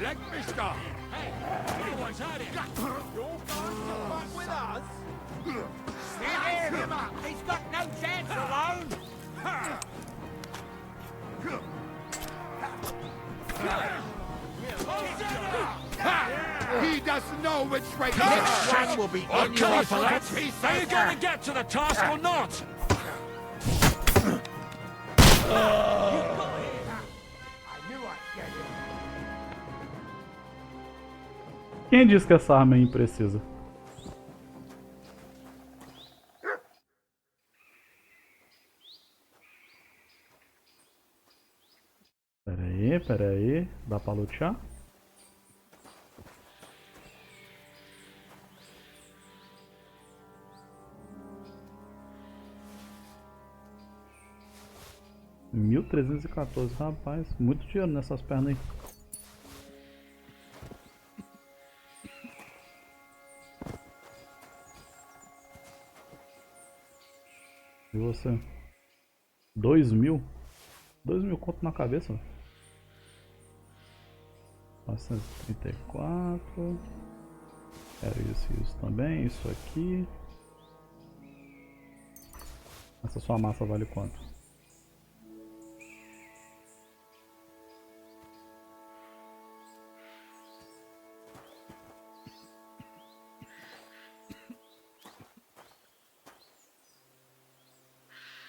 Let me stop! Anyone's had it! You're going to fuck with us? Steer him up! He's got no chance alone! He doesn't know which way to Next one will be on your flat. Are you going to get to the task or not? Quem disse que essa arma é imprecisa? Pera aí. Dá pra lutear? 1314, rapaz. Muito dinheiro nessas pernas aí. E você? 2.000? 2.000 conto na cabeça? 434. Quero isso e isso também. Isso aqui. Essa sua massa vale quanto?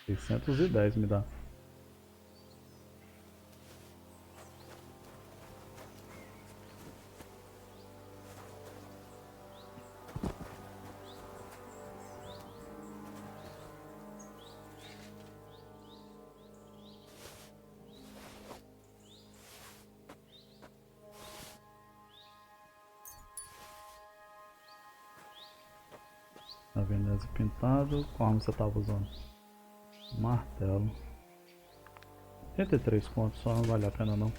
R$610 me dá. Tá vendo esse pintado? Qual arma você tava usando? Martelo. 83 contos, só não vale a pena não.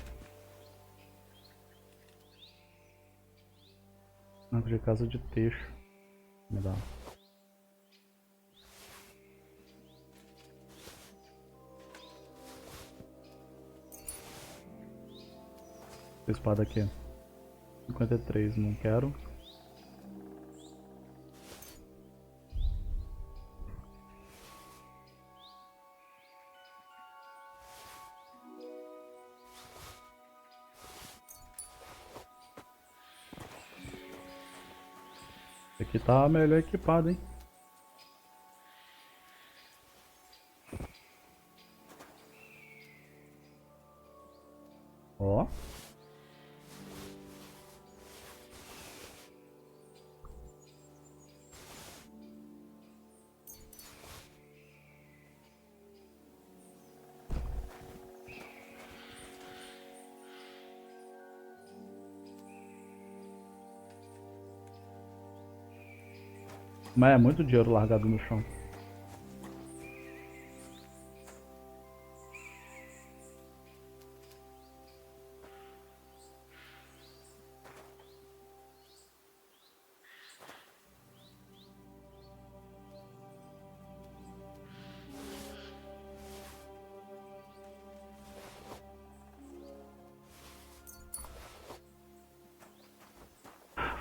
Arco de casa de texto. Me dá. Essa espada aqui. 53, não quero. Esse aqui tá melhor equipado, hein? Ó. Mas é muito dinheiro largado no chão.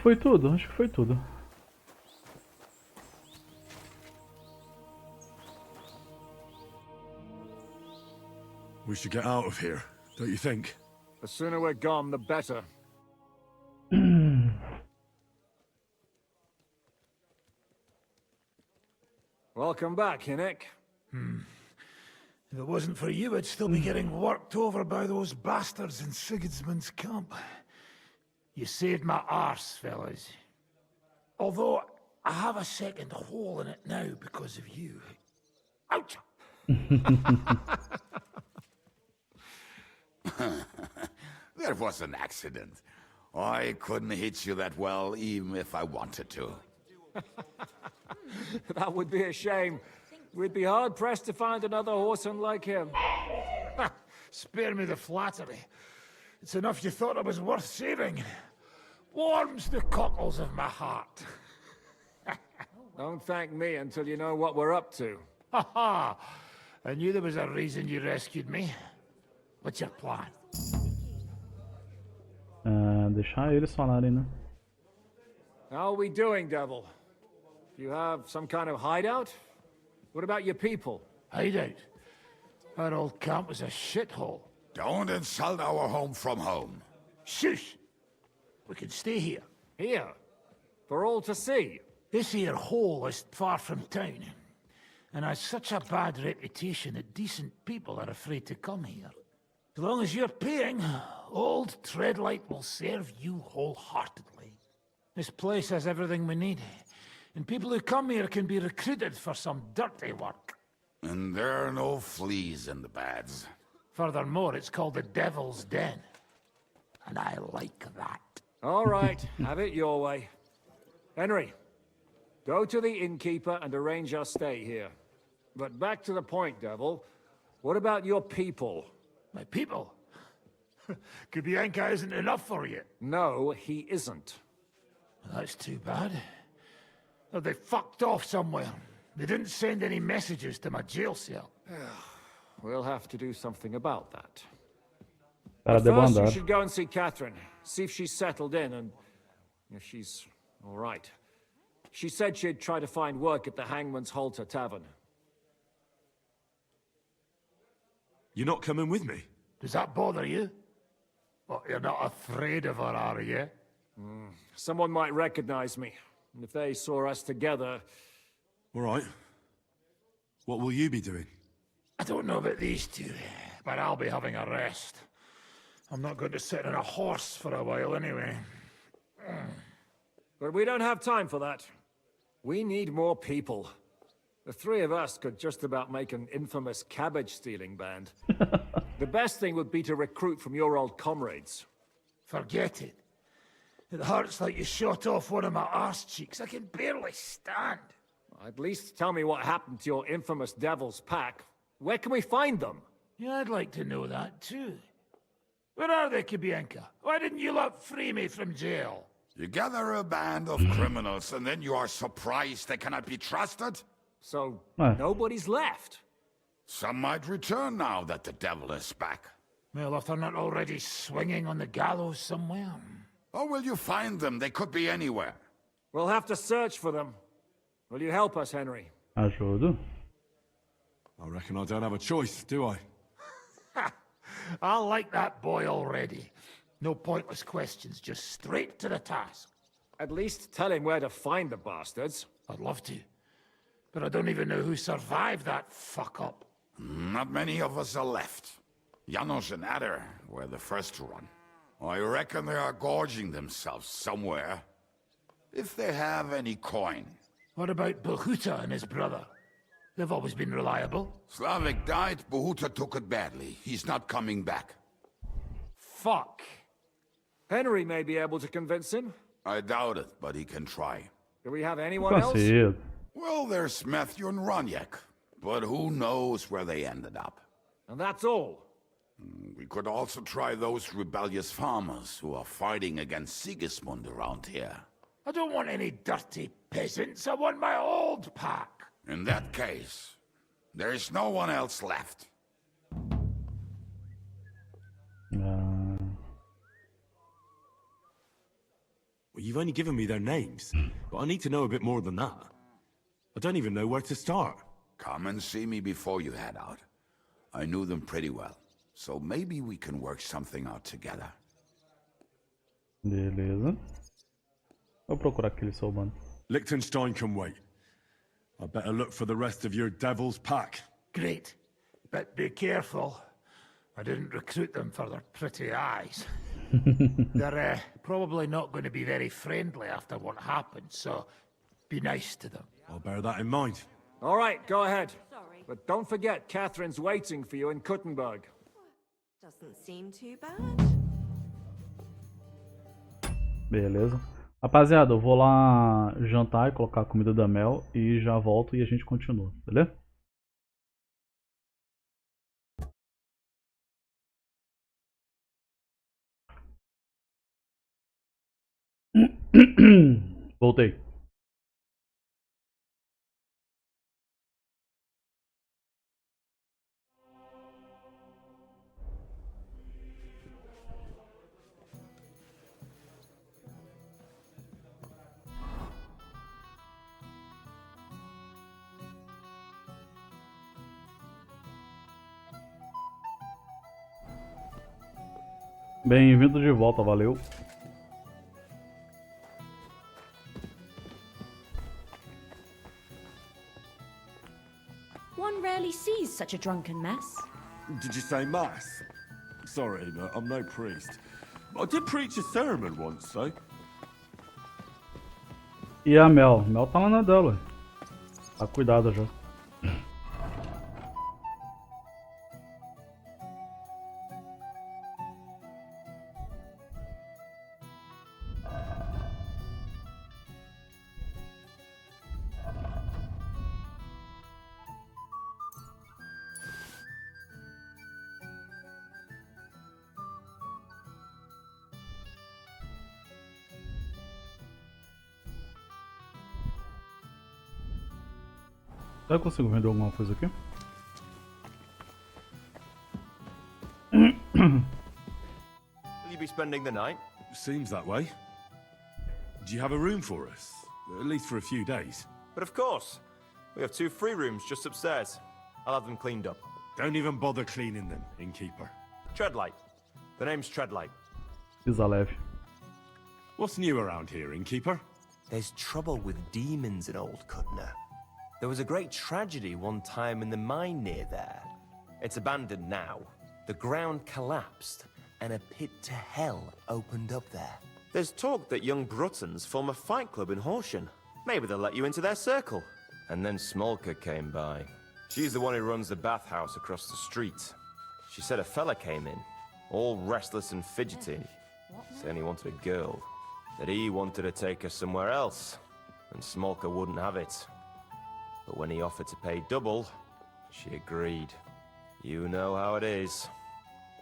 Foi tudo, acho que foi tudo. We should get out of here, don't you think? The sooner we're gone, the better. Welcome back, Hinnick. If it wasn't for you, I'd still be getting worked over by those bastards in Sigismund's camp. You saved my arse, fellas. Although, I have a second hole in it now because of you. Ouch! That was an accident. I couldn't hit you that well, even if I wanted to. That would be a shame. We'd be hard-pressed to find another horseman like him. Spare me the flattery. It's enough you thought I was worth saving. Warms the cockles of my heart. Don't thank me until you know what we're up to. Ha ha! I knew there was a reason you rescued me. What's your plan? Deixar eles falarem, né? How are we doing, Devil? You have some kind of hideout? What about your people? Hideout? Our old camp was a shithole. Don't insult our home from home. Shush! We can stay here. Here? For all to see? This here hole is far from town, and has such a bad reputation that decent people are afraid to come here. As long as you're paying, old Treadlight will serve you wholeheartedly. This place has everything we need, and people who come here can be recruited for some dirty work. And there are no fleas in the beds. Furthermore, it's called the Devil's Den, and I like that. All right, have it your way. Henry, go to the innkeeper and arrange our stay here. But back to the point, Devil. What about your people? My people? Kubienka isn't enough for you. No, he isn't. That's too bad. Oh, they fucked off somewhere. They didn't send any messages to my jail cell. We'll have to do something about that. Para But first, you debandar. should go and see Catherine. See if she's settled in and if she's all right. She said she'd try to find work at the Hangman's Halter Tavern. You're not coming with me? Does that bother you? But you're not afraid of her, are you? Someone might recognize me. And if they saw us together... All right. What will you be doing? I don't know about these two, but I'll be having a rest. I'm not going to sit on a horse for a while anyway. But we don't have time for that. We need more people. The three of us could just about make an infamous cabbage-stealing band. The best thing would be to recruit from your old comrades. Forget it. It hurts like you shot off one of my arse cheeks. I can barely stand. At least tell me what happened to your infamous Devil's Pack. Where can we find them? Yeah, I'd like to know that too. Where are they, Kubienka? Why didn't you lot free me from jail? You gather a band of criminals and then you are surprised they cannot be trusted? So, Right. nobody's left. Some might return now that the devil is back. Well, if they're not already swinging on the gallows somewhere. How will you find them? They could be anywhere. We'll have to search for them. Will you help us, Henry? Ajudo. I reckon I don't have a choice, do I? I like that boy already. No pointless questions, just straight to the task. At least tell him where to find the bastards. I'd love to. But I don't even know who survived that fuck-up. Not many of us are left. Janos and Adder were the first to run. I reckon they are gorging themselves somewhere. If they have any coin. What about Behuta and his brother? They've always been reliable. Slavik died, Behuta took it badly. He's not coming back. Fuck. Henry may be able to convince him. I doubt it, but he can try. Do we have anyone else? Consigo. Well, there's Matthew and Roniek, but who knows where they ended up. And that's all. We could also try those rebellious farmers who are fighting against Sigismund around here. I don't want any dirty peasants. I want my old pack. In that case, there is no one else left. Ah, Well, you've only given me their names, but I need to know a bit more than that. I don't even know where to start. Come and see me before you head out. I knew them pretty well, so maybe we can work something out together. beleza. Vou procurar aquele soldado. Liechtenstein can wait. I better look for the rest of your devil's pack. Great. But be careful. I didn't recruit them for their pretty eyes. They're probably not going to be very friendly after what happened, so be nice to them. I'll bear that in mind. All right, go ahead. But don't forget, Catherine's waiting for you in Kuttenberg. Doesn't seem too bad. Beleza. Rapaziada, eu vou lá jantar e colocar a comida da Mel e já volto e a gente continua, beleza? Voltei. Bem-vindo de volta, valeu. One rarely sees such a drunken mess. Did you say mass? Sorry, but I'm no priest. I did preach a sermon once, though. E a Mel? Mel tá lá na dela. Tá cuidada já. Será que eu consigo vender alguma coisa aqui? Will you be spending the night? Seems that way. Do you have a room for us? At least for a few days. But of course. We have 2 free rooms just upstairs. I'll have them cleaned up. Don't even bother cleaning them, innkeeper. Treadlight. The name's Treadlight. Pisa leve. What's new around here, innkeeper? There's trouble with demons in Old Cutner. There was a great tragedy one time in the mine near there. It's abandoned now. The ground collapsed, and a pit to hell opened up there. There's talk that young Bruttons form a fight club in Horsham. Maybe they'll let you into their circle. And then Smolka came by. She's the one who runs the bathhouse across the street. She said a fella came in, all restless and fidgety, saying he wanted a girl. That he wanted to take her somewhere else, and Smolka wouldn't have it. But when he offered to pay double, she agreed. You know how it is.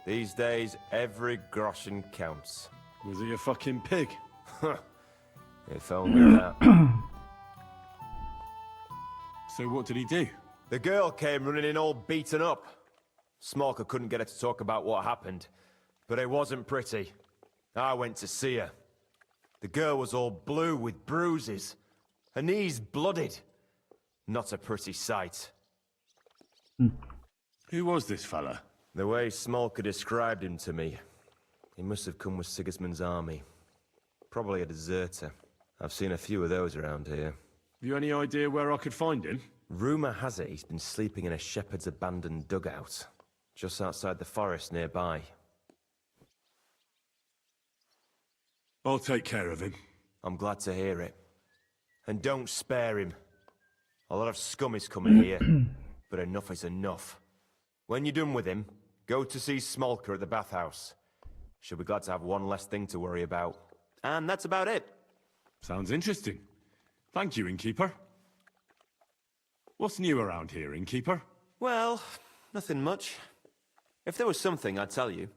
These days, every groschen counts. Was he a fucking pig? If only that. So what did he do? The girl came running in all beaten up. Smolka couldn't get her to talk about what happened, but it wasn't pretty. I went to see her. The girl was all blue with bruises. Her knees blooded. Not a pretty sight. Who was this fella? The way Smolka described him to me, he must have come with Sigismund's army. Probably a deserter. I've seen a few of those around here. Have you any idea where I could find him? Rumour has it he's been sleeping in a shepherd's abandoned dugout, just outside the forest nearby. I'll take care of him. I'm glad to hear it. And don't spare him. A lot of scum is coming here, but enough is enough. When you're done with him, go to see Smolka at the bathhouse. She'll be glad to have one less thing to worry about. And that's about it. Sounds interesting. Thank you, innkeeper. What's new around here, innkeeper? Well, nothing much. If there was something, I'd tell you.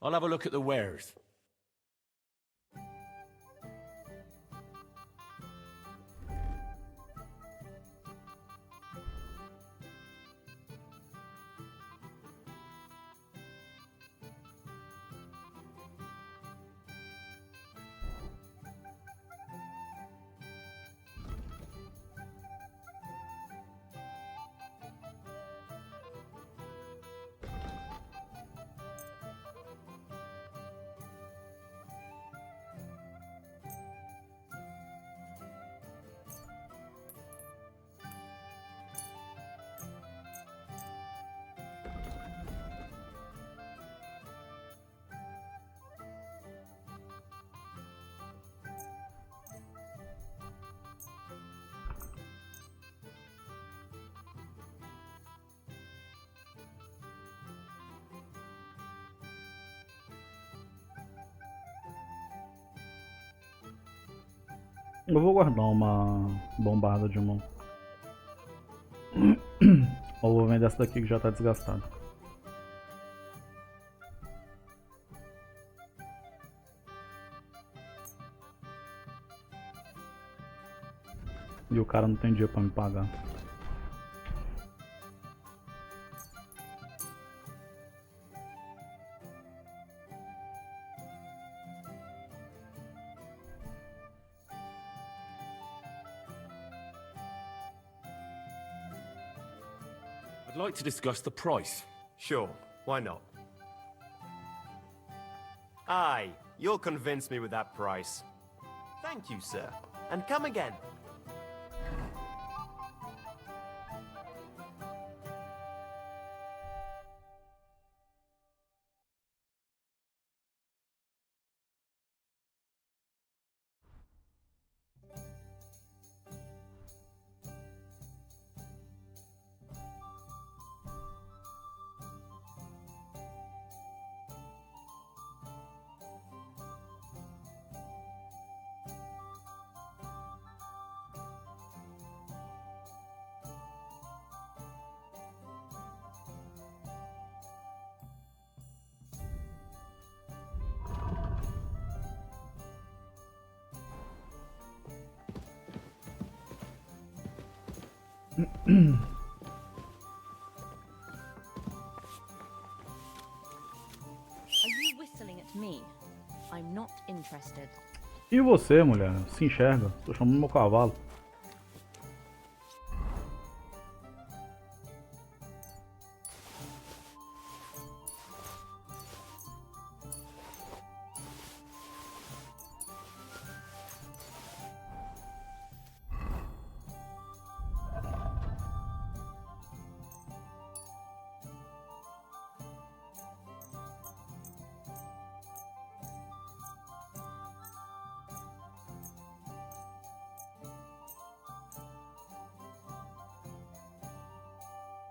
I'll have a look at the wares. Eu vou guardar uma bombarda de mão. Ou vou vender essa daqui que já tá desgastada. E o cara não tem dinheiro pra me pagar. I'd like to discuss the price. Sure, why not? Aye, you'll convince me with that price. Thank you, sir. And come again. you whistling at me? I'm not interested. E você, mulher? Se enxerga? Tô chamando meu cavalo.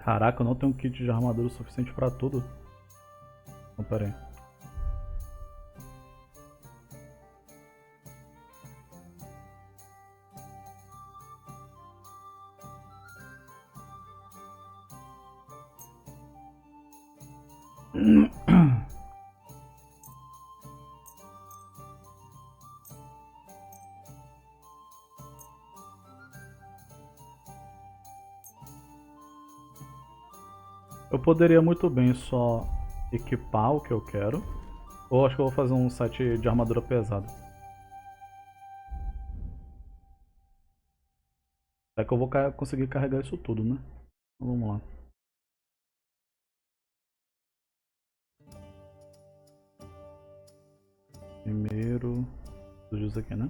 Caraca, eu não tenho um kit de armadura suficiente pra tudo. Não, pera aí. Eu poderia muito bem só equipar o que eu quero. Ou acho que eu vou fazer um set de armadura pesada. É que eu vou conseguir carregar isso tudo, né? Então, vamos lá. Primeiro... tudo isso aqui, né?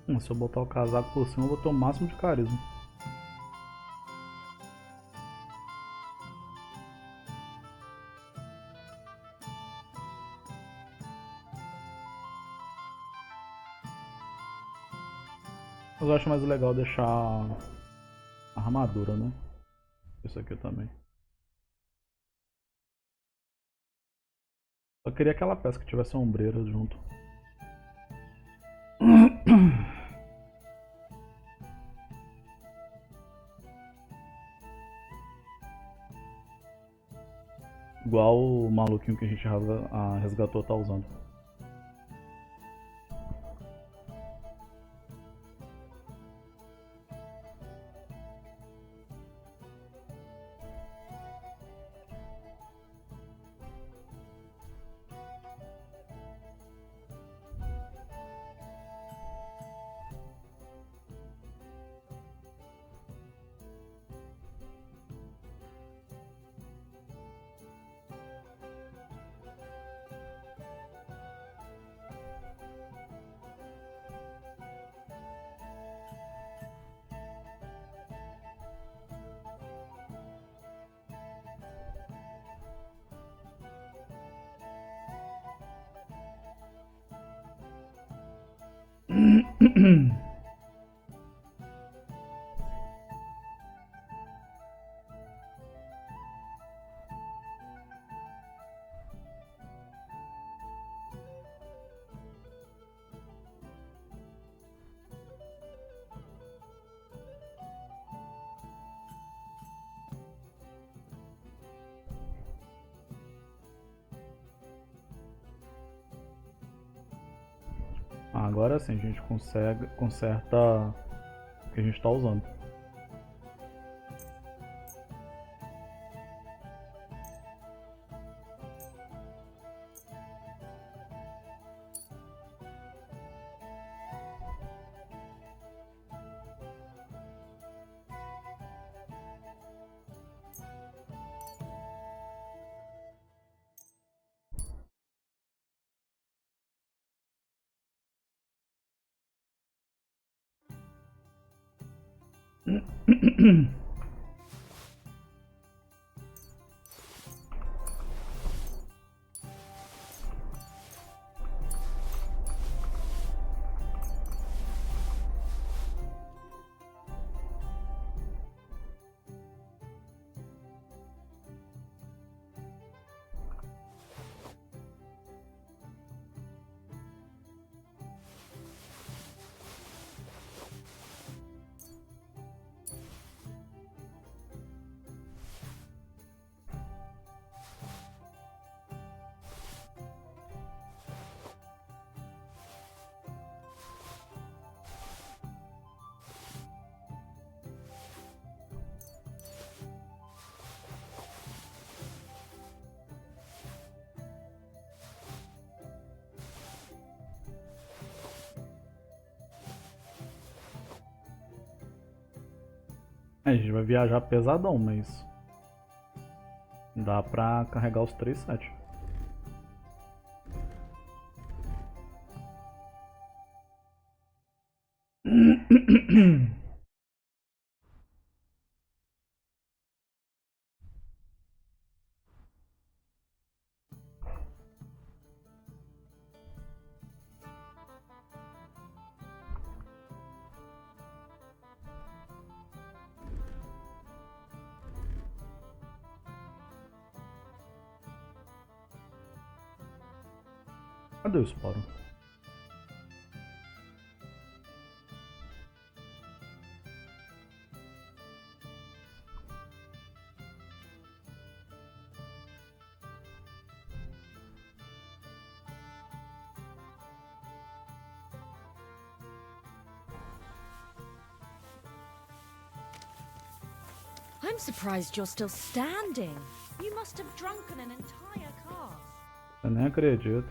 Se eu botar o casaco por cima, eu vou ter o máximo de carisma. Mas eu acho mais legal deixar a armadura, né? Isso aqui também. Eu queria aquela peça que tivesse ombreira junto. Igual o maluquinho que a gente resgatou tá usando. Agora sim a gente conserta o que a gente está usando. A gente vai viajar pesadão, mas dá pra carregar os 3 sets. Cadê o esporo? I'm surprised you're still standing. You must have drunken an entire cask. Eu nem acredito.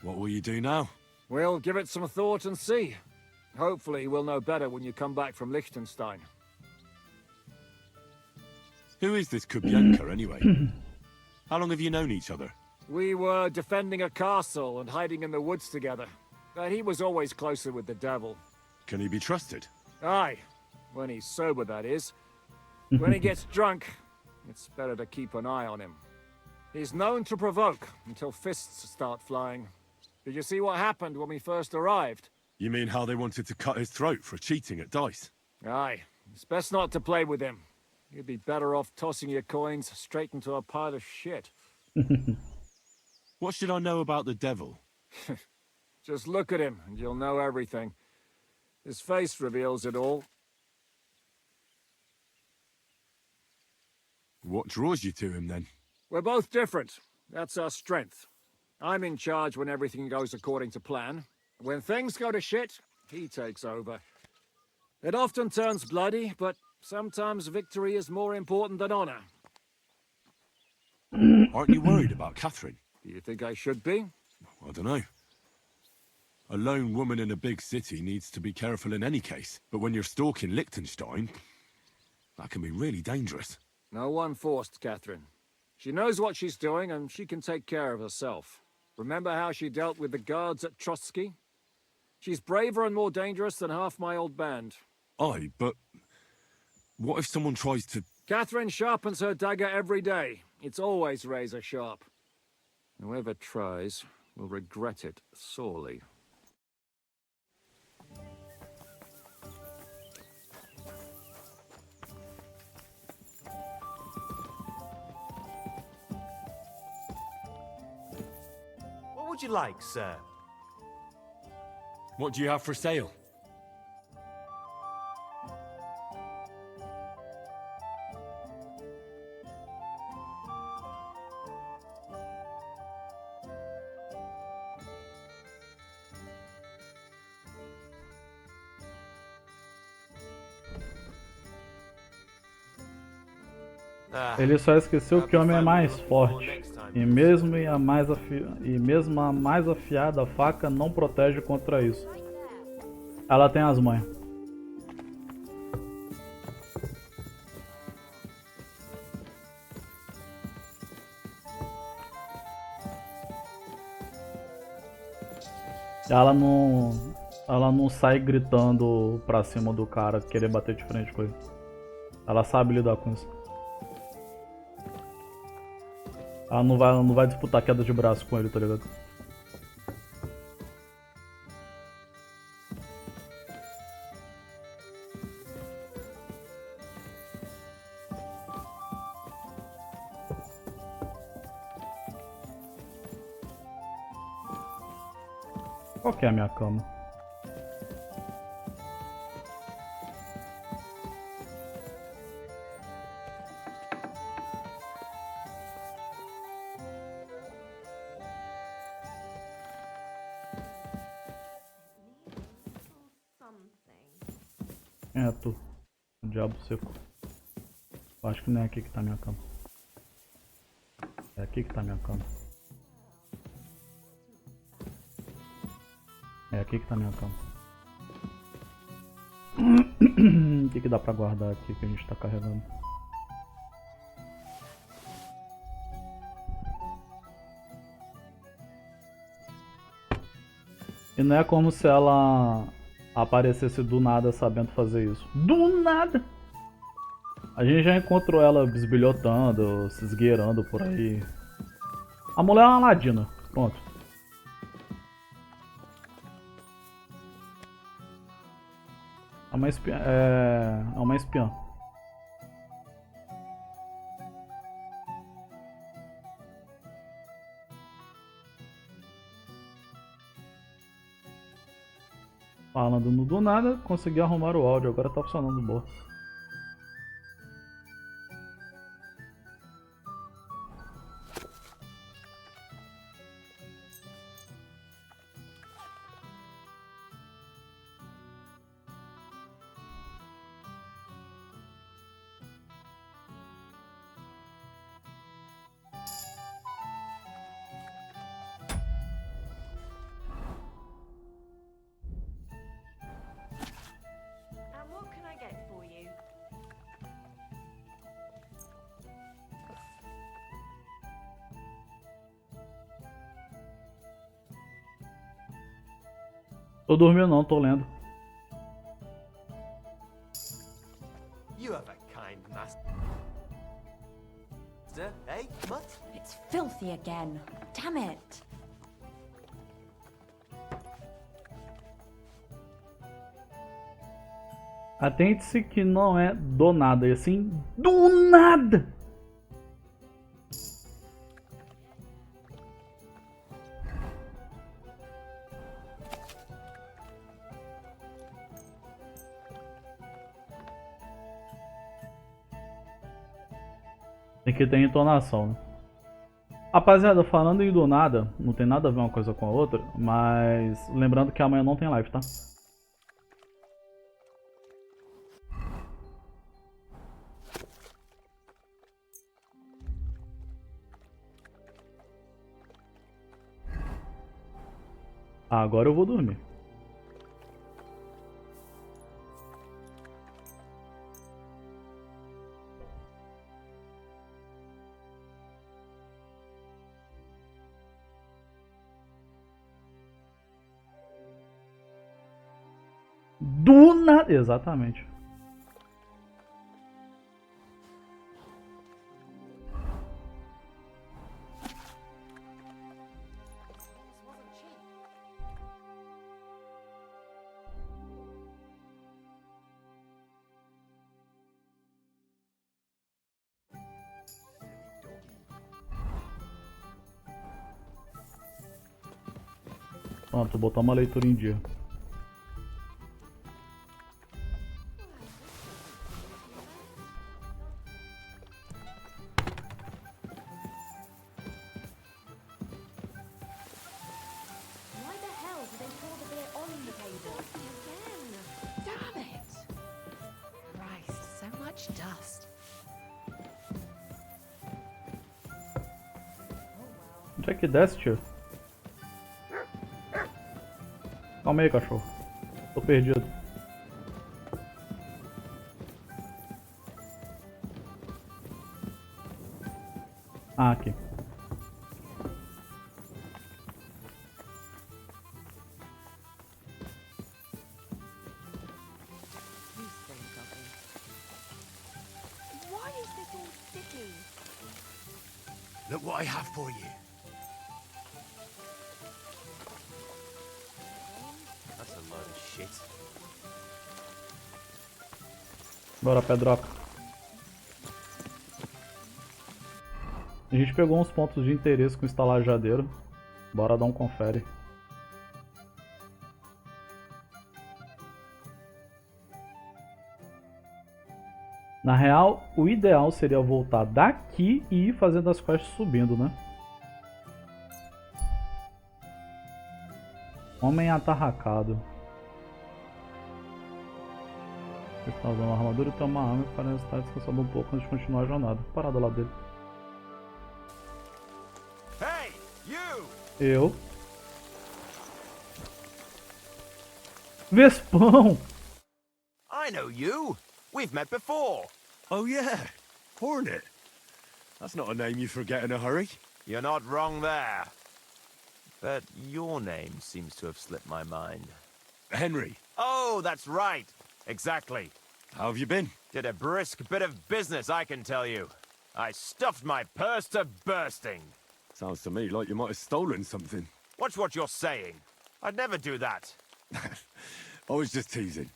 What will you do now? We'll give it some thought and see. Hopefully we'll know better when you come back from Liechtenstein. Who is this Kubyanka, anyway? How long have you known each other? We were defending a castle and hiding in the woods together. But he was always closer with the devil. Can he be trusted? Aye. When he's sober, that is. When he gets drunk, it's better to keep an eye on him. He's known to provoke until fists start flying. Did you see what happened when we first arrived? You mean how they wanted to cut his throat for cheating at dice? Aye. It's best not to play with him. You'd be better off tossing your coins straight into a pile of shit. What should I know about the devil? Just look at him and you'll know everything. His face reveals it all. What draws you to him, then? We're both different. That's our strength. I'm in charge when everything goes according to plan. When things go to shit, he takes over. It often turns bloody, but sometimes victory is more important than honor. Aren't you worried about Catherine? Do you think I should be? I don't know. A lone woman in a big city needs to be careful in any case. But when you're stalking Liechtenstein, that can be really dangerous. No one forced Catherine. She knows what she's doing and she can take care of herself. Remember how she dealt with the guards at Trotsky? She's braver and more dangerous than half my old band. Aye, but what if someone tries to... Catherine sharpens her dagger every day. It's always razor sharp. Whoever tries will regret it sorely. What would you like, sir? What do you have for sale? Ele só esqueceu que o homem é mais forte. E mesmo a mais afiada faca não protege contra isso. Ela tem as manhas. Ela não sai gritando pra cima do cara, querer bater de frente com ele. Ela sabe lidar com isso. Ela não vai disputar queda de braço com ele, tá ligado? Qual que é a minha cama? É, tu. O diabo seco. Eu acho que não é aqui que tá minha cama. É aqui que tá minha cama. É aqui que tá minha cama. O que dá pra guardar aqui que a gente tá carregando? E não é como se ela aparecesse do nada sabendo fazer isso. Do nada! A gente já encontrou ela bisbilhotando, se esgueirando por aí. A mulher é uma ladina. Pronto. É uma espiã. É uma espiã. Falando no do nada, consegui arrumar o áudio, agora tá funcionando boa. Tô dormindo não, tô lendo. You have a kind master, eh, Mutt? It's filthy again. Damn it. Atente-se que não é do nada, e assim, do nada! Tem que ter entonação, né? Rapaziada, falando em do nada, não tem nada a ver uma coisa com a outra, mas lembrando que amanhã não tem live, tá? Agora eu vou dormir. Do nada. Exatamente. Pronto, botar uma leitura em dia. Why the hell did they pour the beer on the table? Again. Damn it! Christ, so much dust. Onde é que desce, tio? Calma aí, cachorro. Tô perdido. Ah, aqui. Why is this all sticky? Look what I have for you. That's a load of shit. Bora, Pedroca. A gente pegou uns pontos de interesse com o estalajadeiro. Bora dar um confere. Na real, o ideal seria voltar daqui e ir fazendo as quests subindo, né? Homem atarracado. Ele está usando uma armadura e tem uma arma e parece estar descansando um pouco antes de continuar a jornada. Parado lá dele. Hey, you! Eu. Vespão! I know you. We've met before. Oh yeah, Hornet. That's not a name you forget in a hurry. You're not wrong there. But your name seems to have slipped my mind. Henry. Oh, that's right. Exactly. How have you been? Did a brisk bit of business, I can tell you. I stuffed my purse to bursting. Sounds to me like you might have stolen something. Watch what you're saying. I'd never do that. I was just teasing.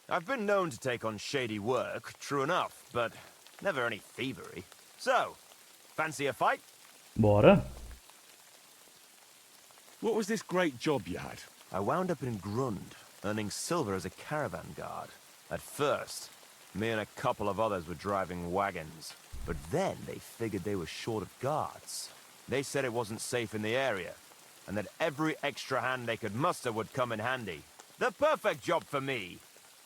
I've been known to take on shady work, true enough, but never any thievery. So, fancy a fight? Bora. What was this great job you had? I wound up in Grund, earning silver as a caravan guard. At first, me and a couple of others were driving wagons. But then they figured they were short of guards. They said it wasn't safe in the area, and that every extra hand they could muster would come in handy. The perfect job for me,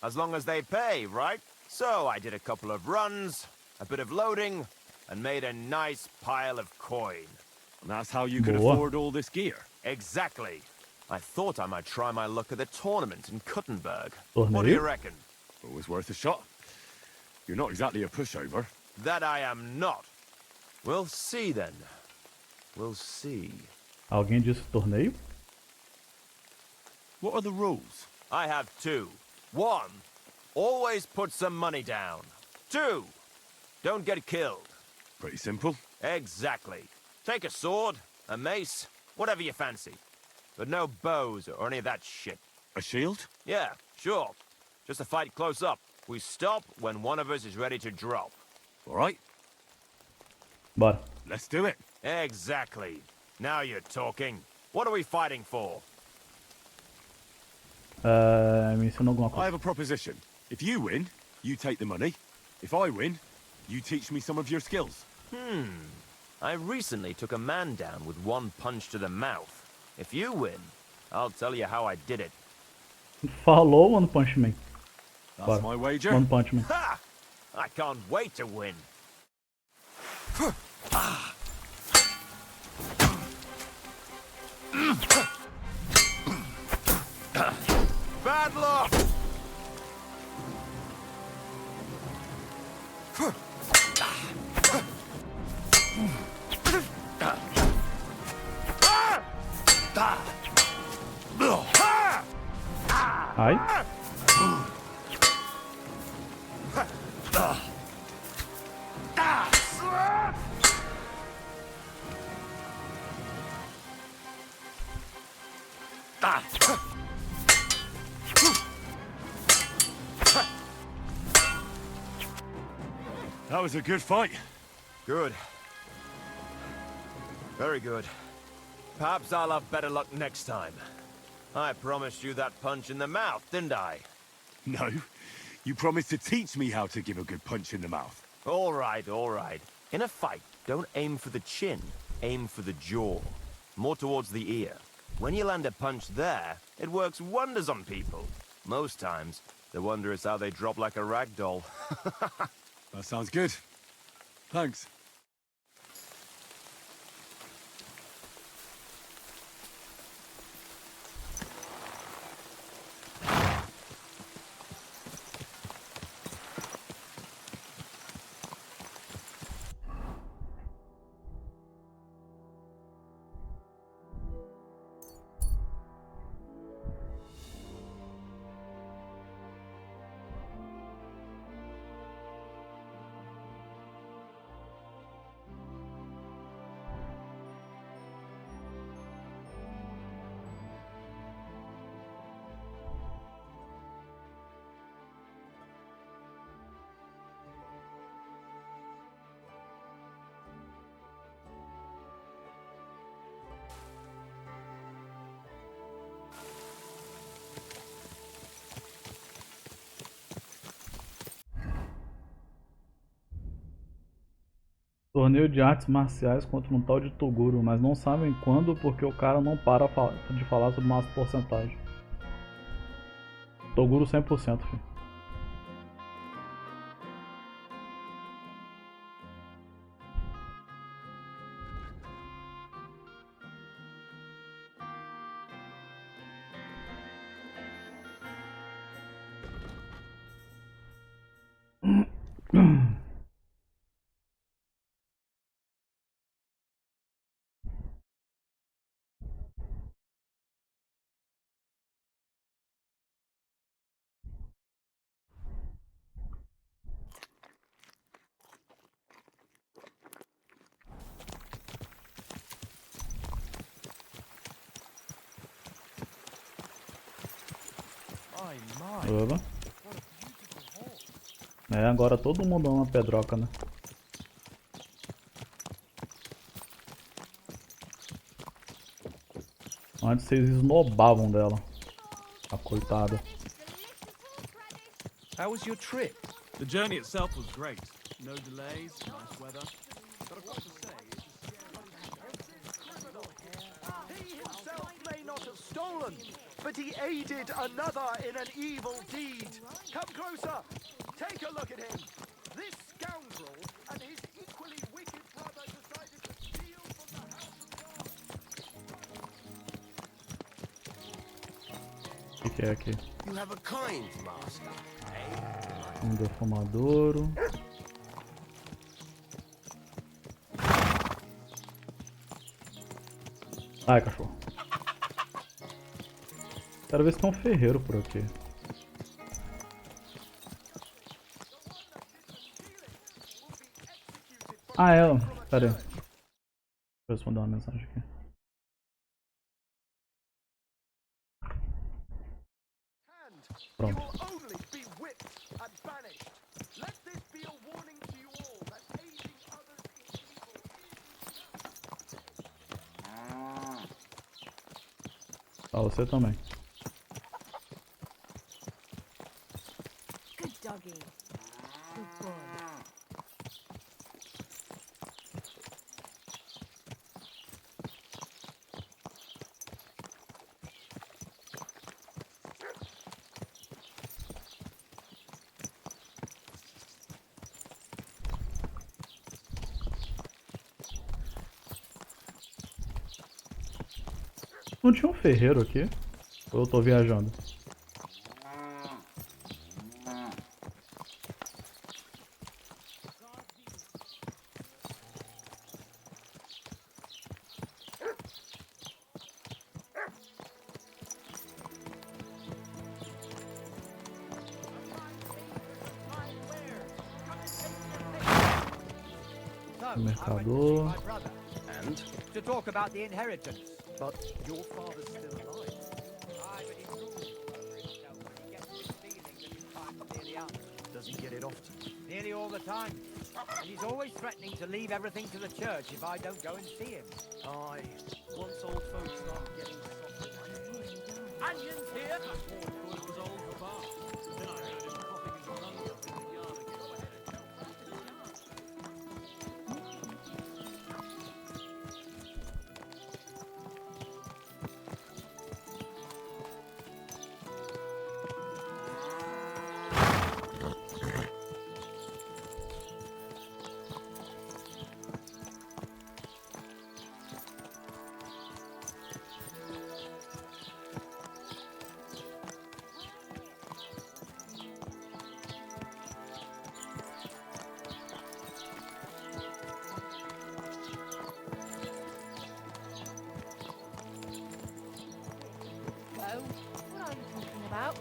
as long as they pay, right? So I did a couple of runs, a bit of loading, and made a nice pile of coin. And that's how you could Boa. afford all this gear? Exactly. I thought I might try my luck at the tournament in Kuttenberg. Torneio? What do you reckon? Always worth a shot. You're not exactly a pushover. That I am not. We'll see then. We'll see. Alguém disse torneio? What are the rules? I have two. One, always put some money down. Two, don't get killed. Pretty simple. Exactly. Take a sword, a mace, whatever you fancy. But no bows or any of that shit. A shield? Yeah, sure. Just a fight close up. We stop when one of us is ready to drop. All right. Bora. Let's do it. Exactly. Now you're talking. What are we fighting for? Me ensina alguma I coisa. have a proposition. If you win, you take the money. If I win, you teach me some of your skills. I recently took a man down with one punch to the mouth. If you win, I'll tell you how I did it. Falou, One Punch Man. That's Bora. my wager. One Punch Man. Ha! I can't wait to win. Bad luck! Ai. That was a good fight. Good. Very good. Perhaps I'll have better luck next time. I promised you that punch in the mouth, didn't I? No. You promised to teach me how to give a good punch in the mouth. All right, all right. In a fight, don't aim for the chin. Aim for the jaw. More towards the ear. When you land a punch there, it works wonders on people. Most times, the wonder is how they drop like a rag doll. That sounds good. Thanks. Torneio de artes marciais contra um tal de Toguro, mas não sabem quando porque o cara não para de falar sobre uma porcentagem. Toguro 100%, filho. Oba. É, agora todo mundo é uma pedroca, né? Antes vocês esnobavam dela. A coitada. How was your trip? The journey itself was great. No delays, nice weather. But I've got to say, He himself may not have stolen, but he aided another in an evil deed. Come closer. Take a look at him. This scoundrel and his equally wicked brother decided to steal from the house of God. O que é aqui? You have a kind master, eh? Um defumadouro. Ai, cachorro. Quero ver se tem um ferreiro por aqui. Ah, é. Pera aí. Deixa eu responder uma mensagem aqui. Pronto. Ah, você também. Good doggy. Good boy. Não tinha um ferreiro aqui? Ou eu tô viajando? Mercador. My brother. And? To talk about the inheritance. But your father's still alive. Aye, but he's ruled over himself when he gets this feeling that his time's nearly up. Does he get it often? Nearly all the time. And he's always threatening to leave everything to the church if I don't go and see him. Aye. Once old folks start getting soft. Onions here! I thought it was old for bar. Then I heard him coughing his lungs up in the yard again. What are you talking about?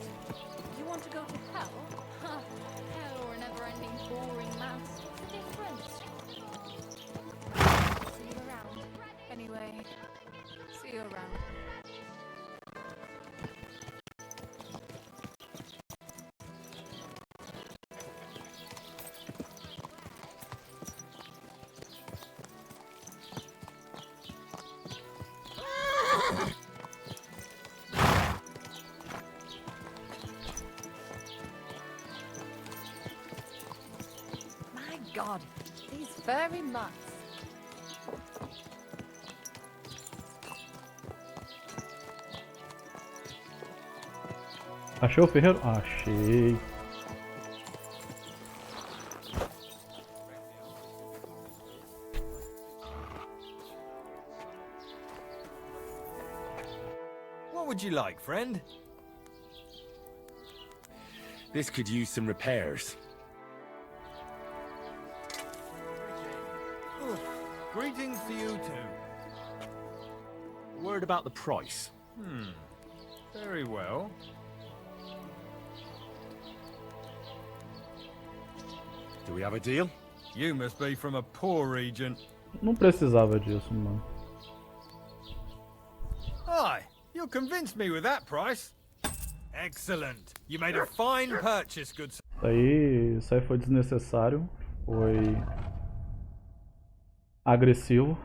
You want to go to hell? Huh. Hell or a never-ending boring mass. What's the difference? See you around. Anyway, see you around. God, these furry mutts. Achei o ferreiro? Achei. What would you like, friend? This could use some repairs. Greetings to you too. Word about the price. Very well. Do we have a deal? You must be from a poor region. Não precisava disso, mano. Aye, you convinced me with that price. Excellent. You made a fine purchase, good sir. Isso aí foi desnecessário. Foi agressivo.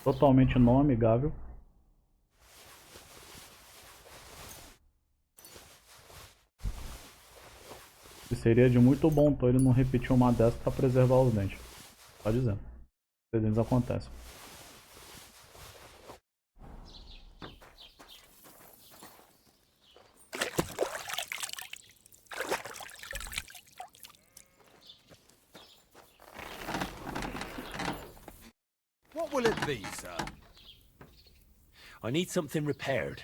Totalmente não amigável. E seria de muito bom tom ele não repetir uma dessa para preservar os dentes. Só dizendo. Acidentes acontecem. What will it be, sir? I need something repaired.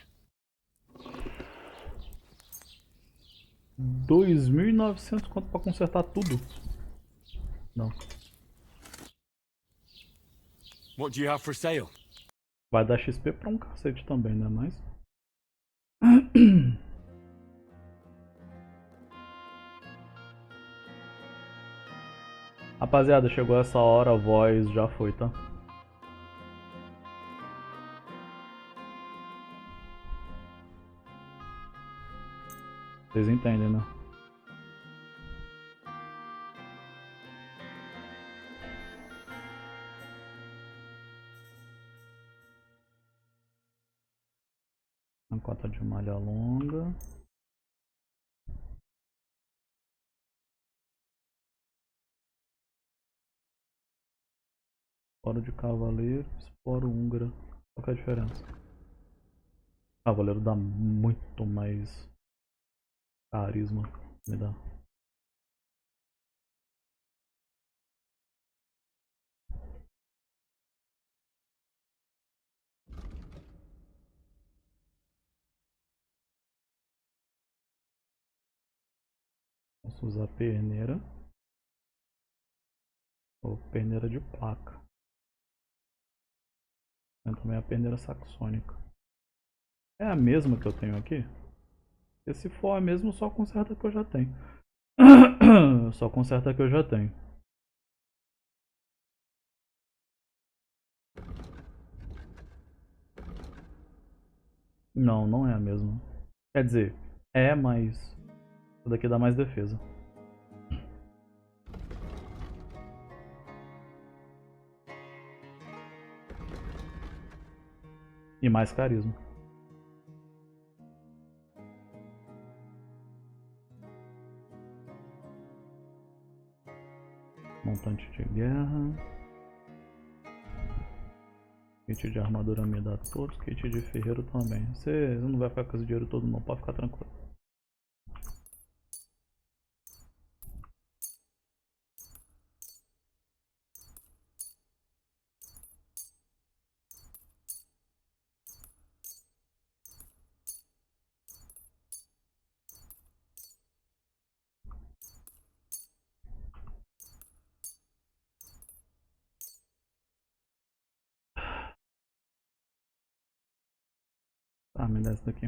2.900 quanto para consertar tudo? Não. What do you have for sale? Vai dar XP pra um cacete também, né? Mas... Rapaziada, chegou essa hora, a voz já foi, tá? Vocês entendem, né? Uma cota de malha longa. Esporo de cavaleiro, esporo húngara. Qual que é a diferença? Cavaleiro dá muito mais carisma. Me dá. Posso usar perneira. Ou perneira de placa. Tem também a perneira saxônica. É a mesma que eu tenho aqui? E se for a mesma, só conserta que eu já tenho. Só conserta que eu já tenho. Não, não é a mesma. Quer dizer, é, mas essa daqui dá mais defesa. E mais carisma. Montante de guerra. Kit de armadura me dá todos. Kit de ferreiro também. Você não vai ficar com esse dinheiro todo não, pode ficar tranquilo. Tá, me dá essa daqui.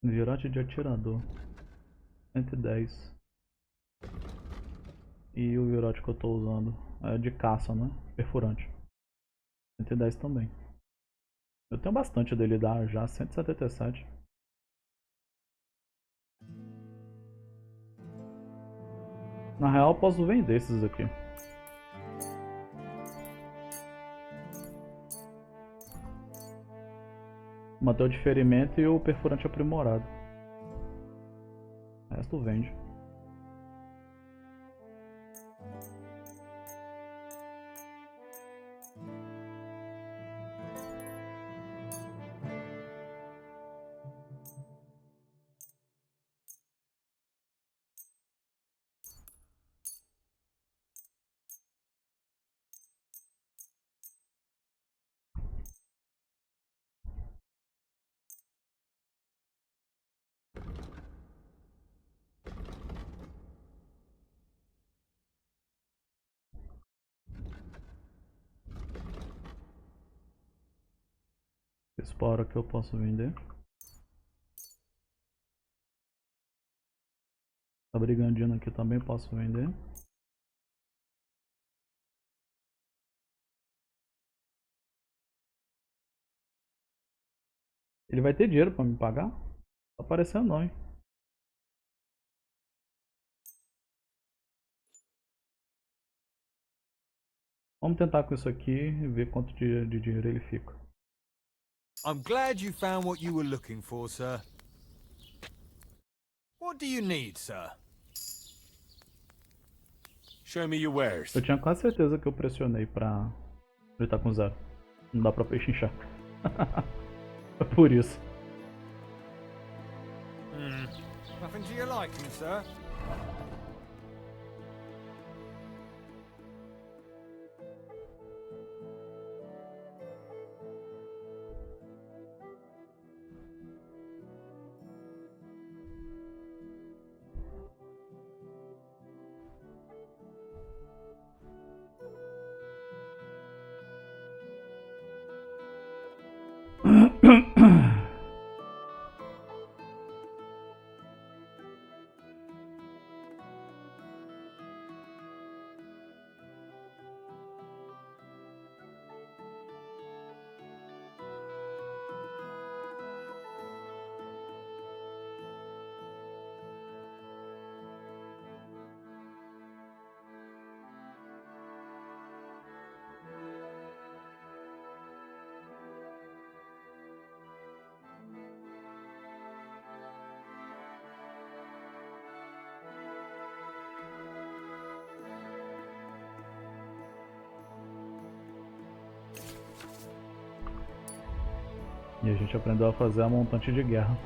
Virote de atirador. 110. E o virote que eu tô usando é de caça, né? Perfurante. 110 também. Eu tenho bastante dele dar já, 177. Na real eu posso vender esses aqui. Manter o diferimento e o perfurante aprimorado. O resto vende. Espora que eu posso vender. Tá brigandino aqui também posso vender. Ele vai ter dinheiro pra me pagar? Tá aparecendo não, hein? Vamos tentar com isso aqui e ver quanto de dinheiro ele fica. I'm glad you found what you were looking for, sir. What do you need, sir? Show me your wares. Eu tinha quase certeza que eu pressionei pra ele tá com zero. Não dá pra pechinchar. É por isso. Nothing to your liking, sir? E a gente aprendeu a fazer a montante de guerra.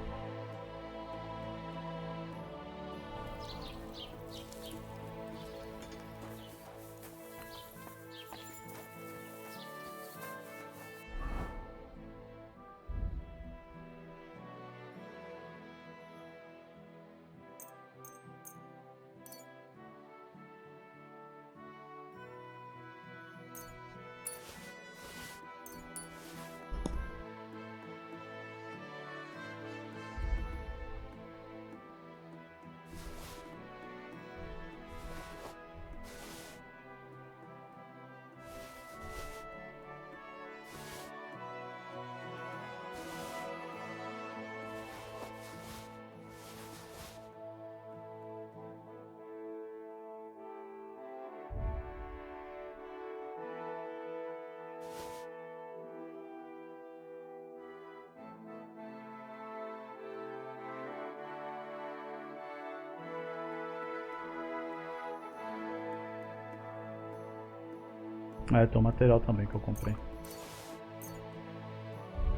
Ah, tem o material também que eu comprei.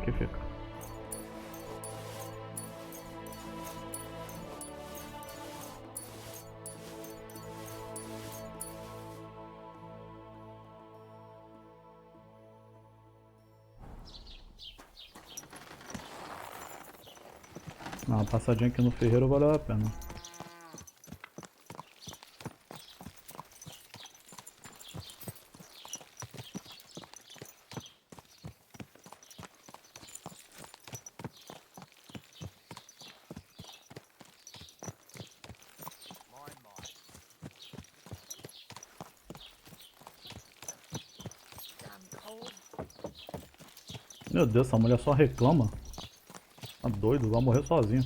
Que fica. Uma passadinha aqui no ferreiro valeu a pena. Meu Deus, essa mulher só reclama. Tá doido, vai morrer sozinho.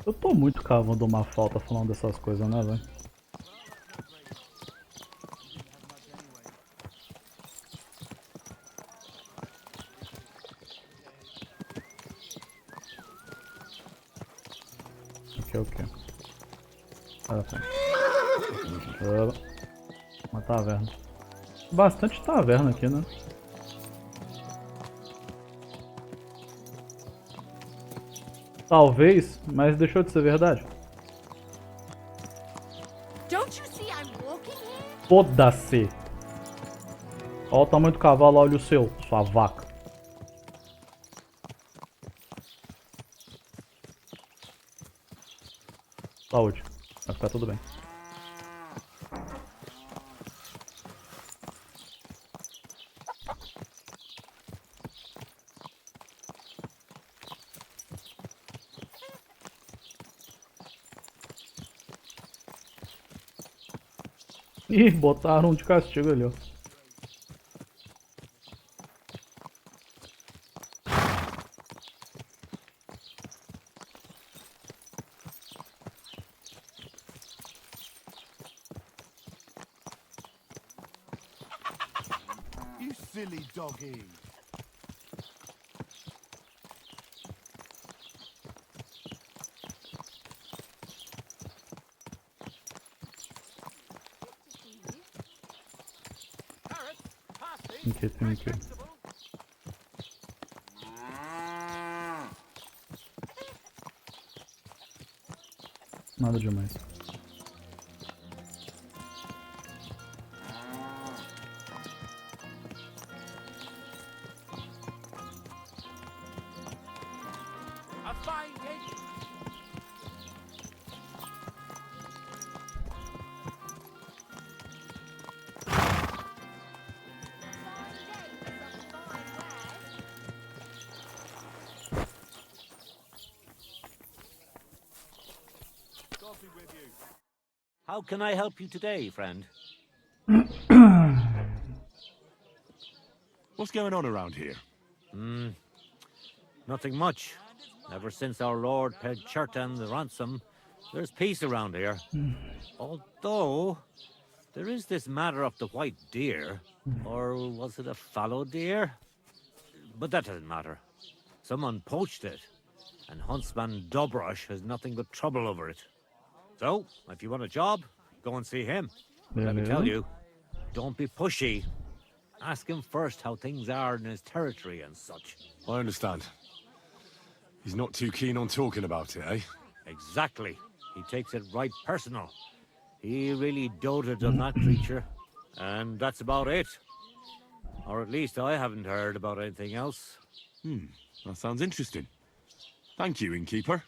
Eu tô muito cavando uma falta falando dessas coisas, né, velho? Ok. Uma taverna. Bastante taverna aqui, né? Talvez, mas deixou de ser verdade. Foda-se! Olha o tamanho do cavalo, olha o seu, sua vaca. Saúde, vai ficar tudo bem. Ih, botaram um de castigo ali, ó. You silly doggy. Tem que. Nada demais. How can I help you today, friend? What's going on around here? Nothing much. Ever since our lord paid Chertan the ransom, there's peace around here. Although, There is this matter of the white deer. Or was it a fallow deer? But that doesn't matter. Someone poached it, and Huntsman Dobrush has nothing but trouble over it. So, if you want a job, go and see him. But let me tell you, don't be pushy. Ask him first how things are in his territory and such. I understand. He's not too keen on talking about it, eh? Exactly. He takes it right personal. He really doted on that creature. And that's about it. Or at least I haven't heard about anything else. That sounds interesting. Thank you, innkeeper.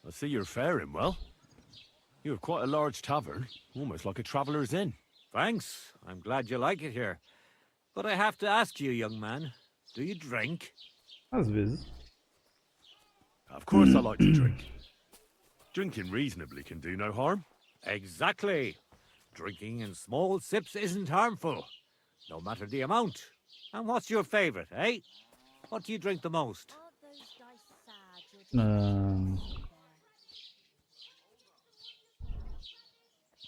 I see you're faring well. You have quite a large tavern, almost like a traveller's inn. Thanks. I'm glad you like it here. But I have to ask you, young man, do you drink? Às vezes. Of course I like to drink. Drinking reasonably can do no harm. Exactly. Drinking in small sips isn't harmful, no matter the amount. And what's your favorite, eh? What do you drink the most? I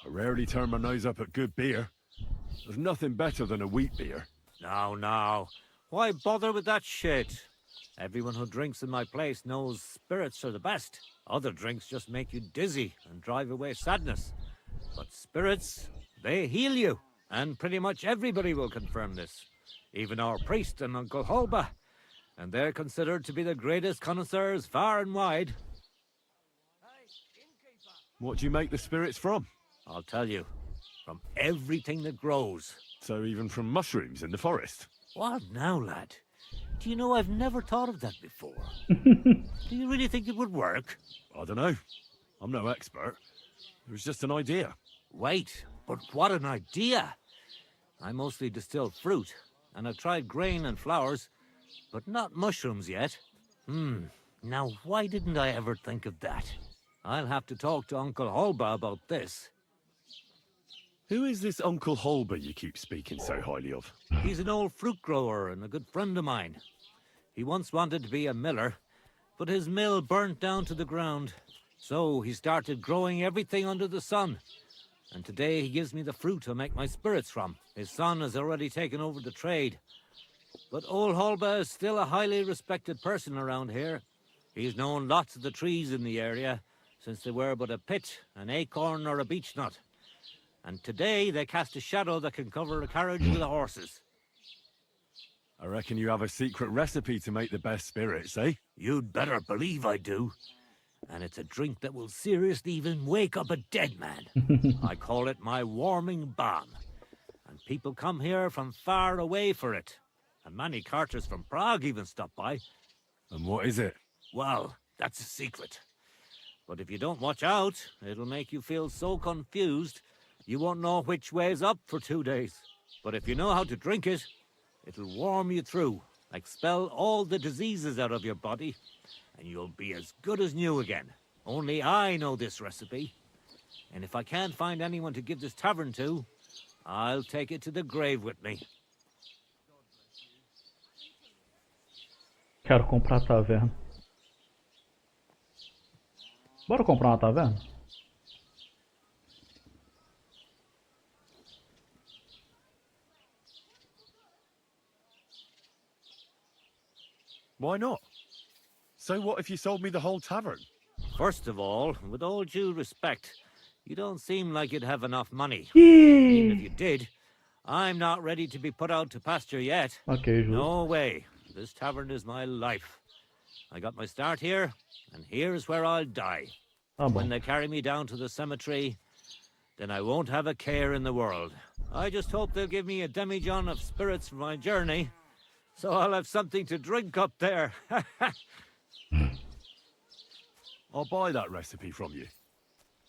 rarely turn my nose up at good beer. There's nothing better than a wheat beer. Now. Why bother with that shit? Everyone who drinks in my place knows spirits are the best. Other drinks just make you dizzy and drive away sadness. But spirits, they heal you. And pretty much everybody will confirm this. Even our priest and Uncle Holba. And they're considered to be the greatest connoisseurs far and wide. What do you make the spirits from? I'll tell you. From everything that grows. So even from mushrooms in the forest? What now, lad? Do you know I've never thought of that before? Do you really think it would work? I don't know. I'm no expert. It was just an idea. Wait, but what an idea! I mostly distill fruit, and I've tried grain and flowers, but not mushrooms yet. Now why didn't I ever think of that? I'll have to talk to Uncle Holba about this. Who is this Uncle Holba you keep speaking so highly of? He's an old fruit grower and a good friend of mine. He once wanted to be a miller, but his mill burnt down to the ground. So he started growing everything under the sun. And today he gives me the fruit I make my spirits from. His son has already taken over the trade. But old Holba is still a highly respected person around here. He's known lots of the trees in the area, since they were but a pit, an acorn or a beech nut. And today they cast a shadow that can cover a carriage with the horses. I reckon you have a secret recipe to make the best spirits, eh? You'd better believe I do. And it's a drink that will seriously even wake up a dead man. I call it my warming balm. And people come here from far away for it. And many carters from Prague even stop by. And what is it? Well, that's a secret. But if you don't watch out, it'll make you feel so confused, you won't know which way's up for 2 days. But if you know how to drink it, it'll warm you through, expel all the diseases out of your body, and you'll be as good as new again. Only I know this recipe. And if I can't find anyone to give this tavern to, I'll take it to the grave with me. Quero comprar a taverna. Bora comprar uma taverna? Why not? So what if you sold me the whole tavern? First of all, with all due respect, you don't seem like you'd have enough money. Yay. Even if you did, I'm not ready to be put out to pasture yet. Okay, no way. This tavern is my life. I got my start here, and here's where I'll die. When they carry me down to the cemetery, then I won't have a care in the world. I just hope they'll give me a demijohn of spirits for my journey, so I'll have something to drink up there. I'll buy that recipe from you.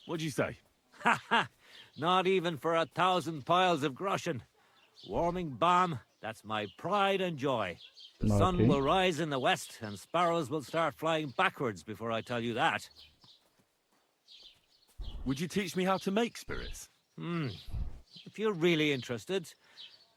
What'd you say? Not even for 1,000 piles of groschen. Warming balm, that's my pride and joy. The sun will rise in the west, and sparrows will start flying backwards before I tell you that. Would you teach me how to make spirits? If you're really interested,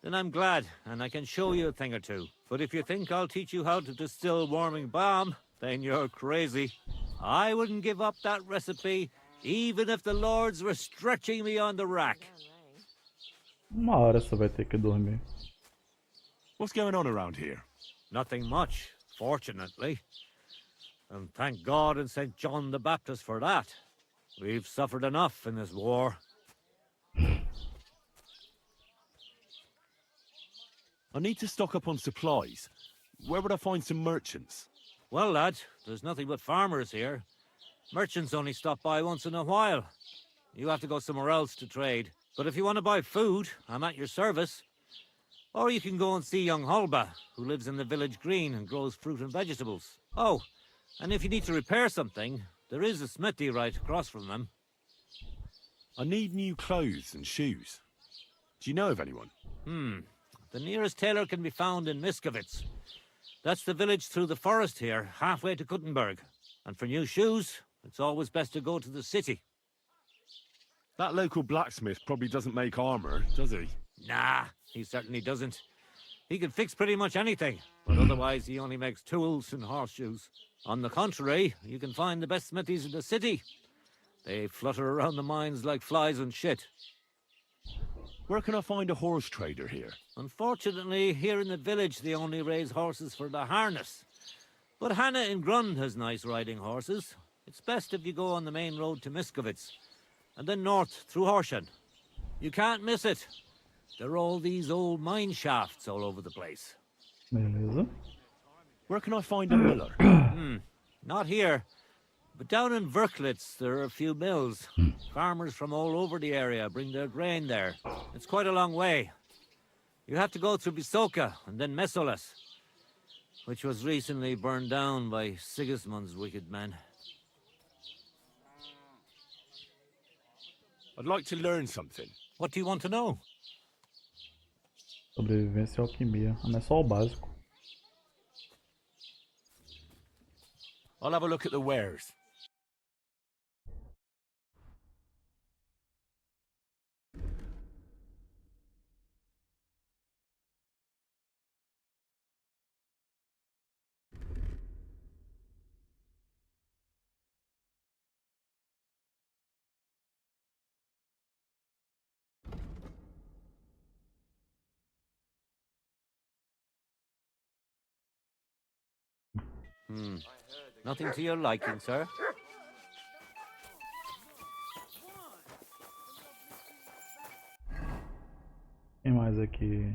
then I'm glad, and I can show you a thing or two. But if you think I'll teach you how to distill warming balm, then you're crazy. I wouldn't give up that recipe even if the lords were stretching me on the rack. Uma hora você vai ter que dormir. What's going on around here? Nothing much, fortunately. And thank God and St. John the Baptist for that. We've suffered enough in this war. I need to stock up on supplies. Where would I find some merchants? Well, lad, there's nothing but farmers here. Merchants only stop by once in a while. You have to go somewhere else to trade. But if you want to buy food, I'm at your service. Or you can go and see young Holba, who lives in the village green and grows fruit and vegetables. Oh, and if you need to repair something, there is a smithy right across from them. I need new clothes and shoes. Do you know of anyone? The nearest tailor can be found in Miskovitz. That's the village through the forest here, halfway to Kuttenberg. And for new shoes, it's always best to go to the city. That local blacksmith probably doesn't make armor, does he? Nah, he certainly doesn't. He can fix pretty much anything, but otherwise he only makes tools and horseshoes. On the contrary, you can find the best smithies in the city. They flutter around the mines like flies and shit. Where can I find a horse trader here? Unfortunately, here in the village they only raise horses for the harness. But Hannah in Grund has nice riding horses. It's best if you go on the main road to Miskovitz, and then north through Horshen. You can't miss it. There are all these old mine shafts all over the place. Beleza. Where can I find a miller? Not here. But down in Verklitz, there are a few mills. Farmers from all over the area bring their grain there. It's quite a long way. You have to go through Bisoka and then Mesolas, which was recently burned down by Sigismund's wicked men. I'd like to learn something. What do you want to know? Sobrevivência e alquimia. Ah, mas é só o básico. I'll have a look at the wares. Nothing to your liking, sir? Quem mais aqui?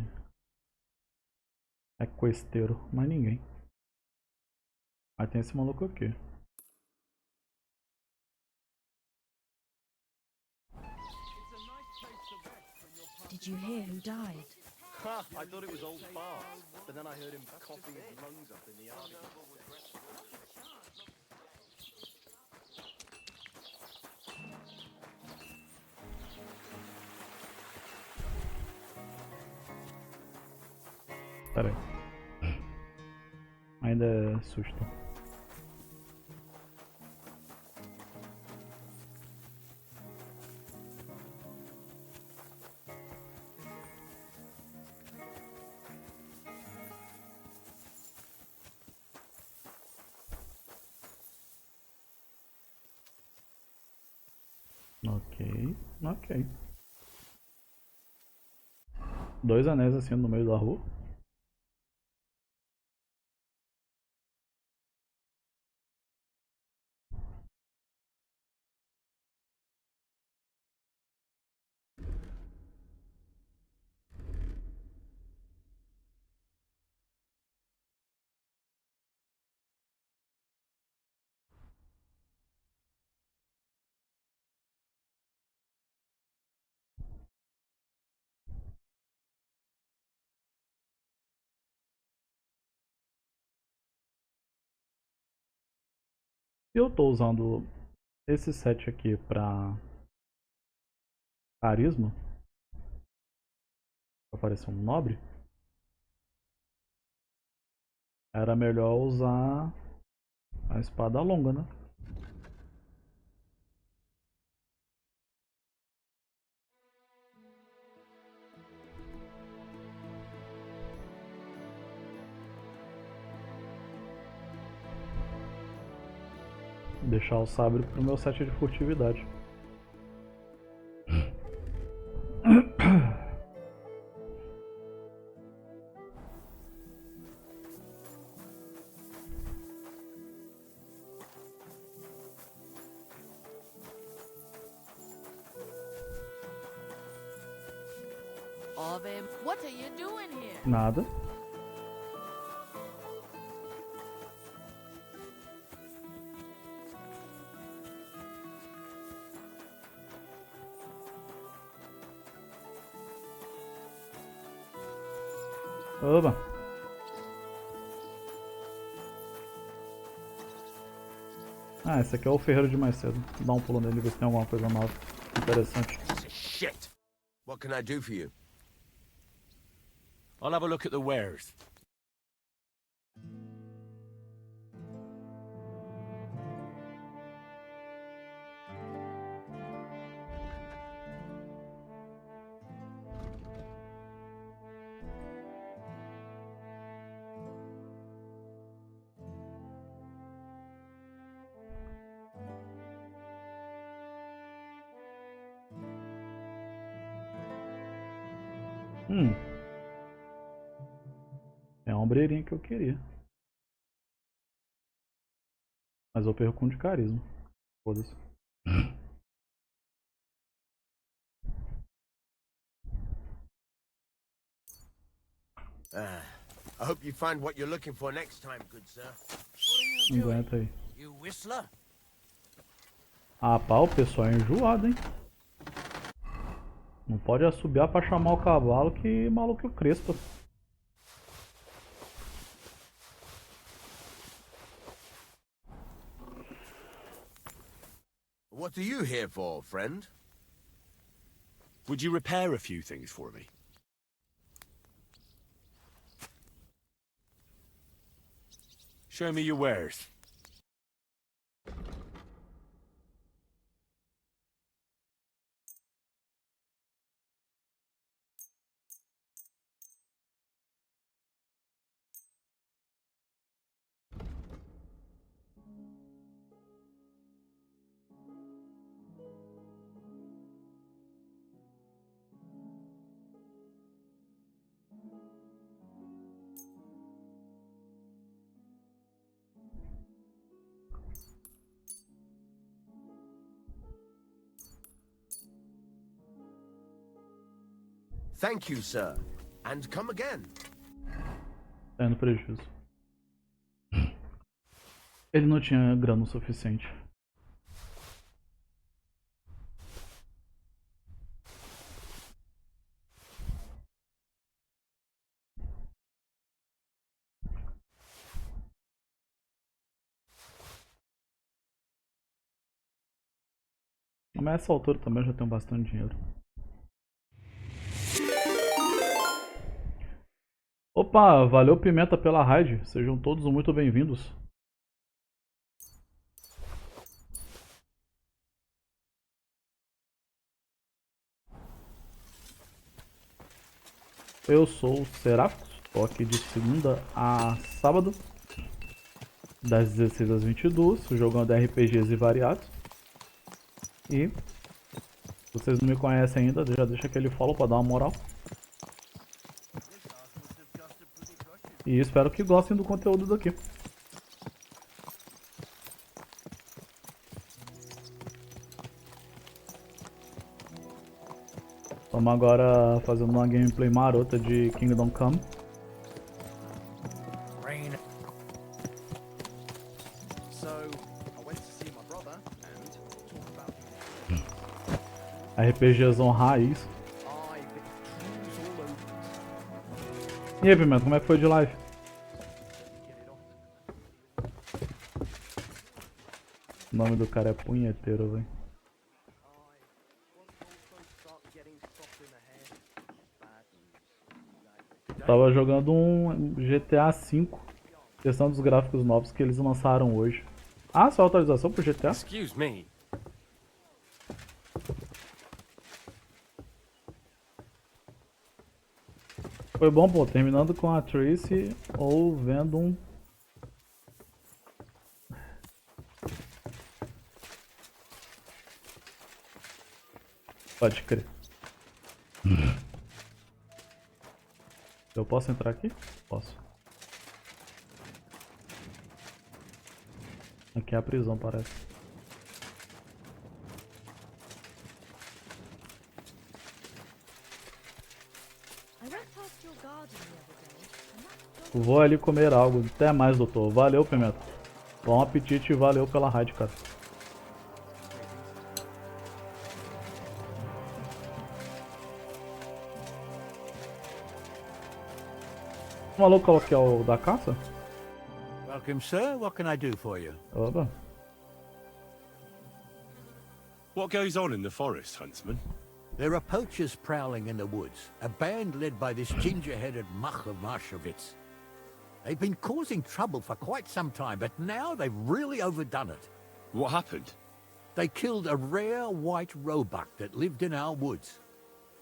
É questeiro, mais ninguém. Mas tem esse maluco aqui. Did you hear who died? I thought it was old Bart, but then I heard him coughing his lungs up in the army. Pera aí. Ainda é susto. Ok. Dois anéis assim no meio da rua. Eu tô usando esse set aqui pra carisma. Apareceu um nobre. Era melhor usar a espada longa, né? Deixar o sabre pro meu set de furtividade. of him. What are you doing here? Nada. Oba. Ah, esse aqui é o ferreiro de mais cedo. Dá um pulo nele e ver se tem alguma coisa nova. Interessante. Shit! What can I do for you? I'll have a look at the wares. É uma ombreirinha que eu queria. Mas eu perco um de carisma. Foda-se. I hope you find what you're looking for next time, good sir. Aguenta aí. You whistler? Ah, pá, o pessoal é enjoado, hein? Não pode assobiar pra chamar o cavalo que maluco o crespa. What are you here for, friend? Would you repair a few things for me? Show me your wares. Thank you, sir. And come again. Tá no prejuízo. Ele não tinha grana o suficiente. Mas essa altura também eu já tenho bastante dinheiro. Opa, valeu Pimenta pela raid. Sejam todos muito bem-vindos. Eu sou o Serafos, estou aqui de segunda a sábado, das 16 às 22, jogando RPGs e variados. E se vocês não me conhecem ainda, já deixa aquele follow para dar uma moral. E espero que gostem do conteúdo daqui. Estamos agora fazendo uma gameplay marota de Kingdom Come. RPGzão raiz. E aí, Pimenta, como é que foi de live? O nome do cara é punheteiro, velho. Tava jogando um GTA V, questão dos gráficos novos que eles lançaram hoje. Ah, só atualização pro GTA? Excuse me. Foi bom, pô, terminando com a Tracy ou vendo um... Pode crer. Eu posso entrar aqui? Posso. Aqui é a prisão, parece. Vou ali comer algo. Até mais, doutor. Valeu, Pimenta. Bom apetite e valeu pela raid, cara. O maluco que é o da caça? Welcome, sir. What can I do for you? Oba. What goes on in the forest, Huntsman? There are poachers prowling in the woods, a band led by this ginger-headed muck of Marshowitz. They've been causing trouble for quite some time, but now they've really overdone it. What happened? They killed a rare white roebuck that lived in our woods.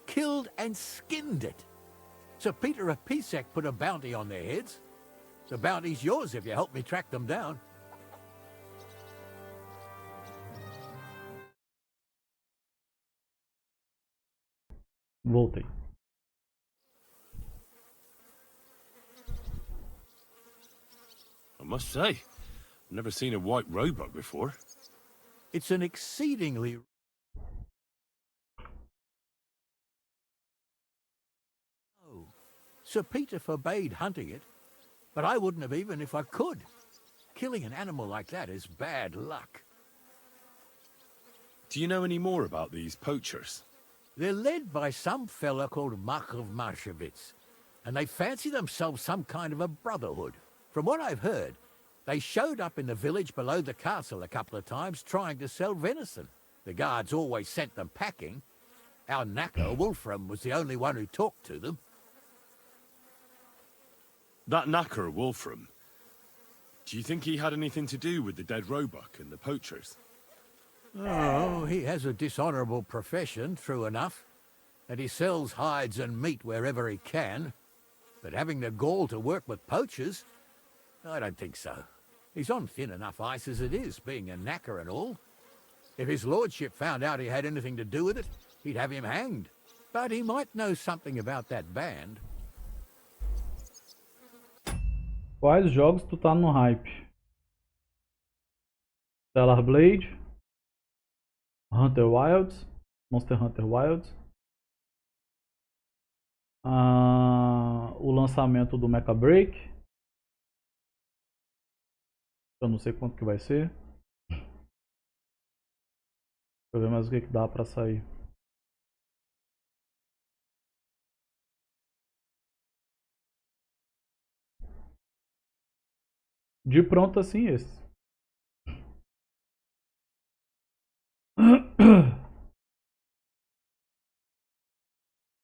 Killed and skinned it. Sir Peter of Pisek put a bounty on their heads. The bounty's yours if you help me track them down. Voltei. I must say, I've never seen a white roebuck before. It's an exceedingly... Oh, Sir Peter forbade hunting it, but I wouldn't have even if I could. Killing an animal like that is bad luck. Do you know any more about these poachers? They're led by some fella called Markov Marshowitz, and they fancy themselves some kind of a brotherhood. From what I've heard, they showed up in the village below the castle a couple of times trying to sell venison. The guards always sent them packing. Our knacker, Wolfram, was the only one who talked to them. That knacker, Wolfram, do you think he had anything to do with the dead roebuck and the poachers? Oh, he has a dishonourable profession, true enough, and he sells hides and meat wherever he can. But having the gall to work with poachers, I don't think so. He's on thin enough ice as it is, being a knacker and all. If his lordship found out he had anything to do with it, he'd have him hanged. But he might know something about that band. Quais jogos tu tá no hype? Stellar Blade, Hunter Wilds, Monster Hunter Wilds, o lançamento do Mecha Break, eu não sei quanto que vai ser. Deixa eu ver mais o que dá pra sair. De pronto assim esse.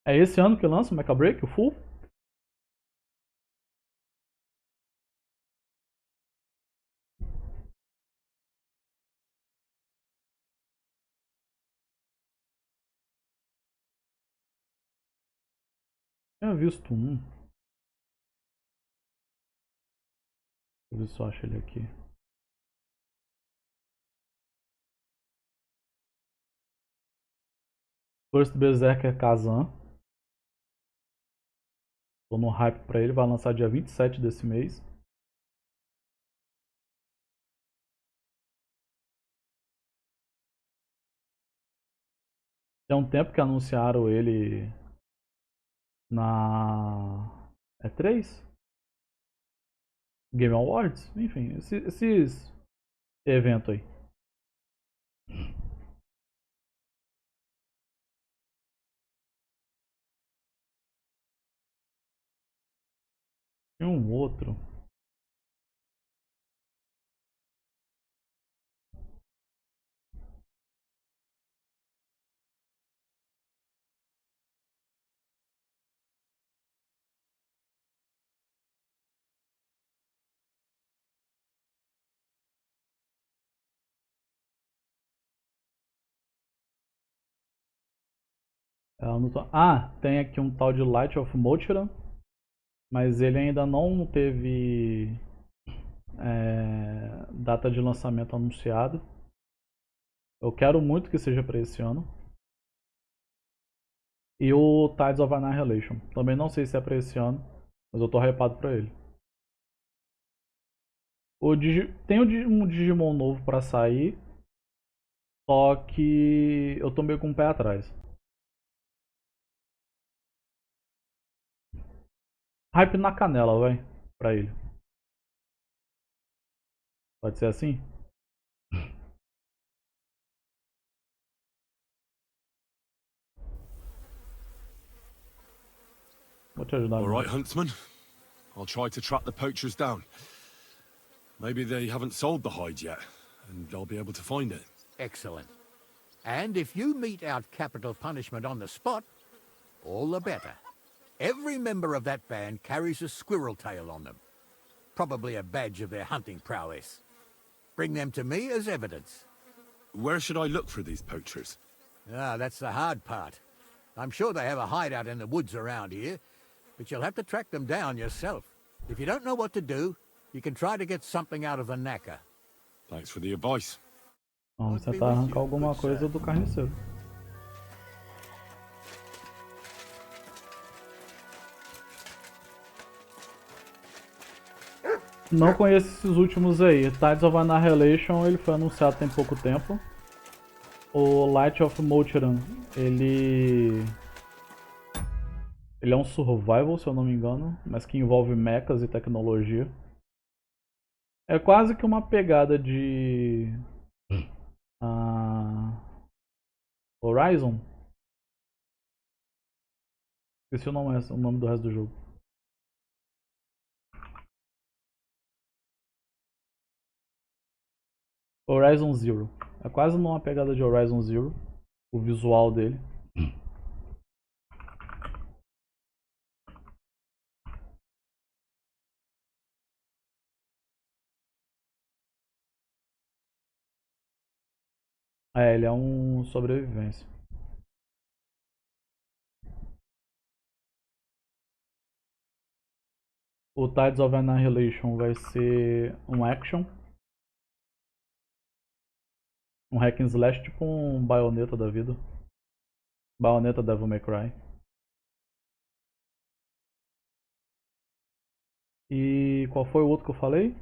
É esse ano que lança o Mecha Break, o full? Tinha visto um. Deixa eu ver se eu acho ele aqui. First Berserker Kazan. Tô no hype pra ele, vai lançar dia 27 desse mês. Tem um tempo que anunciaram ele na E3? Game Awards? Enfim, esses eventos aí. Tem um outro. Tem aqui um tal de Light of Motiran, mas ele ainda não teve data de lançamento anunciado. Eu quero muito que seja para esse ano. E o Tides of Annihilation. Também não sei se é para esse ano, mas eu tô hypado pra ele. Tem um Digimon novo para sair, só que eu tô meio com o pé atrás. Hype na canela, vai. Pra ele. Pode ser assim? Vou te ajudar. All right, huntsman. I'll try to track the poachers down. Maybe they haven't sold the hide yet, and I'll be able to find it. Excellent. And if you mete out capital punishment on the spot, all the better. Every member of that band carries a squirrel tail on them. Probably a badge of their hunting prowess. Bring them to me as evidence. Where should I look for these poachers? Ah, that's the hard part. I'm sure they have a hideout in the woods around here, but you'll have to track them down yourself. If you don't know what to do, you can try to get something out of the knacker. Thanks for the advice. Vamos tentar arrancar alguma coisa do carniceiro. Não conheço esses últimos aí. Tides of Annihilation, ele foi anunciado tem pouco tempo. O Light of Motiran, ele é um survival, se eu não me engano, mas que envolve mechas e tecnologia. É quase que uma pegada de Horizon. Esqueci o nome do resto do jogo. Horizon Zero. É quase numa pegada de Horizon Zero. O visual dele. É, ele é um sobrevivência. O Tides of Annihilation vai ser um action. Um hack and slash, tipo um Bayonetta da vida. Bayonetta Devil May Cry. E qual foi o outro que eu falei?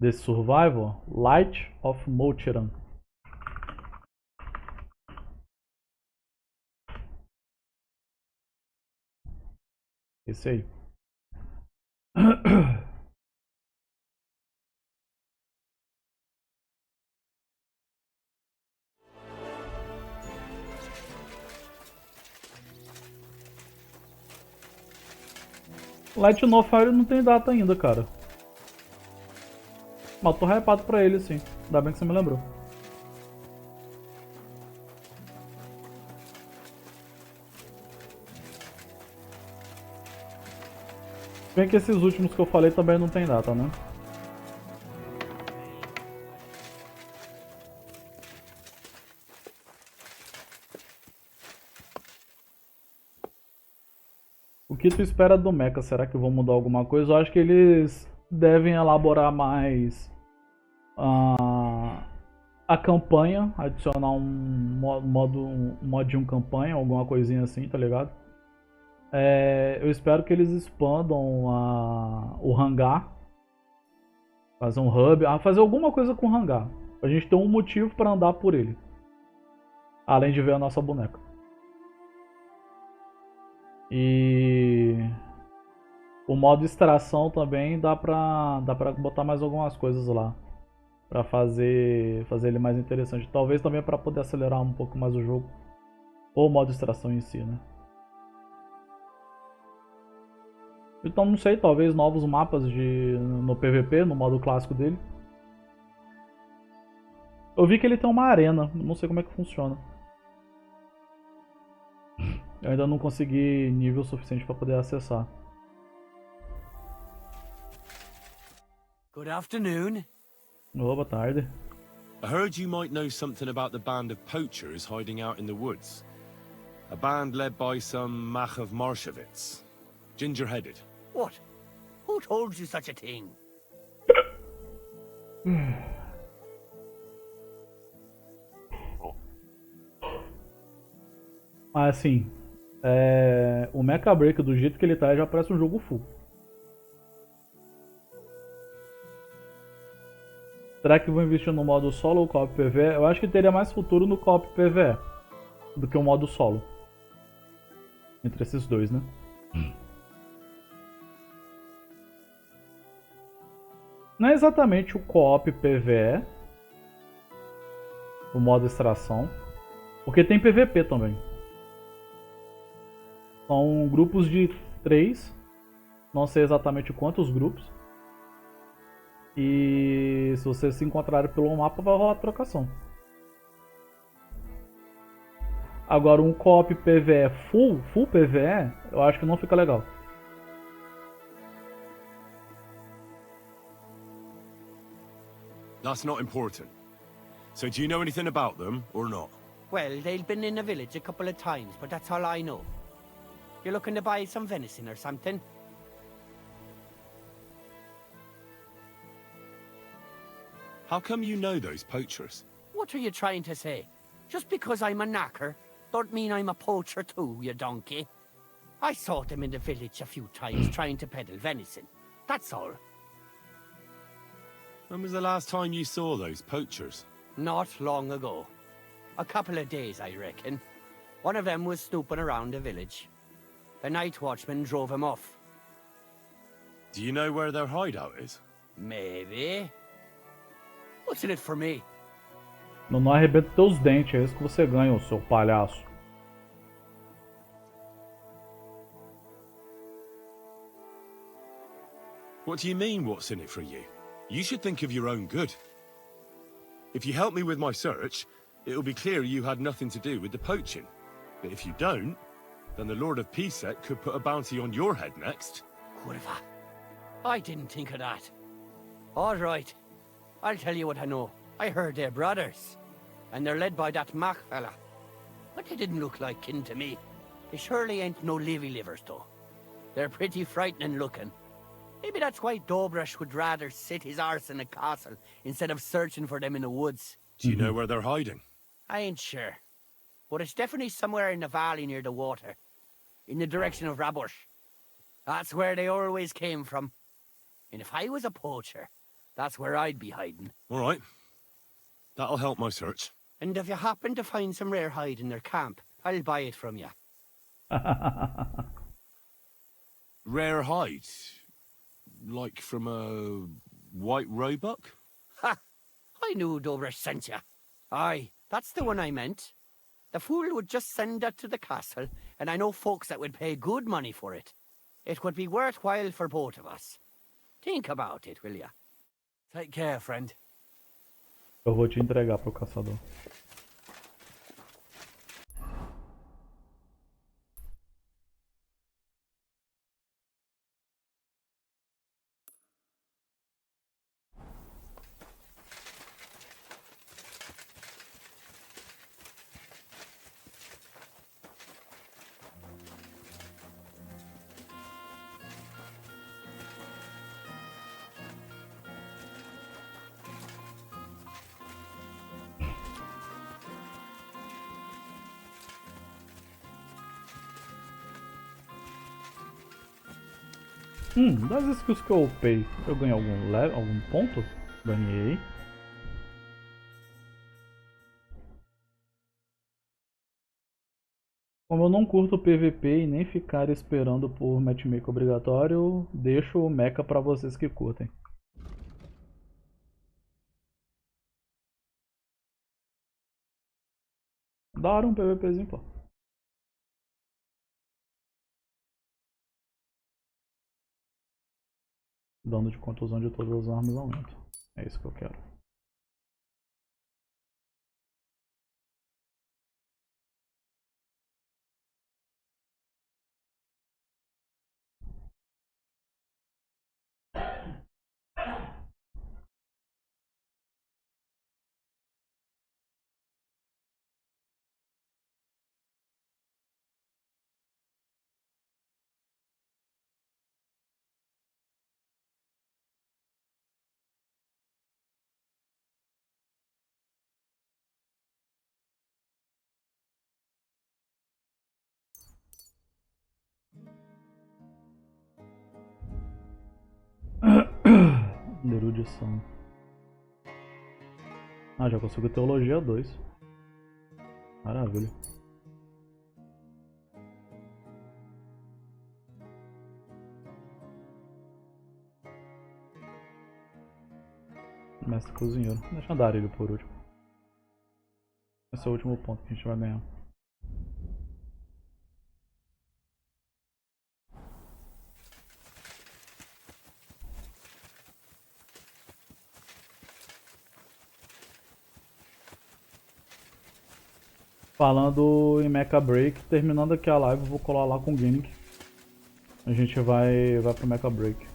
Desse survival, Light of Motiran. Esse aí. Light No Fire não tem data ainda, cara. Mas eu tô hypado pra ele, sim. Ainda bem que você me lembrou. Bem que esses últimos que eu falei também não tem data, né? O que tu espera do Mecha? Será que vão mudar alguma coisa? Eu acho que eles devem elaborar mais a campanha, adicionar um modinho campanha, alguma coisinha assim, tá ligado? Eu espero que eles expandam o hangar, fazer um hub, fazer alguma coisa com o hangar, pra gente ter um motivo pra andar por ele, além de ver a nossa boneca. E o modo extração também dá pra botar mais algumas coisas lá pra fazer ele mais interessante. Talvez também pra poder acelerar um pouco mais o jogo, ou o modo extração em si, né? Então não sei, talvez novos mapas no PVP, no modo clássico dele. Eu vi que ele tem uma arena, não sei como é que funciona. Eu ainda não consegui nível suficiente para poder acessar. Good afternoon. Oh, boa tarde. I heard you might know something about the band of poachers hiding out in the woods. A band led by some Mach of Marshevitz. Ginger-headed. What? Who told you such a thing? Mas assim, o Mecha Break do jeito que ele tá já parece um jogo full. Será que vou investir no modo solo ou co-op PvE? Eu acho que teria mais futuro no co-op PvE do que o modo solo. Entre esses dois, né? Não é exatamente o co-op PvE, o modo extração, porque tem PvP também. São grupos de 3, não sei exatamente quantos grupos. E se vocês se encontrarem pelo mapa, vai rolar trocação. Agora, um co-op PvE full PvE, eu acho que não fica legal. That's not important. So do you know anything about them, or not? Well, they've been in the village a couple of times, but that's all I know. You're looking to buy some venison or something? How come you know those poachers? What are you trying to say? Just because I'm a knacker, don't mean I'm a poacher too, you donkey. I saw them in the village a few times trying to peddle venison. That's all. When was the last time you saw those poachers? Not long ago. A couple of days, I reckon. One of them was snooping around the village. The night watchman drove him off. Do you know where their hideout is? Maybe. What's in it for me? Não arrebenta teus dentes, é isso que você ganha, ô seu palhaço. What do you mean, what's in it for you? You should think of your own good. If you help me with my search, it'll be clear you had nothing to do with the poaching. But if you don't, then the Lord of Pisek could put a bounty on your head next. Kurva. I didn't think of that. All right. I'll tell you what I know. I heard they're brothers. And they're led by that Mac fella. But they didn't look like kin to me. They surely ain't no livy livers, though. They're pretty frightening looking. Maybe that's why Dobresh would rather sit his arse in a castle instead of searching for them in the woods. Do you know where they're hiding? I ain't sure. But it's definitely somewhere in the valley near the water. In the direction of Rabush. That's where they always came from. And if I was a poacher, that's where I'd be hiding. All right. That'll help my search. And if you happen to find some rare hide in their camp, I'll buy it from you. Rare hide? Like from a white roebuck? Ha! I knew Dobresh sent you. Aye, that's the one I meant. The fool would just send that to the castle, and I know folks that would pay good money for it. It would be worthwhile for both of us. Think about it, will ya? Take care, friend. Eu vou te entregar pro caçador. Das skills que eu upei, eu ganhei algum ponto? Ganhei. Como eu não curto PVP e nem ficar esperando por matchmaker obrigatório, eu deixo o mecha pra vocês que curtem. Da hora um PVPzinho, pô. Dano de contusão de todas as armas aumenta. É isso que eu quero. Erudição. Ah, já consigo teologia 2. Maravilha. Mestre cozinheiro. Deixa eu dar ele por último. Esse é o último ponto que a gente vai ganhar. Falando em Mecha Break, terminando aqui a live, eu vou colar lá com o Gaming. A gente vai pro Mecha Break.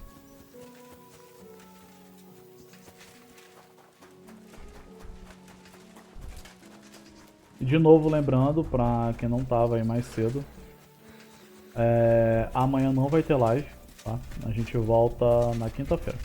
E de novo lembrando, pra quem não tava aí mais cedo, amanhã não vai ter live, tá? A gente volta na quinta-feira.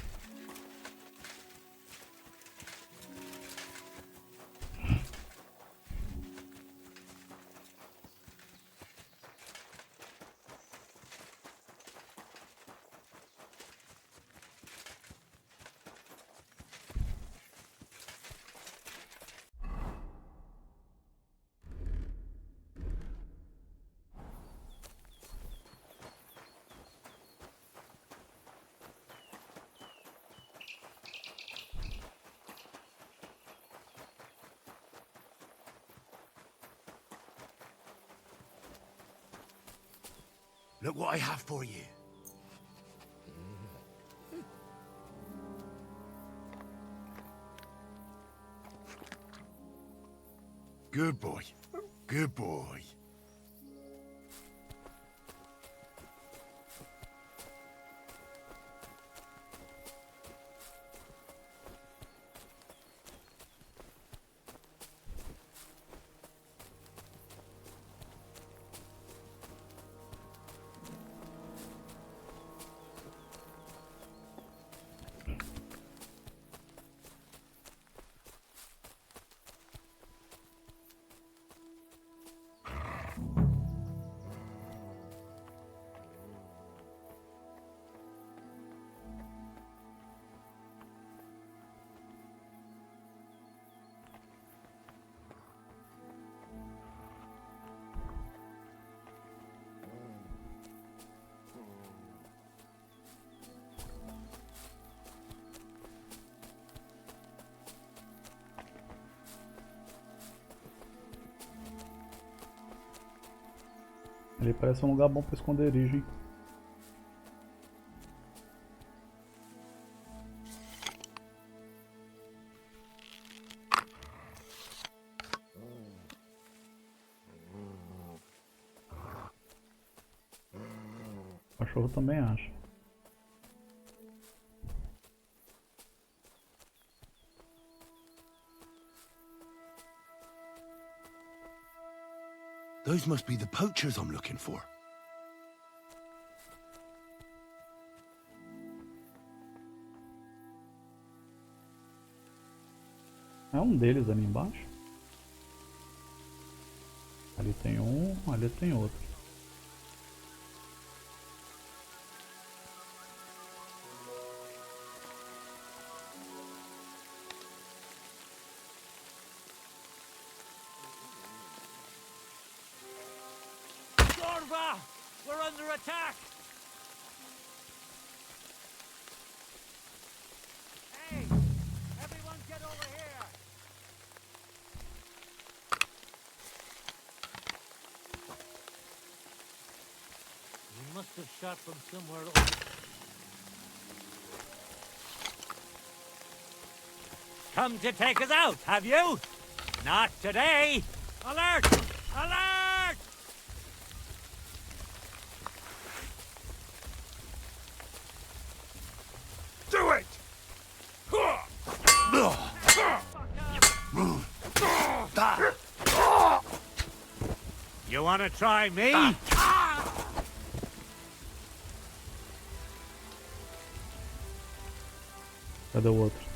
Look what I have for you. Good boy. Good boy. Ele parece um lugar bom para esconderijo, hein? O cachorro também acha. Those must be the poachers I'm looking for. É um deles ali embaixo. Ali tem um, ali tem outro. We're under attack! Hey! Everyone get over here! You must have shot from somewhere over. Come to take us out, have you? Not today! Alert! Alert! Do it! You want to try me? Cadê o outro?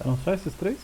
São só esses 3?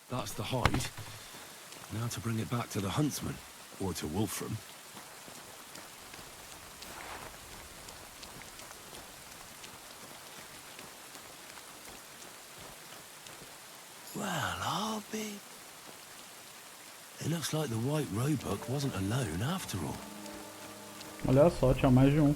That's the hide. Now to bring it back to the huntsman, or to Wolfram. Well, I'll be... It looks like the White Roebuck wasn't alone after all. Olha só, tinha mais de um.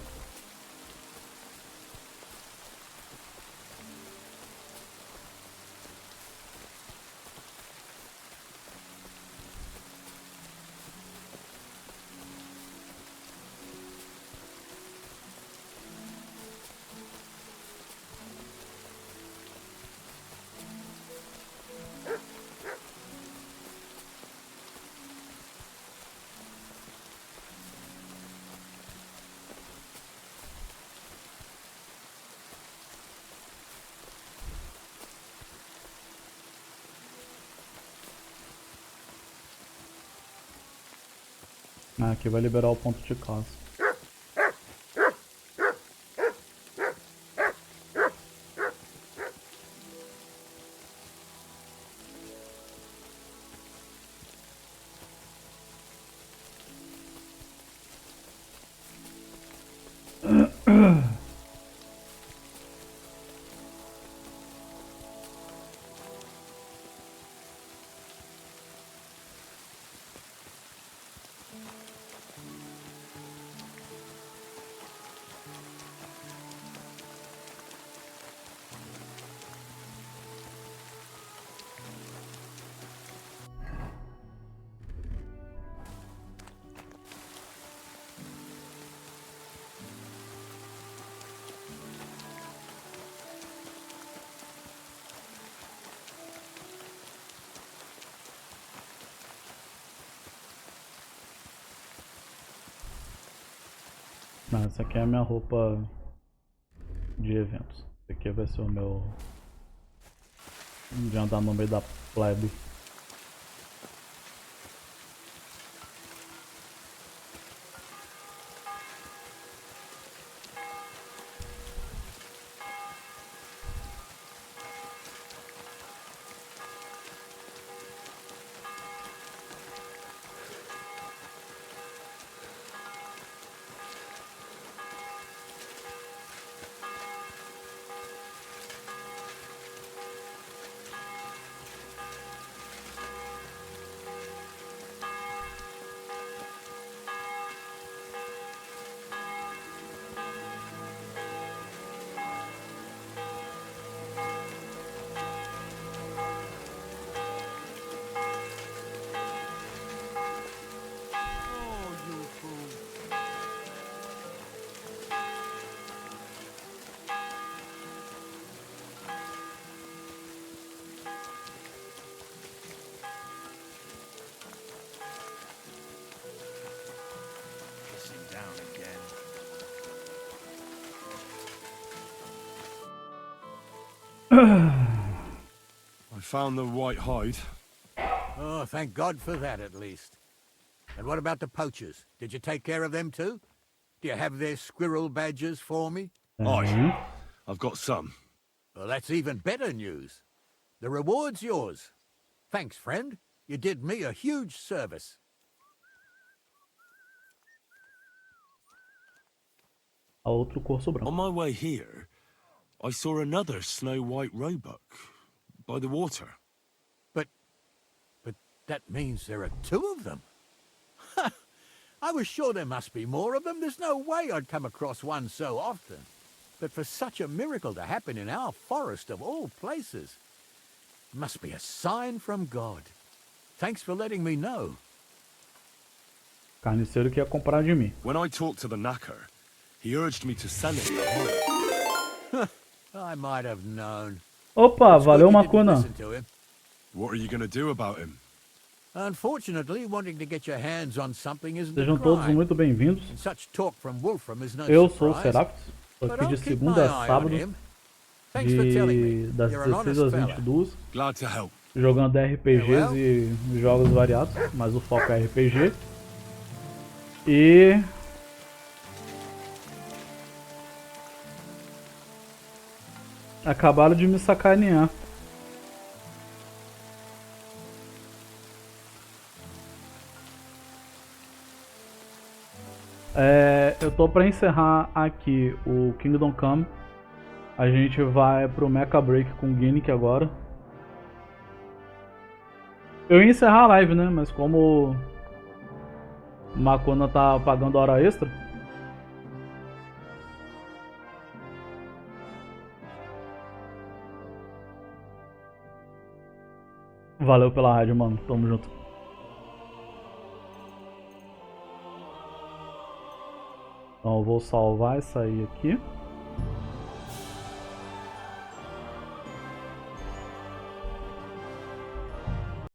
Ah, aqui vai liberar o ponto de caça. Não, essa aqui é a minha roupa de eventos. Esse aqui vai ser o meu... de andar no meio da plebe. I found the white hide. Oh, thank God for that, at least. And what about the poachers? Did you take care of them too? Do you have their squirrel badges for me? Aye. I've got some. Well, that's even better news. The reward's yours. Thanks, friend. You did me a huge service. Outro corso branco. On my way here, I saw another snow-white roebuck by the water. But that means there are 2 of them. I was sure there must be more of them. There's no way I'd come across one so often. But for such a miracle to happen in our forest of all places, must be a sign from God. Thanks for letting me know. Carniceiro que ia comprar de mim. When I talked to the knacker, he urged me to sell it for hire. I might have known. Opa, It's valeu good you didn't Makuna. listen to him. What are you gonna do about him? Unfortunately, wanting to get your hands on something isn't a Sejam todos crime. muito bem-vindos. And such talk from Wolfram is no Eu sou o surprise. Serapis. Estou But aqui I'll de keep segunda my a eye on sábado, him. Thanks for telling me. das You're an 16 honest às fella. 22, Glad to help. jogando RPGs e jogos variados, mas o foco é RPG. E acabaram de me sacanear. Eu tô pra encerrar aqui o Kingdom Come. A gente vai pro Mecha Break com o Gimmick agora. Eu ia encerrar a live, né? Mas como Makona tá pagando hora extra, valeu pela rádio, mano. Tamo junto. Então eu vou salvar e sair aqui.